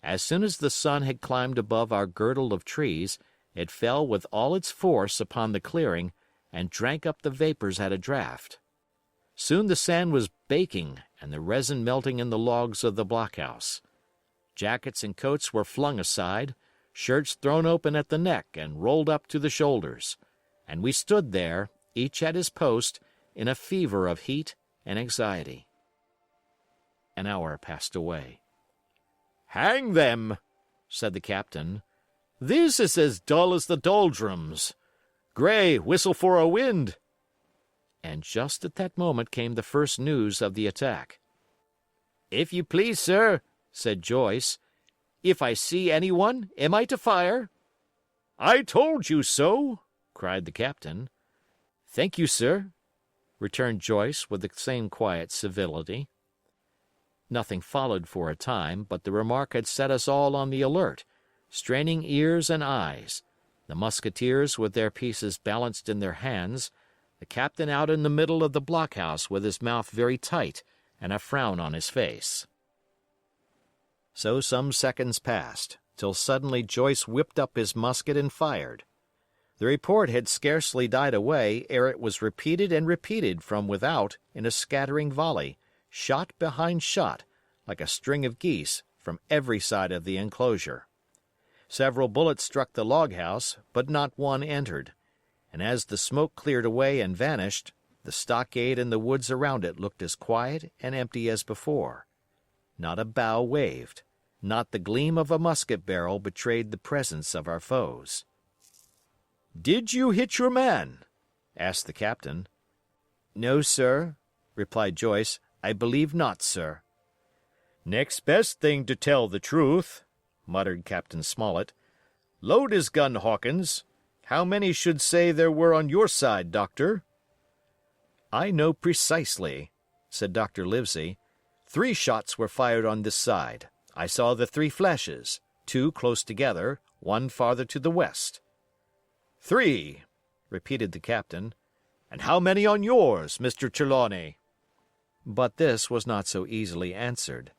As soon as the sun had climbed above our girdle of trees, it fell with all its force upon the clearing and drank up the vapors at a draught. Soon the sand was baking and the resin melting in the logs of the blockhouse. Jackets and coats were flung aside, shirts thrown open at the neck and rolled up to the shoulders, and we stood there, each at his post, in a fever of heat and anxiety. An hour passed away. "Hang them!" said the captain. "This is as dull as the doldrums. Gray, whistle for a wind." And just at that moment came the first news of the attack. "If you please, sir," said Joyce, "if I see anyone, am I to fire?" "I told you so," cried the captain. "Thank you, sir," returned Joyce with the same quiet civility. Nothing followed for a time, but the remark had set us all on the alert, straining ears and eyes, the musketeers with their pieces balanced in their hands, the captain out in the middle of the blockhouse with his mouth very tight and a frown on his face. So some seconds passed, till suddenly Joyce whipped up his musket and fired. The report had scarcely died away ere it was repeated and repeated from without in a scattering volley, shot behind shot, like a string of geese, from every side of the enclosure. Several bullets struck the log house, but not one entered, and as the smoke cleared away and vanished, the stockade and the woods around it looked as quiet and empty as before. Not a bough waved, not the gleam of a musket barrel betrayed the presence of our foes. "Did you hit your man?" asked the captain. "No, sir," replied Joyce. "I believe not, sir." "Next best thing to tell the truth," muttered Captain Smollett. "Load his gun, Hawkins. How many should say there were on your side, Doctor?" "I know precisely," said Dr. Livesey. "3 shots were fired on this side. I saw the 3 flashes, 2 close together, 1 farther to the west." "3," repeated the captain. "And how many on yours, Mr. Trelawney?" But this was not so easily answered.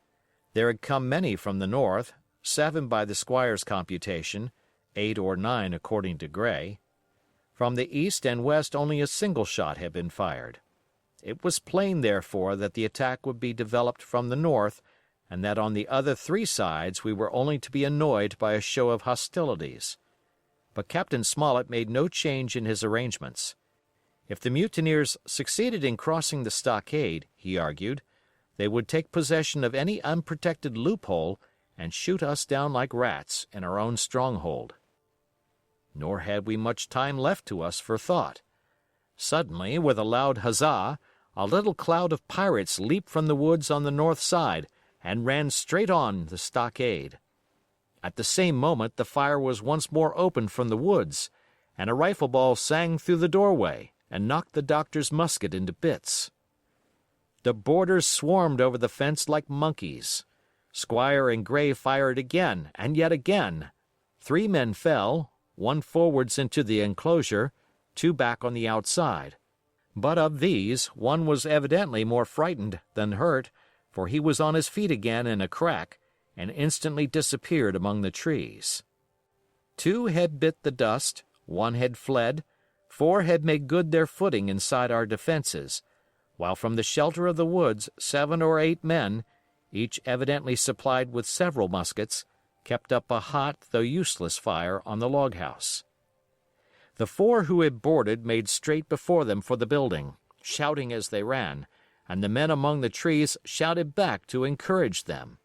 There had come many from the north, 7 by the squire's computation, 8 or 9 according to Gray. From the east and west only a single shot had been fired. It was plain, therefore, that the attack would be developed from the north, and that on the other 3 sides we were only to be annoyed by a show of hostilities. But Captain Smollett made no change in his arrangements. If the mutineers succeeded in crossing the stockade, he argued, they would take possession of any unprotected loophole and shoot us down like rats in our own stronghold. Nor had we much time left to us for thought. Suddenly, with a loud huzzah, a little cloud of pirates leaped from the woods on the north side and ran straight on the stockade. At the same moment the fire was once more opened from the woods, and a rifle ball sang through the doorway and knocked the doctor's musket into bits. The boarders swarmed over the fence like monkeys. Squire and Gray fired again and yet again. 3 men fell, 1 forwards into the enclosure, 2 back on the outside. But of these, 1 was evidently more frightened than hurt, for he was on his feet again in a crack, and instantly disappeared among the trees. 2 had bit the dust, 1 had fled, 4 had made good their footing inside our defenses, while from the shelter of the woods 7 or 8 men, each evidently supplied with several muskets, kept up a hot though useless fire on the log house. The 4 who had boarded made straight before them for the building, shouting as they ran, and the men among the trees shouted back to encourage them.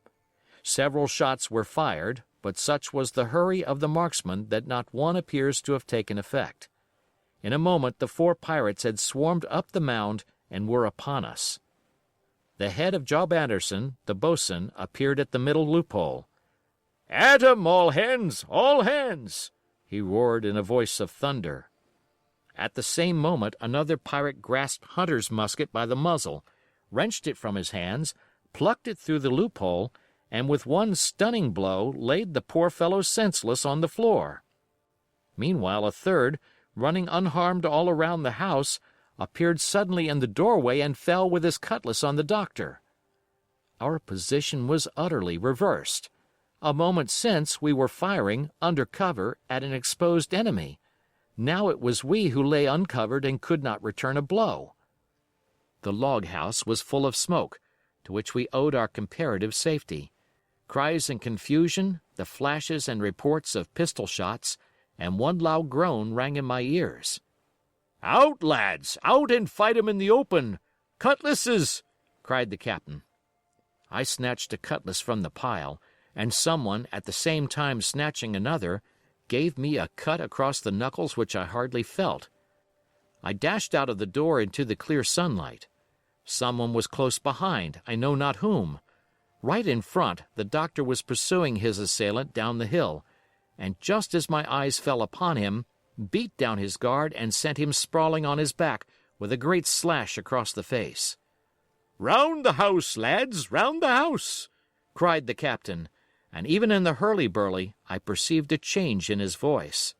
Several shots were fired, but such was the hurry of the marksmen that not one appears to have taken effect. In a moment the 4 pirates had swarmed up the mound and were upon us. The head of Job Anderson, the boatswain, appeared at the middle loophole. "At 'em, all hands, all hands!" he roared in a voice of thunder. At the same moment another pirate grasped Hunter's musket by the muzzle, wrenched it from his hands, plucked it through the loophole, and with one stunning blow laid the poor fellow senseless on the floor. Meanwhile a third, running unharmed all around the house, appeared suddenly in the doorway and fell with his cutlass on the doctor. our position was utterly reversed. A moment since we were firing, under cover, at an exposed enemy. Now it was we who lay uncovered and could not return a blow. The log house was full of smoke, to which we owed our comparative safety. Cries and confusion, the flashes and reports of pistol shots, and one loud groan rang in my ears. "Out, lads! Out and fight 'em in the open! Cutlasses!" cried the captain. I snatched a cutlass from the pile, and someone, at the same time snatching another, gave me a cut across the knuckles which I hardly felt. I dashed out of the door into the clear sunlight. Someone was close behind, I know not whom. Right in front, the doctor was pursuing his assailant down the hill, and just as my eyes fell upon him, beat down his guard and sent him sprawling on his back with a great slash across the face. "Round the house, lads, round the house!" cried the captain, and even in the hurly-burly I perceived a change in his voice.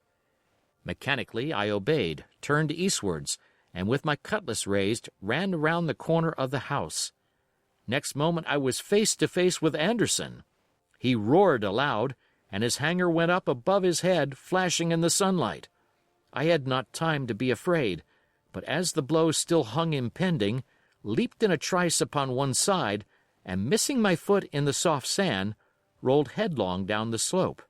Mechanically I obeyed, turned eastwards, and with my cutlass raised, ran around the corner of the house. Next moment I was face to face with Anderson. He roared aloud, and his hanger went up above his head, flashing in the sunlight. I had not time to be afraid, but as the blow still hung impending, leaped in a trice upon one side, and missing my foot in the soft sand, rolled headlong down the slope.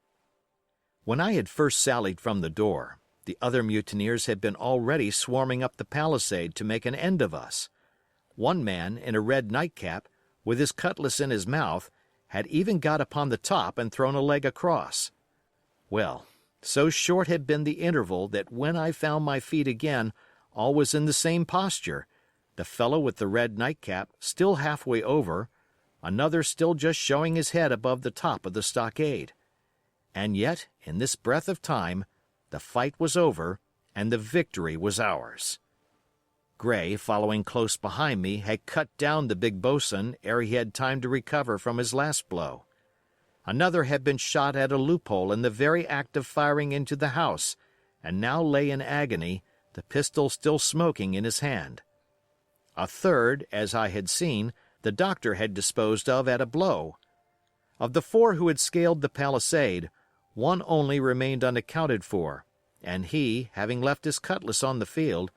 When I had first sallied from the door, the other mutineers had been already swarming up the palisade to make an end of us. One man, in a red nightcap, with his cutlass in his mouth, had even got upon the top and thrown a leg across. Well, so short had been the interval that when I found my feet again, all was in the same posture, the fellow with the red nightcap still halfway over, another still just showing his head above the top of the stockade. And yet, in this breath of time, the fight was over, and the victory was ours. Gray, following close behind me, had cut down the big bo'sun ere he had time to recover from his last blow. Another had been shot at a loophole in the very act of firing into the house, and now lay in agony, the pistol still smoking in his hand. A third, as I had seen, the doctor had disposed of at a blow. Of the four who had scaled the palisade, one only remained unaccounted for, and he, having left his cutlass on the field,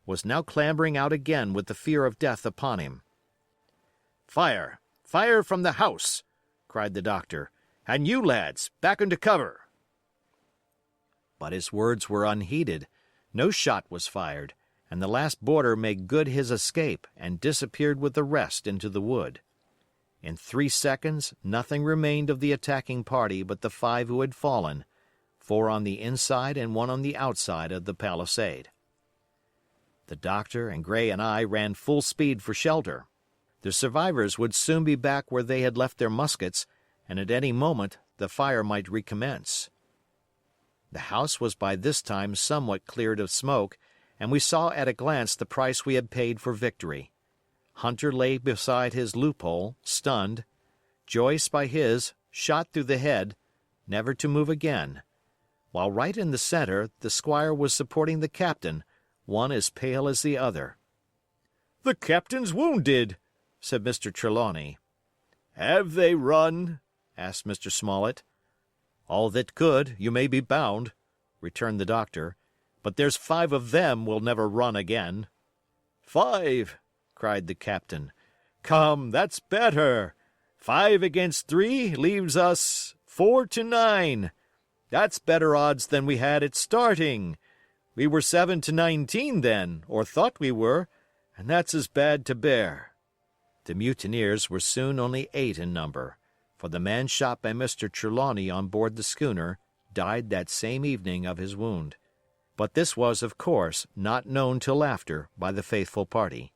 was now clambering out again with the fear of death upon him. "Fire! Fire from the house!" cried the doctor. "And you, lads, back into cover!" But his words were unheeded. No shot was fired, and the last boarder made good his escape and disappeared with the rest into the wood. In 3 seconds nothing remained of the attacking party but the 5 who had fallen, 4 on the inside and 1 on the outside of the palisade. The doctor and Gray and I ran full speed for shelter. The survivors would soon be back where they had left their muskets, and at any moment the fire might recommence. The house was by this time somewhat cleared of smoke, and we saw at a glance the price we had paid for victory. Hunter lay beside his loophole, stunned. Joyce by his, shot through the head, never to move again, while right in the center the squire was supporting the captain, one as pale as the other. "The captain's wounded," said Mr. Trelawney. "Have they run?" asked Mr. Smollett. "All that could, you may be bound," returned the doctor. "But there's 5 of them will never run again." "5!" cried the captain. "Come, that's better. 5 against 3 leaves us 4 to 9. That's better odds than we had at starting. We were 7 to 19 then, or thought we were, and that's as bad to bear." The mutineers were soon only 8 in number, for the man shot by Mr. Trelawney on board the schooner died that same evening of his wound. But this was, of course, not known till after by the faithful party.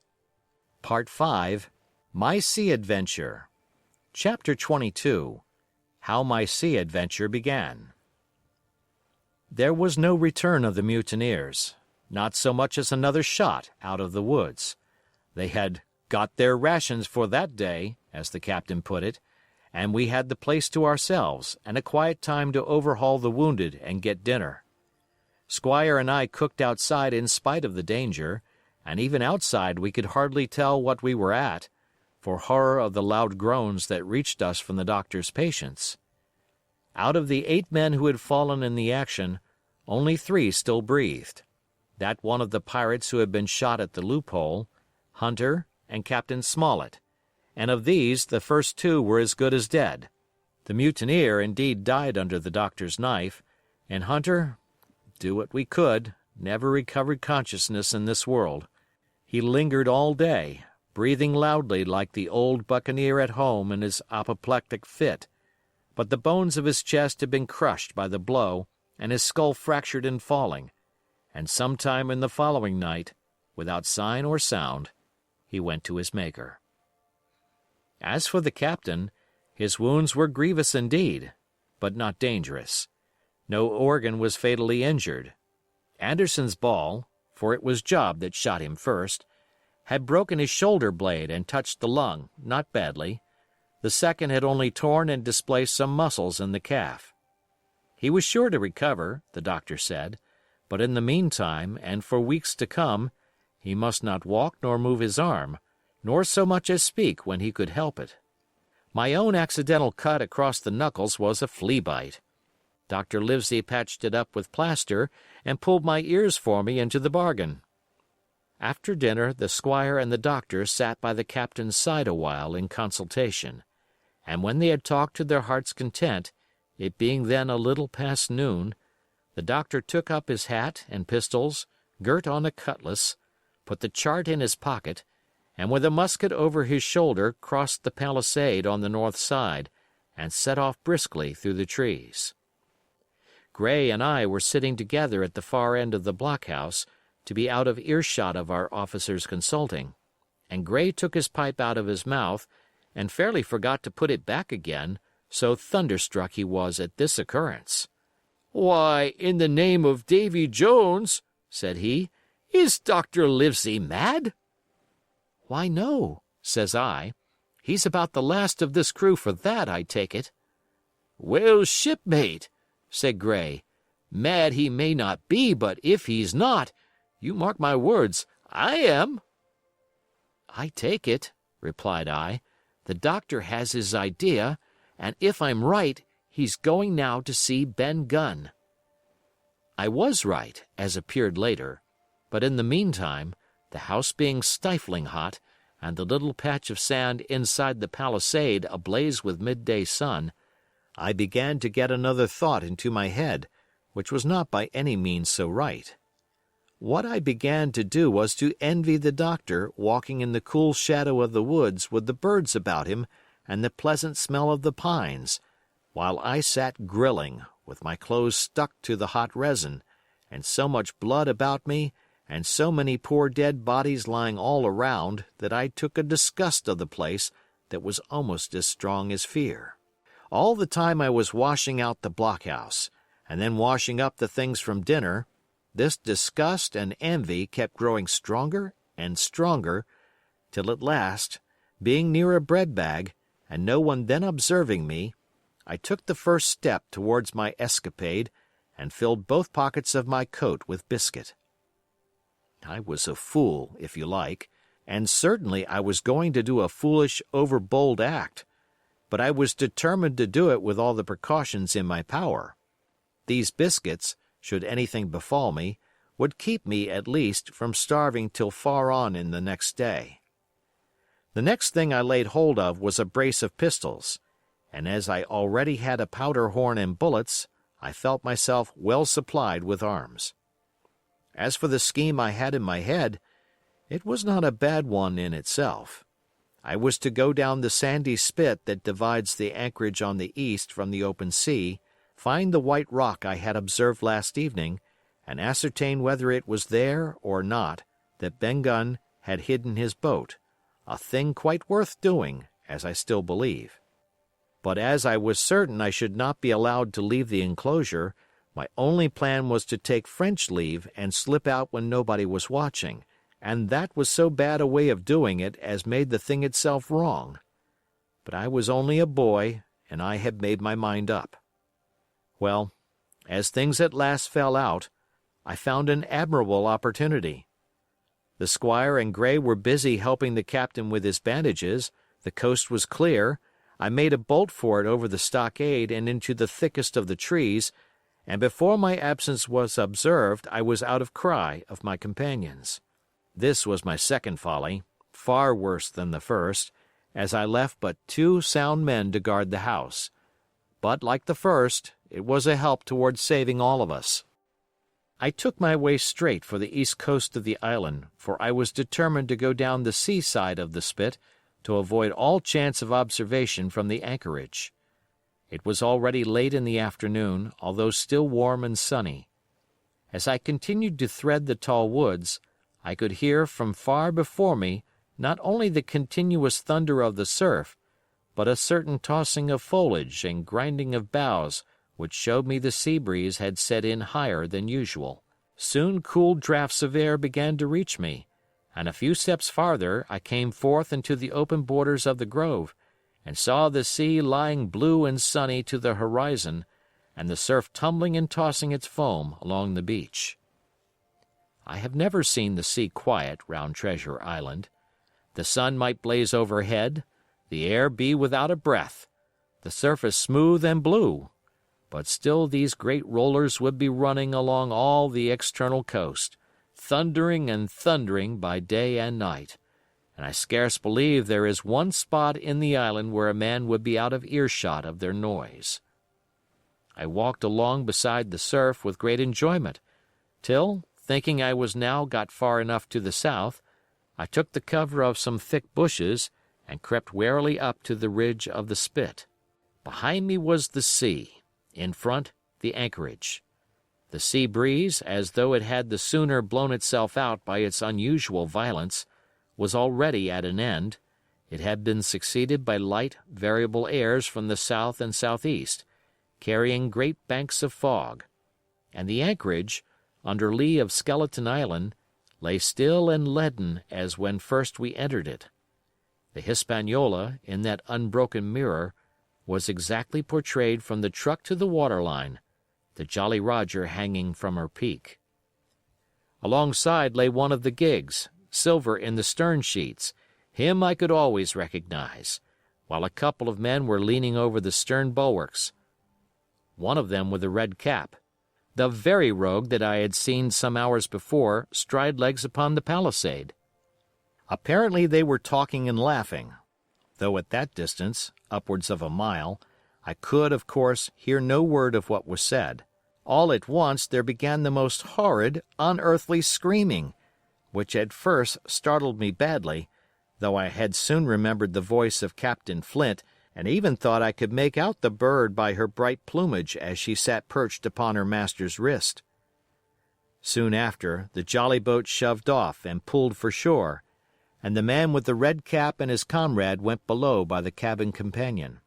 Part 5. My Sea Adventure. Chapter 22. How My Sea Adventure Began. There was no return of the mutineers, not so much as another shot out of the woods. They had got their rations for that day, as the captain put it, and we had the place to ourselves and a quiet time to overhaul the wounded and get dinner. Squire and I cooked outside in spite of the danger, and even outside we could hardly tell what we were at, for horror of the loud groans that reached us from the doctor's patients. Out of the 8 men who had fallen in the action, only 3 still breathed. That one of the pirates who had been shot at the loophole, Hunter, and Captain Smollett, and of these the first 2 were as good as dead. The mutineer indeed died under the doctor's knife, and Hunter, do what we could, never recovered consciousness in this world. He lingered all day, breathing loudly like the old buccaneer at home in his apoplectic fit, but the bones of his chest had been crushed by the blow and his skull fractured in falling, and sometime in the following night, without sign or sound, he went to his Maker. As for the captain, his wounds were grievous indeed, but not dangerous. No organ was fatally injured. Anderson's ball, for it was Job that shot him first, had broken his shoulder blade and touched the lung, not badly. The second had only torn and displaced some muscles in the calf. He was sure to recover, the doctor said, but in the meantime, and for weeks to come, he must not walk nor move his arm, nor so much as speak when he could help it. My own accidental cut across the knuckles was a flea bite. Dr. Livesey patched it up with plaster and pulled my ears for me into the bargain. After dinner the squire and the doctor sat by the captain's side a while in consultation, and when they had talked to their heart's content, it being then a little past noon, the doctor took up his hat and pistols, girt on a cutlass, put the chart in his pocket, and with a musket over his shoulder crossed the palisade on the north side and set off briskly through the trees. Gray and I were sitting together at the far end of the blockhouse, to be out of earshot of our officers consulting, and Gray took his pipe out of his mouth and fairly forgot to put it back again, so thunderstruck he was at this occurrence. "Why, in the name of Davy Jones," said he, "is Dr. Livesey mad?" "Why, no," says I. "He's about the last of this crew for that, I take it." "Well, shipmate," said Gray, "mad he may not be, but if he's not, you mark my words, I am." "I take it," replied I, "the doctor has his idea, and if I'm right, he's going now to see Ben Gunn." I was right, as appeared later, but in the meantime, the house being stifling hot, and the little patch of sand inside the palisade ablaze with midday sun, I began to get another thought into my head, which was not by any means so right. What I began to do was to envy the doctor walking in the cool shadow of the woods with the birds about him and the pleasant smell of the pines, while I sat grilling, with my clothes stuck to the hot resin, and so much blood about me, and so many poor dead bodies lying all around, that I took a disgust of the place that was almost as strong as fear. All the time I was washing out the blockhouse, and then washing up the things from dinner, this disgust and envy kept growing stronger and stronger, till at last, being near a bread bag, and no one then observing me, I took the first step towards my escapade and filled both pockets of my coat with biscuit. I was a fool, if you like, and certainly I was going to do a foolish, overbold act, but I was determined to do it with all the precautions in my power. These biscuits, should anything befall me, would keep me, at least, from starving till far on in the next day. The next thing I laid hold of was a brace of pistols, and as I already had a powder horn and bullets, I felt myself well supplied with arms. As for the scheme I had in my head, it was not a bad one in itself. I was to go down the sandy spit that divides the anchorage on the east from the open sea, find the white rock I had observed last evening, and ascertain whether it was there or not that Ben Gunn had hidden his boat, a thing quite worth doing, as I still believe. But as I was certain I should not be allowed to leave the enclosure, my only plan was to take French leave and slip out when nobody was watching, and that was so bad a way of doing it as made the thing itself wrong. But I was only a boy, and I had made my mind up. Well, as things at last fell out, I found an admirable opportunity. The squire and Gray were busy helping the captain with his bandages, The coast was clear. I made a bolt for it over the stockade and into the thickest of the trees, and before my absence was observed I was out of cry of my companions. This was my second folly, far worse than the first, as I left but 2 sound men to guard the house. But like the first, it was a help toward saving all of us. I took my way straight for the east coast of the island, for I was determined to go down the seaside of the spit to avoid all chance of observation from the anchorage. It was already late in the afternoon, although still warm and sunny. As I continued to thread the tall woods, I could hear from far before me not only the continuous thunder of the surf, but a certain tossing of foliage and grinding of boughs which showed me the sea breeze had set in higher than usual. Soon cool draughts of air began to reach me, and a few steps farther I came forth into the open borders of the grove, and saw the sea lying blue and sunny to the horizon, and the surf tumbling and tossing its foam along the beach. I have never seen the sea quiet round Treasure Island. The sun might blaze overhead, the air be without a breath, the surface smooth and blue, but still these great rollers would be running along all the external coast, thundering and thundering by day and night, and I scarce believe there is one spot in the island where a man would be out of earshot of their noise. I walked along beside the surf with great enjoyment, till, thinking I was now got far enough to the south, I took the cover of some thick bushes and crept warily up to the ridge of the spit. Behind me was the sea, in front the anchorage. The sea breeze, as though it had the sooner blown itself out by its unusual violence, was already at an end. It had been succeeded by light, variable airs from the south and southeast, carrying great banks of fog, and the anchorage, under lee of Skeleton Island, lay still and leaden as when first we entered it. The Hispaniola, in that unbroken mirror, was exactly portrayed from the truck to the waterline, the Jolly Roger hanging from her peak. Alongside lay one of the gigs, silver in the stern sheets. Him I could always recognize, while a couple of men were leaning over the stern bulwarks. One of them with a red cap, the very rogue that I had seen some hours before stride legs upon the palisade. Apparently they were talking and laughing, though at that distance, upwards of a mile, I could, of course, hear no word of what was said. All at once there began the most horrid, unearthly screaming, which at first startled me badly, though I had soon remembered the voice of Captain Flint, and even thought I could make out the bird by her bright plumage as she sat perched upon her master's wrist. Soon after, the jolly boat shoved off and pulled for shore, and the man with the red cap and his comrade went below by the cabin companion.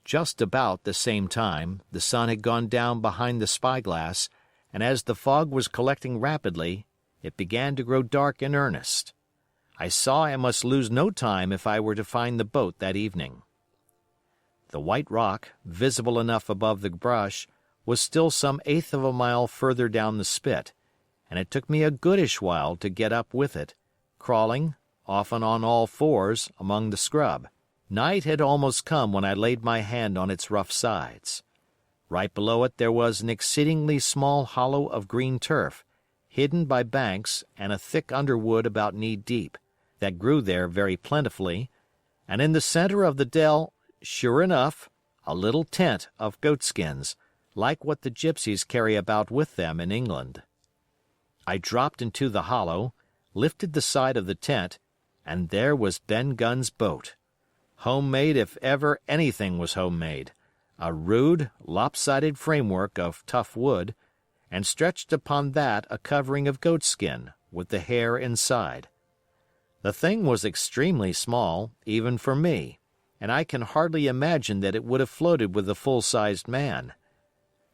Just about the same time, the sun had gone down behind the spyglass, and as the fog was collecting rapidly, it began to grow dark in earnest. I saw I must lose no time if I were to find the boat that evening. The White Rock, visible enough above the brush, was still some eighth of a mile further down the spit, and it took me a goodish while to get up with it, crawling, often on all fours, among the scrub. Night had almost come when I laid my hand on its rough sides. Right below it there was an exceedingly small hollow of green turf, hidden by banks and a thick underwood about knee-deep, that grew there very plentifully, and in the center of the dell, sure enough, a little tent of goatskins, like what the gypsies carry about with them in England. I dropped into the hollow, lifted the side of the tent, and there was Ben Gunn's boat. Homemade if ever anything was homemade, a rude, lopsided framework of tough wood, and stretched upon that a covering of goatskin, with the hair inside. The thing was extremely small, even for me, and I can hardly imagine that it would have floated with a full-sized man.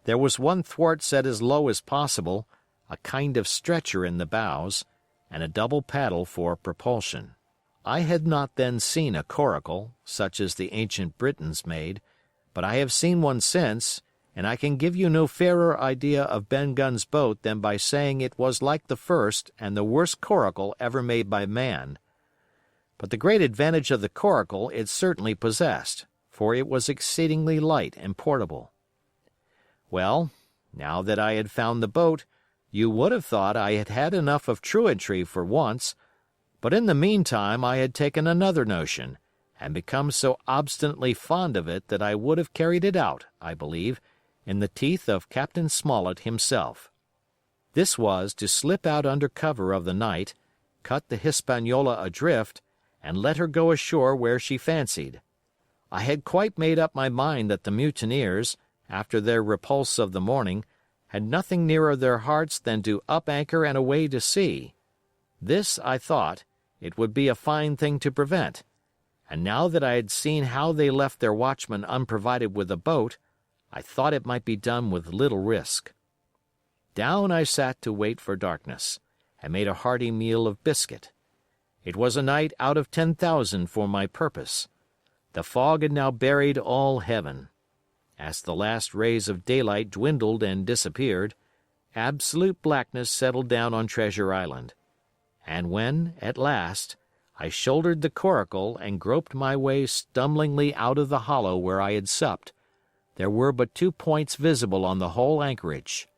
There was one thwart set as low as possible, a kind of stretcher in the bows, and a double paddle for propulsion. I had not then seen a coracle, such as the ancient Britons made, but I have seen one since, and I can give you no fairer idea of Ben Gunn's boat than by saying it was like the first and the worst coracle ever made by man. But the great advantage of the coracle it certainly possessed, for it was exceedingly light and portable. Well, now that I had found the boat, you would have thought I had had enough of truantry for once, but in the meantime I had taken another notion, and become so obstinately fond of it that I would have carried it out, I believe, in the teeth of Captain Smollett himself. This was to slip out under cover of the night, cut the Hispaniola adrift, and let her go ashore where she fancied. I had quite made up my mind that the mutineers, after their repulse of the morning, had nothing nearer their hearts than to up anchor and away to sea. This, I thought, it would be a fine thing to prevent, and now that I had seen how they left their watchman unprovided with a boat, I thought it might be done with little risk. Down I sat to wait for darkness, and made a hearty meal of biscuit. It was a night out of 10,000 for my purpose. The fog had now buried all heaven. As the last rays of daylight dwindled and disappeared, absolute blackness settled down on Treasure Island. And when, at last, I shouldered the coracle and groped my way stumblingly out of the hollow where I had supped, there were but 2 points visible on the whole anchorage.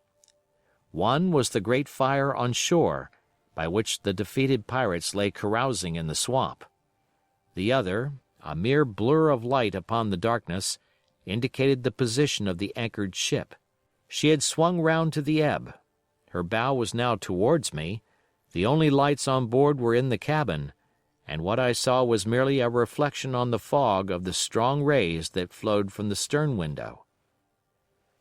One was the great fire on shore, by which the defeated pirates lay carousing in the swamp. The other, a mere blur of light upon the darkness, indicated the position of the anchored ship. She had swung round to the ebb. Her bow was now towards me. The only lights on board were in the cabin, and what I saw was merely a reflection on the fog of the strong rays that flowed from the stern window.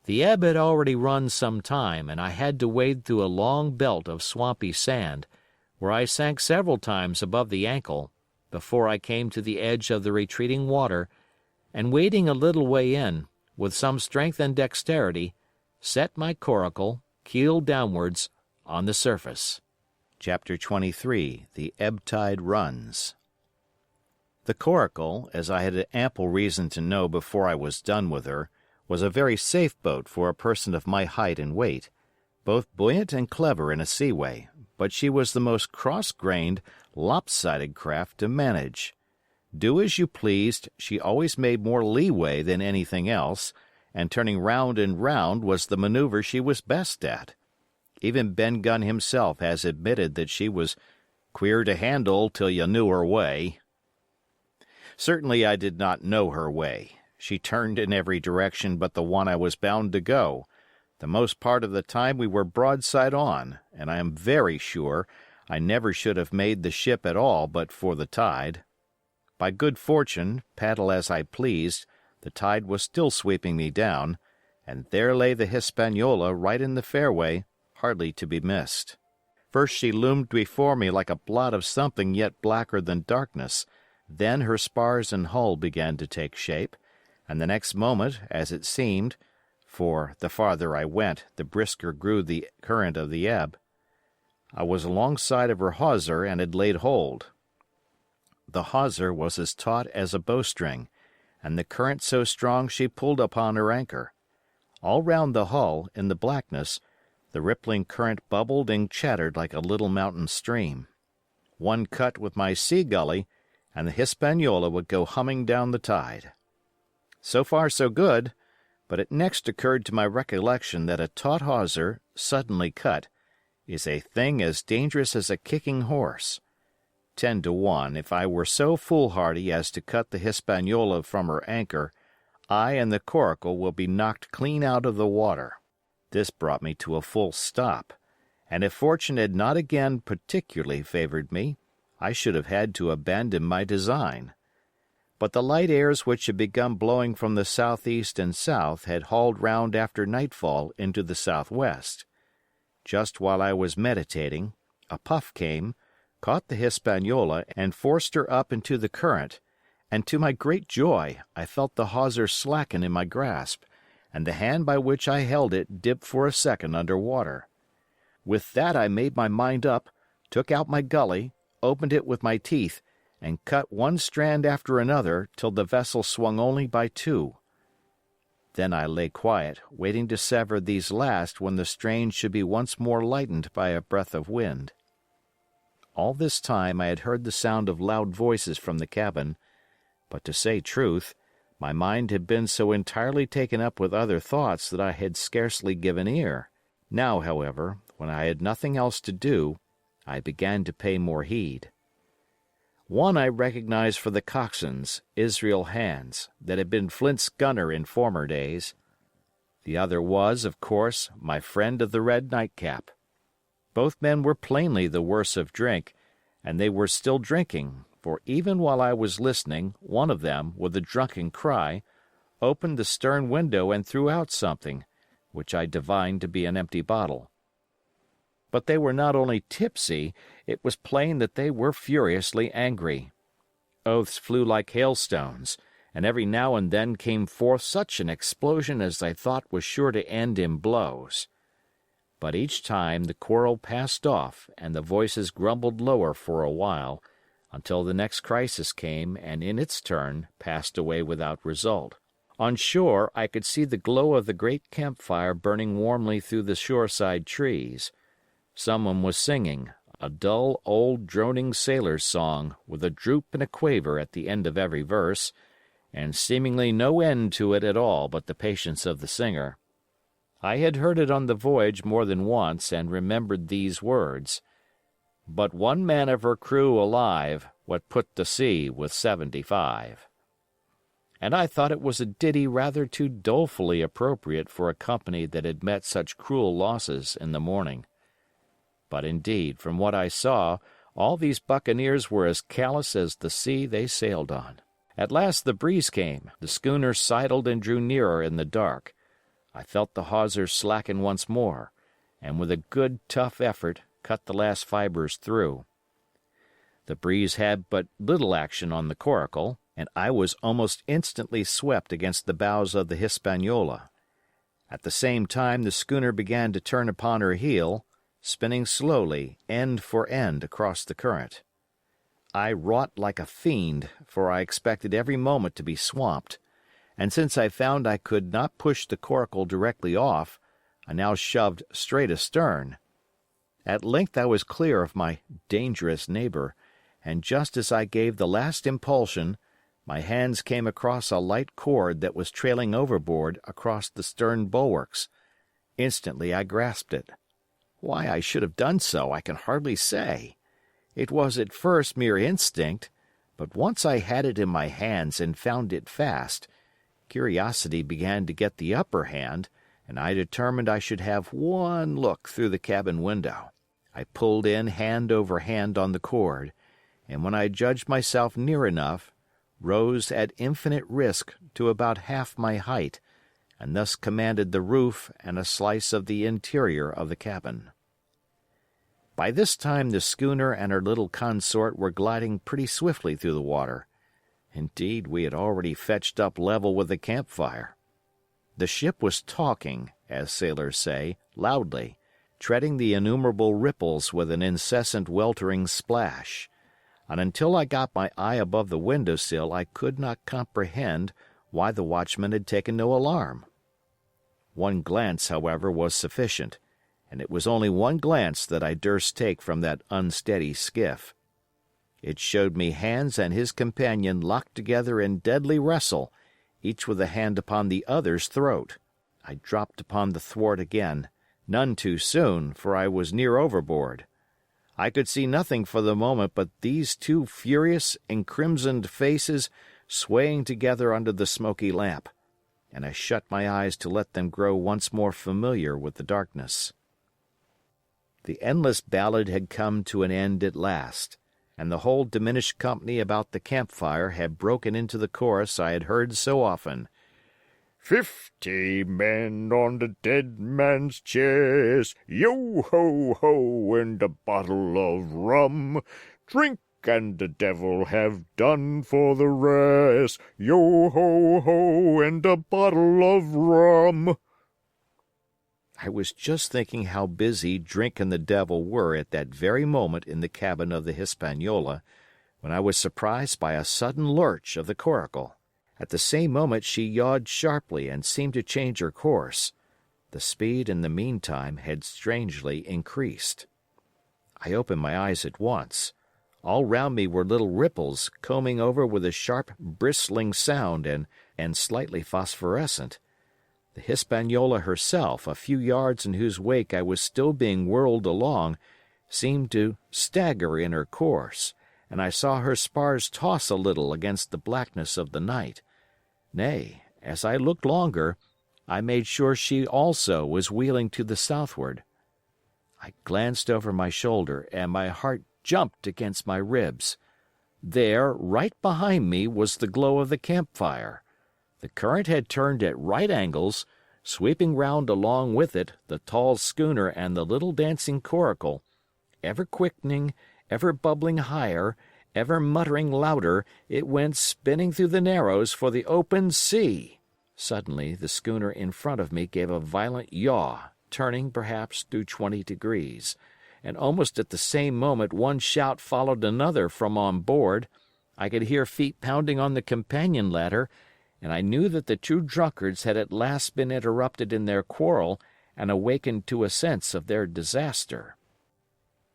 The ebb had already run some time, and I had to wade through a long belt of swampy sand, where I sank several times above the ankle, before I came to the edge of the retreating water, and wading a little way in, with some strength and dexterity, set my coracle, keel downwards, on the surface. Chapter 23. The Ebb Tide Runs. The coracle, as I had ample reason to know before I was done with her, was a very safe boat for a person of my height and weight, both buoyant and clever in a seaway, but she was the most cross-grained, lopsided craft to manage. Do as you pleased, she always made more leeway than anything else, and turning round and round was the maneuver she was best at. Even Ben Gunn himself has admitted that she was queer to handle till you knew her way. Certainly I did not know her way. She turned in every direction but the one I was bound to go. The most part of the time we were broadside on, and I am very sure I never should have made the ship at all but for the tide. By good fortune, paddle as I pleased, the tide was still sweeping me down, and there lay the Hispaniola right in the fairway, hardly to be missed. First she loomed before me like a blot of something yet blacker than darkness, then her spars and hull began to take shape, and the next moment, as it seemed, for the farther I went, the brisker grew the current of the ebb, I was alongside of her hawser and had laid hold. The hawser was as taut as a bowstring, and the current so strong she pulled upon her anchor. All round the hull, in the blackness, the rippling current bubbled and chattered like a little mountain stream. One cut with my sea gully, and the Hispaniola would go humming down the tide. So far so good, but it next occurred to my recollection that a taut hawser, suddenly cut, is a thing as dangerous as a kicking horse. 10 to 1, if I were so foolhardy as to cut the Hispaniola from her anchor, I and the coracle will be knocked clean out of the water. This brought me to a full stop, and if fortune had not again particularly favored me, I should have had to abandon my design. But the light airs which had begun blowing from the southeast and south had hauled round after nightfall into the southwest. Just while I was meditating, a puff came, caught the Hispaniola, and forced her up into the current, and to my great joy I felt the hawser slacken in my grasp, and the hand by which I held it dip for a second under water. With that I made my mind up, took out my gully, opened it with my teeth, and cut one strand after another till the vessel swung only by 2. Then I lay quiet, waiting to sever these last when the strain should be once more lightened by a breath of wind. All this time I had heard the sound of loud voices from the cabin, but to say truth, my mind had been so entirely taken up with other thoughts that I had scarcely given ear. Now, however, when I had nothing else to do, I began to pay more heed. One I recognized for the coxswain's, Israel Hands, that had been Flint's gunner in former days. The other was, of course, my friend of the red nightcap. Both men were plainly the worse of drink, and they were still drinking, for even while I was listening, one of them, with a drunken cry, opened the stern window and threw out something, which I divined to be an empty bottle. But they were not only tipsy, it was plain that they were furiously angry. Oaths flew like hailstones, and every now and then came forth such an explosion as I thought was sure to end in blows. But each time the quarrel passed off and the voices grumbled lower for a while, until the next crisis came and in its turn passed away without result. On shore I could see the glow of the great campfire burning warmly through the shoreside trees. Someone was singing, a dull, old, droning sailor's song, with a droop and a quaver at the end of every verse, and seemingly no end to it at all but the patience of the singer. I had heard it on the voyage more than once and remembered these words, "But one man of her crew alive, what put to sea with 75." And I thought it was a ditty rather too dolefully appropriate for a company that had met such cruel losses in the morning. But indeed, from what I saw, all these buccaneers were as callous as the sea they sailed on. At last the breeze came, the schooner sidled and drew nearer in the dark. I felt the hawsers slacken once more, and with a good tough effort cut the last fibres through. The breeze had but little action on the coracle, and I was almost instantly swept against the bows of the Hispaniola. At the same time the schooner began to turn upon her heel, spinning slowly, end for end, across the current. I wrought like a fiend, for I expected every moment to be swamped, and since I found I could not push the coracle directly off, I now shoved straight astern. At length I was clear of my dangerous neighbor, and just as I gave the last impulsion, my hands came across a light cord that was trailing overboard across the stern bulwarks. Instantly I grasped it. Why I should have done so I can hardly say. It was at first mere instinct, but once I had it in my hands and found it fast, curiosity began to get the upper hand, and I determined I should have one look through the cabin window. I pulled in hand over hand on the cord, and when I judged myself near enough, rose at infinite risk to about half my height, and thus commanded the roof and a slice of the interior of the cabin. By this time the schooner and her little consort were gliding pretty swiftly through the water. Indeed, we had already fetched up level with the campfire. The ship was talking, as sailors say, loudly, treading the innumerable ripples with an incessant weltering splash, and until I got my eye above the window sill I could not comprehend why the watchman had taken no alarm. One glance, however, was sufficient, and it was only one glance that I durst take from that unsteady skiff. It showed me Hans and his companion locked together in deadly wrestle, each with a hand upon the other's throat. I dropped upon the thwart again, none too soon, for I was near overboard. I could see nothing for the moment but these two furious, encrimsoned faces swaying together under the smoky lamp, and I shut my eyes to let them grow once more familiar with the darkness. The endless ballad had come to an end at last, and the whole diminished company about the campfire had broken into the chorus I had heard so often. 50 men on the dead man's chest, yo-ho-ho, and a bottle of rum. Drink and the devil have done for the rest, yo-ho-ho, and a bottle of rum. I was just thinking how busy drink and the devil were at that very moment in the cabin of the Hispaniola, when I was surprised by a sudden lurch of the coracle. At the same moment she yawed sharply and seemed to change her course. The speed in the meantime had strangely increased. I opened my eyes at once. All round me were little ripples, combing over with a sharp, bristling sound and slightly phosphorescent. The Hispaniola herself, a few yards in whose wake I was still being whirled along, seemed to stagger in her course, and I saw her spars toss a little against the blackness of the night. Nay, as I looked longer, I made sure she also was wheeling to the southward. I glanced over my shoulder, and my heart jumped against my ribs. There, right behind me, was the glow of the campfire. The current had turned at right angles, sweeping round along with it the tall schooner and the little dancing coracle. Ever quickening, ever bubbling higher, ever muttering louder, it went spinning through the narrows for the open sea. Suddenly the schooner in front of me gave a violent yaw, turning, perhaps, through 20 degrees, and almost at the same moment one shout followed another from on board. I could hear feet pounding on the companion ladder, and I knew that the two drunkards had at last been interrupted in their quarrel and awakened to a sense of their disaster.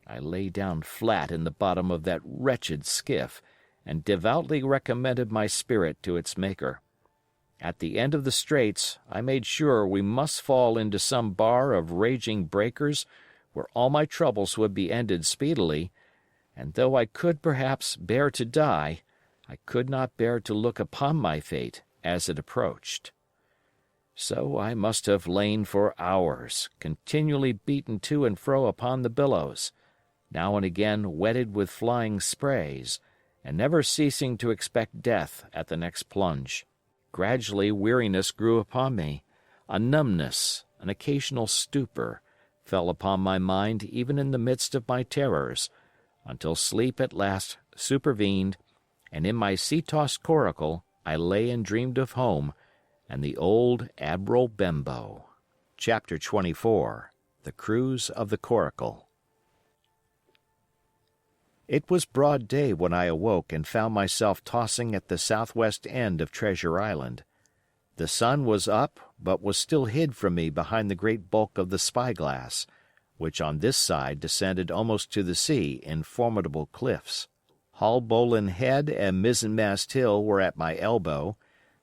I lay down flat in the bottom of that wretched skiff, and devoutly recommended my spirit to its Maker. At the end of the straits I made sure we must fall into some bar of raging breakers where all my troubles would be ended speedily, and though I could perhaps bear to die, I could not bear to look upon my fate as it approached. So I must have lain for hours, continually beaten to and fro upon the billows, now and again wetted with flying sprays, and never ceasing to expect death at the next plunge. Gradually weariness grew upon me. A numbness, an occasional stupor, fell upon my mind even in the midst of my terrors, until sleep at last supervened, and in my sea-tossed coracle I lay and dreamed of home and the old Admiral Benbow. Chapter 24. The Cruise of the Coracle. It was broad day when I awoke and found myself tossing at the southwest end of Treasure Island. The sun was up, but was still hid from me behind the great bulk of the spyglass, which on this side descended almost to the sea in formidable cliffs. Haulbowline Head and Mizzenmast Hill were at my elbow,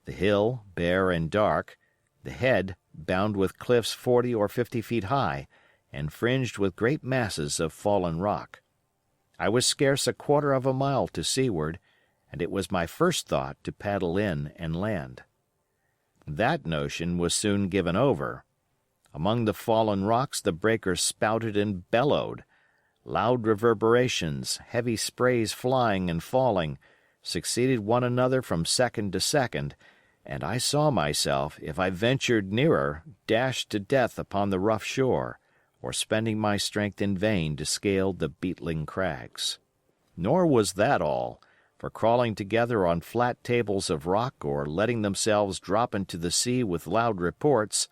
the hill bare and dark, the head bound with cliffs 40 or 50 feet high, and fringed with great masses of fallen rock. I was scarce a quarter of a mile to seaward, and it was my first thought to paddle in and land. That notion was soon given over. Among the fallen rocks the breakers spouted and bellowed. Loud reverberations, heavy sprays flying and falling, succeeded one another from second to second, and I saw myself, if I ventured nearer, dashed to death upon the rough shore, or spending my strength in vain to scale the beetling crags. Nor was that all, for crawling together on flat tables of rock or letting themselves drop into the sea with loud reports,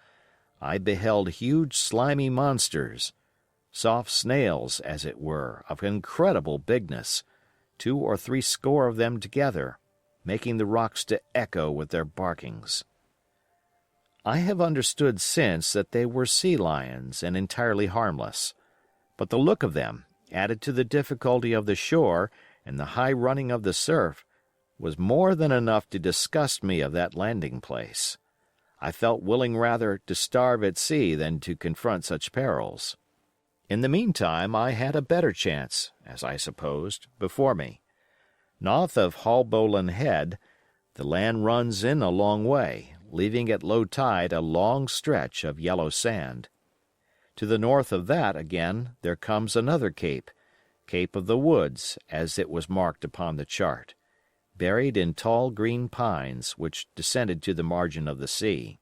I beheld huge slimy monsters, soft snails, as it were, of incredible bigness, 2 or 3 score of them together, making the rocks to echo with their barkings. I have understood since that they were sea lions and entirely harmless, but the look of them, added to the difficulty of the shore and the high running of the surf, was more than enough to disgust me of that landing place. I felt willing rather to starve at sea than to confront such perils. In the meantime I had a better chance, as I supposed, before me. North of Haulbowline Head, the land runs in a long way, leaving at low tide a long stretch of yellow sand. To the north of that, again, there comes another cape, Cape of the Woods, as it was marked upon the chart, buried in tall green pines which descended to the margin of the sea.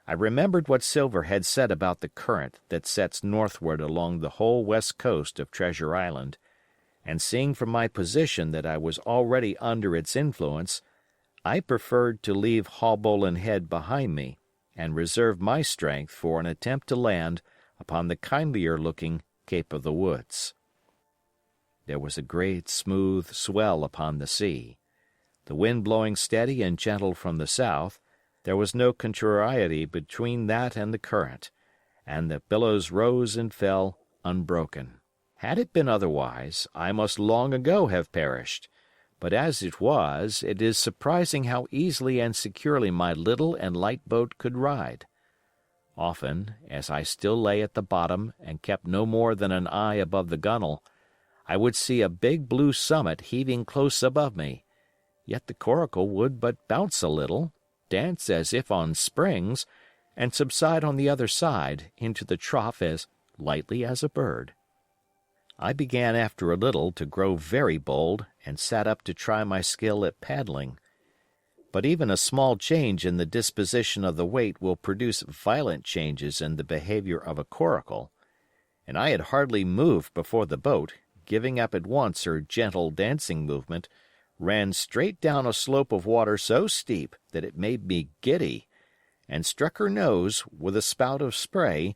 I remembered what Silver had said about the current that sets northward along the whole west coast of Treasure Island, and seeing from my position that I was already under its influence, I preferred to leave Haulbowline Head behind me and reserve my strength for an attempt to land upon the kindlier-looking Cape of the Woods. There was a great smooth swell upon the sea. The wind blowing steady and gentle from the south, there was no contrariety between that and the current, and the billows rose and fell unbroken. Had it been otherwise, I must long ago have perished, but as it was, it is surprising how easily and securely my little and light boat could ride. Often, as I still lay at the bottom and kept no more than an eye above the gunwale, I would see a big blue summit heaving close above me, yet the coracle would but bounce a little, dance as if on springs, and subside on the other side into the trough as lightly as a bird. I began after a little to grow very bold and sat up to try my skill at paddling. But even a small change in the disposition of the weight will produce violent changes in the behavior of a coracle, and I had hardly moved before the boat, giving up at once her gentle dancing movement, ran straight down a slope of water so steep that it made me giddy, and struck her nose, with a spout of spray,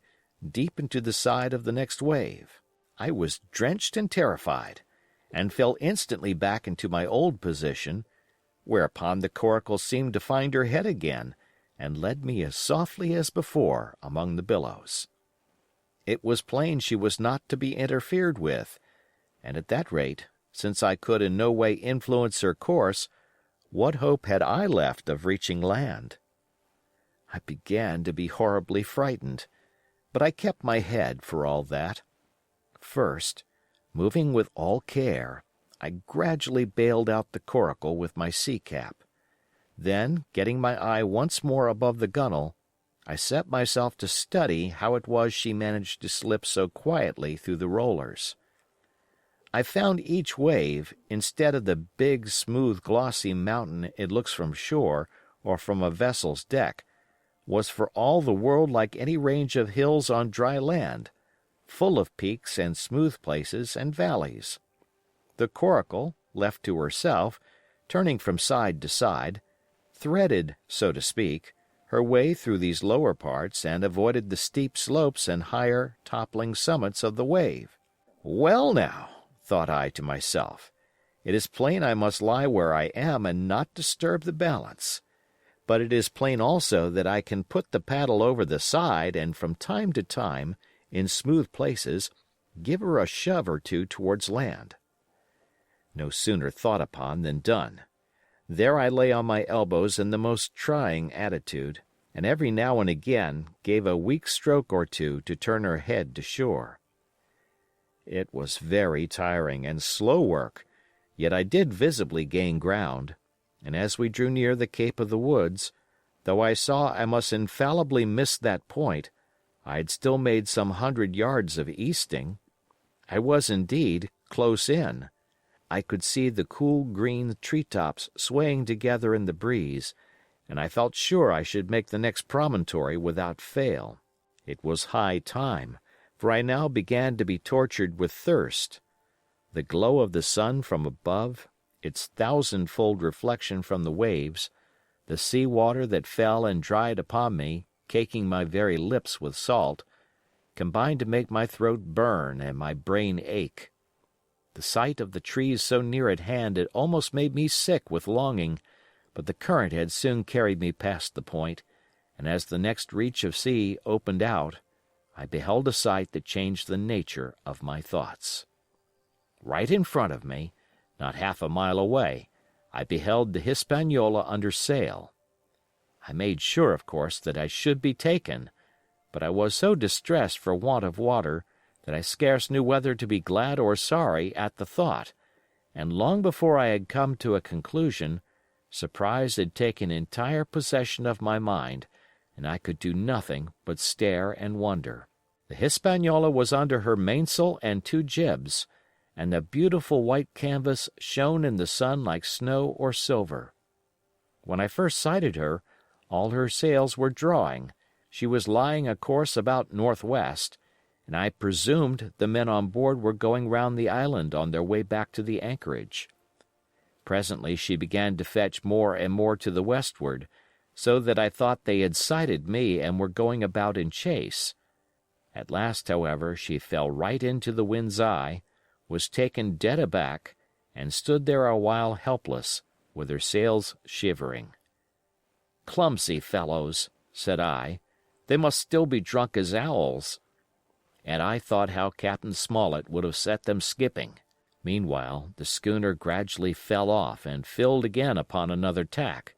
deep into the side of the next wave. I was drenched and terrified, and fell instantly back into my old position, whereupon the coracle seemed to find her head again, and led me as softly as before among the billows. It was plain she was not to be interfered with, and at that rate, since I could in no way influence her course, what hope had I left of reaching land? I began to be horribly frightened, but I kept my head for all that. First, moving with all care, I gradually bailed out the coracle with my sea-cap. Then, getting my eye once more above the gunwale, I set myself to study how it was she managed to slip so quietly through the rollers. I found each wave, instead of the big, smooth, glossy mountain it looks from shore or from a vessel's deck, was for all the world like any range of hills on dry land, full of peaks and smooth places and valleys. The coracle, left to herself, turning from side to side, threaded, so to speak, her way through these lower parts and avoided the steep slopes and higher, toppling summits of the wave. Well now, thought I to myself, it is plain I must lie where I am and not disturb the balance. But it is plain also that I can put the paddle over the side and from time to time, in smooth places, give her a shove or two towards land. No sooner thought upon than done. There I lay on my elbows in the most trying attitude, and every now and again gave a weak stroke or two to turn her head to shore. It was very tiring and slow work, yet I did visibly gain ground, and as we drew near the Cape of the Woods, though I saw I must infallibly miss that point, I had still made some 100 yards of easting. I was indeed close in. I could see the cool green tree-tops swaying together in the breeze, and I felt sure I should make the next promontory without fail. It was high time, for I now began to be tortured with thirst. The glow of the sun from above, its thousand-fold reflection from the waves, the sea water that fell and dried upon me, caking my very lips with salt, combined to make my throat burn and my brain ache. The sight of the trees so near at hand had almost made me sick with longing, but the current had soon carried me past the point, and as the next reach of sea opened out, I beheld a sight that changed the nature of my thoughts. Right in front of me, not half a mile away, I beheld the Hispaniola under sail. I made sure, of course, that I should be taken, but I was so distressed for want of water that I scarce knew whether to be glad or sorry at the thought, and long before I had come to a conclusion, surprise had taken entire possession of my mind, and I could do nothing but stare and wonder. The Hispaniola was under her mainsail and 2 jibs, and the beautiful white canvas shone in the sun like snow or silver. When I first sighted her, all her sails were drawing. She was lying a course about northwest, and I presumed the men on board were going round the island on their way back to the anchorage. Presently she began to fetch more and more to the westward, so that I thought they had sighted me and were going about in chase. At last, however, she fell right into the wind's eye, was taken dead aback, and stood there a while helpless, with her sails shivering. "Clumsy fellows," said I, "they must still be drunk as owls." and I thought how Captain Smollett would have set them skipping. Meanwhile, the schooner gradually fell off and filled again upon another tack,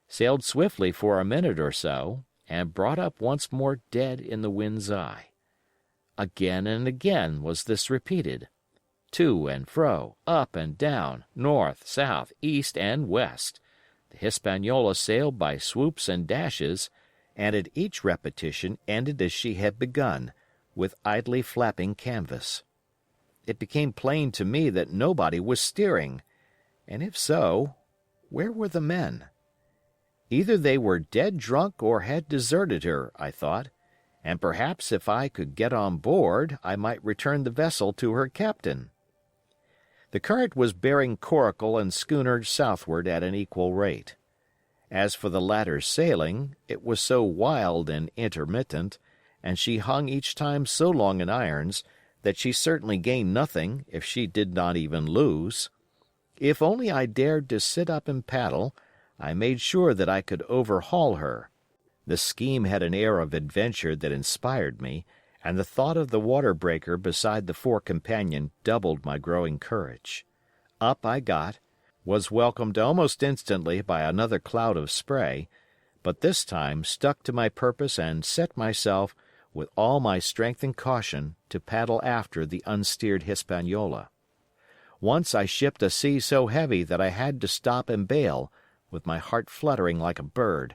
sailed swiftly for a minute or so, and brought up once more dead in the wind's eye. Again and again was this repeated, to and fro, up and down, north, south, east, and west. The Hispaniola sailed by swoops and dashes, and at each repetition ended as she had begun, with idly flapping canvas. It became plain to me that nobody was steering, and if so, where were the men? Either they were dead drunk or had deserted her, I thought, and perhaps if I could get on board I might return the vessel to her captain. The current was bearing coracle and schooner southward at an equal rate. As for the latter's sailing, it was so wild and intermittent, and she hung each time so long in irons, that she certainly gained nothing if she did not even lose. If only I dared to sit up and paddle, I made sure that I could overhaul her. The scheme had an air of adventure that inspired me, and the thought of the water breaker beside the fore companion doubled my growing courage. Up I got, was welcomed almost instantly by another cloud of spray, but this time stuck to my purpose and set myself, with all my strength and caution, to paddle after the unsteered Hispaniola. Once I shipped a sea so heavy that I had to stop and bail, with my heart fluttering like a bird,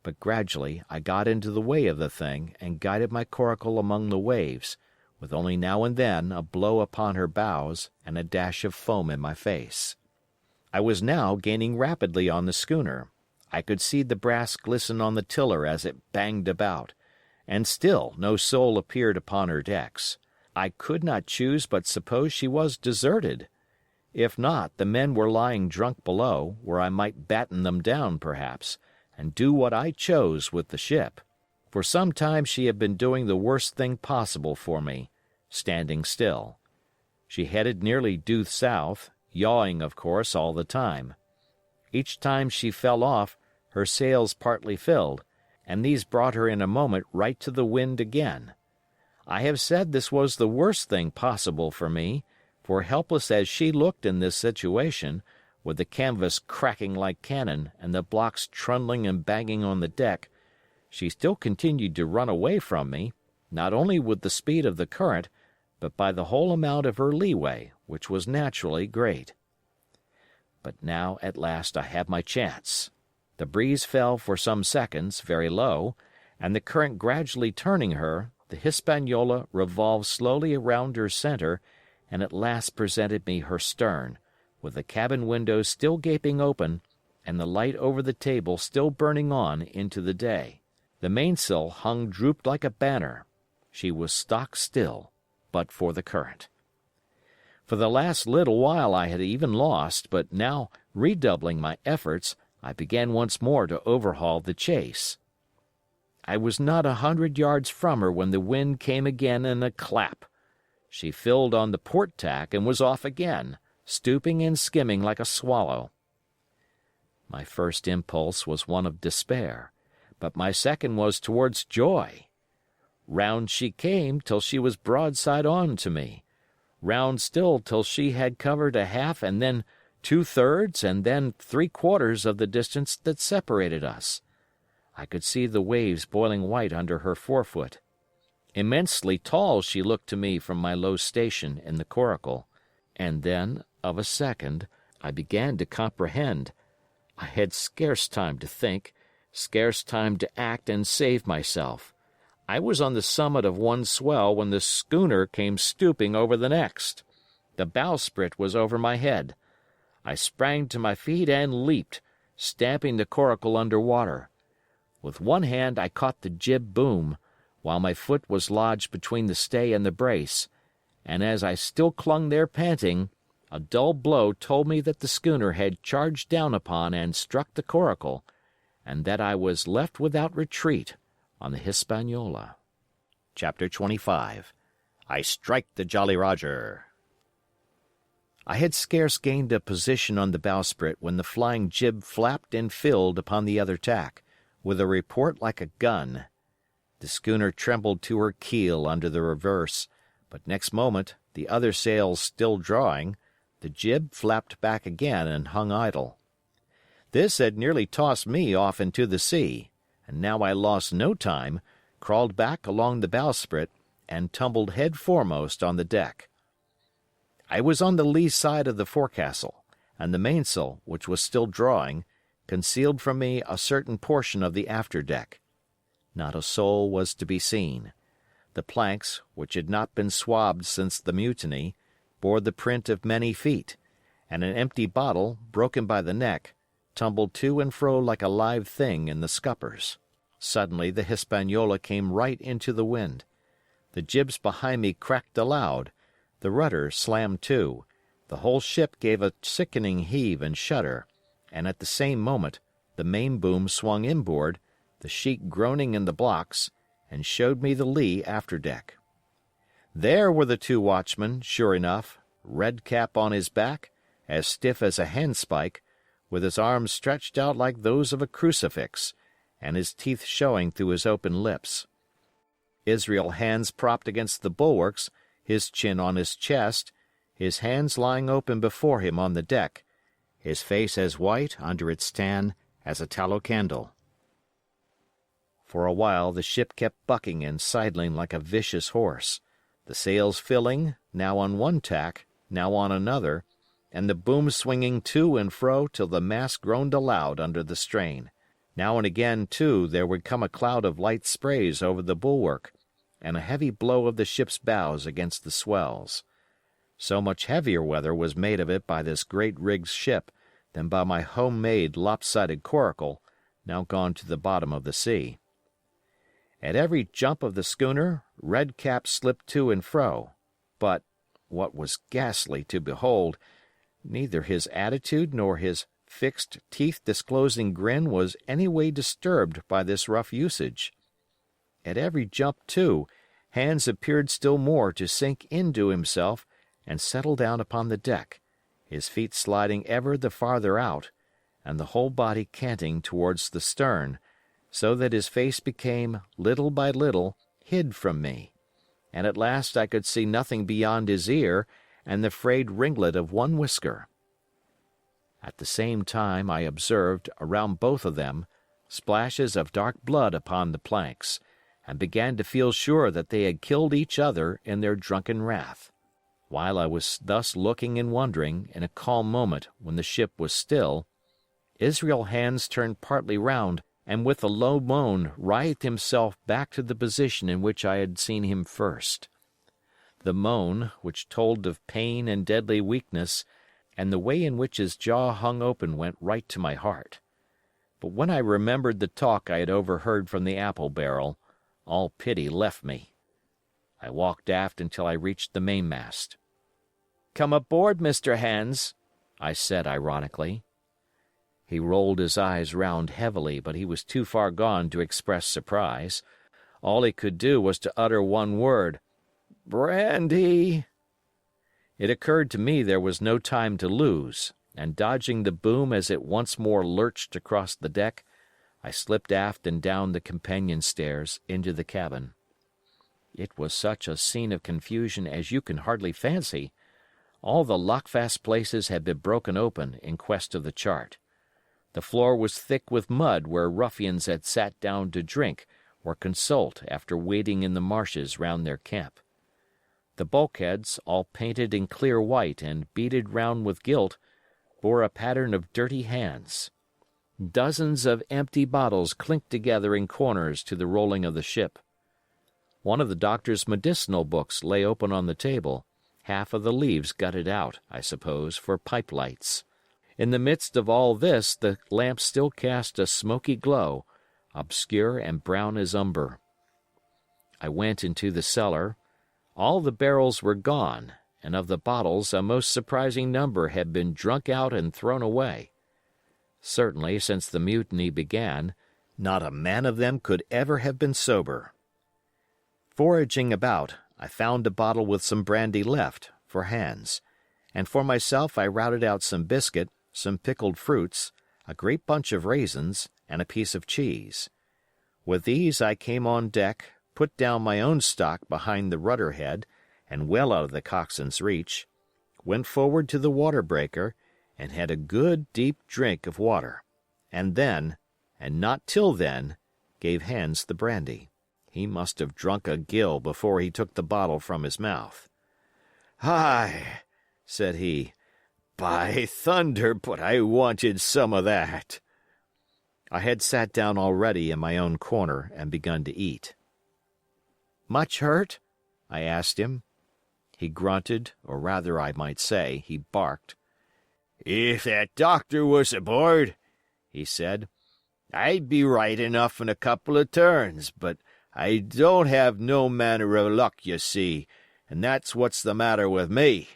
but gradually I got into the way of the thing and guided my coracle among the waves, with only now and then a blow upon her bows and a dash of foam in my face. I was now gaining rapidly on the schooner. I could see the brass glisten on the tiller as it banged about, and still no soul appeared upon her decks. I could not choose but suppose she was deserted. If not, the men were lying drunk below, where I might batten them down, perhaps, and do what I chose with the ship. For some time she had been doing the worst thing possible for me, standing still. She headed nearly due south, yawing, of course, all the time. Each time she fell off, her sails partly filled, and these brought her in a moment right to the wind again. I have said this was the worst thing possible for me, for helpless as she looked in this situation, with the canvas cracking like cannon and the blocks trundling and banging on the deck, she still continued to run away from me, not only with the speed of the current, but by the whole amount of her leeway, which was naturally great. But now at last I had my chance. The breeze fell for some seconds, very low, and the current gradually turning her, the Hispaniola revolved slowly around her center and at last presented me her stern, with the cabin windows still gaping open and the light over the table still burning on into the day. The mainsail hung drooped like a banner. She was stock still, but for the current. For the last little while I had even lost, but now, redoubling my efforts, I began once more to overhaul the chase. I was not 100 yards from her when the wind came again in a clap. She filled on the port tack and was off again, stooping and skimming like a swallow. My first impulse was one of despair, but my second was towards joy. Round she came till she was broadside on to me, round still till she had covered a half and then 2/3 and then 3/4 of the distance that separated us. I could see the waves boiling white under her forefoot. Immensely tall she looked to me from my low station in the coracle, and then, of a second, I began to comprehend. I had scarce time to think, scarce time to act and save myself. I was on the summit of one swell when the schooner came stooping over the next. The bowsprit was over my head. I sprang to my feet and leaped, stamping the coracle under water. With one hand I caught the jib boom, while my foot was lodged between the stay and the brace, and as I still clung there panting, a dull blow told me that the schooner had charged down upon and struck the coracle, and that I was left without retreat on the Hispaniola. Chapter 25. I Strike the Jolly Roger. I had scarce gained a position on the bowsprit when the flying jib flapped and filled upon the other tack, with a report like a gun. The schooner trembled to her keel under the reverse, but next moment, the other sails still drawing, the jib flapped back again and hung idle. This had nearly tossed me off into the sea, and now I lost no time, crawled back along the bowsprit, and tumbled head foremost on the deck. I was on the lee side of the forecastle, and the mainsail, which was still drawing, concealed from me a certain portion of the after deck. Not a soul was to be seen. The planks, which had not been swabbed since the mutiny, bore the print of many feet, and an empty bottle, broken by the neck, tumbled to and fro like a live thing in the scuppers. Suddenly the Hispaniola came right into the wind. The jibs behind me cracked aloud, the rudder slammed to, the whole ship gave a sickening heave and shudder, and at the same moment the main boom swung inboard, the sheet groaning in the blocks, and showed me the lee after deck. There were the two watchmen, sure enough, Red Cap on his back, as stiff as a handspike, with his arms stretched out like those of a crucifix, and his teeth showing through his open lips. Israel Hands propped against the bulwarks, his chin on his chest, his hands lying open before him on the deck, his face as white under its tan as a tallow candle. For a while the ship kept bucking and sidling like a vicious horse, the sails filling, now on one tack, now on another, and the boom swinging to and fro till the mast groaned aloud under the strain. Now and again, too, there would come a cloud of light sprays over the bulwark, and a heavy blow of the ship's bows against the swells. So much heavier weather was made of it by this great rigged ship than by my home-made lopsided coracle, now gone to the bottom of the sea. At every jump of the schooner, Red Cap slipped to and fro, but, what was ghastly to behold, neither his attitude nor his fixed, teeth-disclosing grin was any way disturbed by this rough usage. At every jump, too, Hands appeared still more to sink into himself and settle down upon the deck, his feet sliding ever the farther out, and the whole body canting towards the stern, so that his face became, little by little, hid from me, and at last I could see nothing beyond his ear and the frayed ringlet of one whisker. At the same time I observed, around both of them, splashes of dark blood upon the planks, and began to feel sure that they had killed each other in their drunken wrath. While I was thus looking and wondering, in a calm moment when the ship was still, Israel Hands turned partly round, and with a low moan writhed himself back to the position in which I had seen him first. The moan, which told of pain and deadly weakness, and the way in which his jaw hung open went right to my heart. But when I remembered the talk I had overheard from the apple barrel, all pity left me. I walked aft until I reached the mainmast. "Come aboard, Mr. Hands," I said ironically. He rolled his eyes round heavily, but he was too far gone to express surprise. All he could do was to utter one word, "Brandy." It occurred to me there was no time to lose, and dodging the boom as it once more lurched across the deck, I slipped aft and down the companion stairs into the cabin. It was such a scene of confusion as you can hardly fancy. All the lockfast places had been broken open in quest of the chart. The floor was thick with mud where ruffians had sat down to drink or consult after wading in the marshes round their camp. The bulkheads, all painted in clear white and beaded round with gilt, bore a pattern of dirty hands. Dozens of empty bottles clinked together in corners to the rolling of the ship. One of the doctor's medicinal books lay open on the table, half of the leaves gutted out, I suppose, for pipe lights. In the midst of all this the lamp still cast a smoky glow, obscure and brown as umber. I went into the cellar. All the barrels were gone, and of the bottles a most surprising number had been drunk out and thrown away. Certainly, since the mutiny began, not a man of them could ever have been sober. Foraging about, I found a bottle with some brandy left, for Hands, and for myself I routed out some biscuit, some pickled fruits, a great bunch of raisins, and a piece of cheese. With these I came on deck, put down my own stock behind the rudder head and well out of the coxswain's reach, went forward to the water breaker, and had a good deep drink of water, and then, and not till then, gave Hans the brandy. He must have drunk a gill before he took the bottle from his mouth. "Hi," said he, "by thunder, but I wanted some of that." I had sat down already in my own corner and begun to eat. "Much hurt?" I asked him. He grunted, or rather I might say, he barked. "If that doctor was aboard," he said, "I'd be right enough in a couple of turns, but I don't have no manner of luck, you see, and that's what's the matter with me.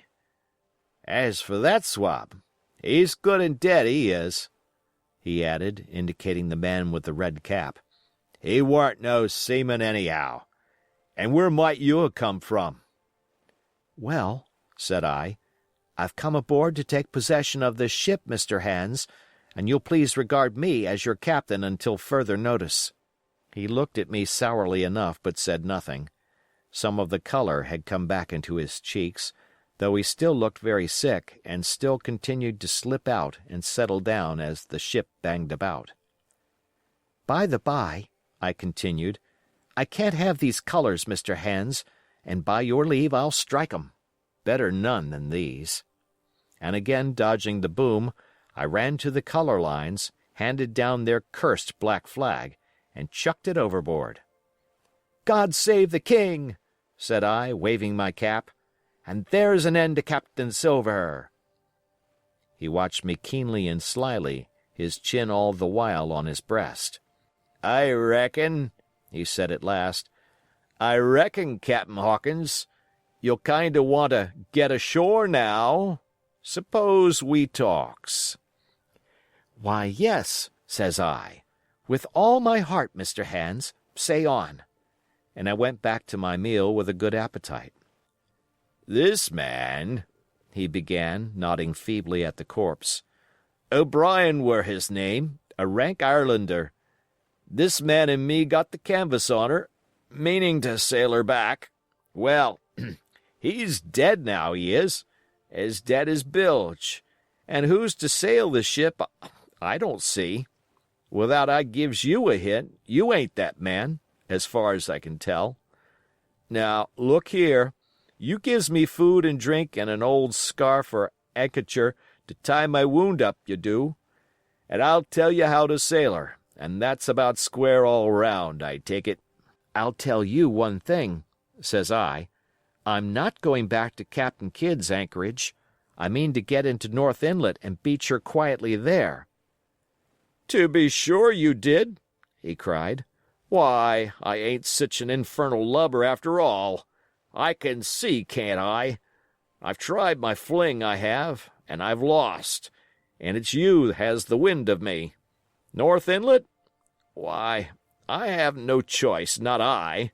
As for that swab, he's good and dead, he is," he added, indicating the man with the red cap. "He warn't no seaman anyhow. And where might you have come from?" "Well," said I, "I've come aboard to take possession of this ship, Mr. Hans, and you'll please regard me as your captain until further notice." He looked at me sourly enough, but said nothing. Some of the color had come back into his cheeks, though he still looked very sick and still continued to slip out and settle down as the ship banged about. "By the by," I continued, "I can't have these colors, Mr. Hans, and by your leave I'll strike 'em. Better none than these." And again dodging the boom, I ran to the color lines, handed down their cursed black flag, and chucked it overboard. "God save the king!" said I, waving my cap, "and there's an end to Captain Silver." He watched me keenly and slyly, his chin all the while on his breast. "I reckon," he said at last, "I reckon, Captain Hawkins, you'll kind of want to get ashore now. Suppose we talks." "Why, yes," says I, "with all my heart, Mr. Hans, say on." And I went back to my meal with a good appetite. "This man," he began, nodding feebly at the corpse, "O'Brien were his name, a rank Irelander. This man and me got the canvas on her, meaning to sail her back. Well, he's dead now, he is, as dead as bilge, and who's to sail the ship, I don't see. Without I gives you a hint, you ain't that man, as far as I can tell. Now, look here, you gives me food and drink and an old scarf or handkercher to tie my wound up, you do, and I'll tell you how to sail her, and that's about square all round, I take it." "I'll tell you one thing," says I. "I'm not going back to Captain Kidd's anchorage. I mean to get into North Inlet and beach her quietly there." "To be sure you did," he cried. "Why, I ain't such an infernal lubber after all. I can see, can't I? I've tried my fling, I have, and I've lost, and it's you has the wind of me. North Inlet? Why, I haven't no choice, not I.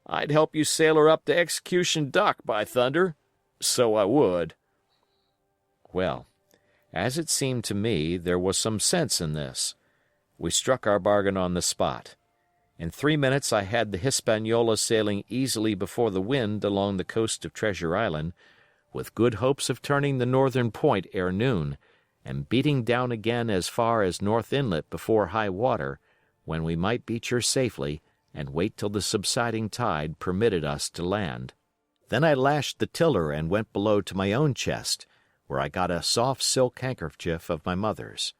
I'd help you sail her up to Execution Dock, by thunder. So I would." Well, as it seemed to me, there was some sense in this. We struck our bargain on the spot. In 3 minutes I had the Hispaniola sailing easily before the wind along the coast of Treasure Island, with good hopes of turning the northern point ere noon, and beating down again as far as North Inlet before high water, when we might beach her safely and wait till the subsiding tide permitted us to land. Then I lashed the tiller and went below to my own chest, where I got a soft silk handkerchief of my mother's.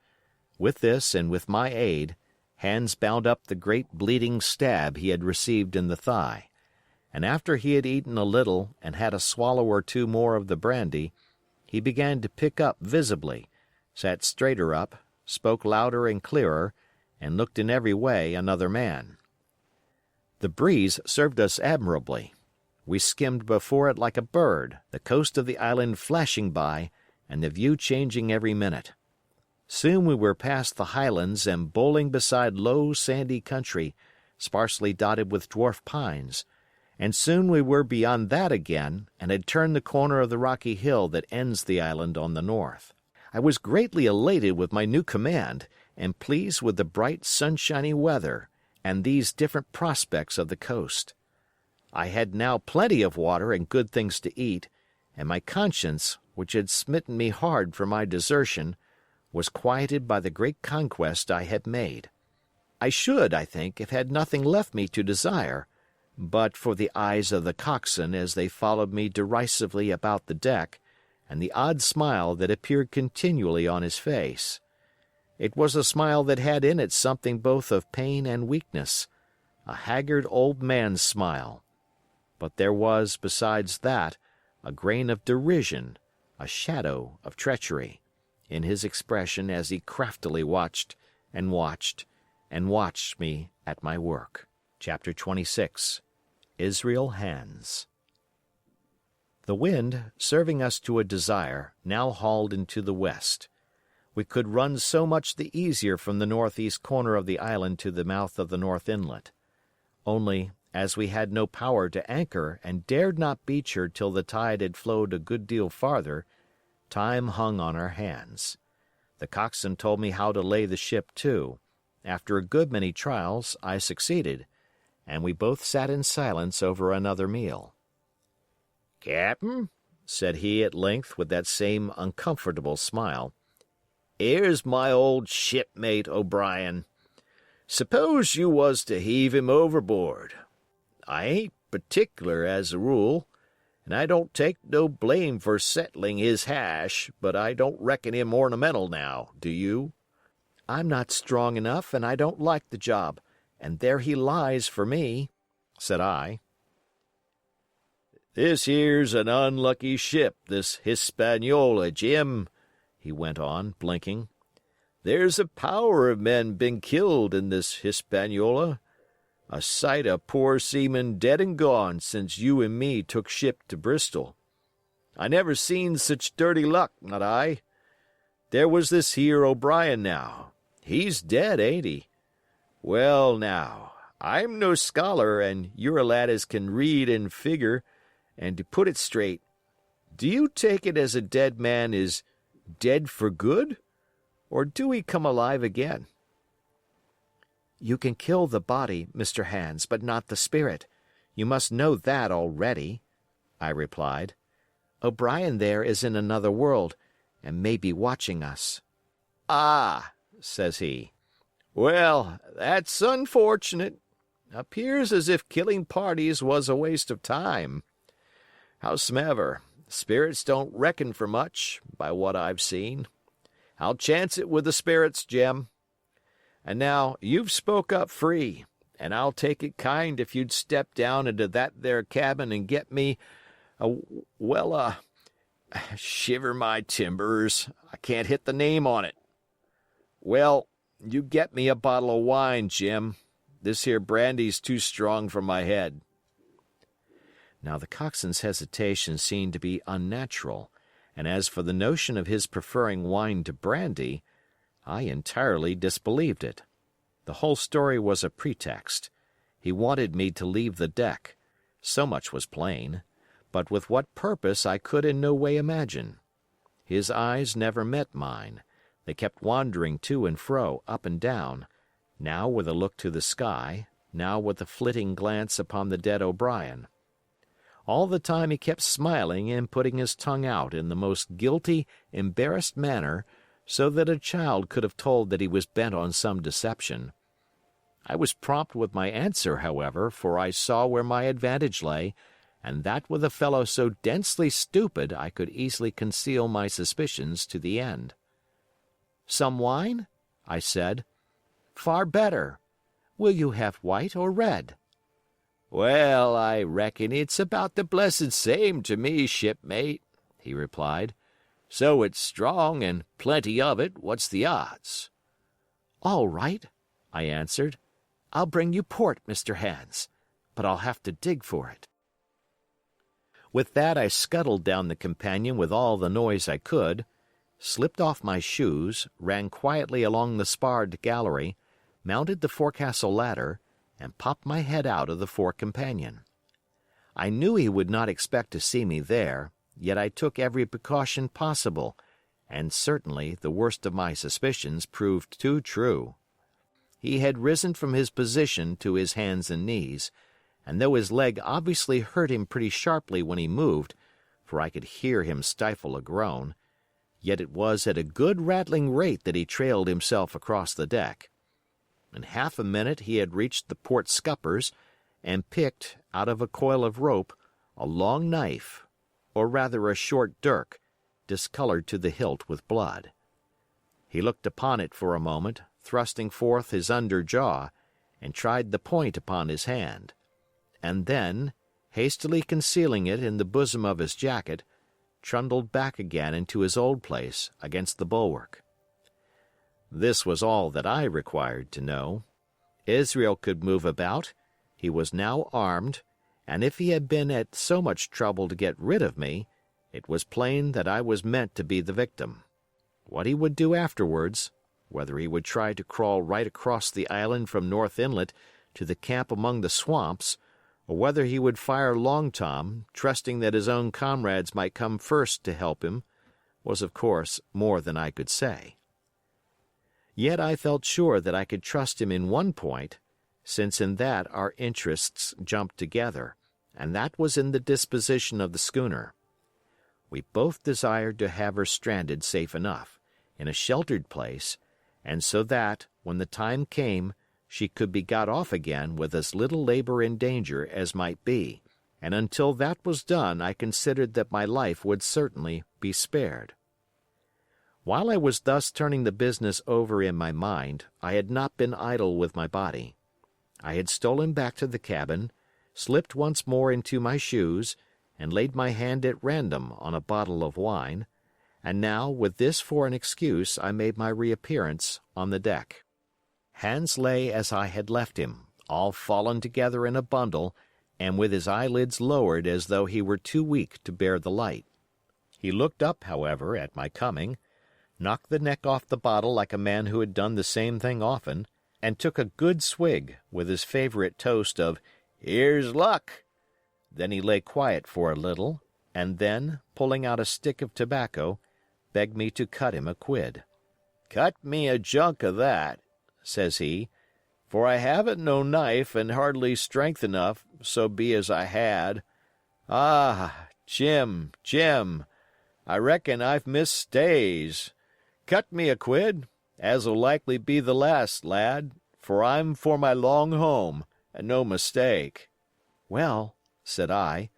With this, and with my aid, Hans bound up the great bleeding stab he had received in the thigh, and after he had eaten a little and had a swallow or two more of the brandy, he began to pick up visibly, sat straighter up, spoke louder and clearer, and looked in every way another man. The breeze served us admirably. We skimmed before it like a bird, the coast of the island flashing by, and the view changing every minute. Soon we were past the highlands and bowling beside low, sandy country, sparsely dotted with dwarf pines, and soon we were beyond that again and had turned the corner of the rocky hill that ends the island on the north. I was greatly elated with my new command, and pleased with the bright, sunshiny weather, and these different prospects of the coast. I had now plenty of water and good things to eat, and my conscience, which had smitten me hard for my desertion, was quieted by the great conquest I had made. I should, I think, have had nothing left me to desire, but for the eyes of the coxswain as they followed me derisively about the deck, and the odd smile that appeared continually on his face. It was a smile that had in it something both of pain and weakness, a haggard old man's smile. But there was, besides that, a grain of derision, a shadow of treachery, in his expression as he craftily watched and watched and watched me at my work. Chapter 26. Israel Hands. The wind, serving us to a desire, now hauled into the west. We could run so much the easier from the northeast corner of the island to the mouth of the North Inlet. Only, as we had no power to anchor and dared not beach her till the tide had flowed a good deal farther, time hung on our hands. The coxswain told me how to lay the ship to. After a good many trials, I succeeded, and we both sat in silence over another meal. "Cap'n," said he at length with that same uncomfortable smile, "here's my old shipmate O'Brien. Suppose you was to heave him overboard. I ain't particular as a rule, and I don't take no blame for settling his hash, but I don't reckon him ornamental now, do you?" "I'm not strong enough, and I don't like the job, and there he lies for me," said I. "This here's an unlucky ship, this Hispaniola, Jim," he went on, blinking. "There's a power of men been killed in this Hispaniola. A sight of poor seamen dead and gone since you and me took ship to Bristol. I never seen such dirty luck, not I. There was this here O'Brien now. He's dead, ain't he? Well, now, I'm no scholar, and you're a lad as can read and figure, and to put it straight, do you take it as a dead man is dead for good, or do he come alive again?" "You can kill the body, Mr. Hands, but not the spirit. You must know that already," I replied. "O'Brien there is in another world, and may be watching us." "Ah," says he. "Well, that's unfortunate. Appears as if killing parties was a waste of time. Hows'ever, spirits don't reckon for much, by what I've seen. I'll chance it with the spirits, Jem. And now you've spoke up free, and I'll take it kind if you'd step down into that there cabin and get me shiver my timbers, I can't hit the name on it. Well, you get me a bottle of wine, Jim. This here brandy's too strong for my head." Now the coxswain's hesitation seemed to be unnatural, and as for the notion of his preferring wine to brandy, I entirely disbelieved it. The whole story was a pretext. He wanted me to leave the deck. So much was plain, but with what purpose I could in no way imagine. His eyes never met mine. They kept wandering to and fro, up and down, now with a look to the sky, now with a flitting glance upon the dead O'Brien. All the time he kept smiling and putting his tongue out in the most guilty, embarrassed manner, so that a child could have told that he was bent on some deception. I was prompt with my answer, however, for I saw where my advantage lay, and that with a fellow so densely stupid I could easily conceal my suspicions to the end. "Some wine?" I said. "Far better. Will you have white or red?" "Well, I reckon it's about the blessed same to me, shipmate," he replied. "So it's strong and plenty of it. What's the odds?" "All right," I answered. "I'll bring you port, Mr. Hands, but I'll have to dig for it." With that I scuttled down the companion with all the noise I could, slipped off my shoes, ran quietly along the sparred gallery, mounted the forecastle ladder, and popped my head out of the fore companion. I knew he would not expect to see me there, yet I took every precaution possible, and certainly the worst of my suspicions proved too true. he had risen from his position to his hands and knees, and though his leg obviously hurt him pretty sharply when he moved, for I could hear him stifle a groan, yet it was at a good rattling rate that he trailed himself across the deck. In half a minute he had reached the port scuppers and picked, out of a coil of rope, a long knife, or rather a short dirk, discolored to the hilt with blood. He looked upon it for a moment, thrusting forth his under jaw, and tried the point upon his hand, and then, hastily concealing it in the bosom of his jacket, trundled back again into his old place against the bulwark. This was all that I required to know. Israel could move about, he was now armed, and if he had been at so much trouble to get rid of me, it was plain that I was meant to be the victim. What he would do afterwards, whether he would try to crawl right across the island from North Inlet to the camp among the swamps, or whether he would fire Long Tom, trusting that his own comrades might come first to help him, was of course more than I could say. Yet I felt sure that I could trust him in one point, since in that our interests jumped together, and that was in the disposition of the schooner. We both desired to have her stranded safe enough, in a sheltered place, and so that, when the time came, she could be got off again with as little labor and danger as might be, and until that was done I considered that my life would certainly be spared. While I was thus turning the business over in my mind, I had not been idle with my body. I had stolen back to the cabin, slipped once more into my shoes, and laid my hand at random on a bottle of wine, and now, with this for an excuse, I made my reappearance on the deck. Hans lay as I had left him, all fallen together in a bundle, and with his eyelids lowered as though he were too weak to bear the light. He looked up, however, at my coming, knocked the neck off the bottle like a man who had done the same thing often, and took a good swig, with his favorite toast of "Here's luck." Then he lay quiet for a little, and then, pulling out a stick of tobacco, begged me to cut him a quid. "Cut me a junk of that," says he, "for I haven't no knife and hardly strength enough, so be as I had. Ah, Jim, I reckon I've missed stays. Cut me a quid, as'll likely be the last, lad, for I'm for my long home, and no mistake." "Well," said I,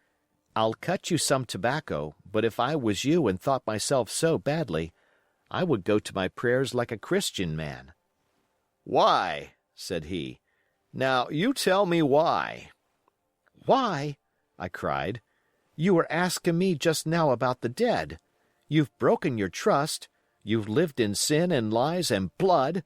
"I'll cut you some tobacco, but if I was you and thought myself so badly, I would go to my prayers like a Christian man." "Why?" said he. "Now, you tell me why." "Why?" I cried. "You were asking me just now about the dead. You've broken your trust. You've lived in sin and lies and blood.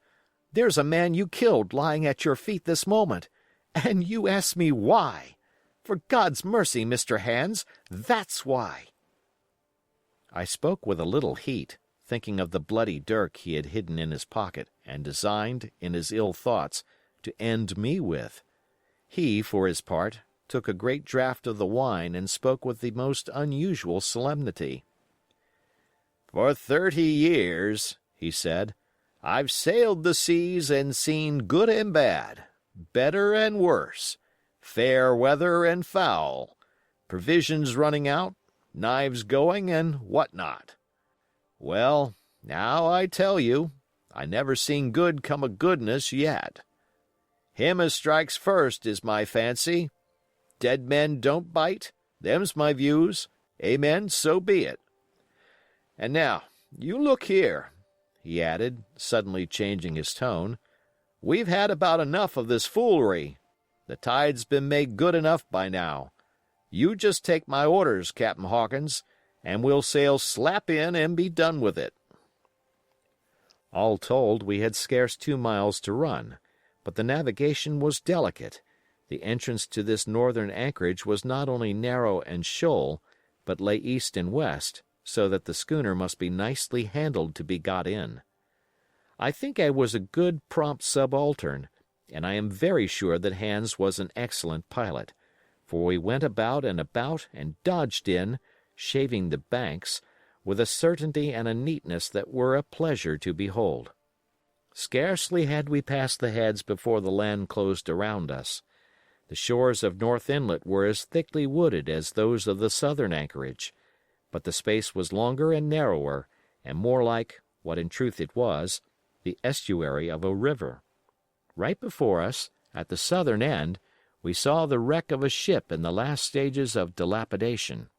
There's a man you killed lying at your feet this moment, and you ask me why. For God's mercy, Mr. Hans, that's why." I spoke with a little heat, thinking of the bloody dirk he had hidden in his pocket and designed, in his ill thoughts, to end me with. He, for his part, took a great draught of the wine and spoke with the most unusual solemnity. "For 30 years," he said, "I've sailed the seas and seen good and bad, better and worse, fair weather and foul, provisions running out, knives going, and what not. Well, now I tell you, I never seen good come of goodness yet. Him as strikes first is my fancy. Dead men don't bite, them's my views, amen, so be it. And now, you look here," he added, suddenly changing his tone, "we've had about enough of this foolery. The tide's been made good enough by now. You just take my orders, Captain Hawkins, and we'll sail slap in and be done with it." All told, we had scarce 2 miles to run, but the navigation was delicate. The entrance to this northern anchorage was not only narrow and shoal, but lay east and west, so that the schooner must be nicely handled to be got in. I think I was a good, prompt subaltern, and I am very sure that Hans was an excellent pilot, for we went about and dodged in, shaving the banks, with a certainty and a neatness that were a pleasure to behold. Scarcely had we passed the heads before the land closed around us. The shores of North Inlet were as thickly wooded as those of the southern anchorage, but the space was longer and narrower, and more like, what in truth it was, the estuary of a river. Right before us, at the southern end, we saw the wreck of a ship in the last stages of dilapidation.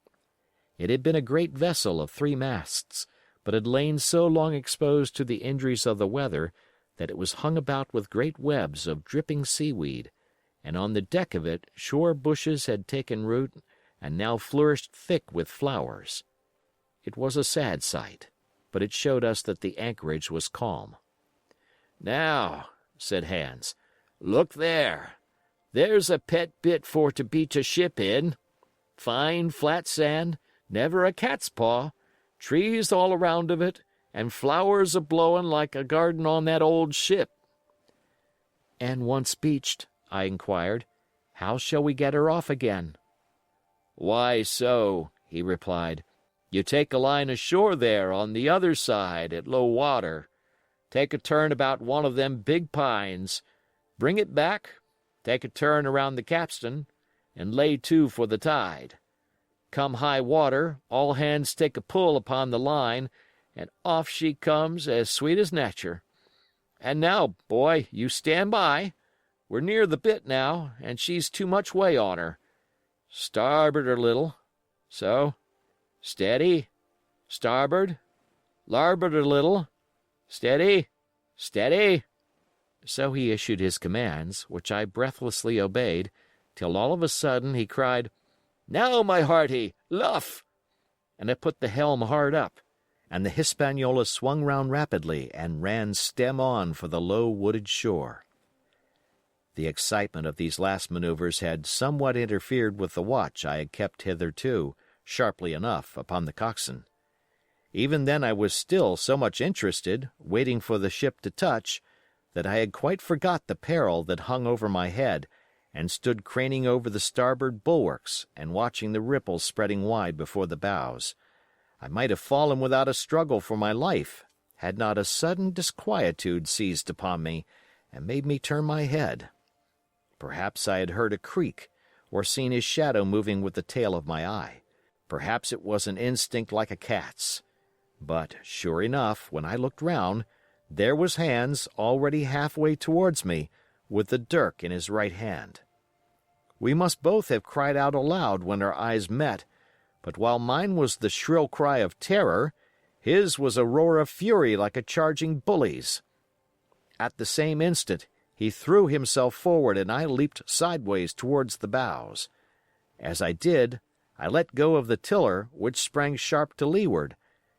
It had been a great vessel of 3 masts, but had lain so long exposed to the injuries of the weather that it was hung about with great webs of dripping seaweed, and on the deck of it shore bushes had taken root and now flourished thick with flowers. It was a sad sight, but it showed us that the anchorage was calm. "Now," said Hans, "look there. There's a pet bit for to beach a ship in. Fine flat sand, never a cat's paw, trees all around of it, and flowers a-blowin' like a garden on that old ship." "And once beached," I inquired, "how shall we get her off again?" "Why so," he replied, "you take a line ashore there on the other side at low water. Take a turn about one of them big pines, bring it back, take a turn around the capstan, and lay to for the tide. Come high water, all hands take a pull upon the line, and off she comes as sweet as nature. And now, boy, you stand by. We're near the bit now, and she's too much way on her. Starboard a little. So. Steady. Starboard. Larboard a little. Steady. Steady." So he issued his commands, which I breathlessly obeyed, till all of a sudden he cried, "Now, my hearty, luff!" And I put the helm hard up, and the Hispaniola swung round rapidly and ran stem on for the low wooded shore. The excitement of these last maneuvers had somewhat interfered with the watch I had kept hitherto, sharply enough, upon the coxswain. Even then I was still so much interested, waiting for the ship to touch, that I had quite forgot the peril that hung over my head, and stood craning over the starboard bulwarks and watching the ripples spreading wide before the bows. I might have fallen without a struggle for my life, had not a sudden disquietude seized upon me and made me turn my head. Perhaps I had heard a creak, or seen his shadow moving with the tail of my eye. Perhaps it was an instinct like a cat's. But, sure enough, when I looked round, there was Hans already halfway towards me, with the dirk in his right hand. We must both have cried out aloud when our eyes met, but while mine was the shrill cry of terror, his was a roar of fury like a charging bully's. At the same instant, he threw himself forward and I leaped sideways towards the bows. As I did, I let go of the tiller, which sprang sharp to leeward,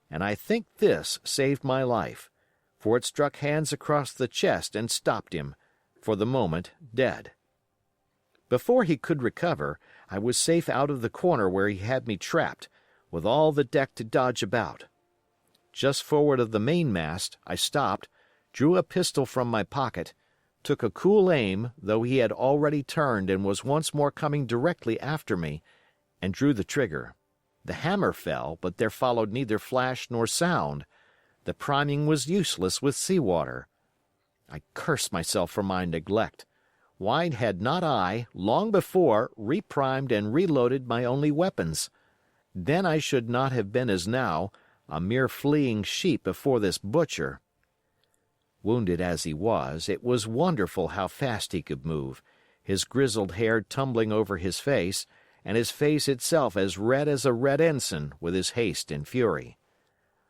and I think this saved my life, for it struck Hans across the chest and stopped him, for the moment, dead. Before he could recover, I was safe out of the corner where he had me trapped, with all the deck to dodge about. Just forward of the mainmast, I stopped, drew a pistol from my pocket, took a cool aim, though he had already turned and was once more coming directly after me, and drew the trigger. The hammer fell, but there followed neither flash nor sound. The priming was useless with sea water. I cursed myself for my neglect. Why had not I, long before, reprimed and reloaded my only weapons? Then I should not have been as now, a mere fleeing sheep before this butcher. Wounded as he was, it was wonderful how fast he could move, his grizzled hair tumbling over his face, and his face itself as red as a red ensign with his haste and fury.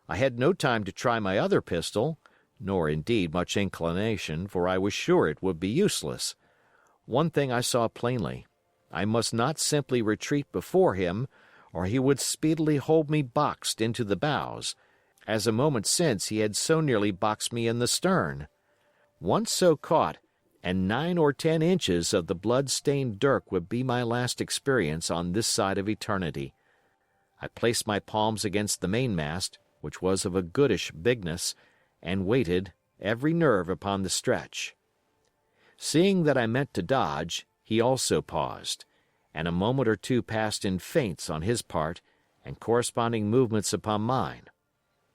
I had no time to try my other pistol, nor indeed much inclination, for I was sure it would be useless. One thing I saw plainly: I must not simply retreat before him, or he would speedily hold me boxed into the bows, as a moment since he had so nearly boxed me in the stern. Once so caught, and 9 or 10 inches of the blood-stained dirk would be my last experience on this side of eternity. I placed my palms against the mainmast, which was of a goodish bigness, and waited, every nerve upon the stretch. Seeing that I meant to dodge, he also paused, and a moment or two passed in feints on his part and corresponding movements upon mine.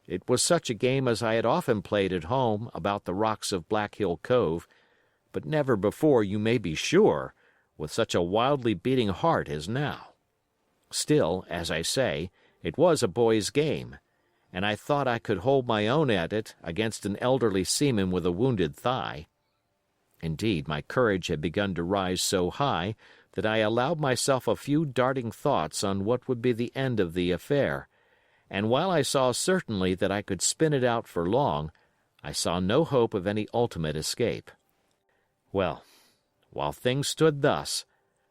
It was such a game as I had often played at home about the rocks of Black Hill Cove, but never before, you may be sure, with such a wildly beating heart as now. Still, as I say, it was a boy's game, and I thought I could hold my own at it against an elderly seaman with a wounded thigh. Indeed, my courage had begun to rise so high that I allowed myself a few darting thoughts on what would be the end of the affair, and while I saw certainly that I could spin it out for long, I saw no hope of any ultimate escape. Well, while things stood thus,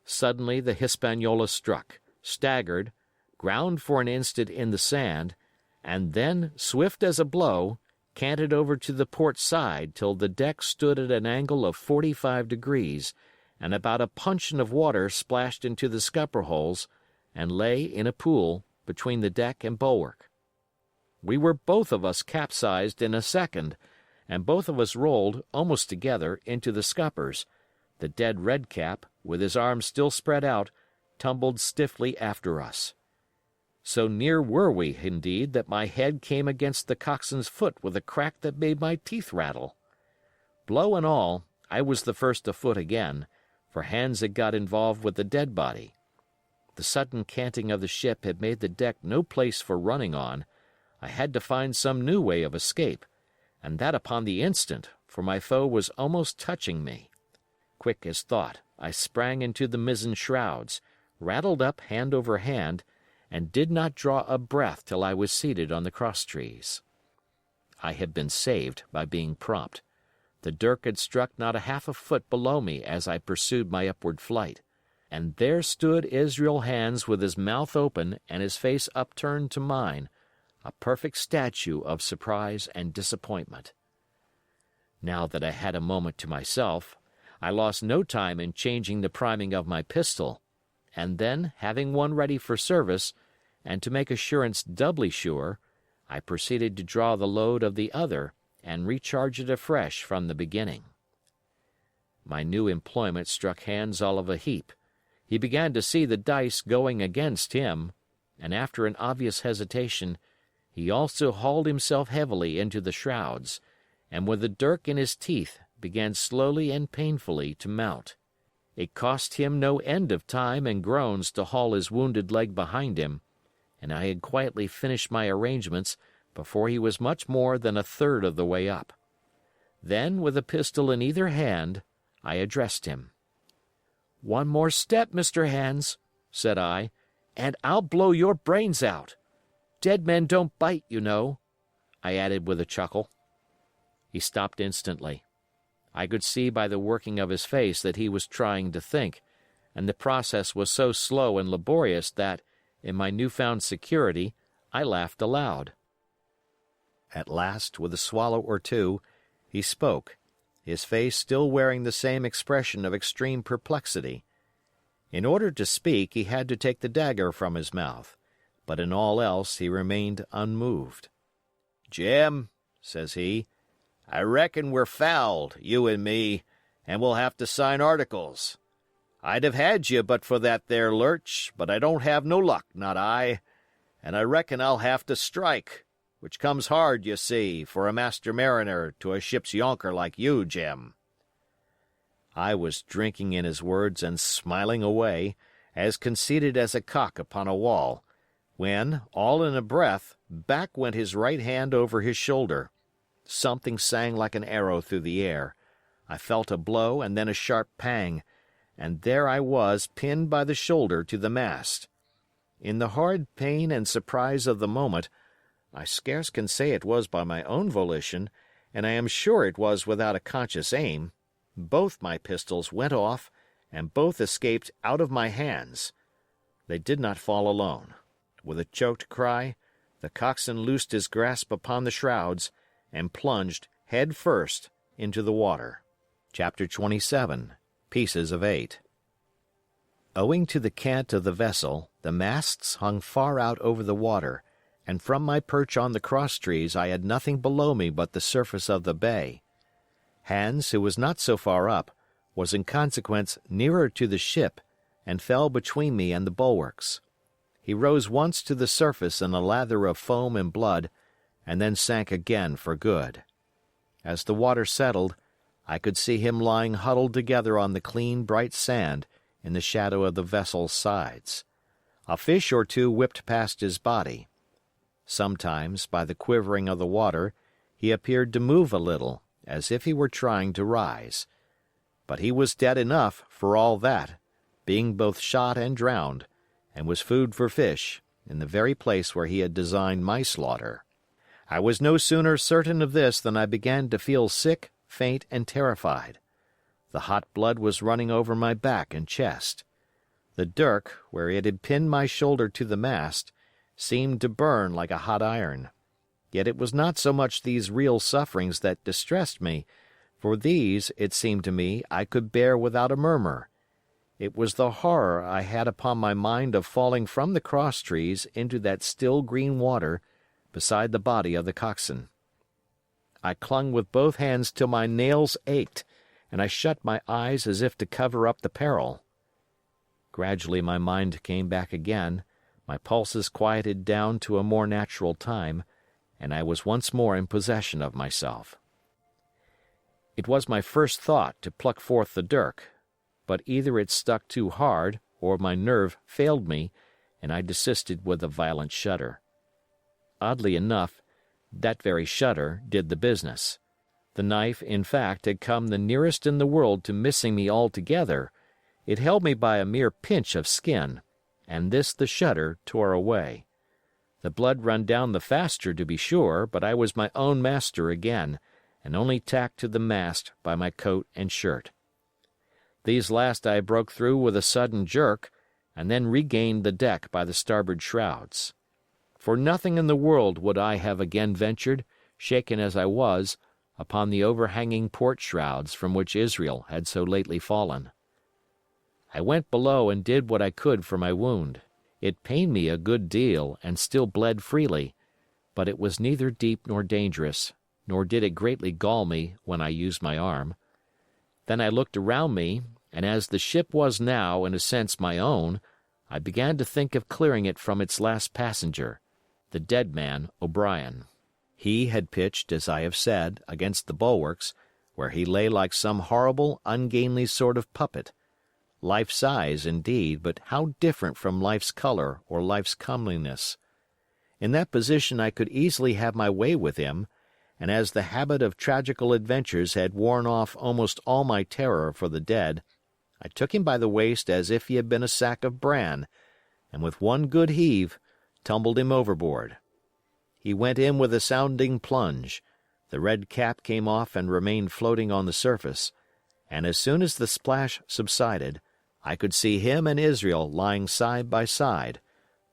suddenly the Hispaniola struck, staggered, ground for an instant in the sand, and then, swift as a blow, canted over to the port side till the deck stood at an angle of 45 degrees, and about a puncheon of water splashed into the scupper holes and lay in a pool between the deck and bulwark. We were both of us capsized in a second, and both of us rolled, almost together, into the scuppers. The dead Red Cap, with his arms still spread out, tumbled stiffly after us. So near were we, indeed, that my head came against the coxswain's foot with a crack that made my teeth rattle. Blow and all, I was the first afoot again, for Hans had got involved with the dead body. The sudden canting of the ship had made the deck no place for running on. I had to find some new way of escape, and that upon the instant, for my foe was almost touching me. Quick as thought, I sprang into the mizzen shrouds, rattled up hand over hand, and did not draw a breath till I was seated on the crosstrees. I had been saved by being prompt. The dirk had struck not a half a foot below me as I pursued my upward flight, and there stood Israel Hands with his mouth open and his face upturned to mine, a perfect statue of surprise and disappointment. Now that I had a moment to myself, I lost no time in changing the priming of my pistol, and then, having one ready for service, and to make assurance doubly sure, I proceeded to draw the load of the other and recharge it afresh from the beginning. My new employment struck Hans all of a heap. He began to see the dice going against him, and after an obvious hesitation, he also hauled himself heavily into the shrouds, and with the dirk in his teeth began slowly and painfully to mount. It cost him no end of time and groans to haul his wounded leg behind him, and I had quietly finished my arrangements before he was much more than a third of the way up. Then, with a pistol in either hand, I addressed him. "One more step, Mr. Hans," said I, "and I'll blow your brains out. Dead men don't bite, you know," I added with a chuckle. He stopped instantly. I could see by the working of his face that he was trying to think, and the process was so slow and laborious that, in my newfound security, I laughed aloud. At last, with a swallow or two, he spoke, his face still wearing the same expression of extreme perplexity. In order to speak, he had to take the dagger from his mouth, but in all else he remained unmoved. "Jim," says he, "I reckon we're fouled, you and me, and we'll have to sign articles. I'd have had you but for that there lurch, but I don't have no luck, not I, and I reckon I'll have to strike, which comes hard, you see, for a master mariner to a ship's yonker like you, Jim." I was drinking in his words and smiling away, as conceited as a cock upon a wall, when, all in a breath, back went his right hand over his shoulder. Something sang like an arrow through the air. I felt a blow and then a sharp pang, and there I was pinned by the shoulder to the mast. In the horrid pain and surprise of the moment, I scarce can say it was by my own volition, and I am sure it was without a conscious aim, both my pistols went off, and both escaped out of my hands. They did not fall alone. With a choked cry, the coxswain loosed his grasp upon the shrouds, and plunged, head first, into the water. Chapter 27. Pieces of 8. Owing to the cant of the vessel, the masts hung far out over the water, and from my perch on the crosstrees I had nothing below me but the surface of the bay. Hans, who was not so far up, was in consequence nearer to the ship, and fell between me and the bulwarks. He rose once to the surface in a lather of foam and blood, and then sank again for good. As the water settled, I could see him lying huddled together on the clean, bright sand in the shadow of the vessel's sides. A fish or two whipped past his body. Sometimes, by the quivering of the water, he appeared to move a little, as if he were trying to rise. But he was dead enough for all that, being both shot and drowned, and was food for fish, in the very place where he had designed my slaughter. I was no sooner certain of this than I began to feel sick, faint, and terrified. The hot blood was running over my back and chest. The dirk, where it had pinned my shoulder to the mast, seemed to burn like a hot iron. Yet it was not so much these real sufferings that distressed me, for these, it seemed to me, I could bear without a murmur. It was the horror I had upon my mind of falling from the cross-trees into that still green water beside the body of the coxswain. I clung with both hands till my nails ached, and I shut my eyes as if to cover up the peril. Gradually my mind came back again, my pulses quieted down to a more natural time, and I was once more in possession of myself. It was my first thought to pluck forth the dirk, but either it stuck too hard or my nerve failed me, and I desisted with a violent shudder. Oddly enough, that very shudder did the business. The knife, in fact, had come the nearest in the world to missing me altogether. It held me by a mere pinch of skin, and this the shudder tore away. The blood ran down the faster, to be sure, but I was my own master again, and only tacked to the mast by my coat and shirt. These last I broke through with a sudden jerk, and then regained the deck by the starboard shrouds. For nothing in the world would I have again ventured, shaken as I was, upon the overhanging port shrouds from which Israel had so lately fallen. I went below and did what I could for my wound. It pained me a good deal and still bled freely, but it was neither deep nor dangerous, nor did it greatly gall me when I used my arm. Then I looked around me, and as the ship was now, in a sense, my own, I began to think of clearing it from its last passenger, the dead man O'Brien. He had pitched, as I have said, against the bulwarks, where he lay like some horrible, ungainly sort of puppet. Life-size, indeed, but how different from life's color or life's comeliness. In that position I could easily have my way with him, and as the habit of tragical adventures had worn off almost all my terror for the dead, I took him by the waist as if he had been a sack of bran, and with one good heave tumbled him overboard. He went in with a sounding plunge, the red cap came off and remained floating on the surface, and as soon as the splash subsided, I could see him and Israel lying side by side,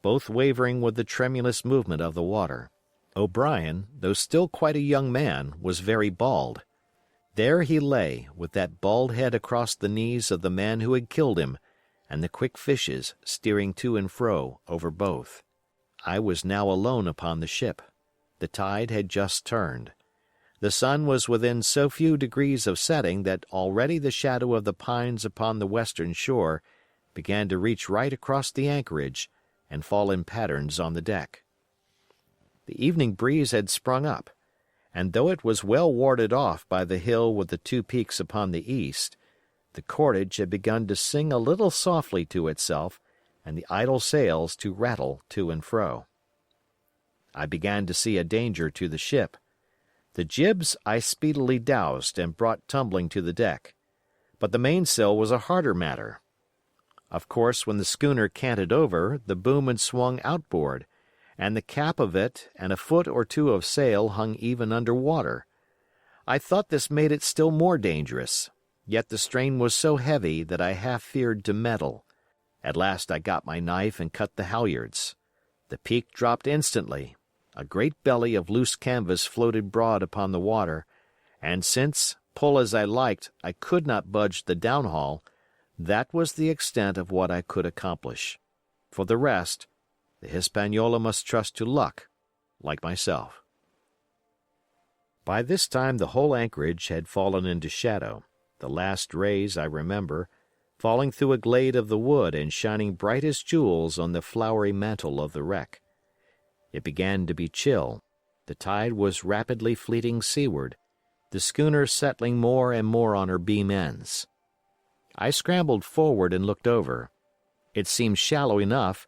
both wavering with the tremulous movement of the water. O'Brien, though still quite a young man, was very bald. There he lay, with that bald head across the knees of the man who had killed him, and the quick fishes steering to and fro over both. I was now alone upon the ship. The tide had just turned. The sun was within so few degrees of setting that already the shadow of the pines upon the western shore began to reach right across the anchorage and fall in patterns on the deck. The evening breeze had sprung up, and though it was well warded off by the hill with the two peaks upon the east, the cordage had begun to sing a little softly to itself and the idle sails to rattle to and fro. I began to see a danger to the ship. The jibs I speedily doused and brought tumbling to the deck, but the mainsail was a harder matter. Of course, when the schooner canted over, the boom had swung outboard, and the cap of it and a foot or two of sail hung even under water. I thought this made it still more dangerous, yet the strain was so heavy that I half feared to meddle. At last I got my knife and cut the halyards. The peak dropped instantly. A great belly of loose canvas floated broad upon the water, and since, pull as I liked, I could not budge the downhaul, that was the extent of what I could accomplish. For the rest, the Hispaniola must trust to luck, like myself. By this time the whole anchorage had fallen into shadow, the last rays, I remember, falling through a glade of the wood and shining bright as jewels on the flowery mantle of the wreck. It began to be chill. The tide was rapidly fleeting seaward, the schooner settling more and more on her beam ends. I scrambled forward and looked over. It seemed shallow enough,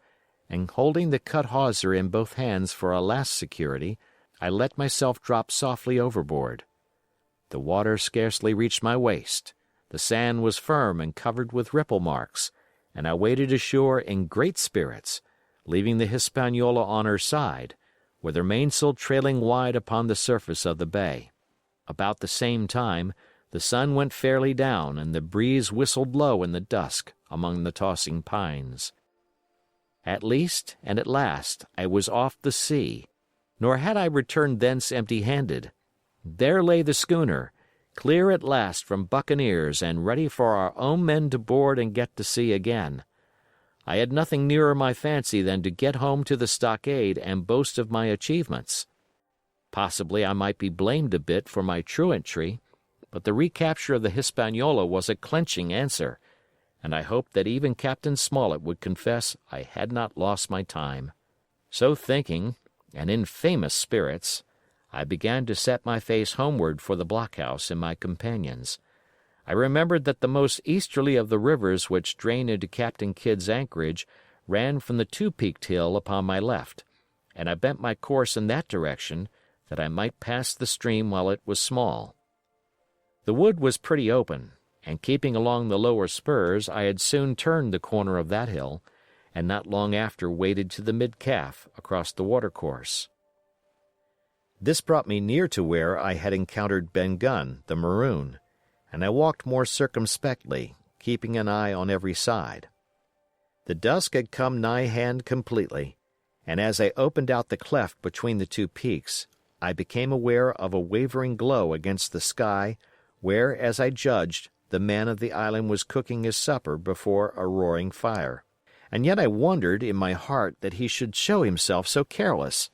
and holding the cut hawser in both hands for a last security, I let myself drop softly overboard. The water scarcely reached my waist. The sand was firm and covered with ripple marks, and I waded ashore in great spirits, leaving the Hispaniola on her side, with her mainsail trailing wide upon the surface of the bay. About the same time, the sun went fairly down, and the breeze whistled low in the dusk among the tossing pines. At least, and at last, I was off the sea, nor had I returned thence empty-handed. There lay the schooner, clear at last from buccaneers and ready for our own men to board and get to sea again. I had nothing nearer my fancy than to get home to the stockade and boast of my achievements. Possibly I might be blamed a bit for my truantry, but the recapture of the Hispaniola was a clenching answer, and I hoped that even Captain Smollett would confess I had not lost my time. So thinking, and in famous spirits, I began to set my face homeward for the blockhouse and my companions. I remembered that the most easterly of the rivers which drain into Captain Kidd's anchorage ran from the two-peaked hill upon my left, and I bent my course in that direction that I might pass the stream while it was small. The wood was pretty open, and keeping along the lower spurs I had soon turned the corner of that hill, and not long after waded to the mid-calf across the watercourse. This brought me near to where I had encountered Ben Gunn, the maroon, and I walked more circumspectly, keeping an eye on every side. The dusk had come nigh hand completely, and as I opened out the cleft between the two peaks, I became aware of a wavering glow against the sky where, as I judged, the man of the island was cooking his supper before a roaring fire. And yet I wondered in my heart that he should show himself so careless.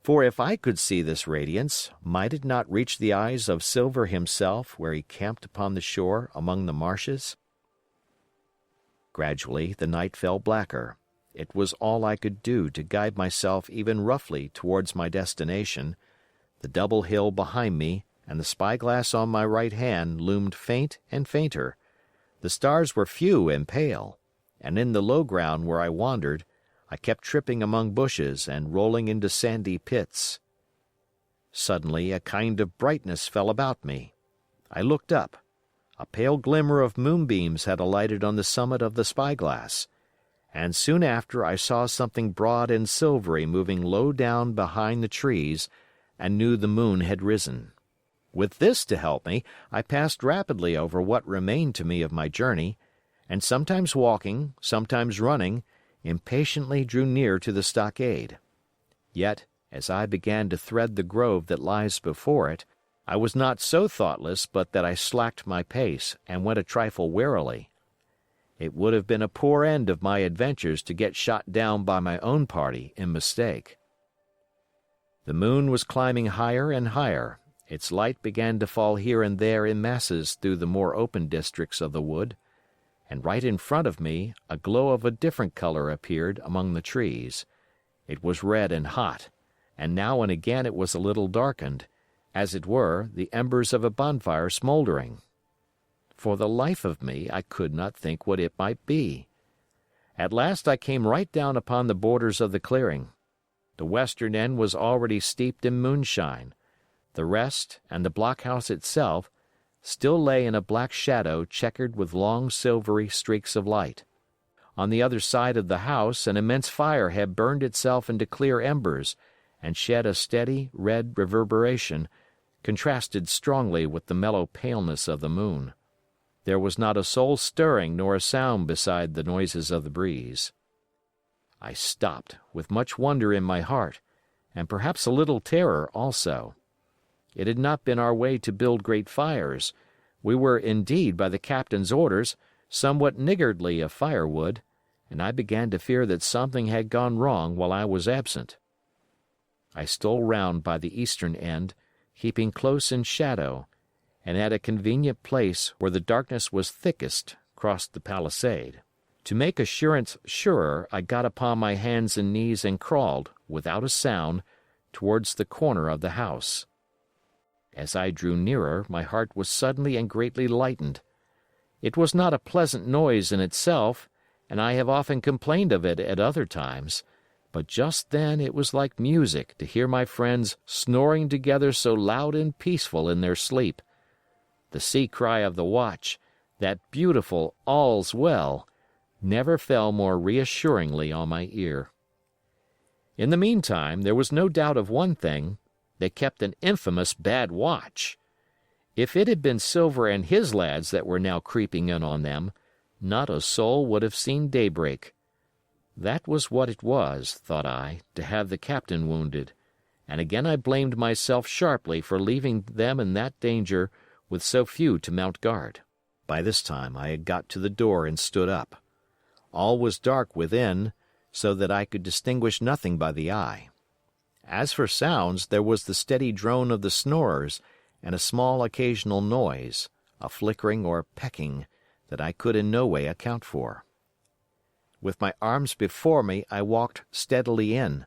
For if I could see this radiance, might it not reach the eyes of Silver himself where he camped upon the shore among the marshes? Gradually the night fell blacker. It was all I could do to guide myself even roughly towards my destination. The double hill behind me and the spyglass on my right hand loomed faint and fainter. The stars were few and pale, and in the low ground where I wandered, I kept tripping among bushes and rolling into sandy pits. Suddenly a kind of brightness fell about me. I looked up. A pale glimmer of moonbeams had alighted on the summit of the spyglass, and soon after I saw something broad and silvery moving low down behind the trees, and knew the moon had risen. With this to help me, I passed rapidly over what remained to me of my journey, and sometimes walking, sometimes running, impatiently drew near to the stockade. Yet, as I began to thread the grove that lies before it, I was not so thoughtless but that I slacked my pace and went a trifle warily. It would have been a poor end of my adventures to get shot down by my own party in mistake. The moon was climbing higher and higher. Its light began to fall here and there in masses through the more open districts of the wood, and right in front of me a glow of a different color appeared among the trees. It was red and hot, and now and again it was a little darkened, as it were the embers of a bonfire smoldering. For the life of me I could not think what it might be. At last I came right down upon the borders of the clearing. The western end was already steeped in moonshine. The rest, and the blockhouse itself, still lay in a black shadow checkered with long silvery streaks of light. On the other side of the house an immense fire had burned itself into clear embers, and shed a steady, red reverberation, contrasted strongly with the mellow paleness of the moon. There was not a soul stirring nor a sound beside the noises of the breeze. I stopped, with much wonder in my heart, and perhaps a little terror also. It had not been our way to build great fires. We were indeed, by the captain's orders, somewhat niggardly of firewood, and I began to fear that something had gone wrong while I was absent. I stole round by the eastern end, keeping close in shadow, and at a convenient place where the darkness was thickest crossed the palisade. To make assurance surer, I got upon my hands and knees and crawled, without a sound, towards the corner of the house. As I drew nearer, my heart was suddenly and greatly lightened. It was not a pleasant noise in itself, and I have often complained of it at other times, but just then it was like music to hear my friends snoring together so loud and peaceful in their sleep. The sea cry of the watch, that beautiful "All's well," never fell more reassuringly on my ear. In the meantime, there was no doubt of one thing: they kept an infamous bad watch. If it had been Silver and his lads that were now creeping in on them, not a soul would have seen daybreak. That was what it was, thought I, to have the captain wounded, and again I blamed myself sharply for leaving them in that danger with so few to mount guard. By this time I had got to the door and stood up. All was dark within, so that I could distinguish nothing by the eye. As for sounds, there was the steady drone of the snorers, and a small occasional noise, a flickering or pecking, that I could in no way account for. With my arms before me, I walked steadily in.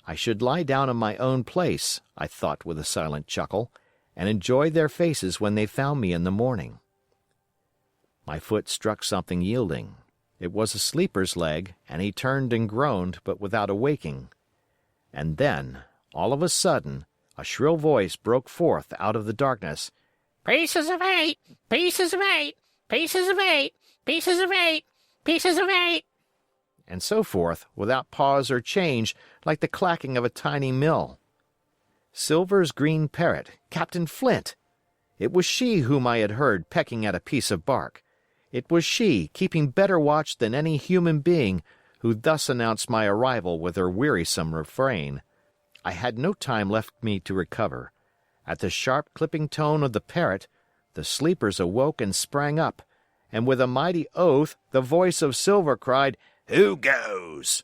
I should lie down in my own place, I thought with a silent chuckle, and enjoy their faces when they found me in the morning. My foot struck something yielding. It was a sleeper's leg, and he turned and groaned, but without awaking. And then, all of a sudden, a shrill voice broke forth out of the darkness. "Pieces of 8! Pieces of 8! Pieces of 8! Pieces of 8! Pieces of 8!" And so forth, without pause or change, like the clacking of a tiny mill. Silver's green parrot, Captain Flint! It was she whom I had heard pecking at a piece of bark. It was she, keeping better watch than any human being, who thus announced my arrival with her wearisome refrain. I had no time left me to recover. At the sharp clipping tone of the parrot, the sleepers awoke and sprang up, and with a mighty oath the voice of Silver cried, "Who goes?"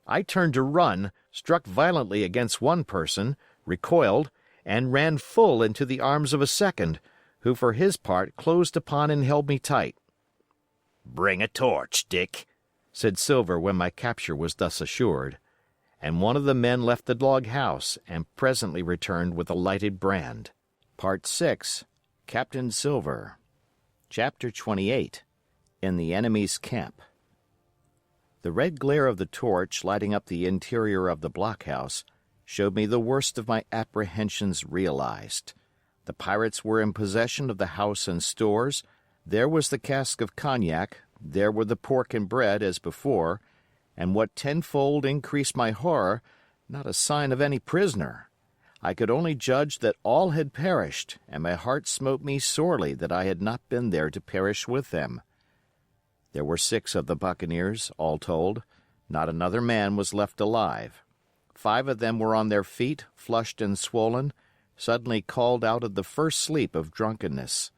I turned to run, struck violently against one person, recoiled, and ran full into the arms of a second, who for his part closed upon and held me tight. "Bring a torch, Dick," said Silver when my capture was thus assured, and one of the men left the log house and presently returned with a lighted brand. Part 6. Captain Silver. Chapter 28. In the Enemy's Camp. The red glare of the torch lighting up the interior of the blockhouse showed me the worst of my apprehensions realized. The pirates were in possession of the house and stores. There was the cask of cognac, there were the pork and bread as before, and what tenfold increased my horror, not a sign of any prisoner. I could only judge that all had perished, and my heart smote me sorely that I had not been there to perish with them. There were 6 of the buccaneers, all told. Not another man was left alive. 5 of them were on their feet, flushed and swollen, suddenly called out of the first sleep of drunkenness.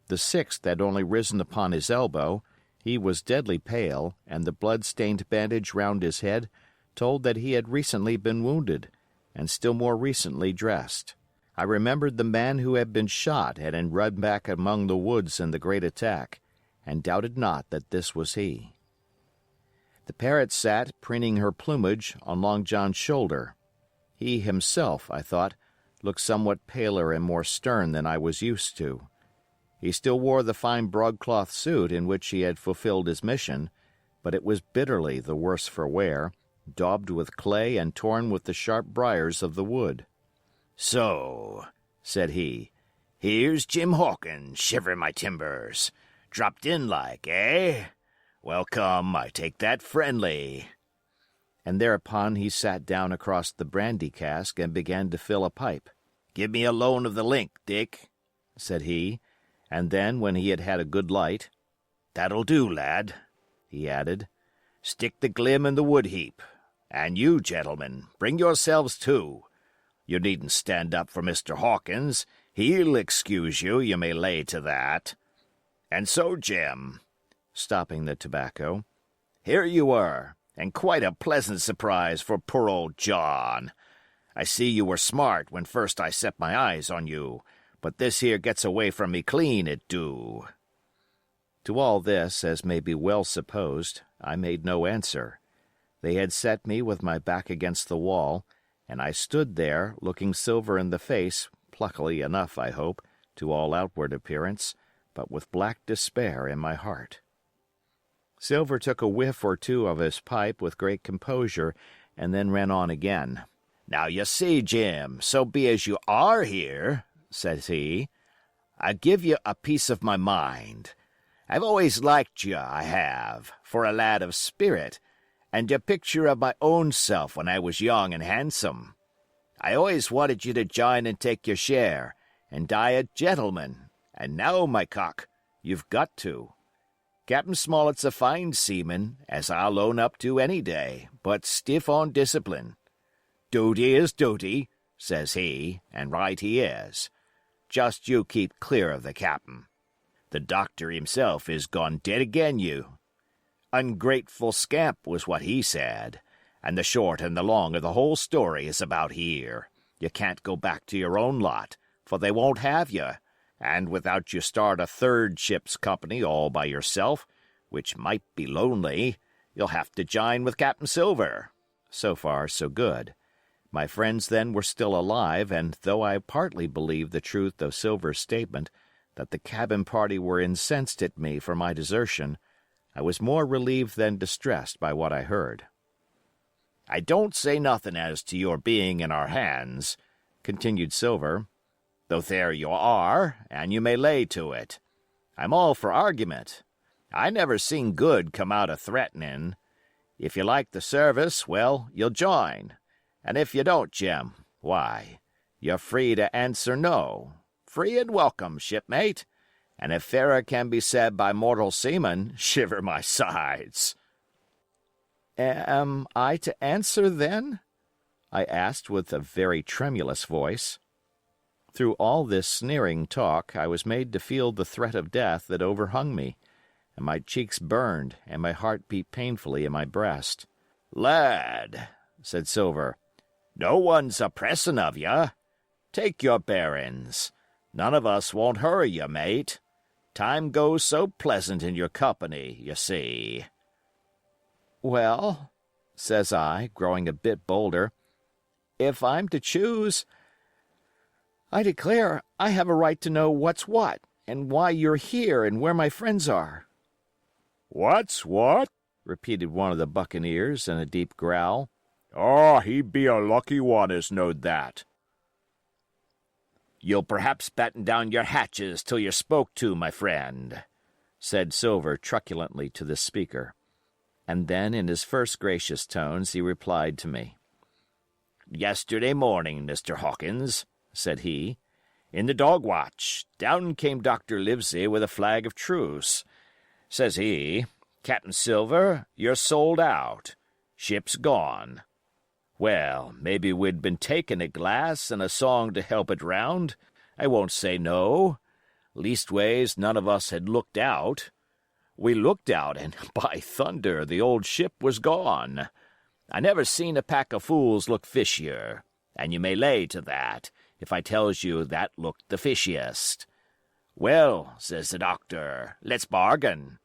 The 6th had only risen upon his elbow. He was deadly pale, and the blood-stained bandage round his head told that he had recently been wounded, and still more recently dressed. I remembered the man who had been shot and had run back among the woods in the great attack, and doubted not that this was he. The parrot sat, preening her plumage, on Long John's shoulder. He himself, I thought, looked somewhat paler and more stern than I was used to. He still wore the fine broadcloth suit in which he had fulfilled his mission, but it was bitterly the worse for wear, daubed with clay and torn with the sharp briars of the wood. "So," said he, "here's Jim Hawkins, shivering my timbers. Dropped in like, eh? Welcome, I take that friendly." And thereupon he sat down across the brandy cask and began to fill a pipe. "Give me a loan of the link, Dick," said he, and then, when he had had a good light, "That'll do, lad," he added. "Stick the glim in the wood heap. And you, gentlemen, bring yourselves too. You needn't stand up for Mr. Hawkins. He'll excuse you, you may lay to that. And so, Jim," stopping the tobacco, "here you are, and quite a pleasant surprise for poor old John. I see you were smart when first I set my eyes on you, but this here gets away from me clean, it do." To all this, as may be well supposed, I made no answer. They had set me with my back against the wall, and I stood there, looking Silver in the face, pluckily enough, I hope, to all outward appearance, but with black despair in my heart. Silver took a whiff or two of his pipe with great composure, and then ran on again. "Now you see, Jim, so be as you are here," says he, "I give you a piece of my mind. I've always liked you, I have, for a lad of spirit, and a picture of my own self when I was young and handsome. I always wanted you to join and take your share, and die a gentleman, and now, my cock, you've got to. Captain Smollett's a fine seaman, as I'll own up to any day, but stiff on discipline. Duty is duty, says he, and right he is. Just you keep clear of the captain. The doctor himself is gone dead again you. Ungrateful scamp was what he said, and the short and the long of the whole story is about here. You can't go back to your own lot, for they won't have you, and without you start a third ship's company all by yourself, which might be lonely, you'll have to join with Captain Silver." So far, so good. My friends then were still alive, and though I partly believed the truth of Silver's statement that the cabin party were incensed at me for my desertion, I was more relieved than distressed by what I heard. "I don't say nothing as to your being in our hands," continued Silver, "though there you are, and you may lay to it. I'm all for argument. I never seen good come out of threatening. If you like the service, well, you'll join. And if you don't, Jim, why, you're free to answer no. Free and welcome, shipmate. And if fairer can be said by mortal seaman, shiver my sides." "Am I to answer, then?" I asked with a very tremulous voice. Through all this sneering talk, I was made to feel the threat of death that overhung me, and my cheeks burned, and my heart beat painfully in my breast. "Lad," said Silver, "no one's a-pressing of you. Take your bearings. None of us won't hurry you, mate. Time goes so pleasant in your company, you see." "Well," says I, growing a bit bolder, "if I'm to choose, I declare I have a right to know what's what, and why you're here and where my friends are." "What's what?" repeated one of the buccaneers in a deep growl. "Oh, he be a lucky one as knowed that." "You'll perhaps batten down your hatches till you're spoke to, my friend," said Silver truculently to the speaker. And then, in his first gracious tones, he replied to me. "Yesterday morning, Mr. Hawkins," said he, "in the dog watch, down came Dr. Livesey with a flag of truce. Says he, 'Captain Silver, you're sold out. Ship's gone.' Well, maybe we'd been taking a glass and a song to help it round. I won't say no. Leastways, none of us had looked out. We looked out, and by thunder, the old ship was gone. I never seen a pack of fools look fishier, and you may lay to that, if I tells you that looked the fishiest. 'Well,' says the doctor, 'let's bargain.'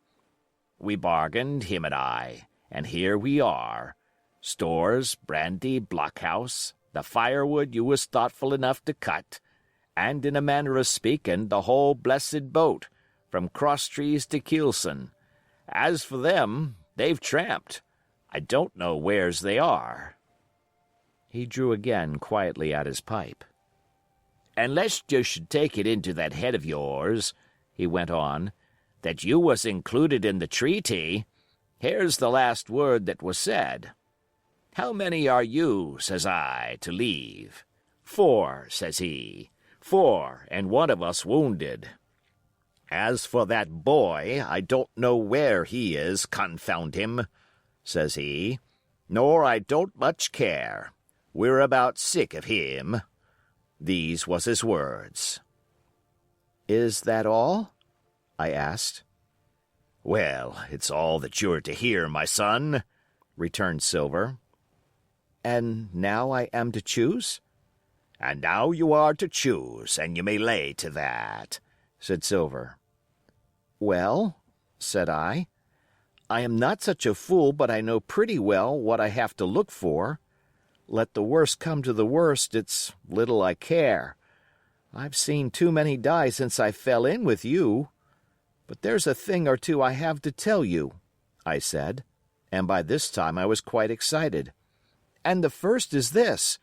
We bargained, him and I, and here we are. Stores, brandy, blockhouse, the firewood you was thoughtful enough to cut, and in a manner of speaking, the whole blessed boat, from Crosstrees to Kielson. As for them, they've tramped. I don't know wheres they are." He drew again quietly at his pipe. "And lest you should take it into that head of yours," he went on, "that you was included in the treaty, here's the last word that was said. 'How many are you,' says I, 'to leave?' 'Four,' says he. 'Four, and one of us wounded. As for that boy, I don't know where he is, confound him,' says he, 'nor I don't much care. We're about sick of him.' These was his words." "Is that all?" I asked. "Well, it's all that you're to hear, my son," returned Silver. "And now I am to choose?" "And now you are to choose, and you may lay to that," said Silver. "Well," said I am not such a fool but I know pretty well what I have to look for. let the worst come to the worst, it's little I care. I've seen too many die since I fell in with you. But there's a thing or two I have to tell you, I said, and by this time I was quite excited. And the first is this.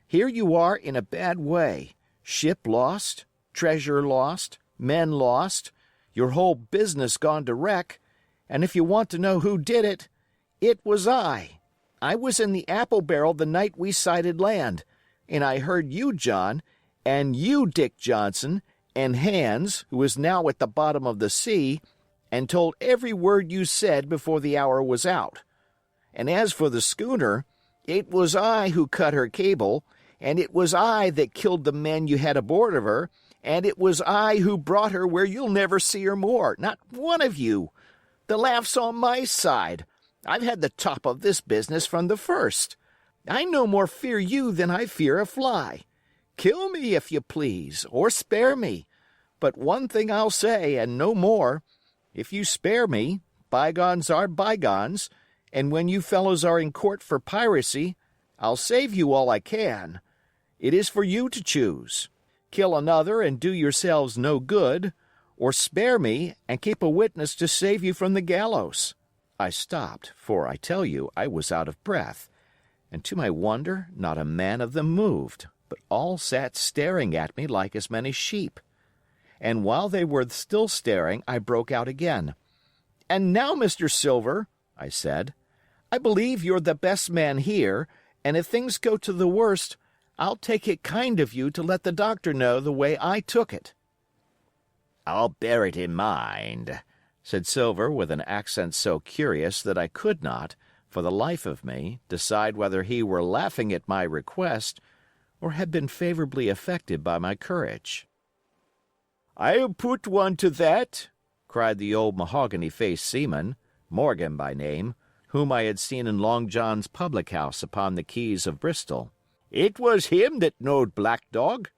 Here you are in a bad way. Ship lost, treasure lost, men lost, your whole business gone to wreck, and if you want to know who did it, it was I. I was in the apple barrel the night we sighted land, and I heard you, John, and you, Dick Johnson, and Hans, who is now at the bottom of the sea, and told every word you said before the hour was out. And as for the schooner, it was I who cut her cable, and it was I that killed the men you had aboard of her, and it was I who brought her where you'll never see her more, not one of you. The laugh's on my side. I've had the top of this business from the first. I no more fear you than I fear a fly. Kill me if you please, or spare me. But one thing I'll say, and no more. If you spare me, bygones are bygones, and when you fellows are in court for piracy, I'll save you all I can. It is for you to choose. Kill another and do yourselves no good, or spare me and keep a witness to save you from the gallows. I stopped, for I tell you I was out of breath, and to my wonder not a man of them moved, but all sat staring at me like as many sheep. And while they were still staring, I broke out again. "And now, Mr. Silver," I said, "I believe you're the best man here, and if things go to the worst, I'll take it kind of you to let the doctor know the way I took it." "I'll bear it in mind," said Silver with an accent so curious that I could not, for the life of me, decide whether he were laughing at my request or had been favorably affected by my courage. "I'll put one to that," cried the old mahogany-faced seaman, Morgan by name, whom I had seen in Long John's public-house upon the quays of Bristol. "It was him that knowed Black Dog."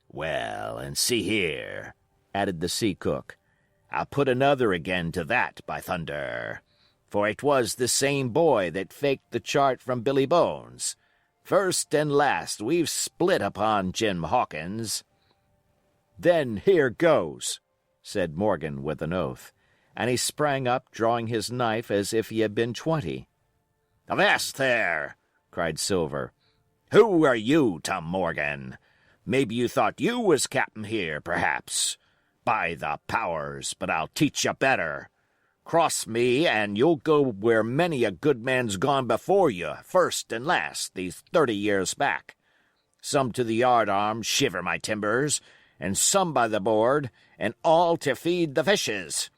"Well, and see here," added the sea cook, "I'll put another again to that, by thunder. For it was the same boy that faked the chart from Billy Bones. First and last we've split upon Jim Hawkins." "Then here goes," said Morgan with an oath, and he sprang up, drawing his knife as if he had been 20. "Avast there!" cried Silver. "Who are you, Tom Morgan? Maybe you thought you was captain here, perhaps. By the powers, but I'll teach you better. Cross me, and you'll go where many a good man's gone before you, first and last, these 30 years back. Some to the yardarm, shiver my timbers, and some by the board, and all to feed the fishes.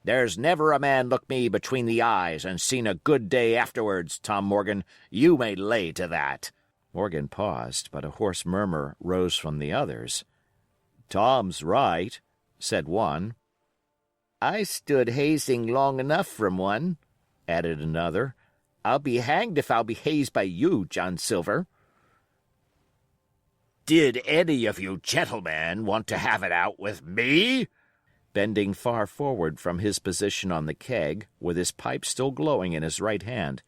There's never a man looked me between the eyes and seen a good day afterwards, Tom Morgan, you may lay to that." Morgan paused, but a hoarse murmur rose from the others. "Tom's right," said one. "I stood hazing long enough from one," added another. "I'll be hanged if I'll be hazed by you, John Silver." "Did any of you gentlemen want to have it out with me?" Bending far forward from his position on the keg, with his pipe still glowing in his right hand.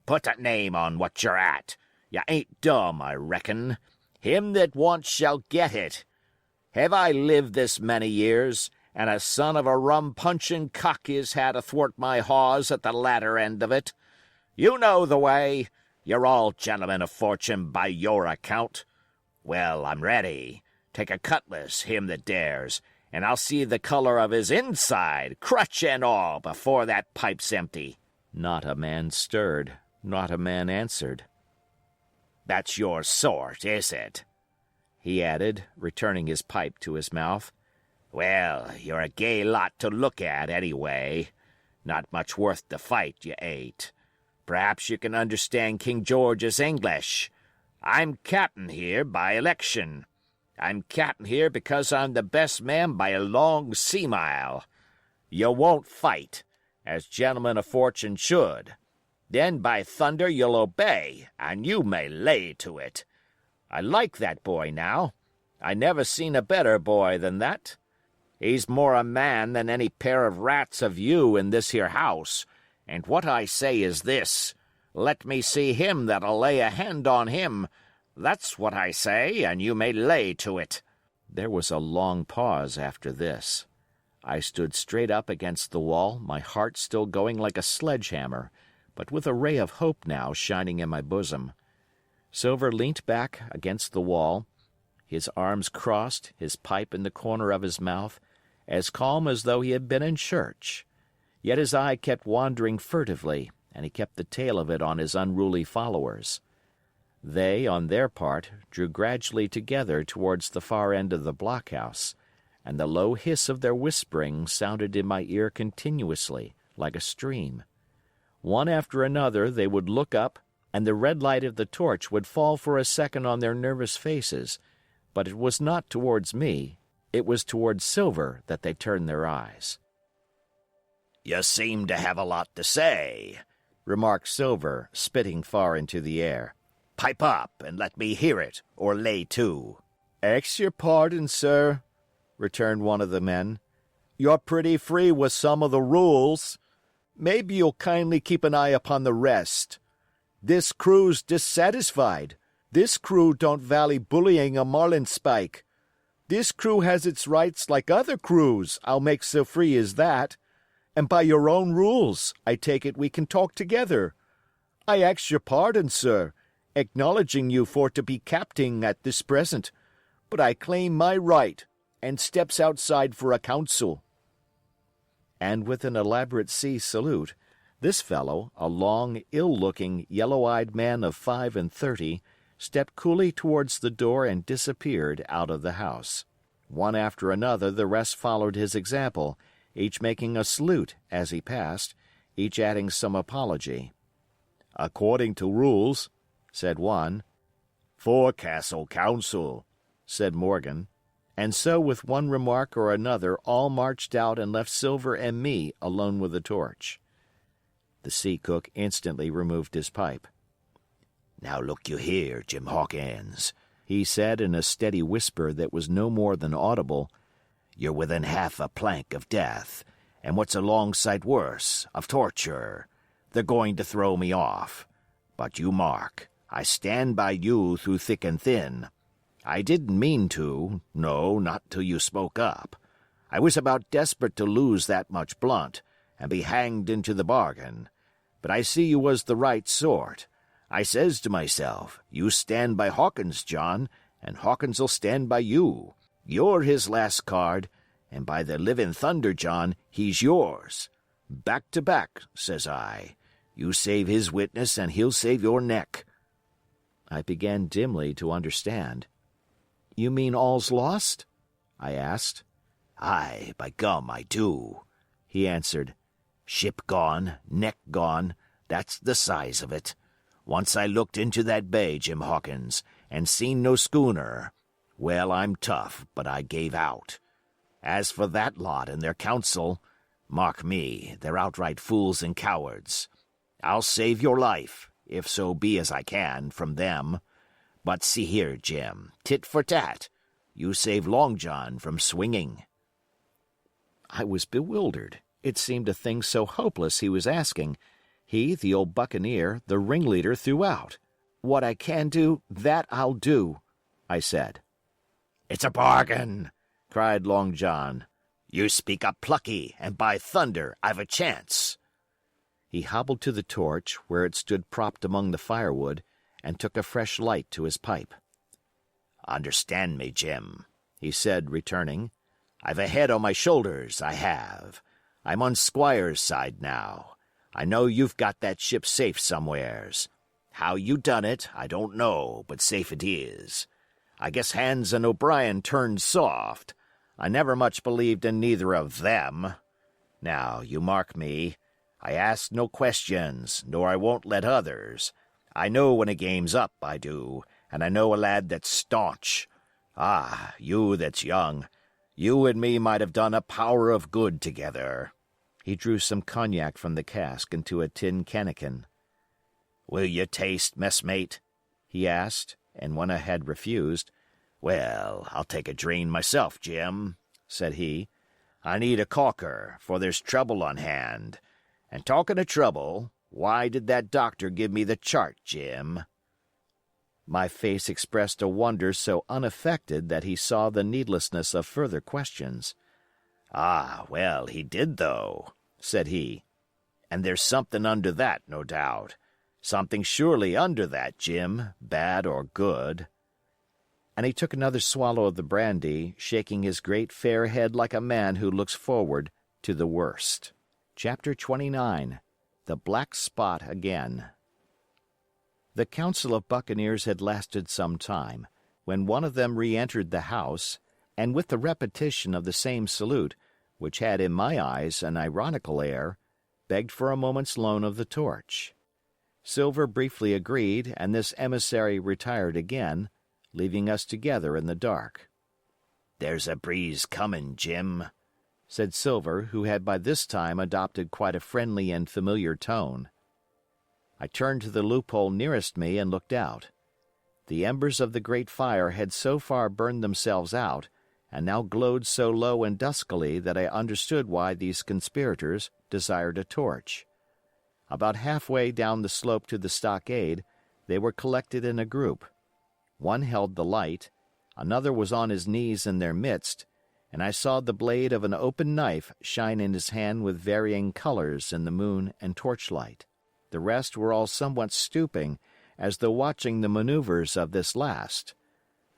"Put a name on what you're at. You ain't dumb, I reckon. Him that wants shall get it. Have I lived this many years, and a son of a rum-punching cock is had athwart my hawse at the latter end of it? You know the way. You're all gentlemen of fortune by your account. Well, I'm ready. Take a cutlass, him that dares, and I'll see the color of his inside, crutch and all, before that pipe's empty." Not a man stirred, not a man answered. "That's your sort, is it?" he added, returning his pipe to his mouth. "Well, you're a gay lot to look at, anyway. Not much worth the fight, you ain't. Perhaps you can understand King George's English. I'm captain here by election. I'm captain here because I'm the best man by a long sea-mile. You won't fight, as gentlemen of fortune should. Then, by thunder, you'll obey, and you may lay to it. I like that boy now. I never seen a better boy than that. He's more a man than any pair of rats of you in this here house, and what I say is this. Let me see him that'll lay a hand on him. That's what I say, and you may lay to it." There was a long pause after this. I stood straight up against the wall, my heart still going like a sledgehammer, but with a ray of hope now shining in my bosom. Silver leant back against the wall, his arms crossed, his pipe in the corner of his mouth, as calm as though he had been in church. Yet his eye kept wandering furtively, and he kept the tail of it on his unruly followers. They, on their part, drew gradually together towards the far end of the blockhouse, and the low hiss of their whispering sounded in my ear continuously, like a stream. One after another they would look up, and the red light of the torch would fall for a second on their nervous faces, but it was not towards me, it was towards Silver that they turned their eyes. "You seem to have a lot to say," remarked Silver, spitting far into the air. "Pipe up and let me hear it, or lay to." "Ax your pardon, sir," returned one of the men. "You're pretty free with some of the rules. Maybe you'll kindly keep an eye upon the rest. This crew's dissatisfied. This crew don't vally bullying a marlinspike. This crew has its rights like other crews, I'll make so free as that. And by your own rules, I take it we can talk together. I ax your pardon, sir, acknowledging you for to be capting at this present, but I claim my right, and steps outside for a council." And with an elaborate sea salute, this fellow, a long, ill-looking, yellow-eyed man of 35, stepped coolly towards the door and disappeared out of the house. One after another the rest followed his example, each making a salute as he passed, each adding some apology. "According to rules," said one. "Forecastle council," said Morgan. And so with one remark or another all marched out and left Silver and me alone with the torch. The sea cook instantly removed his pipe. "Now look you here, Jim Hawkins," he said in a steady whisper that was no more than audible. "You're within half a plank of death, and what's a long sight worse, of torture. They're going to throw me off. But you mark, I stand by you through thick and thin. I didn't mean to, no, not till you spoke up. I was about desperate to lose that much blunt, and be hanged into the bargain. But I see you was the right sort. I says to myself, you stand by Hawkins, John, and Hawkins'll stand by you. You're his last card, and by the living thunder, John, he's yours. Back to back, says I. You save his witness, and he'll save your neck." I began dimly to understand. "You mean all's lost?" I asked. "Aye, by gum, I do," he answered. "Ship gone, neck gone, that's the size of it. Once I looked into that bay, Jim Hawkins, and seen no schooner. Well, I'm tough, but I gave out. As for that lot and their counsel, mark me, they're outright fools and cowards. I'll save your life, if so be as I can, from them. But see here, Jim, tit for tat. You save Long John from swinging." I was bewildered. It seemed a thing so hopeless he was asking. He, the old buccaneer, the ringleader throughout. "What I can do, that I'll do," I said. "It's a bargain," cried Long John. "You speak up plucky, and by thunder, I've a chance." He hobbled to the torch, where it stood propped among the firewood, and took a fresh light to his pipe. "Understand me, Jim," he said, returning. "I've a head on my shoulders, I have. I'm on Squire's side now. I know you've got that ship safe somewheres. How you done it, I don't know, but safe it is. I guess Hans and O'Brien turned soft. I never much believed in neither of them. Now, you mark me. I ask no questions, nor I won't let others. I know when a game's up, I do, and I know a lad that's staunch. Ah, you that's young, you and me might have done a power of good together." He drew some cognac from the cask into a tin cannikin. "Will you taste, messmate?" he asked, and when I had refused, "Well, I'll take a drain myself, Jim," said he. "I need a caulker, for there's trouble on hand. And talking of trouble, Why did that doctor give me the chart, Jim?" My face expressed a wonder so unaffected that he saw the needlessness of further questions. "Ah, well, he did, though," said he. "And there's something under that, no doubt. Something surely under that, Jim, bad or good." And he took another swallow of the brandy, shaking his great fair head like a man who looks forward to the worst. Chapter 29. The Black Spot Again. The council of buccaneers had lasted some time, when one of them re-entered the house, and with the repetition of the same salute, which had in my eyes an ironical air, begged for a moment's loan of the torch. Silver briefly agreed, and this emissary retired again, leaving us together in the dark. "There's a breeze comin', Jim," said Silver, who had by this time adopted quite a friendly and familiar tone. I turned to the loophole nearest me and looked out. The embers of the great fire had so far burned themselves out, and now glowed so low and duskily that I understood why these conspirators desired a torch. About halfway down the slope to the stockade, they were collected in a group. One held the light, another was on his knees in their midst, and I saw the blade of an open knife shine in his hand with varying colors in the moon and torchlight. The rest were all somewhat stooping, as though watching the maneuvers of this last.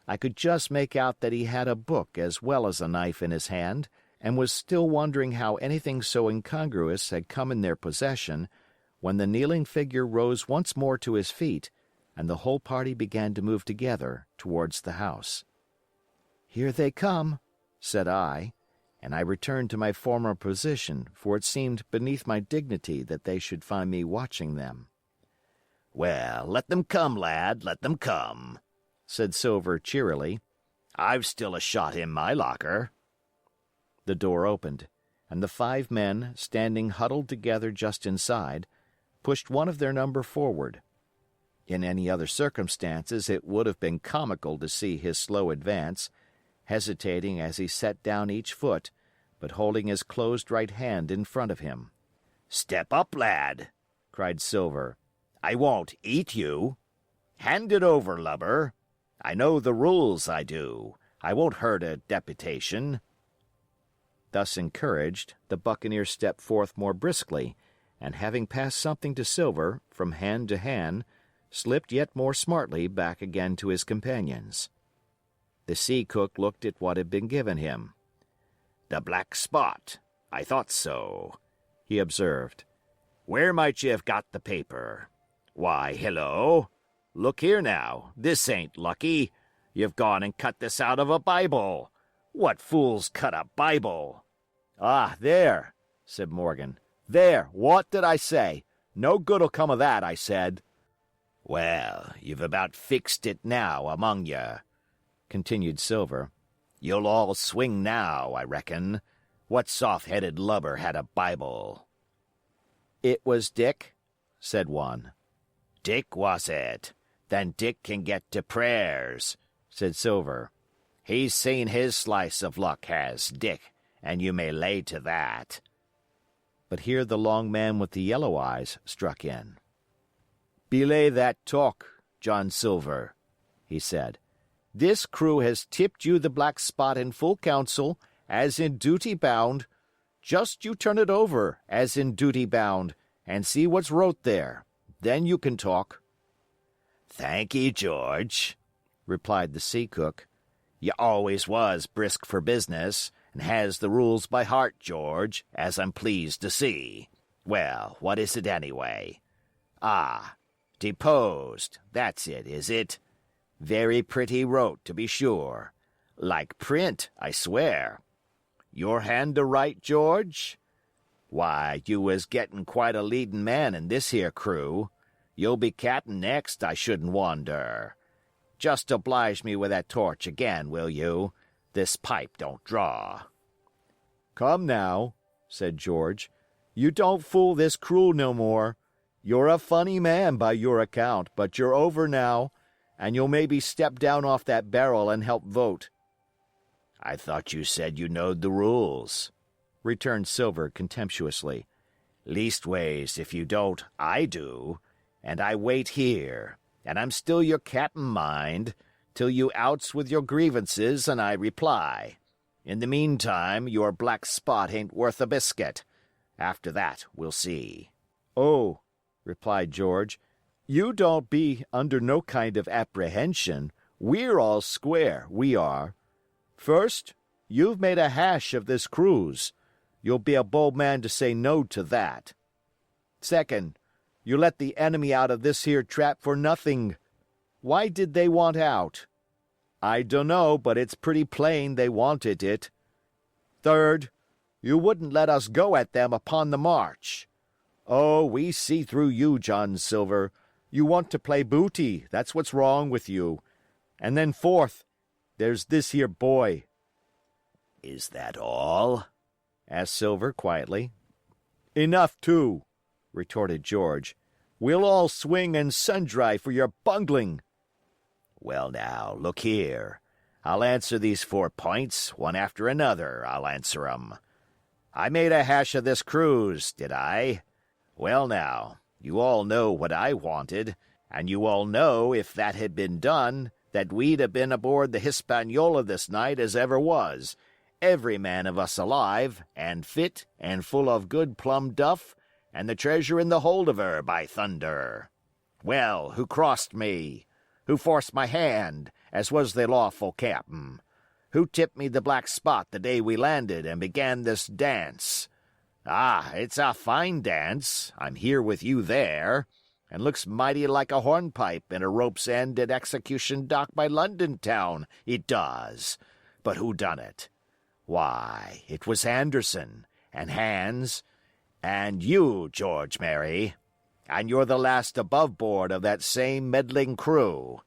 I could just make out that he had a book as well as a knife in his hand, and was still wondering how anything so incongruous had come in their possession, when the kneeling figure rose once more to his feet, and the whole party began to move together towards the house. "Here they come," said I, and I returned to my former position, for it seemed beneath my dignity that they should find me watching them. "Well, let them come, lad, let them come," said Silver cheerily. "I've still a shot in my locker." The door opened, and the 5 men, standing huddled together just inside, pushed one of their number forward. In any other circumstances it would have been comical to see his slow advance, hesitating as he set down each foot, but holding his closed right hand in front of him. "Step up, lad," cried Silver. "I won't eat you. Hand it over, lubber. I know the rules, I do. I won't hurt a deputation." Thus encouraged, the buccaneer stepped forth more briskly, and having passed something to Silver, from hand to hand, slipped yet more smartly back again to his companions. The sea cook looked at what had been given him. "The Black Spot. I thought so," he observed. "Where might you have got the paper? Why, hello! Look here now, this ain't lucky. You've gone and cut this out of a Bible. What fools cut a Bible?" "Ah, there," said Morgan. "There, what did I say? No good'll come of that, I said." "Well, you've about fixed it now among you," continued Silver. "You'll all swing now, I reckon. What soft-headed lubber had a Bible?" "It was Dick," said one. "Dick, was it? Then Dick can get to prayers," said Silver. "He's seen his slice of luck, has Dick, and you may lay to that." But here the long man with the yellow eyes struck in. "Belay that talk, John Silver," he said. "This crew has tipped you the Black Spot in full council, as in duty bound. Just you turn it over, as in duty bound, and see what's wrote there. Then you can talk." "Thank ye, George," replied the sea cook. "You always was brisk for business, and has the rules by heart, George, as I'm pleased to see. Well, what is it anyway? Ah, deposed, that's it, is it? Very pretty wrote, to be sure. Like print, I swear. Your hand to write, George? Why, you was getting quite a leadin' man in this here crew. You'll be captain next, I shouldn't wonder. Just oblige me with that torch again, will you? This pipe don't draw." "Come now," said George. "You don't fool this crew no more. You're a funny man by your account, but you're over now, and you'll maybe step down off that barrel and help vote." "I thought you said you knowed the rules," returned Silver contemptuously. Leastways, if you don't, I do, and I wait here, and I'm still your cap'n, mind, till you outs with your grievances and I reply. In the meantime, your black spot ain't worth a biscuit. After that, we'll see." "Oh," replied George, "you don't be under no kind of apprehension. We're all square, we are. First, you've made a hash of this cruise. You'll be a bold man to say no to that. Second, you let the enemy out of this here trap for nothing. Why did they want out? I dunno, but it's pretty plain they wanted it. Third, you wouldn't let us go at them upon the march. Oh, we see through you, John Silver. You want to play booty, that's what's wrong with you. And then fourth, there's this here boy." "Is that all?" asked Silver quietly. "Enough, too," retorted George. "We'll all swing and sun-dry for your bungling." "Well, now, look here. I'll answer these 4 points, one after another, I'll answer 'em. I made a hash of this cruise, did I? Well, now, you all know what I wanted, and you all know if that had been done, that we'd have been aboard the Hispaniola this night as ever was, every man of us alive, and fit, and full of good plum duff, and the treasure in the hold of her, by thunder. Well, who crossed me? Who forced my hand, as was the lawful cap'n? Who tipped me the black spot the day we landed and began this dance? Ah, it's a fine dance, I'm here with you there, and looks mighty like a hornpipe in a rope's end at Execution Dock by London town, it does. But who done it? Why, it was Anderson, and Hans, and you, George Mary. And you're the last above board of that same meddling crew.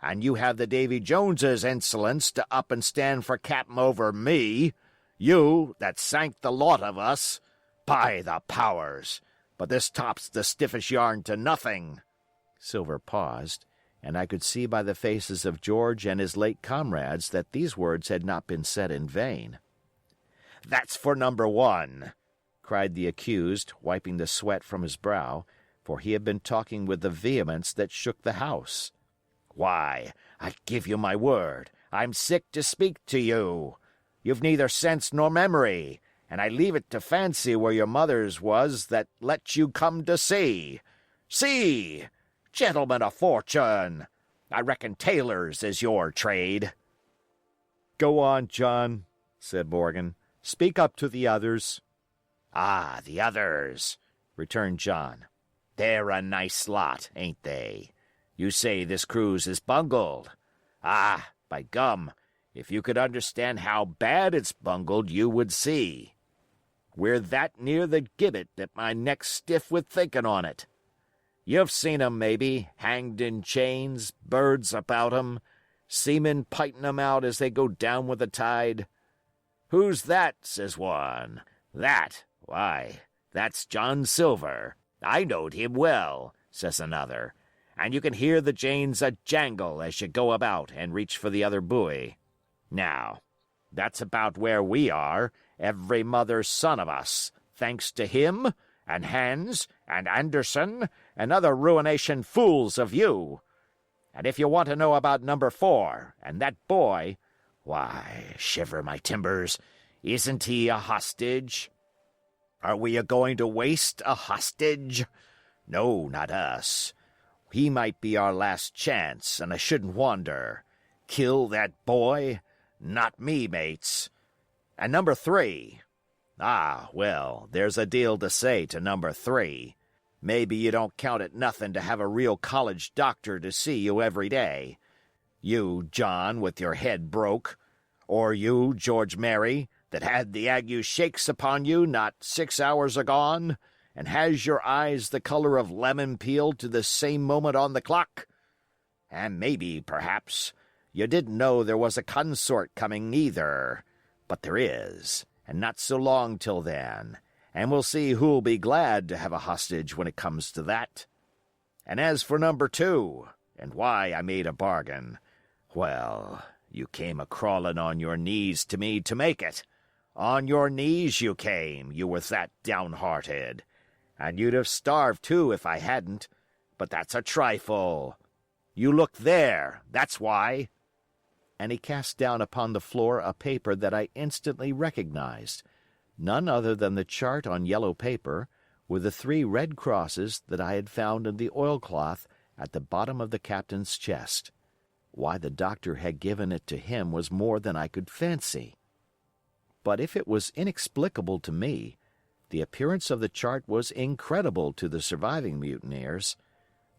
And you have the Davy Jones's insolence to up and stand for cap'n over me. You, that sank the lot of us. By the powers! But this tops the stiffest yarn to nothing." Silver paused, and I could see by the faces of George and his late comrades that these words had not been said in vain. "That's for number 1. cried the accused, wiping the sweat from his brow, for he had been talking with a vehemence that shook the house. "Why, I give you my word, I'm sick to speak to you. You've neither sense nor memory, and I leave it to fancy where your mother's was that let you come to sea. See, gentlemen of fortune, I reckon tailors is your trade." "Go on, John," said Morgan. "Speak up to the others." "Ah, the others," returned John. "They're a nice lot, ain't they? You say this cruise is bungled. Ah, by gum, if you could understand how bad it's bungled, you would see. We're that near the gibbet that my neck's stiff with thinking on it. You've seen 'em, maybe, hanged in chains, birds about 'em, seamen piting 'em out as they go down with the tide. 'Who's that?' says one. 'That? Why, that's John Silver. I knowed him well,' says another, and you can hear the chains a jangle as you go about and reach for the other buoy. Now, that's about where we are, every mother's son of us, thanks to him, and Hans, and Anderson, and other ruination fools of you. And if you want to know about number 4, and that boy, why, shiver my timbers, isn't he a hostage? Are we a-going to waste a hostage? No, not us. He might be our last chance, and I shouldn't wonder. Kill that boy? Not me, mates. And number 3. Ah, well, there's a deal to say to number 3. Maybe you don't count it nothing to have a real college doctor to see you every day. You, John, with your head broke. Or you, George Mary, that had the ague shakes upon you not 6 hours agone, and has your eyes the color of lemon peel to the same moment on the clock. And maybe, perhaps, you didn't know there was a consort coming either. But there is, and not so long till then, and we'll see who'll be glad to have a hostage when it comes to that. And as for number 2, and why I made a bargain, well, you came a-crawling on your knees to me to make it. On your knees you came, you was that downhearted. And you'd have starved, too, if I hadn't. But that's a trifle. You look there, that's why." And he cast down upon the floor a paper that I instantly recognized, none other than the chart on yellow paper, with the 3 red crosses that I had found in the oilcloth at the bottom of the captain's chest. Why the doctor had given it to him was more than I could fancy. But if it was inexplicable to me, the appearance of the chart was incredible to the surviving mutineers.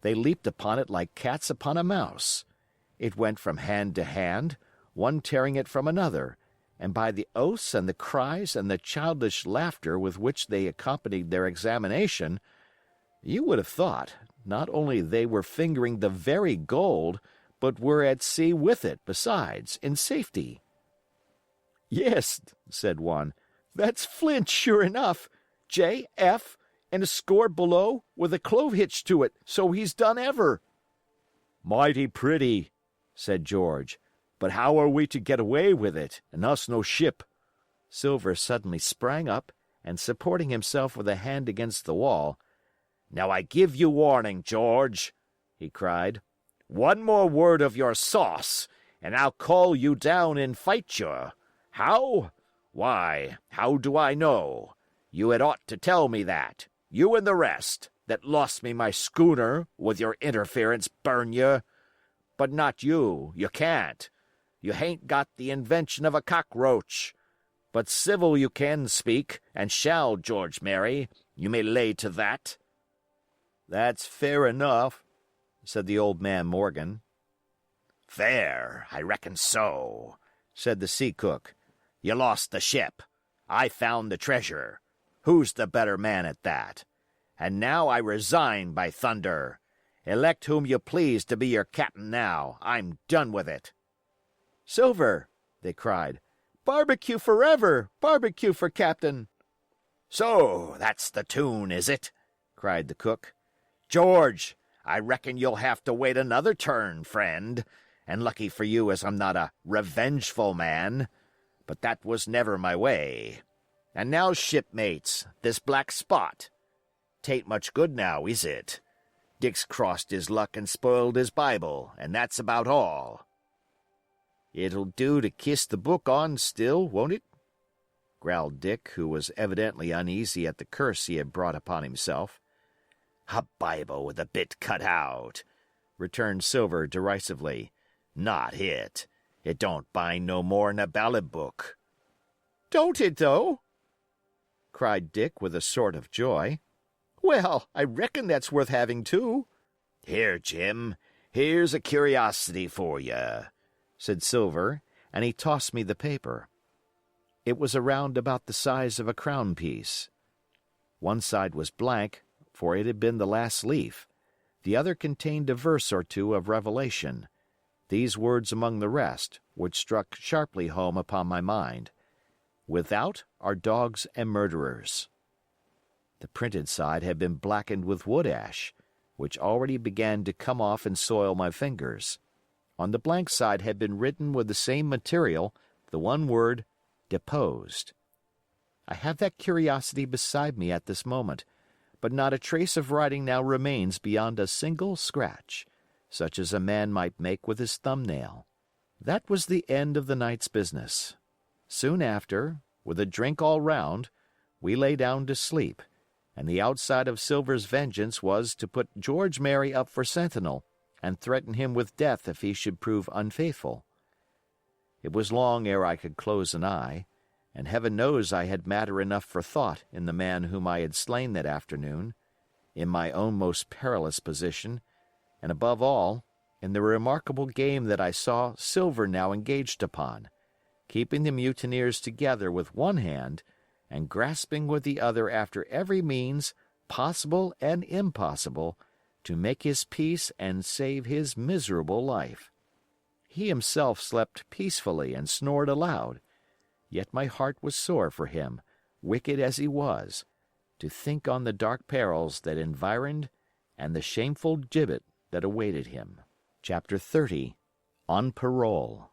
They leaped upon it like cats upon a mouse. It went from hand to hand, one tearing it from another, and by the oaths and the cries and the childish laughter with which they accompanied their examination, you would have thought not only they were fingering the very gold, but were at sea with it, besides, in safety. "Yes," said one, "that's Flint, sure enough. J. F. and a score below, with a clove hitch to it, so he's done ever." "Mighty pretty," said George, "but how are we to get away with it, and us no ship?" Silver suddenly sprang up, and supporting himself with a hand against the wall, "Now I give you warning, George," he cried. "One more word of your sauce, and I'll call you down and fight you. How? Why, how do I know? You had ought to tell me that, you and the rest, that lost me my schooner with your interference, burn you. But not you, you can't. You hain't got the invention of a cockroach. But civil you can speak, and shall, George Merry, you may lay to that." "That's fair enough," said the old man Morgan. "Fair, I reckon so," said the sea cook. "You lost the ship. I found the treasure. Who's the better man at that? And now I resign, by thunder. Elect whom you please to be your captain now. I'm done with it." "Silver," they cried, "barbecue forever! Barbecue for captain!" "So that's the tune, is it?" cried the cook. "George, I reckon you'll have to wait another turn, friend, and lucky for you as I'm not a revengeful man. But that was never my way. And now, shipmates, this black spot. 'Tain't much good now, is it? Dick's crossed his luck and spoiled his Bible, and that's about all." "It'll do to kiss the book on still, won't it?" growled Dick, who was evidently uneasy at the curse he had brought upon himself. "A Bible with a bit cut out," returned Silver derisively. "Not it. It don't bind no more'n a ballad book." "Don't it, though?" cried Dick with a sort of joy. "Well, I reckon that's worth having, too." "Here, Jim, here's a curiosity for you," said Silver, and he tossed me the paper. It was around about the size of a crown piece. One side was blank, for it had been the last leaf. The other contained a verse or two of Revelation, these words among the rest, which struck sharply home upon my mind: "Without are dogs and murderers." The printed side had been blackened with wood ash, which already began to come off and soil my fingers. On the blank side had been written with the same material the one word, "deposed." I have that curiosity beside me at this moment, but not a trace of writing now remains beyond a single scratch, such as a man might make with his thumbnail. That was the end of the night's business. Soon after, with a drink all round, we lay down to sleep, and the outside of Silver's vengeance was to put George Merry up for sentinel and threaten him with death if he should prove unfaithful. It was long ere I could close an eye, and heaven knows I had matter enough for thought in the man whom I had slain that afternoon, in my own most perilous position, and above all, in the remarkable game that I saw Silver now engaged upon, keeping the mutineers together with one hand and grasping with the other after every means, possible and impossible, to make his peace and save his miserable life. He himself slept peacefully and snored aloud, yet my heart was sore for him, wicked as he was, to think on the dark perils that environed and the shameful gibbet that awaited him. Chapter 30. On Parole.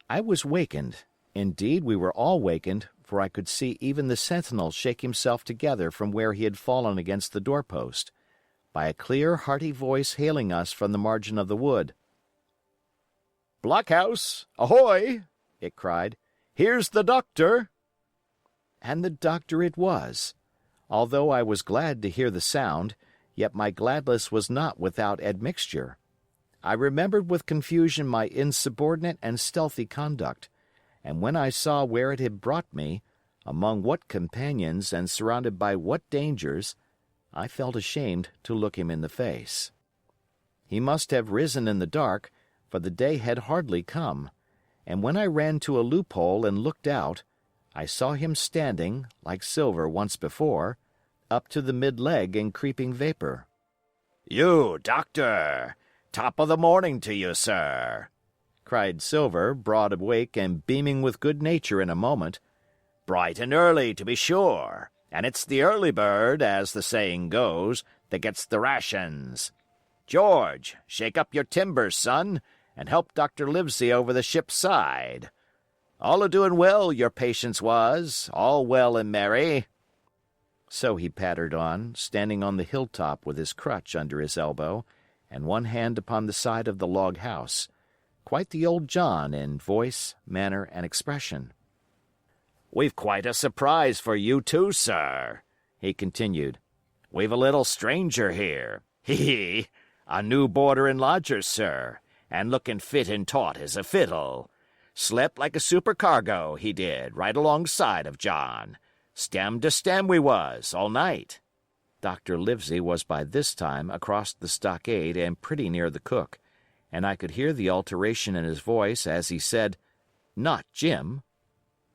I was wakened. Indeed, we were all wakened, for I could see even the sentinel shake himself together from where he had fallen against the doorpost, by a clear, hearty voice hailing us from the margin of the wood. "Blockhouse, ahoy!" it cried. "Here's the doctor!" And the doctor it was. Although I was glad to hear the sound, yet my gladness was not without admixture. I remembered with confusion my insubordinate and stealthy conduct, and when I saw where it had brought me, among what companions and surrounded by what dangers, I felt ashamed to look him in the face. He must have risen in the dark, for the day had hardly come, and when I ran to a loophole and looked out, I saw him standing, like Silver once before, up to the mid-leg in creeping vapor. "You, doctor! Top of the morning to you, sir!" cried Silver, broad awake and beaming with good nature in a moment. "Bright and early, to be sure, and it's the early bird, as the saying goes, that gets the rations. George, shake up your timbers, son, and help Dr. Livesey over the ship's side. All a-doing well, your patience was, all well and merry." So he pattered on, standing on the hilltop with his crutch under his elbow and one hand upon the side of the log house, quite the old John in voice, manner, and expression. "We've quite a surprise for you too, sir," he continued. "We've a little stranger here. Hee! A new boarder and lodger, sir, and looking fit and taut as a fiddle. Slept like a supercargo, he did, right alongside of John. Stem to stem we was, all night." Dr. Livesey was by this time across the stockade and pretty near the cook, and I could hear the alteration in his voice as he said, "Not Jim."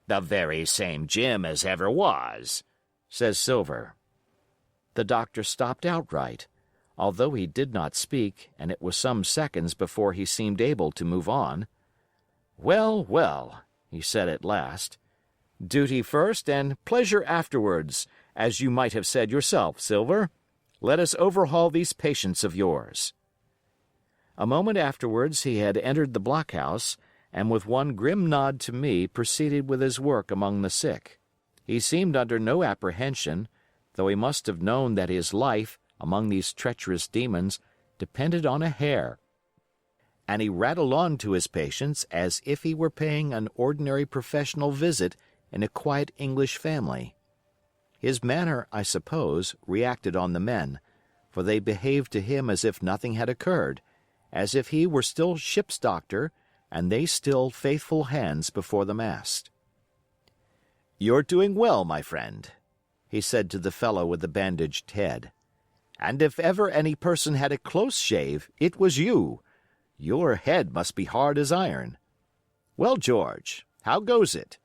"The very same Jim as ever was," says Silver. The doctor stopped outright, although he did not speak, and it was some seconds before he seemed able to move on. "Well, well," he said at last. "Duty first and pleasure afterwards, as you might have said yourself, Silver. Let us overhaul these patients of yours." A moment afterwards he had entered the blockhouse, and with one grim nod to me proceeded with his work among the sick. He seemed under no apprehension, though he must have known that his life, among these treacherous demons, depended on a hair. And he rattled on to his patients as if he were paying an ordinary professional visit in a quiet English family. His manner, I suppose, reacted on the men, for they behaved to him as if nothing had occurred, as if he were still ship's doctor and they still faithful hands before the mast. "You're doing well, my friend," he said to the fellow with the bandaged head. "And if ever any person had a close shave, it was you. Your head must be hard as iron. Well, George, how goes it?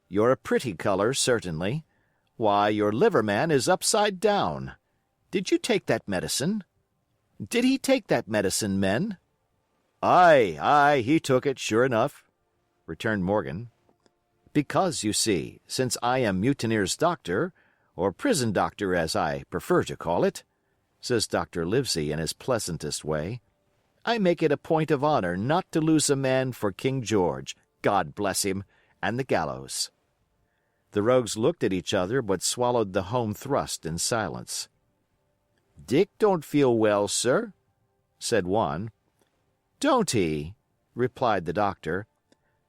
You're a pretty color, certainly. Why, your liverman is upside down. Did you take that medicine? Did he take that medicine, men?" Aye, he took it, sure enough," returned Morgan. "Because, you see, since I am mutineer's doctor, or prison doctor as I prefer to call it," says Dr. Livesey in his pleasantest way, "I make it a point of honor not to lose a man for King George, God bless him, and the gallows." The rogues looked at each other but swallowed the home thrust in silence. "Dick don't feel well, sir," said one. "Don't he?" replied the doctor.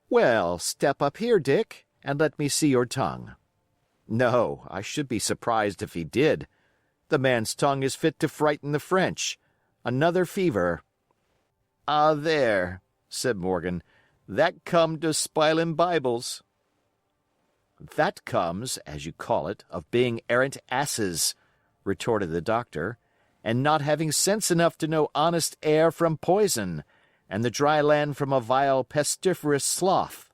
"Well, step up here, Dick, and let me see your tongue." "No, I should be surprised if he did. The man's tongue is fit to frighten the French. Another fever." "Ah, there," said Morgan, "that come to spilin' Bibles." "That comes, as you call it, of being arrant asses," retorted the doctor, "and not having sense enough to know honest air from poison, and the dry land from a vile pestiferous slough.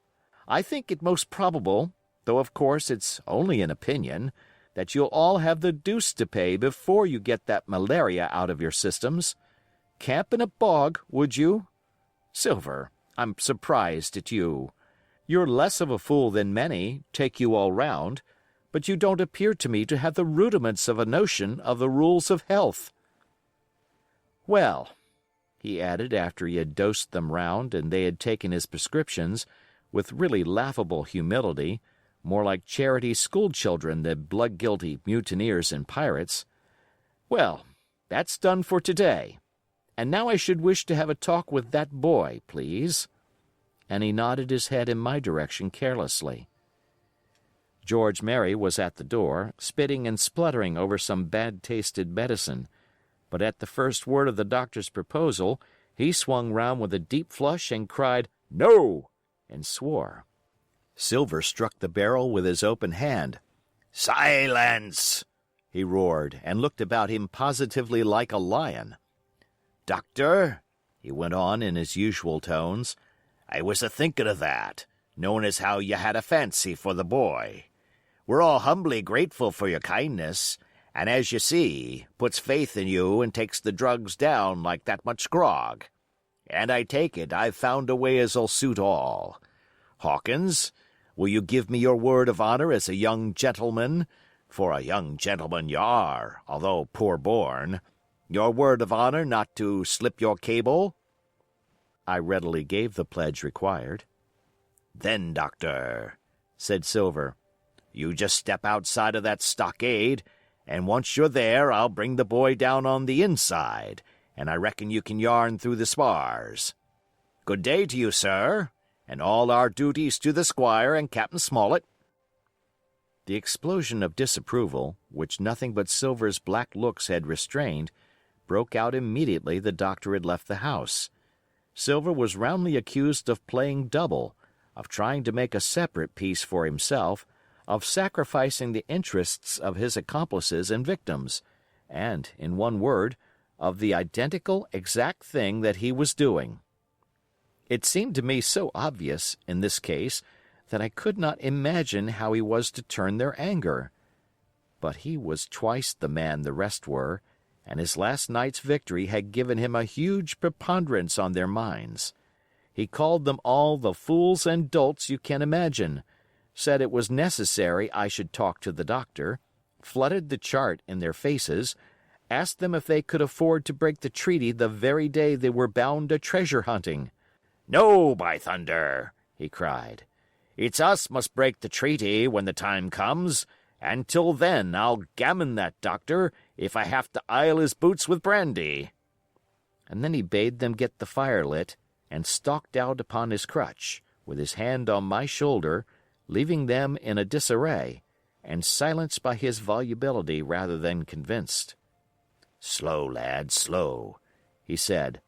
I think it most probable, though of course it's only an opinion, that you'll all have the deuce to pay before you get that malaria out of your systems. Camp in a bog, would you? Silver, I'm surprised at you. You're less of a fool than many, take you all round, but you don't appear to me to have the rudiments of a notion of the rules of health. Well," he added after he had dosed them round and they had taken his prescriptions, with really laughable humility, more like charity schoolchildren than blood-guilty mutineers and pirates. Well, that's done for today. And now I should wish to have a talk with that boy, please. And he nodded his head in my direction carelessly. George Merry was at the door, spitting and spluttering over some bad-tasted medicine, but at the first word of the doctor's proposal, he swung round with a deep flush and cried, "No!" and swore. Silver struck the barrel with his open hand. "Silence!" he roared, and looked about him positively like a lion. "Doctor," he went on in his usual tones, "I was a-thinking of that, knowing as how you had a fancy for the boy. We're all humbly grateful for your kindness, and as you see, puts faith in you and takes the drugs down like that much grog. And I take it I've found a way as'll suit all. Hawkins, will you give me your word of honor as a young gentleman, for a young gentleman you are, although poor born, your word of honor not to slip your cable?" I readily gave the pledge required. "Then, Doctor," said Silver, "you just step outside of that stockade, and once you're there I'll bring the boy down on the inside, and I reckon you can yarn through the spars. Good day to you, sir, and all our duties to the squire and Captain Smollett." The explosion of disapproval, which nothing but Silver's black looks had restrained, broke out immediately the doctor had left the house. Silver was roundly accused of playing double, of trying to make a separate peace for himself, of sacrificing the interests of his accomplices and victims, and, in one word, of the identical exact thing that he was doing. It seemed to me so obvious, in this case, that I could not imagine how he was to turn their anger. But he was twice the man the rest were, and his last night's victory had given him a huge preponderance on their minds. He called them all the fools and dolts you can imagine, said it was necessary I should talk to the doctor, flooded the chart in their faces, asked them if they could afford to break the treaty the very day they were bound to treasure hunting. "No, by thunder!" he cried. "It's us must break the treaty when the time comes, and till then I'll gammon that doctor if I have to ile his boots with brandy." And then he bade them get the fire lit, and stalked out upon his crutch, with his hand on my shoulder, leaving them in a disarray, and silenced by his volubility rather than convinced. "Slow, lad, slow," he said.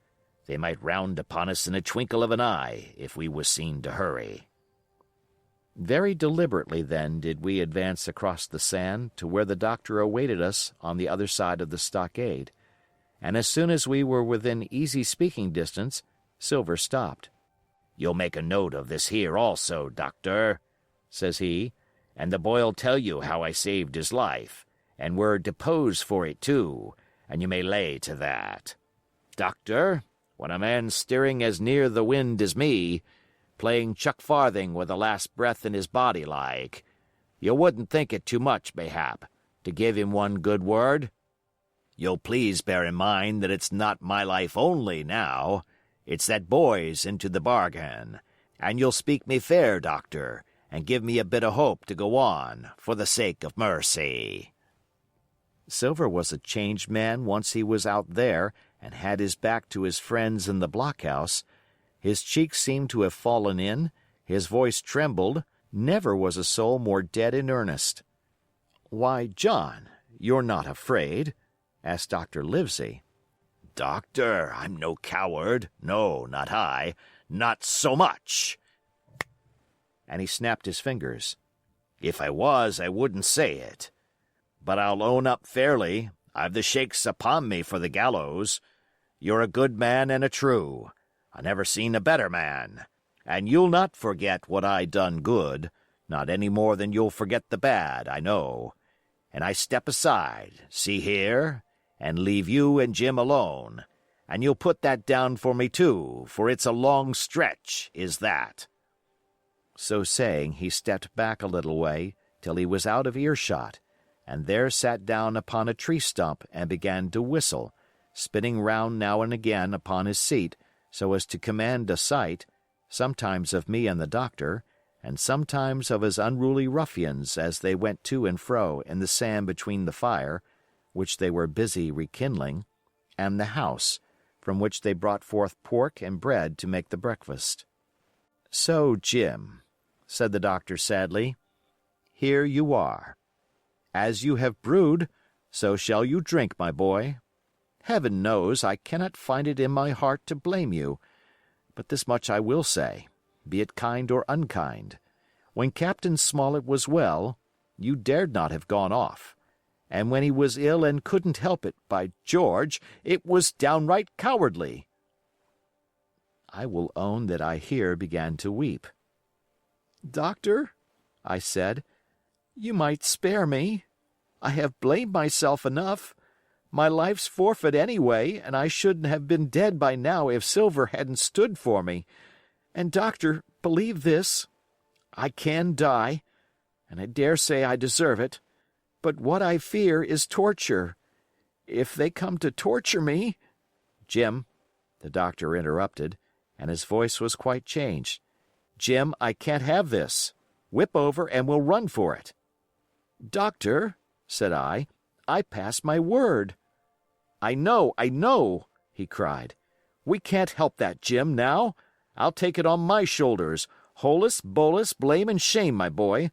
"They might round upon us in a twinkle of an eye if we was seen to hurry." Very deliberately, then, did we advance across the sand to where the doctor awaited us on the other side of the stockade, and as soon as we were within easy speaking distance, Silver stopped. "You'll make a note of this here also, Doctor," says he, "and the boy'll tell you how I saved his life, and were deposed for it too, and you may lay to that. Doctor, when a man's steering as near the wind as me, playing chuck-farthing with the last breath in his body like, you wouldn't think it too much, mayhap, to give him one good word. You'll please bear in mind that it's not my life only now, it's that boy's into the bargain, and you'll speak me fair, Doctor, and give me a bit of hope to go on, for the sake of mercy." Silver was a changed man once he was out there and had his back to his friends in the blockhouse. His cheeks seemed to have fallen in, his voice trembled, never was a soul more dead in earnest. "Why, John, you're not afraid?" asked Dr. Livesey. "Doctor, I'm no coward, no, not I, not so much." And he snapped his fingers. "If I was, I wouldn't say it. But I'll own up fairly, I've the shakes upon me for the gallows. You're a good man and a true. I never seen a better man. And you'll not forget what I done good, not any more than you'll forget the bad, I know. And I step aside, see here, and leave you and Jim alone. And you'll put that down for me too, for it's a long stretch, is that." So saying, he stepped back a little way till he was out of earshot, and there sat down upon a tree stump and began to whistle, spinning round now and again upon his seat so as to command a sight, sometimes of me and the doctor, and sometimes of his unruly ruffians as they went to and fro in the sand between the fire, which they were busy rekindling, and the house, from which they brought forth pork and bread to make the breakfast. "So, Jim," said the doctor sadly, "here you are. As you have brewed, so shall you drink, my boy. Heaven knows I cannot find it in my heart to blame you, but this much I will say, be it kind or unkind. When Captain Smollett was well, you dared not have gone off, and when he was ill and couldn't help it, by George, it was downright cowardly." I will own that I here began to weep. "Doctor," I said, "you might spare me. I have blamed myself enough. My life's forfeit anyway, and I shouldn't have been dead by now if Silver hadn't stood for me. And, doctor, believe this. I can die, and I dare say I deserve it, but what I fear is torture. If they come to torture me—" "Jim," the doctor interrupted, and his voice was quite changed. "Jim, I can't have this. Whip over and we'll run for it." "Doctor," said I pass my word." I know," he cried. "We can't help that, Jim, now. I'll take it on my shoulders, holus, bolus, blame and shame, my boy.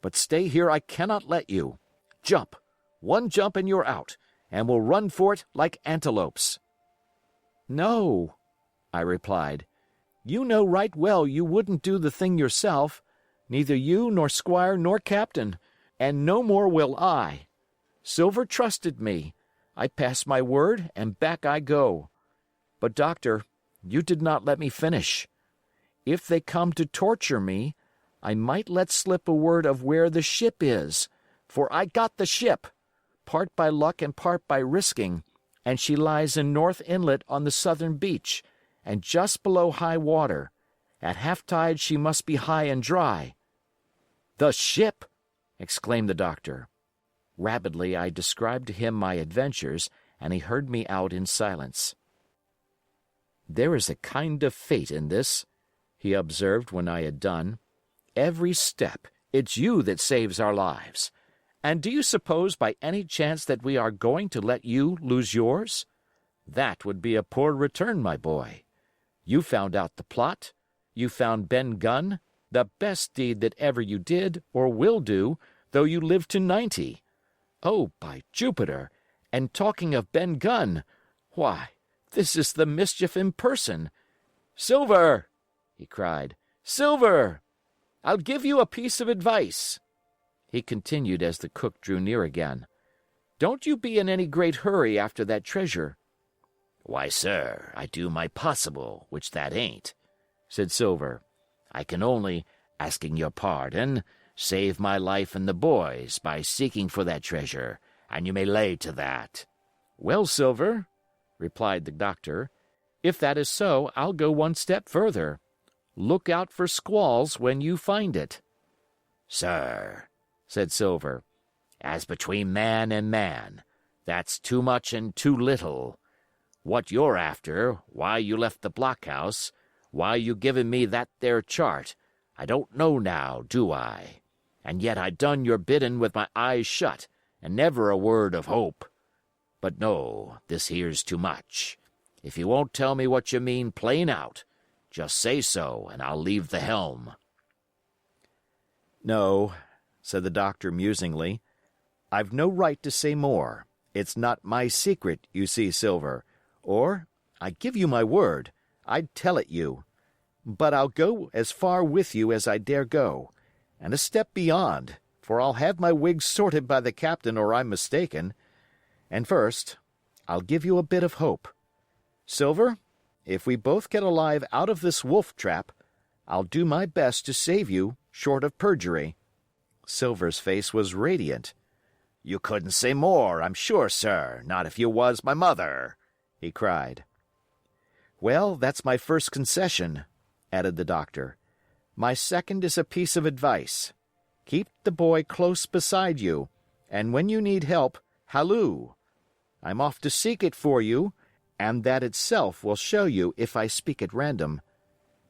But stay here I cannot let you. Jump. One jump and you're out, and we'll run for it like antelopes." "No," I replied. "You know right well you wouldn't do the thing yourself, neither you nor Squire nor Captain, and no more will I. Silver trusted me. I pass my word, and back I go. But, doctor, you did not let me finish. If they come to torture me, I might let slip a word of where the ship is, for I got the ship, part by luck and part by risking, and she lies in North Inlet on the southern beach, and just below high water. At half-tide she must be high and dry." "The ship!" exclaimed the doctor. Rapidly I described to him my adventures, and he heard me out in silence. "There is a kind of fate in this," he observed when I had done. "Every step, it's you that saves our lives. And do you suppose by any chance that we are going to let you lose yours? That would be a poor return, my boy. You found out the plot. You found Ben Gunn, the best deed that ever you did or will do, though you live to 90. Oh, by Jupiter! And talking of Ben Gunn, why, this is the mischief in person. Silver!" he cried. "Silver! I'll give you a piece of advice," he continued as the cook drew near again. "Don't you be in any great hurry after that treasure." "Why, sir, I do my possible, which that ain't," said Silver. "I can only, asking your pardon, save my life and the boys by seeking for that treasure, and you may lay to that." "Well, Silver," replied the doctor, "if that is so, I'll go one step further. Look out for squalls when you find it." "Sir," said Silver, "as between man and man, that's too much and too little. What you're after, why you left the blockhouse, why you given me that there chart, I don't know now, do I? And yet I done your biddin' with my eyes shut, and never a word of hope. But no, this here's too much. If you won't tell me what you mean plain out, just say so, and I'll leave the helm." "No," said the doctor musingly, "I've no right to say more. It's not my secret, you see, Silver. Or, I give you my word, I'd tell it you. But I'll go as far with you as I dare go, and a step beyond, for I'll have my wigs sorted by the captain or I'm mistaken. And first, I'll give you a bit of hope. Silver, if we both get alive out of this wolf trap, I'll do my best to save you, short of perjury." Silver's face was radiant. "You couldn't say more, I'm sure, sir, not if you was my mother," he cried. "Well, that's my first concession," added the doctor. "My second is a piece of advice. Keep the boy close beside you, and when you need help, halloo. I'm off to seek it for you, and that itself will show you if I speak at random.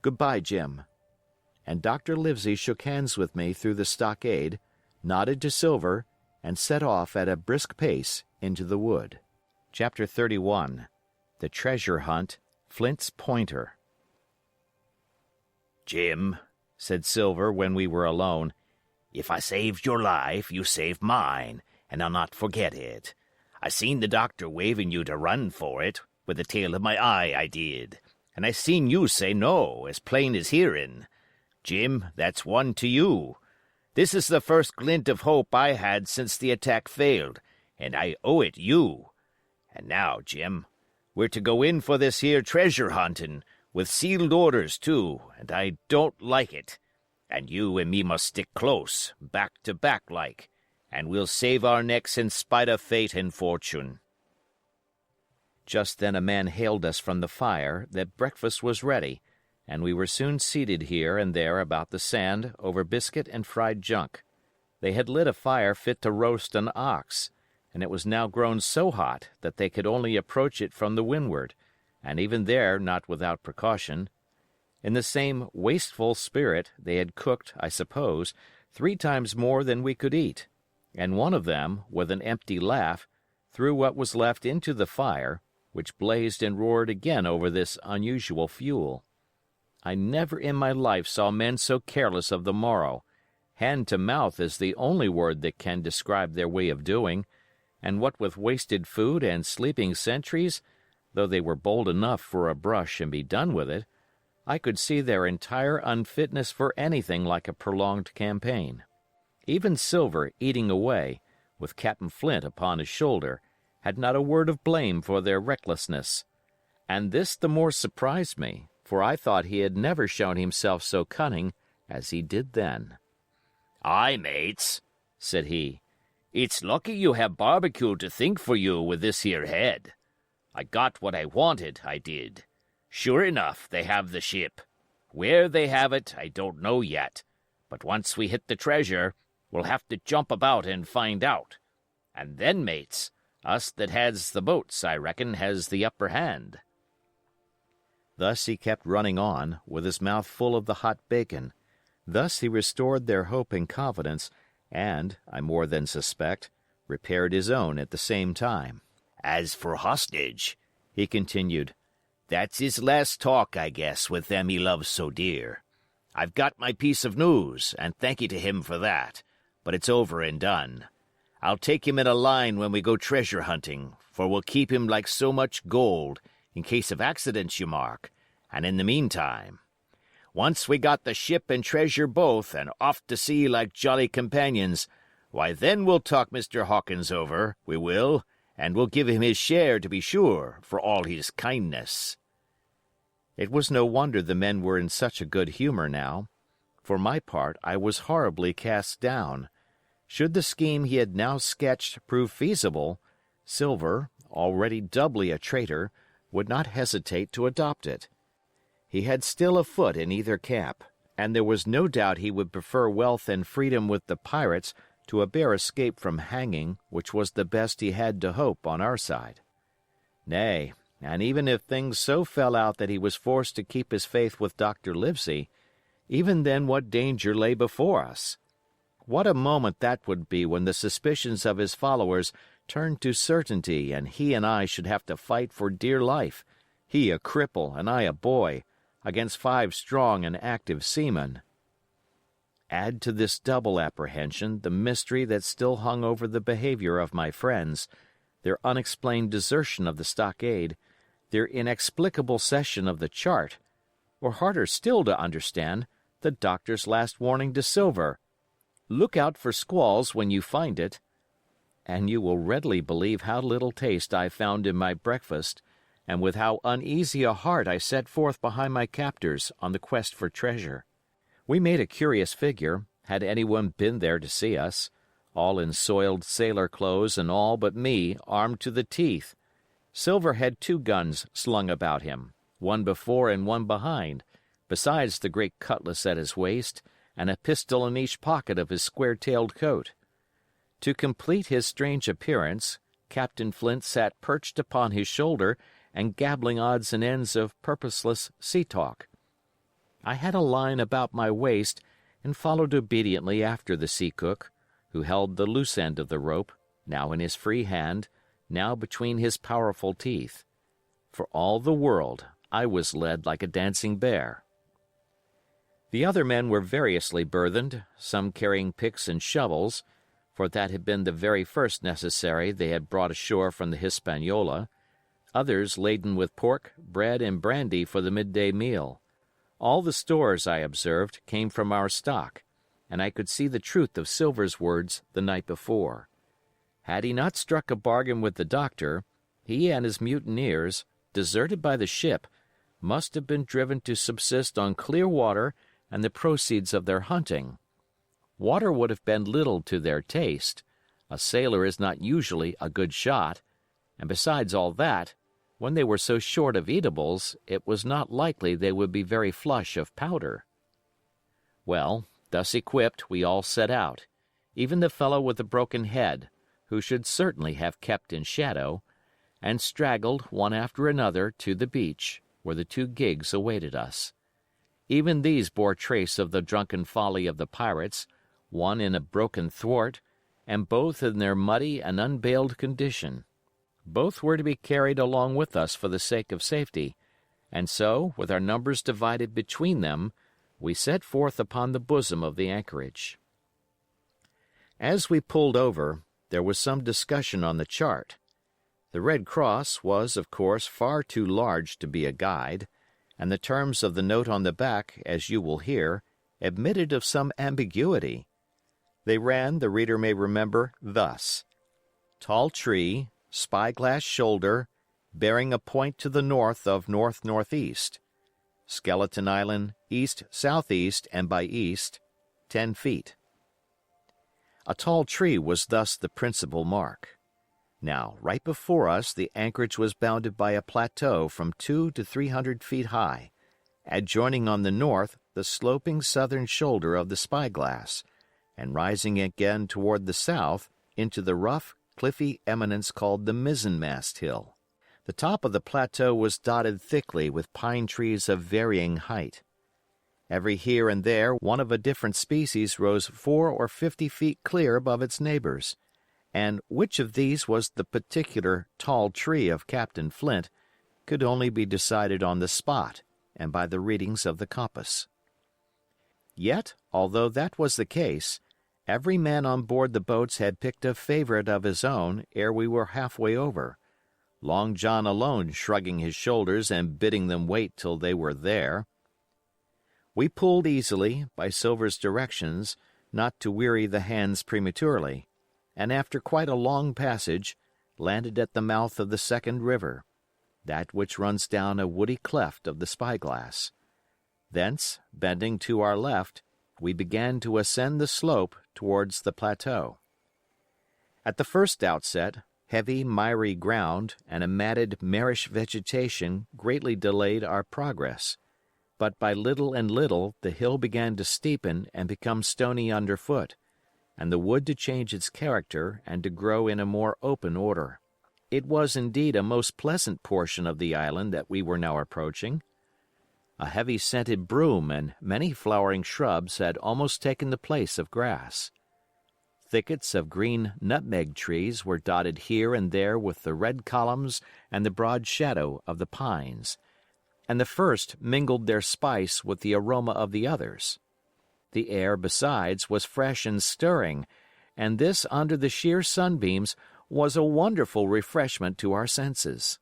Good-bye, Jim." and Dr. Livesey shook hands with me through the stockade, nodded to Silver, and set off at a brisk pace into the wood. Chapter 31. The Treasure Hunt, Flint's Pointer. Jim, said Silver when we were alone, if I saved your life, you saved mine, and I'll not forget it. I seen the doctor waving you to run for it, with the tail of my eye I did, and I seen you say no, as plain as hearing. Jim, that's one to you. This is the first glint of hope I had since the attack failed, and I owe it you. And now, Jim, we're to go in for this here treasure hunting, with sealed orders, too, and I don't like it. And you and me must stick close, back to back like, and we'll save our necks in spite of fate and fortune. Just then a man hailed us from the fire that breakfast was ready, and we were soon seated here and there about the sand over biscuit and fried junk. They had lit a fire fit to roast an ox, and it was now grown so hot that they could only approach it from the windward, and even there not without precaution. In the same wasteful spirit they had cooked, I suppose, 3 times more than we could eat, and one of them, with an empty laugh, threw what was left into the fire, which blazed and roared again over this unusual fuel. I never in my life saw men so careless of the morrow. Hand to mouth is the only word that can describe their way of doing, and what with wasted food and sleeping sentries, though they were bold enough for a brush and be done with it, I could see their entire unfitness for anything like a prolonged campaign. Even Silver, eating away, with Captain Flint upon his shoulder, had not a word of blame for their recklessness. And this the more surprised me, for I thought he had never shown himself so cunning as he did then. "Aye, mates," said he, "it's lucky you have barbecue to think for you with this here head. I got what I wanted, I did. Sure enough, they have the ship. Where they have it, I don't know yet, but once we hit the treasure, we'll have to jump about and find out. And then, mates, us that has the boats, I reckon, has the upper hand." Thus he kept running on, with his mouth full of the hot bacon. Thus he restored their hope and confidence, and, I more than suspect, repaired his own at the same time. "As for hostage," he continued, "that's his last talk, I guess, with them he loves so dear. I've got my piece of news, and thank you to him for that, but it's over and done. I'll take him in a line when we go treasure hunting, for we'll keep him like so much gold, in case of accidents, you mark, and in the meantime. Once we got the ship and treasure both, and off to sea like jolly companions, why then we'll talk Mr. Hawkins over, we will, and we'll give him his share, to be sure, for all his kindness." It was no wonder the men were in such a good humor now. For my part, I was horribly cast down. Should the scheme he had now sketched prove feasible, Silver, already doubly a traitor, would not hesitate to adopt it. He had still a foot in either camp, and there was no doubt he would prefer wealth and freedom with the pirates to a bare escape from hanging, which was the best he had to hope on our side. Nay, and even if things so fell out that he was forced to keep his faith with Dr. Livesey, even then what danger lay before us? What a moment that would be when the suspicions of his followers turned to certainty and he and I should have to fight for dear life, he a cripple and I a boy, against 5 strong and active seamen. Add to this double apprehension the mystery that still hung over the behavior of my friends, their unexplained desertion of the stockade, their inexplicable cession of the chart, or harder still to understand, the doctor's last warning to Silver, "Look out for squalls when you find it," and you will readily believe how little taste I found in my breakfast, and with how uneasy a heart I set forth behind my captors on the quest for treasure. We made a curious figure, had anyone been there to see us, all in soiled sailor clothes and all but me armed to the teeth. Silver had 2 guns slung about him, one before and one behind, besides the great cutlass at his waist, and a pistol in each pocket of his square-tailed coat. To complete his strange appearance, Captain Flint sat perched upon his shoulder and gabbling odds and ends of purposeless sea-talk. I had a line about my waist and followed obediently after the sea cook, who held the loose end of the rope, now in his free hand, now between his powerful teeth. For all the world, I was led like a dancing bear. The other men were variously burthened, some carrying picks and shovels, for that had been the very first necessary they had brought ashore from the Hispaniola, others laden with pork, bread, and brandy for the midday meal. All the stores, I observed, came from our stock, and I could see the truth of Silver's words the night before. Had he not struck a bargain with the doctor, he and his mutineers, deserted by the ship, must have been driven to subsist on clear water and the proceeds of their hunting. Water would have been little to their taste. A sailor is not usually a good shot, and besides all that, when they were so short of eatables, it was not likely they would be very flush of powder. Well, thus equipped, we all set out, even the fellow with the broken head, who should certainly have kept in shadow, and straggled, one after another, to the beach, where the two gigs awaited us. Even these bore trace of the drunken folly of the pirates, one in a broken thwart, and both in their muddy and unbaled condition. Both were to be carried along with us for the sake of safety, and so, with our numbers divided between them, we set forth upon the bosom of the anchorage. As we pulled over, there was some discussion on the chart. The Red Cross was, of course, far too large to be a guide, and the terms of the note on the back, as you will hear, admitted of some ambiguity. They ran, the reader may remember, thus: Tall tree, spyglass shoulder, bearing a point to the north of north-northeast. Skeleton Island, east-southeast and by east, 10 feet. A tall tree was thus the principal mark. Now, right before us the anchorage was bounded by a plateau from 200 to 300 feet high, adjoining on the north the sloping southern shoulder of the spyglass, and rising again toward the south into the rough, cliffy eminence called the mizzenmast hill. The top of the plateau was dotted thickly with pine trees of varying height. Every here and there one of a different species rose 40 or 50 feet clear above its neighbors, and which of these was the particular tall tree of Captain Flint could only be decided on the spot and by the readings of the compass. Yet, although that was the case, every man on board the boats had picked a favorite of his own ere we were halfway over, Long John alone shrugging his shoulders and bidding them wait till they were there. We pulled easily, by Silver's directions, not to weary the hands prematurely, and after quite a long passage, landed at the mouth of the second river, that which runs down a woody cleft of the spyglass. Thence, bending to our left, we began to ascend the slope towards the plateau. At the first outset, heavy, miry ground and a matted, marish vegetation greatly delayed our progress, but by little and little the hill began to steepen and become stony underfoot, and the wood to change its character and to grow in a more open order. It was indeed a most pleasant portion of the island that we were now approaching. A heavy scented broom and many flowering shrubs had almost taken the place of grass. Thickets of green nutmeg trees were dotted here and there with the red columns and the broad shadow of the pines, and the first mingled their spice with the aroma of the others. The air, besides, was fresh and stirring, and this under the sheer sunbeams was a wonderful refreshment to our senses.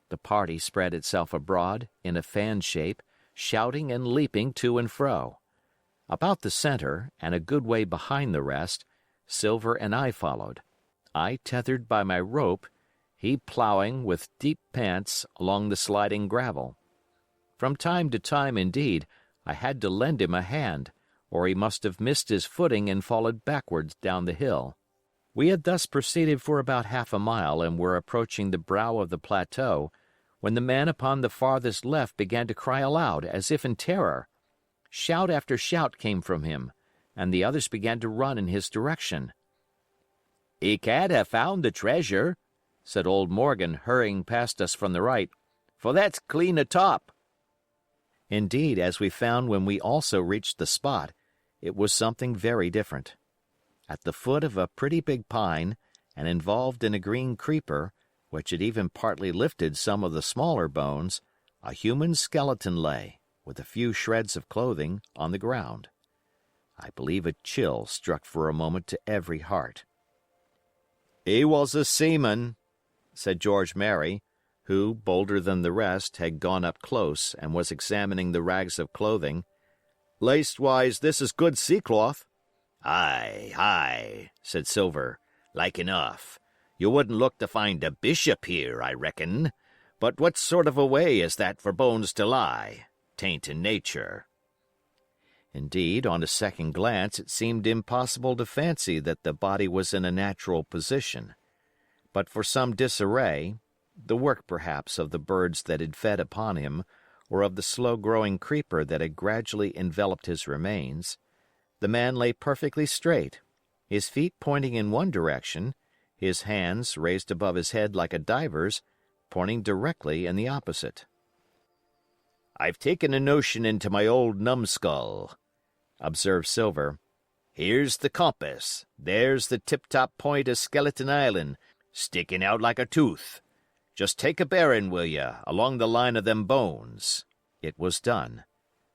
The party spread itself abroad in a fan shape, shouting and leaping to and fro. About the center, and a good way behind the rest, Silver and I followed, I tethered by my rope, he plowing with deep pants along the sliding gravel. From time to time, indeed, I had to lend him a hand, or he must have missed his footing and fallen backwards down the hill. We had thus proceeded for about half a mile and were approaching the brow of the plateau, when the man upon the farthest left began to cry aloud as if in terror. Shout after shout came from him, and the others began to run in his direction. "He can't have found the treasure," said old Morgan, hurrying past us from the right, "for that's clean atop." Indeed, as we found when we also reached the spot, it was something very different. At the foot of a pretty big pine, and involved in a green creeper, which had even partly lifted some of the smaller bones, a human skeleton lay, with a few shreds of clothing, on the ground. I believe a chill struck for a moment to every heart. "He was a seaman," said George Merry, who, bolder than the rest, had gone up close and was examining the rags of clothing. "Leastwise, this is good sea-cloth." "Aye, aye," said Silver, "like enough. You wouldn't look to find a bishop here, I reckon. But what sort of a way is that for bones to lie? 'Tain't in nature." Indeed, on a second glance it seemed impossible to fancy that the body was in a natural position. But for some disarray, the work perhaps of the birds that had fed upon him, or of the slow-growing creeper that had gradually enveloped his remains, the man lay perfectly straight, his feet pointing in one direction, his hands, raised above his head like a diver's, pointing directly in the opposite. "I've taken a notion into my old numbskull," observed Silver. "Here's the compass, there's the tip-top point of Skeleton Island, sticking out like a tooth. Just take a bearing, will you, along the line of them bones." It was done.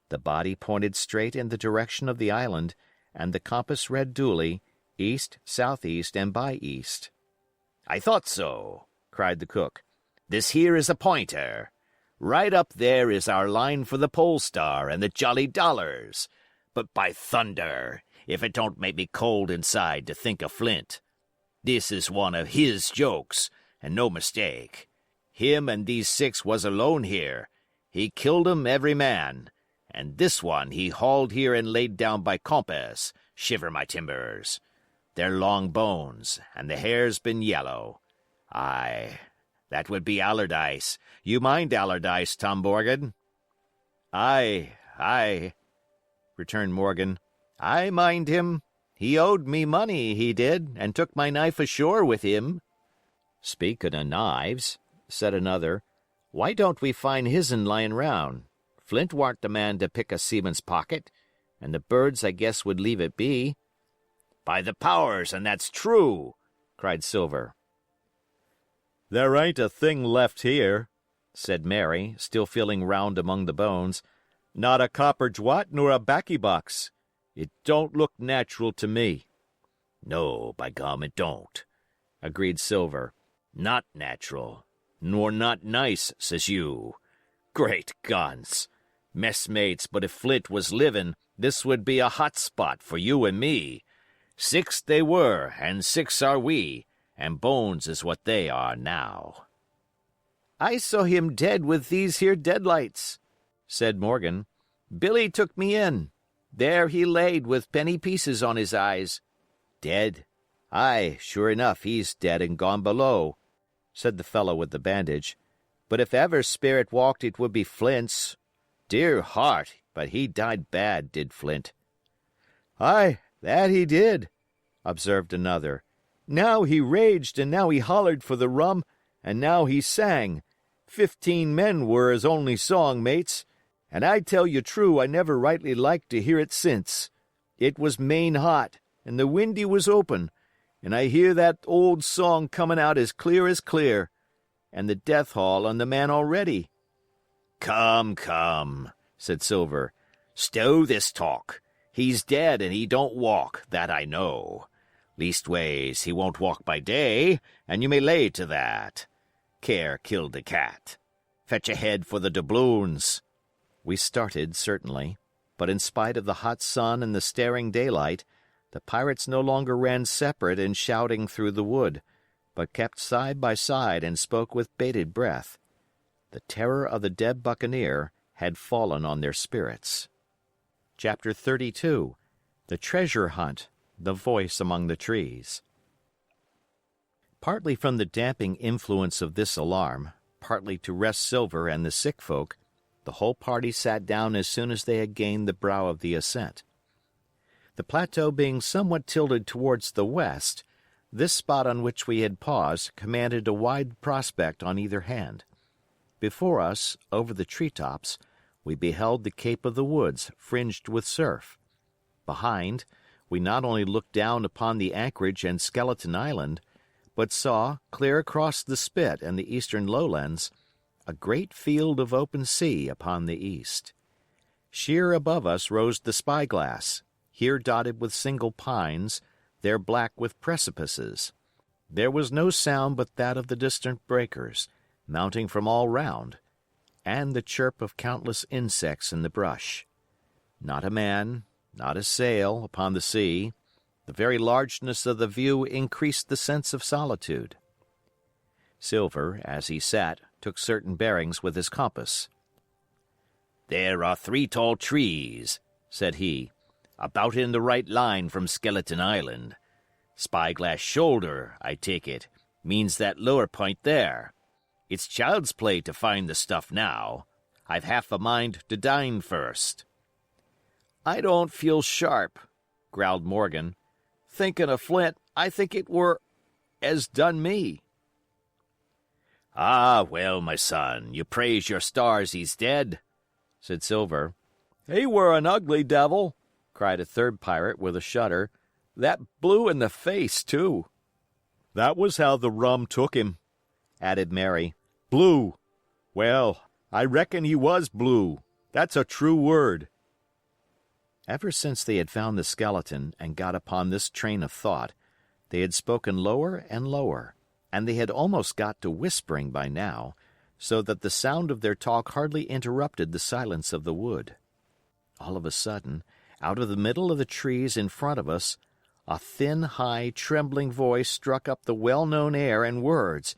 The body pointed straight in the direction of the island, and the compass read duly, east, southeast, and by east. "I thought so," cried the cook. "This here is a pointer. Right up there is our line for the Pole Star and the Jolly Dollars. But by thunder, if it don't make me cold inside to think of Flint. This is one of his jokes, and no mistake. Him and these 6 was alone here. He killed 'em every man. And this one he hauled here and laid down by compass, shiver my timbers. They're long bones, and the hair's been yellow. Aye, that would be Allardyce. You mind Allardyce, Tom Morgan?" "Aye, aye," returned Morgan. "I mind him. He owed me money, he did, and took my knife ashore with him." "Speaking of knives," said another, "why don't we find his'n lying round? Flint warn't the man to pick a seaman's pocket, and the birds I guess would leave it be." "By the powers, and that's true!" cried Silver. "There ain't a thing left here," said Mary, still feeling round among the bones. "Not a copper jwat nor a baccy box. It don't look natural to me." "No, by gum, it don't," agreed Silver. "Not natural, nor not nice, says you. Great guns! Messmates, but if Flint was livin', this would be a hot spot for you and me. 6 they were, and 6 are we, and bones is what they are now." "I saw him dead with these here deadlights," said Morgan. "Billy took me in. There he laid with penny pieces on his eyes." "Dead? Aye, sure enough, he's dead and gone below," said the fellow with the bandage. "But if ever spirit walked, it would be Flint's. Dear heart, but he died bad, did Flint." "Aye, that he did," observed another. "Now he raged, and now he hollered for the rum, and now he sang. 15 men were his only song, mates, and I tell you true I never rightly liked to hear it since. It was main hot, and the windy was open, and I hear that old song comin' out as clear, and the death haul on the man already." "Come, come," said Silver. "Stow this talk. He's dead and he don't walk, that I know. Leastways, he won't walk by day, and you may lay to that. Care killed the cat. Fetch a head for the doubloons." We started, certainly, but in spite of the hot sun and the staring daylight, the pirates no longer ran separate and shouting through the wood, but kept side by side and spoke with bated breath. The terror of the dead buccaneer had fallen on their spirits. Chapter 32. The Treasure Hunt. The Voice Among the Trees. Partly from the damping influence of this alarm, partly to rest Silver and the sick folk, the whole party sat down as soon as they had gained the brow of the ascent. The plateau being somewhat tilted towards the west, this spot on which we had paused commanded a wide prospect on either hand. Before us, over the tree-tops, we beheld the Cape of the Woods fringed with surf. Behind, we not only looked down upon the anchorage and Skeleton Island, but saw, clear across the Spit and the eastern lowlands, a great field of open sea upon the east. Sheer above us rose the Spyglass, here dotted with single pines, there black with precipices. There was no sound but that of the distant breakers, mounting from all round, and the chirp of countless insects in the brush. Not a man, not a sail, upon the sea. The very largeness of the view increased the sense of solitude. Silver, as he sat, took certain bearings with his compass. "There are 3 tall trees," said he, "about in the right line from Skeleton Island. Spyglass Shoulder, I take it, means that lower point there. It's child's play to find the stuff now. I've half a mind to dine first." "I don't feel sharp," growled Morgan. "Thinkin' of Flint, I think it were as done me." "Ah, well, my son, you praise your stars he's dead," said Silver. "He were an ugly devil," cried a third pirate with a shudder. "That blue in the face, too." "That was how the rum took him," added Mary. "Blue. Well, I reckon he was blue. That's a true word." Ever since they had found the skeleton and got upon this train of thought, they had spoken lower and lower, and they had almost got to whispering by now, so that the sound of their talk hardly interrupted the silence of the wood. All of a sudden, out of the middle of the trees in front of us, a thin, high, trembling voice struck up the well-known air and words.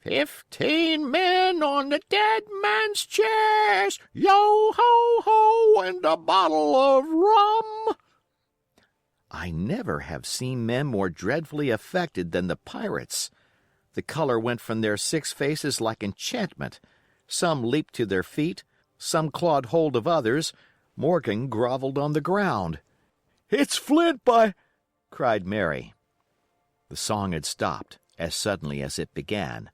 15 men on the dead man's chest, yo-ho-ho, and a bottle of rum. I never have seen men more dreadfully affected than the pirates. The color went from their 6 faces like enchantment. Some leaped to their feet, some clawed hold of others. Morgan groveled on the ground. "It's Flint cried Mary. The song had stopped, as suddenly as it began.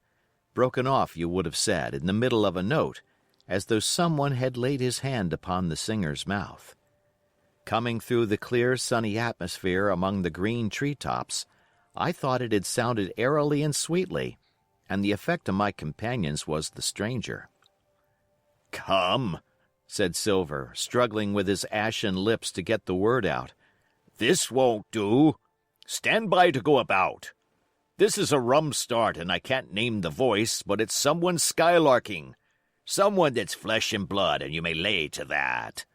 Broken off, you would have said, in the middle of a note, as though someone had laid his hand upon the singer's mouth. Coming through the clear, sunny atmosphere among the green tree-tops, I thought it had sounded airily and sweetly, and the effect on my companions was the stranger. "Come," said Silver, struggling with his ashen lips to get the word out. "This won't do. Stand by to go about. This is a rum start, and I can't name the voice, but it's someone skylarking. Someone that's flesh and blood, and you may lay to that."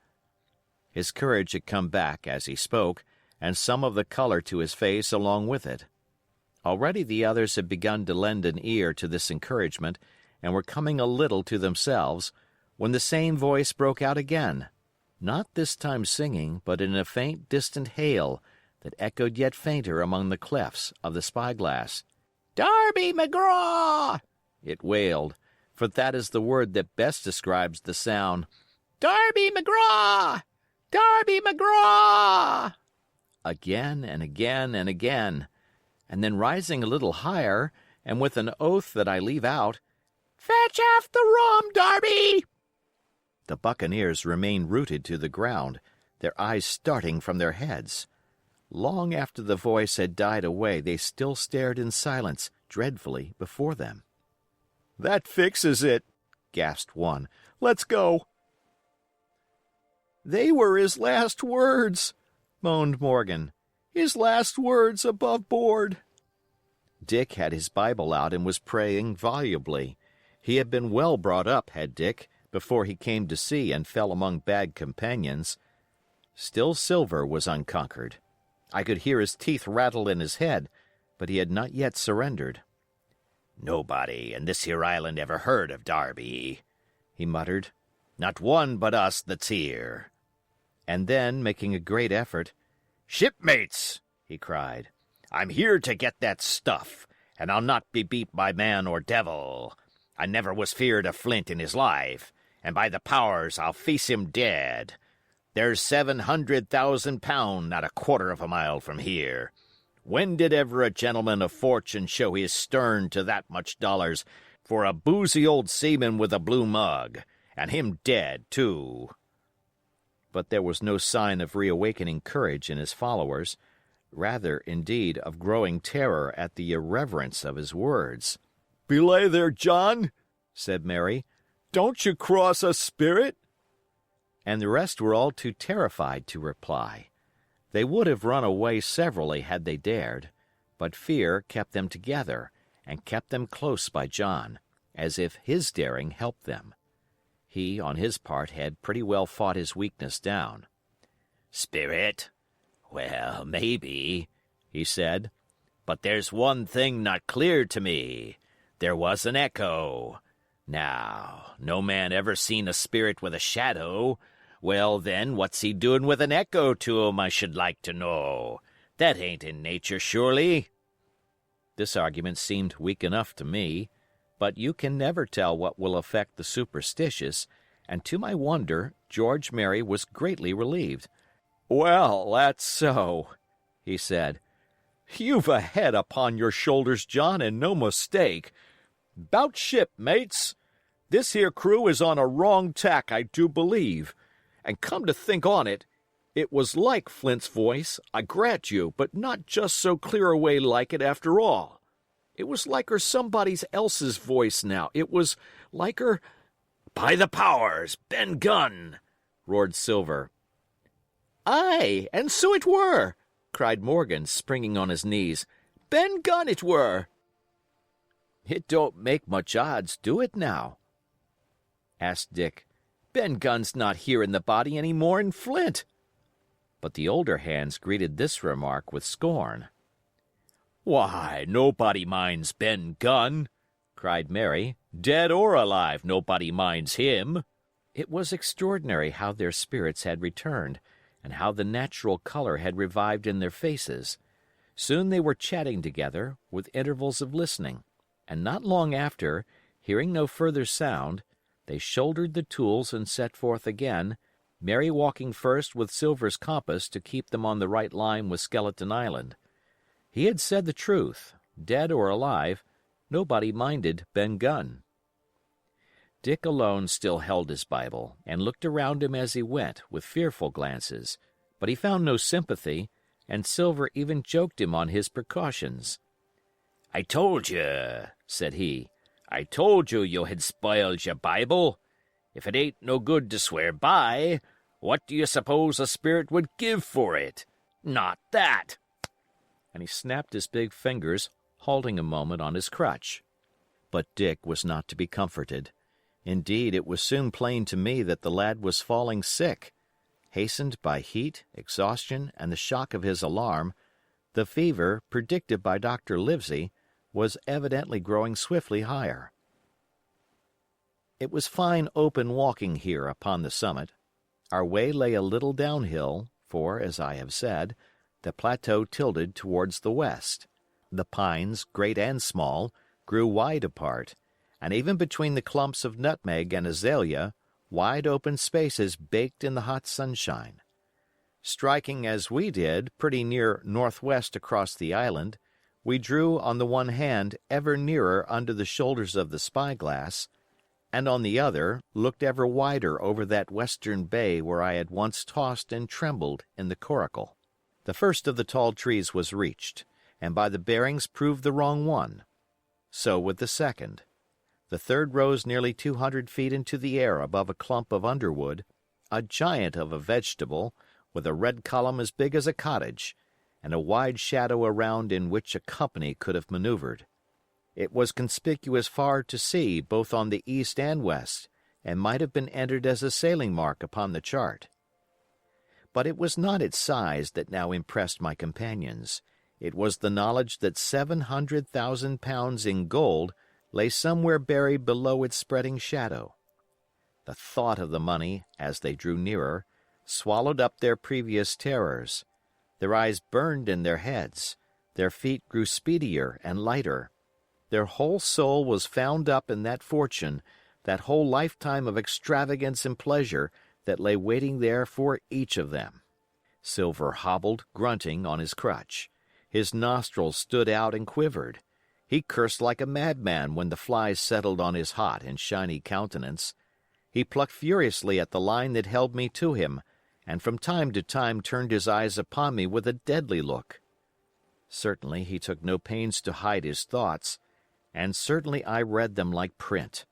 His courage had come back as he spoke, and some of the color to his face along with it. Already the others had begun to lend an ear to this encouragement, and were coming a little to themselves, when the same voice broke out again, not this time singing, but in a faint, distant hail that echoed yet fainter among the clefts of the spyglass. "Darby McGraw!" it wailed, for that is the word that best describes the sound. "Darby McGraw! Darby McGraw!" Again and again and again, and then rising a little higher, and with an oath that I leave out, "Fetch off the rum, Darby!" The buccaneers remained rooted to the ground, their eyes starting from their heads. Long after the voice had died away, they still stared in silence, dreadfully, before them. "That fixes it," gasped one. "Let's go." "They were his last words," moaned Morgan. "His last words above board." Dick had his Bible out and was praying volubly. He had been well brought up, had Dick, before he came to sea and fell among bad companions. Still Silver was unconquered. I could hear his teeth rattle in his head, but he had not yet surrendered. "Nobody in this here island ever heard of Darby," he muttered. "Not one but us that's here." And then, making a great effort, "Shipmates," he cried, "I'm here to get that stuff, and I'll not be beat by man or devil. I never was feared of Flint in his life, and by the powers I'll face him dead. There's 700,000 pound not a quarter of a mile from here. When did ever a gentleman of fortune show his stern to that much dollars for a boozy old seaman with a blue mug, and him dead, too." But there was no sign of reawakening courage in his followers, rather, indeed, of growing terror at the irreverence of his words. "Belay there, John," said Mary. "Don't you cross a spirit?" And the rest were all too terrified to reply. They would have run away severally had they dared, but fear kept them together and kept them close by John, as if his daring helped them. He, on his part, had pretty well fought his weakness down. "Spirit? Well, maybe," he said. "But there's one thing not clear to me. There was an echo. Now, no man ever seen a spirit with a shadow. Well, then, what's he doing with an echo to him, I should like to know? That ain't in nature, surely." This argument seemed weak enough to me, but you can never tell what will affect the superstitious, and to my wonder, George Merry was greatly relieved. "Well, that's so," he said. "You've a head upon your shoulders, John, and no mistake. 'Bout ship, mates. This here crew is on a wrong tack, I do believe. And come to think on it, it was like Flint's voice, I grant you, but not just so clear away like it after all. It was liker somebody else's voice now. It was liker—" "By the powers, Ben Gunn!" roared Silver. "Aye, and so it were," cried Morgan, springing on his knees. "Ben Gunn it were." "It don't make much odds, do it now?" asked Dick. "Ben Gunn's not here in the body any more'n Flint." But the older hands greeted this remark with scorn. "Why, nobody minds Ben Gunn," cried Mary. "Dead or alive, nobody minds him." It was extraordinary how their spirits had returned, and how the natural color had revived in their faces. Soon they were chatting together, with intervals of listening, and not long after, hearing no further sound, they shouldered the tools and set forth again, Mary walking first with Silver's compass to keep them on the right line with Skeleton Island. He had said the truth. Dead or alive, nobody minded Ben Gunn. Dick alone still held his Bible, and looked around him as he went, with fearful glances, but he found no sympathy, and Silver even joked him on his precautions. "I told you," said he. "I told you had spoiled your Bible. If it ain't no good to swear by, what do you suppose a spirit would give for it? Not that." And he snapped his big fingers, halting a moment on his crutch. But Dick was not to be comforted. Indeed, it was soon plain to me that the lad was falling sick. Hastened by heat, exhaustion, and the shock of his alarm, the fever, predicted by Dr. Livesey, was evidently growing swiftly higher. It was fine open walking here upon the summit. Our way lay a little downhill, for, as I have said, the plateau tilted towards the west. The pines, great and small, grew wide apart, and even between the clumps of nutmeg and azalea, wide open spaces baked in the hot sunshine. Striking as we did pretty near northwest across the island, we drew on the one hand ever nearer under the shoulders of the spyglass, and on the other looked ever wider over that western bay where I had once tossed and trembled in the coracle. The first of the tall trees was reached, and by the bearings proved the wrong one. So with the second. The third rose nearly 200 feet into the air above a clump of underwood, a giant of a vegetable, with a red column as big as a cottage, and a wide shadow around in which a company could have maneuvered. It was conspicuous far to sea both on the east and west, and might have been entered as a sailing mark upon the chart. But it was not its size that now impressed my companions. It was the knowledge that 700,000 pounds in gold lay somewhere buried below its spreading shadow. The thought of the money, as they drew nearer, swallowed up their previous terrors. Their eyes burned in their heads. Their feet grew speedier and lighter. Their whole soul was found up in that fortune, that whole lifetime of extravagance and pleasure that lay waiting there for each of them. Silver hobbled, grunting, on his crutch. His nostrils stood out and quivered. He cursed like a madman when the flies settled on his hot and shiny countenance. He plucked furiously at the line that held me to him, and from time to time turned his eyes upon me with a deadly look. Certainly he took no pains to hide his thoughts, and certainly I read them like print.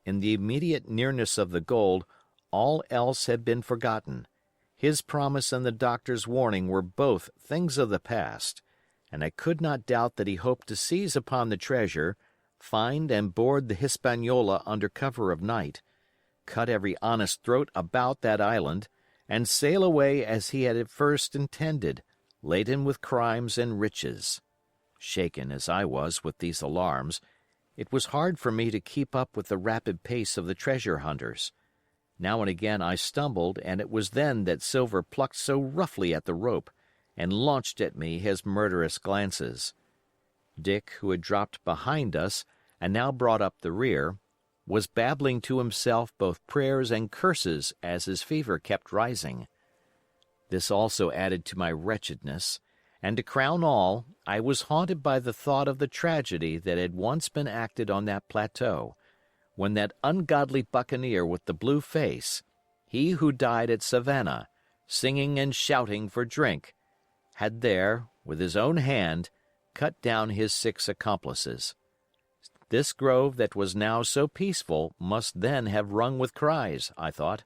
In the immediate nearness of the gold, all else had been forgotten. His promise and the doctor's warning were both things of the past, and I could not doubt that he hoped to seize upon the treasure, find and board the Hispaniola under cover of night, cut every honest throat about that island, and sail away as he had at first intended, laden with crimes and riches. Shaken as I was with these alarms, it was hard for me to keep up with the rapid pace of the treasure hunters. Now and again I stumbled, and it was then that Silver plucked so roughly at the rope, and launched at me his murderous glances. Dick, who had dropped behind us, and now brought up the rear, was babbling to himself both prayers and curses as his fever kept rising. This also added to my wretchedness, and to crown all, I was haunted by the thought of the tragedy that had once been acted on that plateau, when that ungodly buccaneer with the blue face, he who died at Savannah, singing and shouting for drink, had there, with his own hand, cut down his 6 accomplices. This grove that was now so peaceful must then have rung with cries, I thought,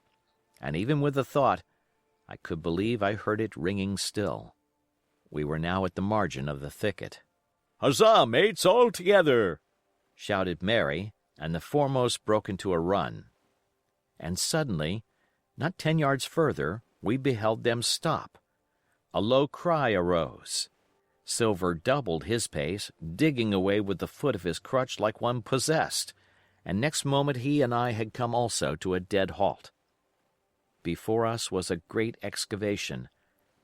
and even with the thought, I could believe I heard it ringing still. We were now at the margin of the thicket. "Huzzah, mates, all together!" shouted Mary, and the foremost broke into a run. And suddenly, not 10 yards further, we beheld them stop. A low cry arose. Silver doubled his pace, digging away with the foot of his crutch like one possessed, and next moment he and I had come also to a dead halt. Before us was a great excavation,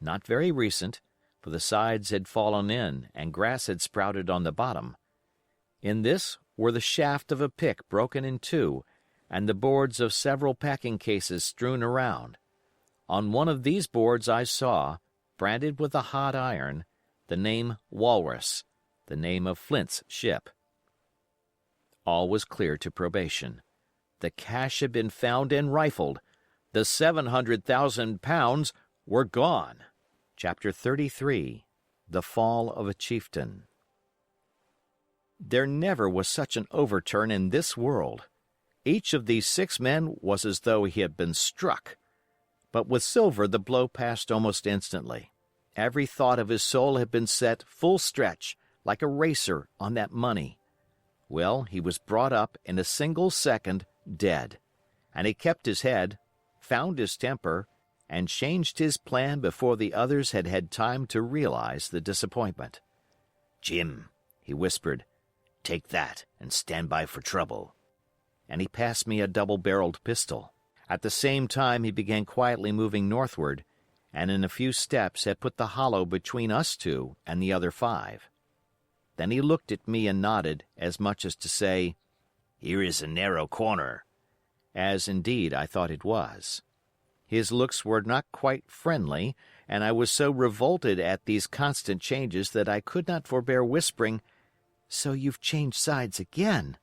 not very recent, for the sides had fallen in and grass had sprouted on the bottom. In this were the shaft of a pick broken in two, and the boards of several packing cases strewn around. On one of these boards I saw, branded with a hot iron, the name Walrus, the name of Flint's ship. All was clear to probation. The cash had been found and rifled. The 700,000 pounds were gone. Chapter 33. The Fall of a Chieftain. There never was such an overturn in this world. Each of these 6 men was as though he had been struck. But with Silver the blow passed almost instantly. Every thought of his soul had been set full stretch, like a racer, on that money. Well, he was brought up in a single second dead, and he kept his head, found his temper, and changed his plan before the others had had time to realize the disappointment. "Jim," he whispered, "take that and stand by for trouble." And he passed me a double-barreled pistol. At the same time he began quietly moving northward, and in a few steps had put the hollow between us 2 and the other 5. Then he looked at me and nodded, as much as to say, "Here is a narrow corner," as indeed I thought it was. His looks were not quite friendly, and I was so revolted at these constant changes that I could not forbear whispering, "So you've changed sides again."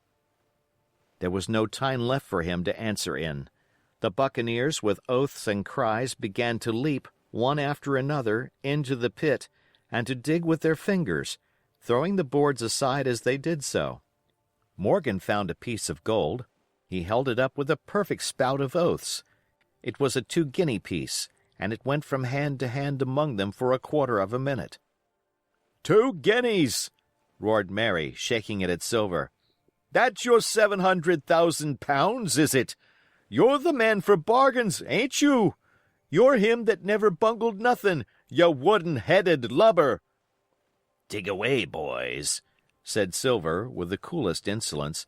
There was no time left for him to answer in. The buccaneers, with oaths and cries, began to leap, one after another, into the pit, and to dig with their fingers, throwing the boards aside as they did so. Morgan found a piece of gold. He held it up with a perfect spout of oaths. It was a 2-guinea piece, and it went from hand to hand among them for a quarter of a minute. 2 guineas! roared Mary, shaking it at Silver. "That's your 700,000 pounds, is it? You're the man for bargains, ain't you? You're him that never bungled nothin', you wooden-headed lubber." "Dig away, boys," said Silver, with the coolest insolence.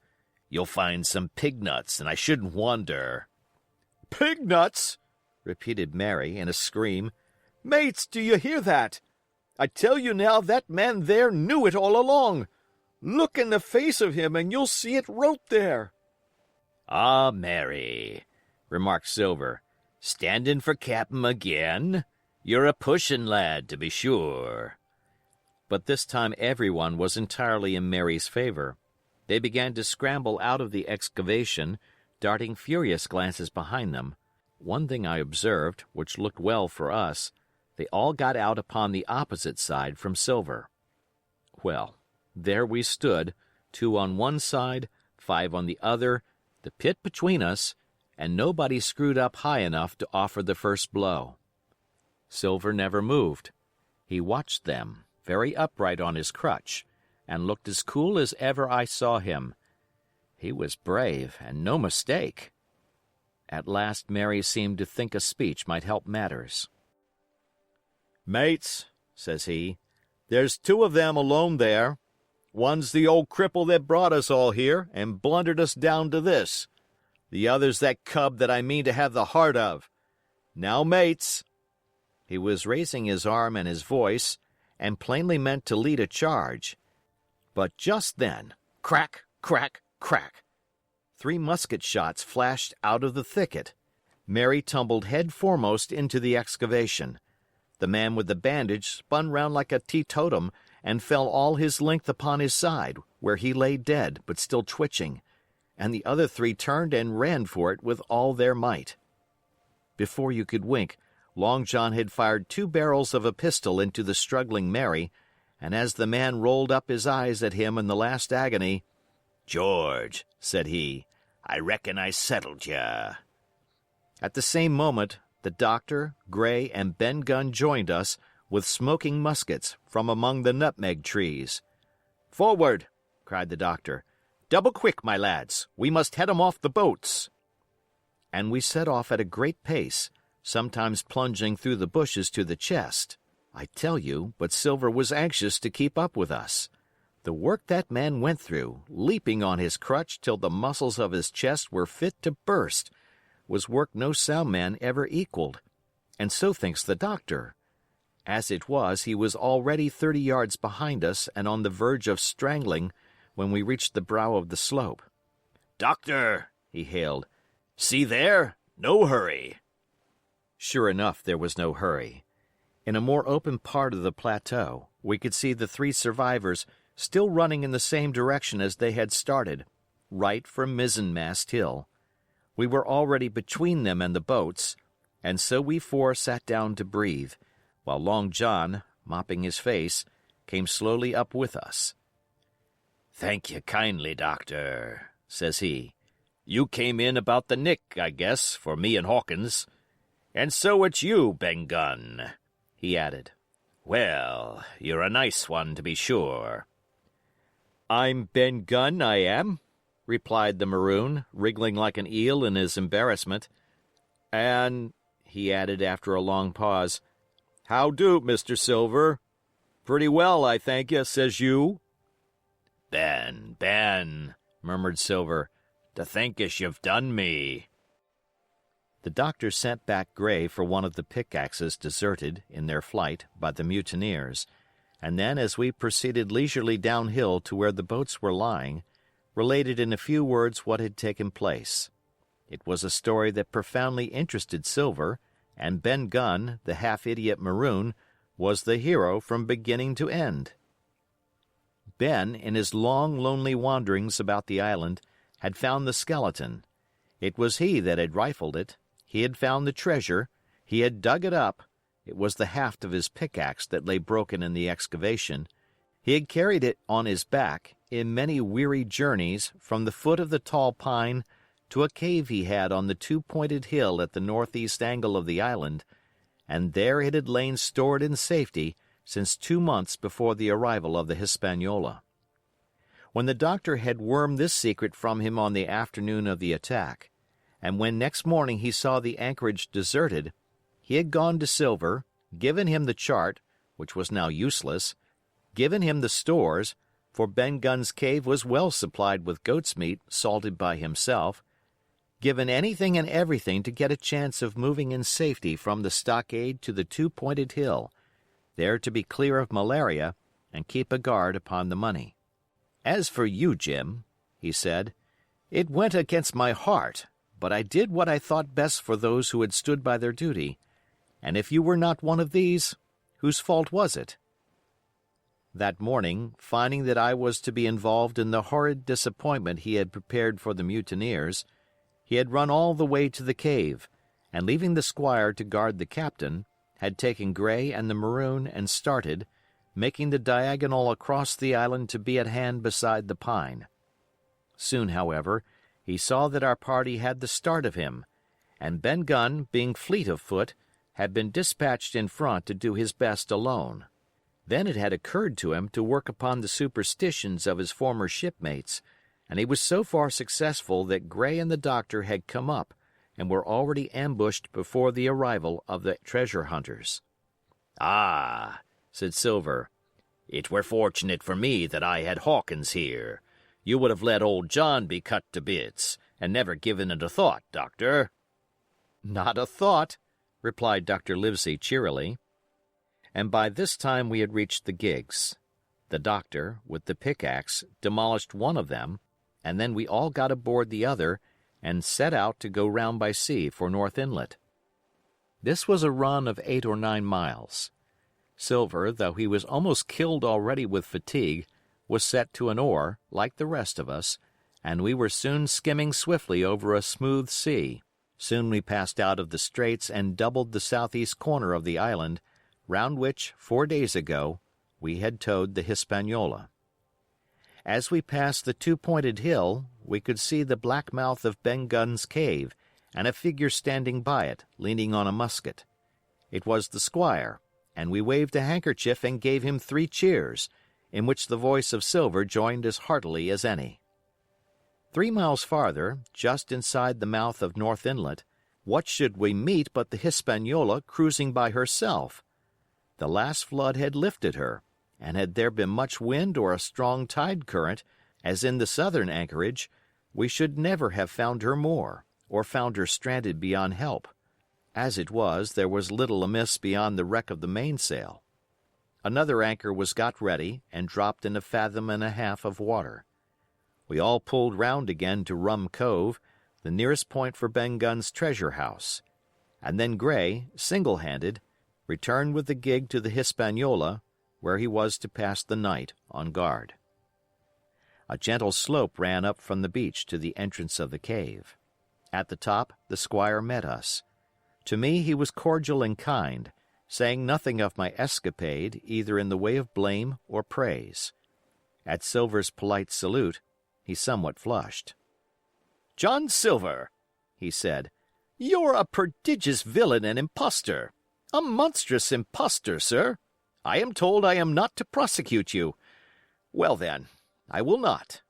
"You'll find some pig nuts, and I shouldn't wonder." "Pig nuts!" repeated Mary, in a scream. "Mates, do you hear that? I tell you now that man there knew it all along. Look in the face of him, and you'll see it wrote there." "Ah, Mary," remarked Silver, "standin' for cap'n again? You're a pushin' lad, to be sure." But this time everyone was entirely in Mary's favor. They began to scramble out of the excavation, darting furious glances behind them. One thing I observed, which looked well for us, they all got out upon the opposite side from Silver. Well, there we stood, 2 on one side, 5 on the other, the pit between us, and nobody screwed up high enough to offer the first blow. Silver never moved. He watched them, very upright on his crutch, and looked as cool as ever I saw him. He was brave, and no mistake. At last Mary seemed to think a speech might help matters. "Mates," says he, "there's 2 of them alone there. One's the old cripple that brought us all here and blundered us down to this. The other's that cub that I mean to have the heart of. Now, mates." He was raising his arm and his voice, and plainly meant to lead a charge. But just then, crack, crack, crack, 3 musket shots flashed out of the thicket. Mary tumbled head foremost into the excavation. The man with the bandage spun round like a teetotum and fell all his length upon his side, where he lay dead, but still twitching, and the other 3 turned and ran for it with all their might. Before you could wink, Long John had fired 2 barrels of a pistol into the struggling Mary, and as the man rolled up his eyes at him in the last agony, "George," said he, "I reckon I settled ya." At the same moment, the doctor, Gray, and Ben Gunn joined us, with smoking muskets, from among the nutmeg trees. "Forward!" cried the doctor. "Double quick, my lads. We must head 'em off the boats." And we set off at a great pace, sometimes plunging through the bushes to the chest. I tell you, but Silver was anxious to keep up with us. The work that man went through, leaping on his crutch till the muscles of his chest were fit to burst, was work no sound man ever equaled, and so thinks the doctor. As it was, he was already 30 yards behind us and on the verge of strangling when we reached the brow of the slope. "Doctor," he hailed, "see there? No hurry." Sure enough, there was no hurry. In a more open part of the plateau, we could see the 3 survivors still running in the same direction as they had started, right for Mizzenmast Hill. We were already between them and the boats, and so we 4 sat down to breathe, while Long John, mopping his face, came slowly up with us. "Thank you kindly, Doctor," says he. "You came in about the nick, I guess, for me and Hawkins. And so it's you, Ben Gunn," he added. "Well, you're a nice one, to be sure." "I'm Ben Gunn, I am," replied the maroon, wriggling like an eel in his embarrassment. "And," he added after a long pause, "how do, Mr. Silver? Pretty well, I thank you, says you." Ben, murmured Silver, "to think as you've done me." The doctor sent back Gray for one of the pickaxes deserted, in their flight, by the mutineers, and then, as we proceeded leisurely downhill to where the boats were lying, related in a few words what had taken place. It was a story that profoundly interested Silver, and Ben Gunn, the half-idiot maroon, was the hero from beginning to end. Ben, in his long, lonely wanderings about the island, had found the skeleton. It was he that had rifled it. He had found the treasure. He had dug it up. It was the haft of his pickaxe that lay broken in the excavation. He had carried it on his back, in many weary journeys, from the foot of the tall pine to a cave he had on the 2-pointed hill at the northeast angle of the island, and there it had lain stored in safety since 2 months before the arrival of the Hispaniola. When the doctor had wormed this secret from him on the afternoon of the attack, and when next morning he saw the anchorage deserted, he had gone to Silver, given him the chart, which was now useless, given him the stores, for Ben Gunn's cave was well supplied with goat's meat salted by himself, given anything and everything to get a chance of moving in safety from the stockade to the 2-pointed hill, there to be clear of malaria and keep a guard upon the money. "As for you, Jim," he said, "it went against my heart, but I did what I thought best for those who had stood by their duty, and if you were not one of these, whose fault was it?" That morning, finding that I was to be involved in the horrid disappointment he had prepared for the mutineers, He had run all the way to the cave, and leaving the squire to guard the captain, had taken Gray and the maroon and started, making the diagonal across the island to be at hand beside the pine. Soon, however, he saw that our party had the start of him, and Ben Gunn, being fleet of foot, had been dispatched in front to do his best alone. Then it had occurred to him to work upon the superstitions of his former shipmates, and he was so far successful that Gray and the doctor had come up and were already ambushed before the arrival of the treasure hunters. "Ah," said Silver, "it were fortunate for me that I had Hawkins here. You would have let old John be cut to bits, and never given it a thought, Doctor." "Not a thought," replied Dr. Livesey cheerily. And by this time we had reached the gigs. The doctor, with the pickaxe, demolished one of them, and then we all got aboard the other and set out to go round by sea for North Inlet. This was a run of 8 or 9 miles. Silver, though he was almost killed already with fatigue, was set to an oar, like the rest of us, and we were soon skimming swiftly over a smooth sea. Soon we passed out of the straits and doubled the southeast corner of the island, round which, 4 days ago, we had towed the Hispaniola. As we passed the two-pointed hill, we could see the black mouth of Ben Gunn's cave, and a figure standing by it, leaning on a musket. It was the squire, and we waved a handkerchief and gave him 3 cheers, in which the voice of Silver joined as heartily as any. 3 miles farther, just inside the mouth of North Inlet, what should we meet but the Hispaniola cruising by herself? The last flood had lifted her, and had there been much wind or a strong tide current, as in the southern anchorage, we should never have found her more, or found her stranded beyond help. As it was, there was little amiss beyond the wreck of the mainsail. Another anchor was got ready and dropped in 1.5 fathoms of water. We all pulled round again to Rum Cove, the nearest point for Ben Gunn's treasure house, and then Gray, single-handed, returned with the gig to the Hispaniola, where he was to pass the night on guard. A gentle slope ran up from the beach to the entrance of the cave. At the top the squire met us. To me he was cordial and kind, saying nothing of my escapade either in the way of blame or praise. At Silver's polite salute, he somewhat flushed. "John Silver," he said, "you're a prodigious villain and impostor. A monstrous impostor, sir. I am told I am not to prosecute you. Well, then, I will not.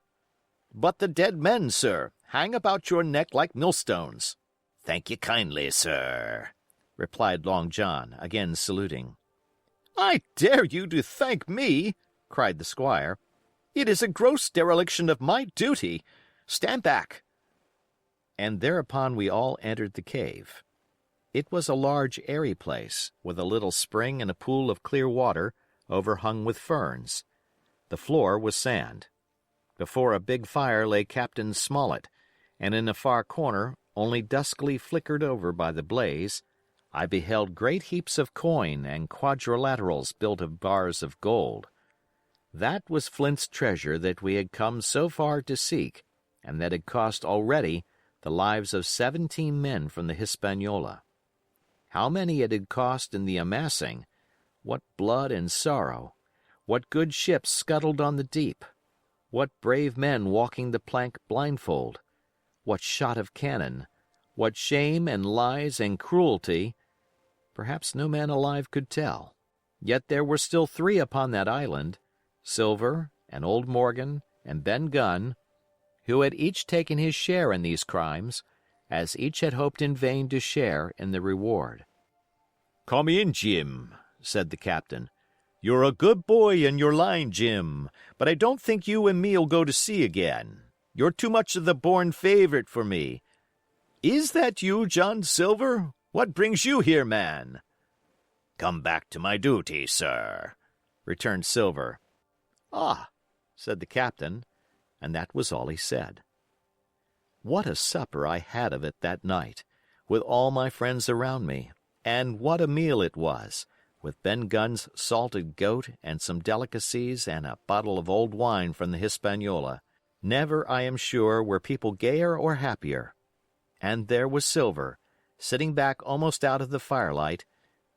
But the dead men, sir, hang about your neck like millstones." "Thank you kindly, sir," replied Long John, again saluting. "I dare you to thank me," cried the squire. "It is a gross dereliction of my duty. Stand back." And thereupon we all entered the cave. It was a large, airy place, with a little spring and a pool of clear water, overhung with ferns. The floor was sand. Before a big fire lay Captain Smollett, and in a far corner, only duskily flickered over by the blaze, I beheld great heaps of coin and quadrilaterals built of bars of gold. That was Flint's treasure that we had come so far to seek, and that had cost already the lives of 17 men from the Hispaniola. How many it had cost in the amassing, what blood and sorrow, what good ships scuttled on the deep, what brave men walking the plank blindfold, what shot of cannon, what shame and lies and cruelty, perhaps no man alive could tell. Yet there were still 3 upon that island, Silver and old Morgan and Ben Gunn, who had each taken his share in these crimes, as each had hoped in vain to share in the reward. "Come in, Jim," said the captain. "You're a good boy in your line, Jim, but I don't think you and me'll go to sea again. You're too much of the born favorite for me. Is that you, John Silver? What brings you here, man?" "Come back to my duty, sir," returned Silver. "Ah," said the captain, and that was all he said. What a supper I had of it that night, with all my friends around me, and what a meal it was, with Ben Gunn's salted goat and some delicacies and a bottle of old wine from the Hispaniola. Never, I am sure, were people gayer or happier. and there was Silver, sitting back almost out of the firelight,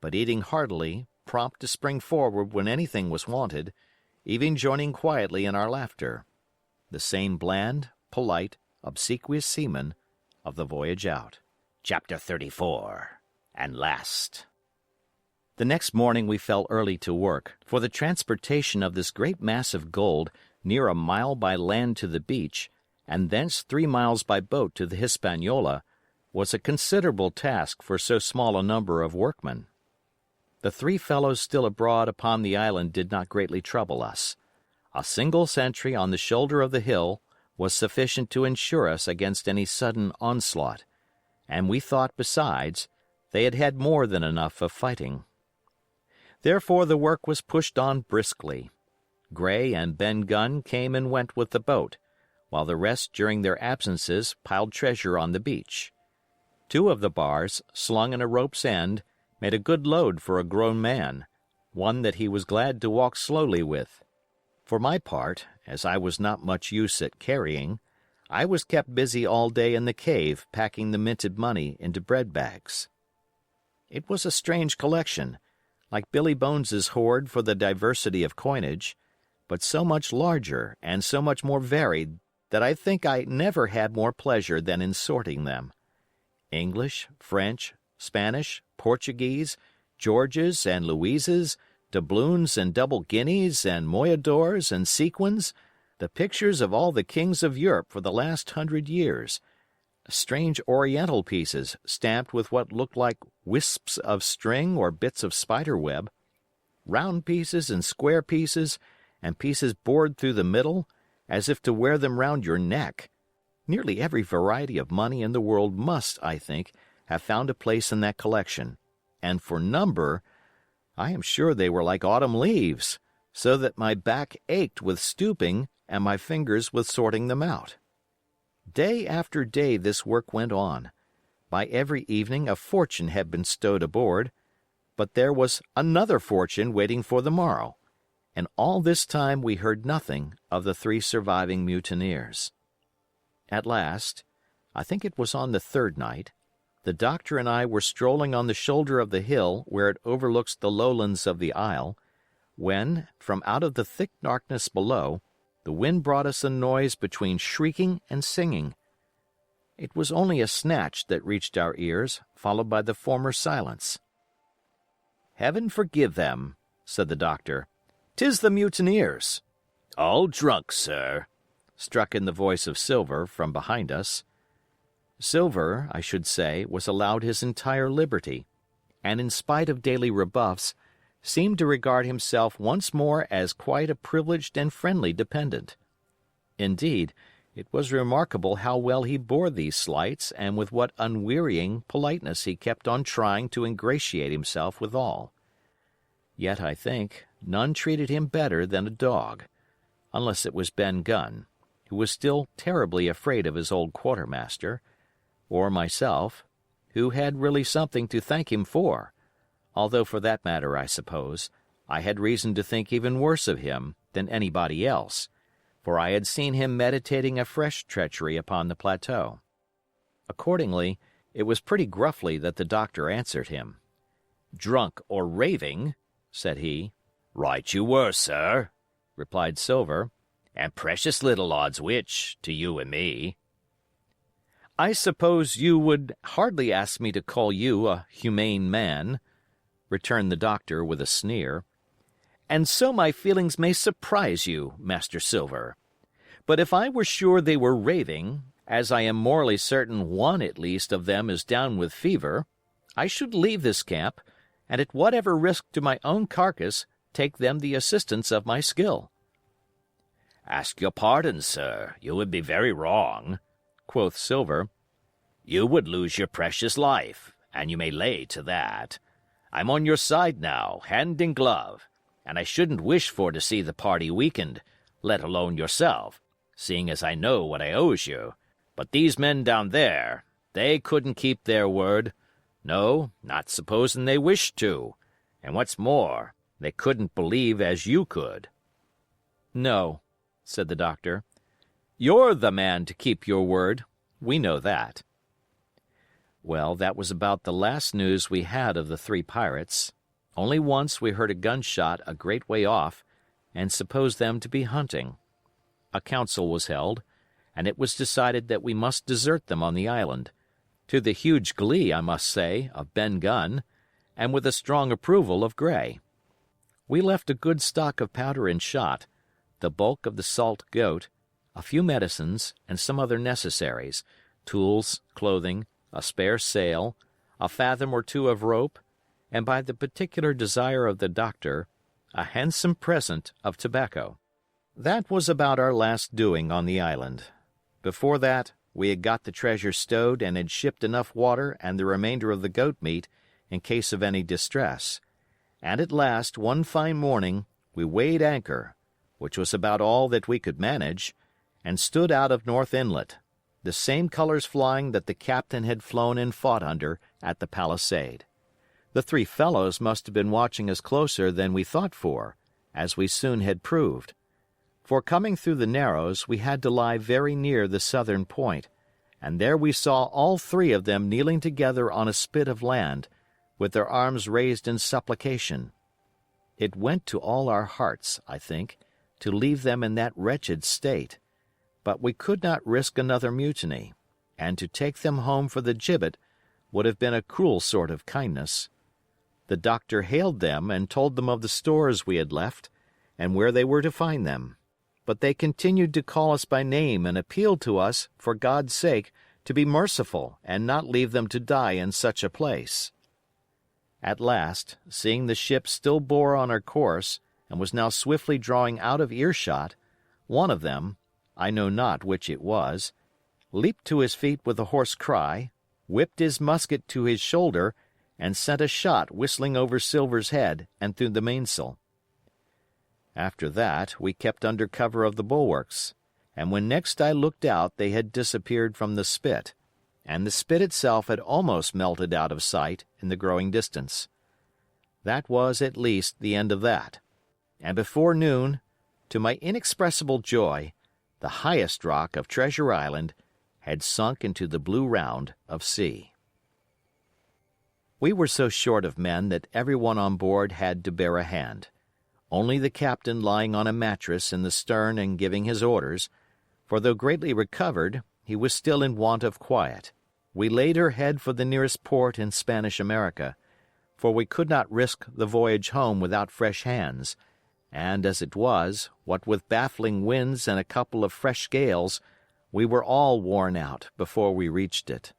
but eating heartily, prompt to spring forward when anything was wanted, even joining quietly in our laughter. The same bland, polite, obsequious seaman of the voyage out. Chapter 34, and last. The next morning we fell early to work, for the transportation of this great mass of gold near a mile by land to the beach, and thence 3 miles by boat to the Hispaniola, was a considerable task for so small a number of workmen. The 3 fellows still abroad upon the island did not greatly trouble us. A single sentry on the shoulder of the hill was sufficient to ensure us against any sudden onslaught, and we thought, besides, they had had more than enough of fighting. Therefore the work was pushed on briskly. Gray and Ben Gunn came and went with the boat, while the rest during their absences piled treasure on the beach. 2 of the bars, slung in a rope's end, made a good load for a grown man, one that he was glad to walk slowly with. For my part, as I was not much use at carrying, I was kept busy all day in the cave packing the minted money into bread bags. It was a strange collection, like Billy Bones's hoard for the diversity of coinage, but so much larger and so much more varied that I think I never had more pleasure than in sorting them. English, French, Spanish, Portuguese, Georges and Louises, doubloons and double guineas and moyadors and sequins, the pictures of all the kings of Europe for the last 100 years, strange oriental pieces stamped with what looked like wisps of string or bits of spider web, round pieces and square pieces, and pieces bored through the middle, as if to wear them round your neck. Nearly every variety of money in the world must, I think, have found a place in that collection, and for number, I am sure they were like autumn leaves, so that my back ached with stooping and my fingers with sorting them out. Day after day this work went on. By every evening a fortune had been stowed aboard, but there was another fortune waiting for the morrow, and all this time we heard nothing of the 3 surviving mutineers. At last, I think it was on the 3rd night, the doctor and I were strolling on the shoulder of the hill where it overlooks the lowlands of the isle, when, from out of the thick darkness below, the wind brought us a noise between shrieking and singing. It was only a snatch that reached our ears, followed by the former silence. "Heaven forgive them," said the doctor. "'Tis the mutineers." All drunk, sir, struck in the voice of Silver from behind us. Silver, I should say, was allowed his entire liberty, and in spite of daily rebuffs, seemed to regard himself once more as quite a privileged and friendly dependent. Indeed, it was remarkable how well he bore these slights and with what unwearying politeness he kept on trying to ingratiate himself with all. Yet, I think, none treated him better than a dog, unless it was Ben Gunn, who was still terribly afraid of his old quartermaster, or myself, who had really something to thank him for, although for that matter, I suppose, I had reason to think even worse of him than anybody else, for I had seen him meditating a fresh treachery upon the plateau. Accordingly, it was pretty gruffly that the doctor answered him. "Drunk or raving," said he. Right you were, sir, replied Silver, and precious little odds which, to you and me. "I suppose you would hardly ask me to call you a humane man," returned the doctor with a sneer, "and so my feelings may surprise you, Master Silver. But if I were sure they were raving, as I am morally certain one at least of them is down with fever, I should leave this camp, and at whatever risk to my own carcass take them the assistance of my skill." "Ask your pardon, sir, you would be very wrong," quoth Silver. "You would lose your precious life, and you may lay to that. I'm on your side now, hand in glove, and I shouldn't wish for to see the party weakened, let alone yourself, seeing as I know what I owes you. But these men down there, they couldn't keep their word. No, not supposing they wished to. And what's more, they couldn't believe as you could." "No," said the doctor. "You're the man to keep your word. We know that." Well, that was about the last news we had of the three pirates. Only once we heard a gunshot a great way off, and supposed them to be hunting. A council was held, and it was decided that we must desert them on the island, to the huge glee, I must say, of Ben Gunn, and with a strong approval of Gray. We left a good stock of powder and shot, the bulk of the salt goat, a few medicines, and some other necessaries, tools, clothing, a spare sail, a fathom or two of rope, and by the particular desire of the doctor, a handsome present of tobacco. That was about our last doing on the island. Before that, we had got the treasure stowed and had shipped enough water and the remainder of the goat meat in case of any distress. And at last, one fine morning, we weighed anchor, which was about all that we could manage, and stood out of North Inlet, the same colors flying that the captain had flown and fought under at the Palisade. The three fellows must have been watching us closer than we thought for, as we soon had proved. For coming through the Narrows, we had to lie very near the southern point, and there we saw all three of them kneeling together on a spit of land, with their arms raised in supplication. It went to all our hearts, I think, to leave them in that wretched state, but we could not risk another mutiny, and to take them home for the gibbet would have been a cruel sort of kindness. The doctor hailed them and told them of the stores we had left, and where they were to find them. But they continued to call us by name and appealed to us, for God's sake, to be merciful and not leave them to die in such a place. At last, seeing the ship still bore on her course and was now swiftly drawing out of earshot, one of them, I know not which it was, leaped to his feet with a hoarse cry, whipped his musket to his shoulder, and sent a shot whistling over Silver's head and through the mainsail. After that, we kept under cover of the bulwarks, and when next I looked out they had disappeared from the spit, and the spit itself had almost melted out of sight in the growing distance. That was at least the end of that, and before noon, to my inexpressible joy, the highest rock of Treasure Island had sunk into the blue round of sea. We were so short of men that everyone on board had to bear a hand. Only the captain lying on a mattress in the stern and giving his orders, for though greatly recovered, he was still in want of quiet. We laid her head for the nearest port in Spanish America, for we could not risk the voyage home without fresh hands, and as it was, what with baffling winds and a couple of fresh gales, we were all worn out before we reached it.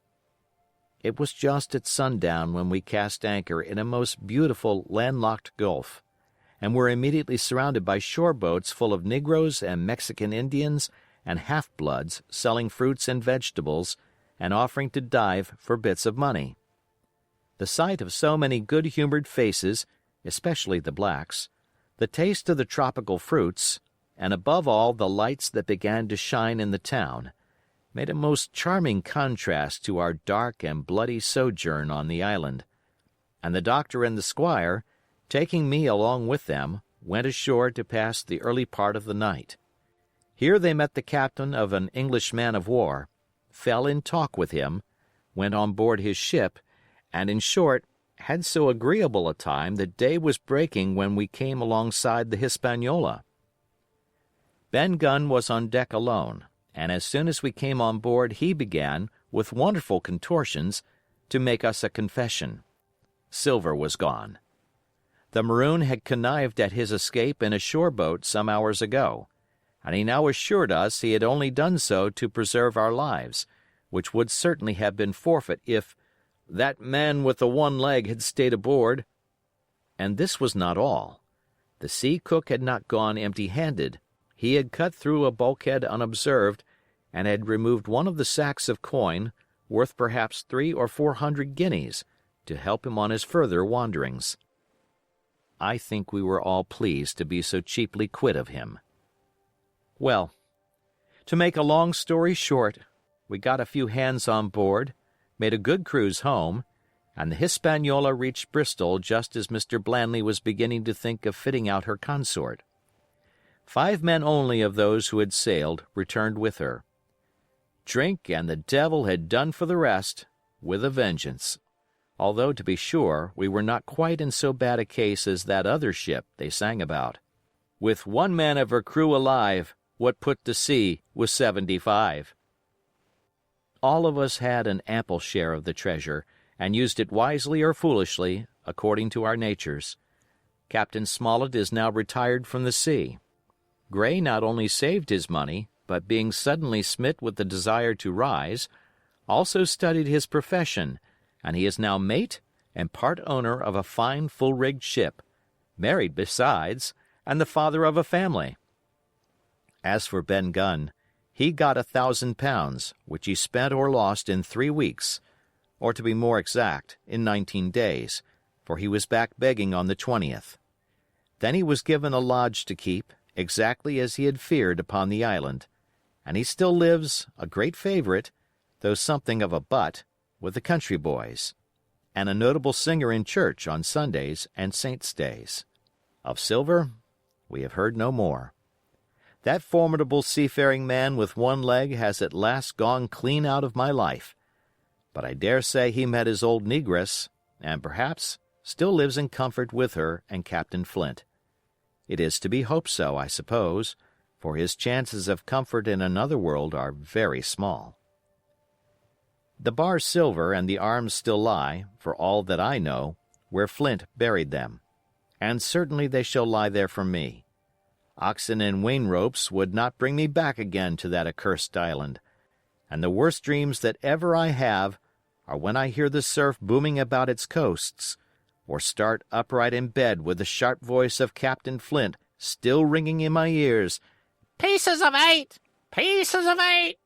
It was just at sundown when we cast anchor in a most beautiful landlocked gulf, and were immediately surrounded by shore boats full of negroes and Mexican Indians and half-bloods selling fruits and vegetables and offering to dive for bits of money. The sight of so many good-humored faces, especially the blacks, the taste of the tropical fruits, and above all the lights that began to shine in the town, made a most charming contrast to our dark and bloody sojourn on the island, and the doctor and the squire, taking me along with them, went ashore to pass the early part of the night. Here they met the captain of an English man-of-war, fell in talk with him, went on board his ship, and in short, had so agreeable a time that day was breaking when we came alongside the Hispaniola. Ben Gunn was on deck alone, and as soon as we came on board he began, with wonderful contortions, to make us a confession. Silver was gone. The maroon had connived at his escape in a shore boat some hours ago, and he now assured us he had only done so to preserve our lives, which would certainly have been forfeit if "that man with the one leg had stayed aboard." And this was not all. The sea cook had not gone empty-handed. He had cut through a bulkhead unobserved, and had removed one of the sacks of coin, worth perhaps 300 or 400 guineas, to help him on his further wanderings. I think we were all pleased to be so cheaply quit of him. Well, to make a long story short, we got a few hands on board, made a good cruise home, and the Hispaniola reached Bristol just as Mr. Blandley was beginning to think of fitting out her consort. 5 men only of those who had sailed returned with her. Drink and the devil had done for the rest, with a vengeance, although, to be sure, we were not quite in so bad a case as that other ship they sang about. With 1 man of her crew alive, what put to sea was 75. All of us had an ample share of the treasure, and used it wisely or foolishly, according to our natures. Captain Smollett is now retired from the sea. Gray not only saved his money, but being suddenly smit with the desire to rise, also studied his profession, and he is now mate and part owner of a fine full-rigged ship, married besides, and the father of a family. As for Ben Gunn, he got £1,000, which he spent or lost in 3 weeks, or to be more exact, in 19 days, for he was back begging on the 20th. Then he was given a lodge to keep, exactly as he had feared upon the island, and he still lives, a great favorite, though something of a butt, with the country boys, and a notable singer in church on Sundays and saints' days. Of Silver, we have heard no more. That formidable seafaring man with 1 leg has at last gone clean out of my life, but I dare say he met his old negress, and perhaps still lives in comfort with her and Captain Flint. It is to be hoped so, I suppose, for his chances of comfort in another world are very small. The bar silver and the arms still lie, for all that I know, where Flint buried them, and certainly they shall lie there for me. Oxen and wain ropes would not bring me back again to that accursed island, and the worst dreams that ever I have are when I hear the surf booming about its coasts, or start upright in bed with the sharp voice of Captain Flint still ringing in my ears, Pieces of 8! Pieces of 8!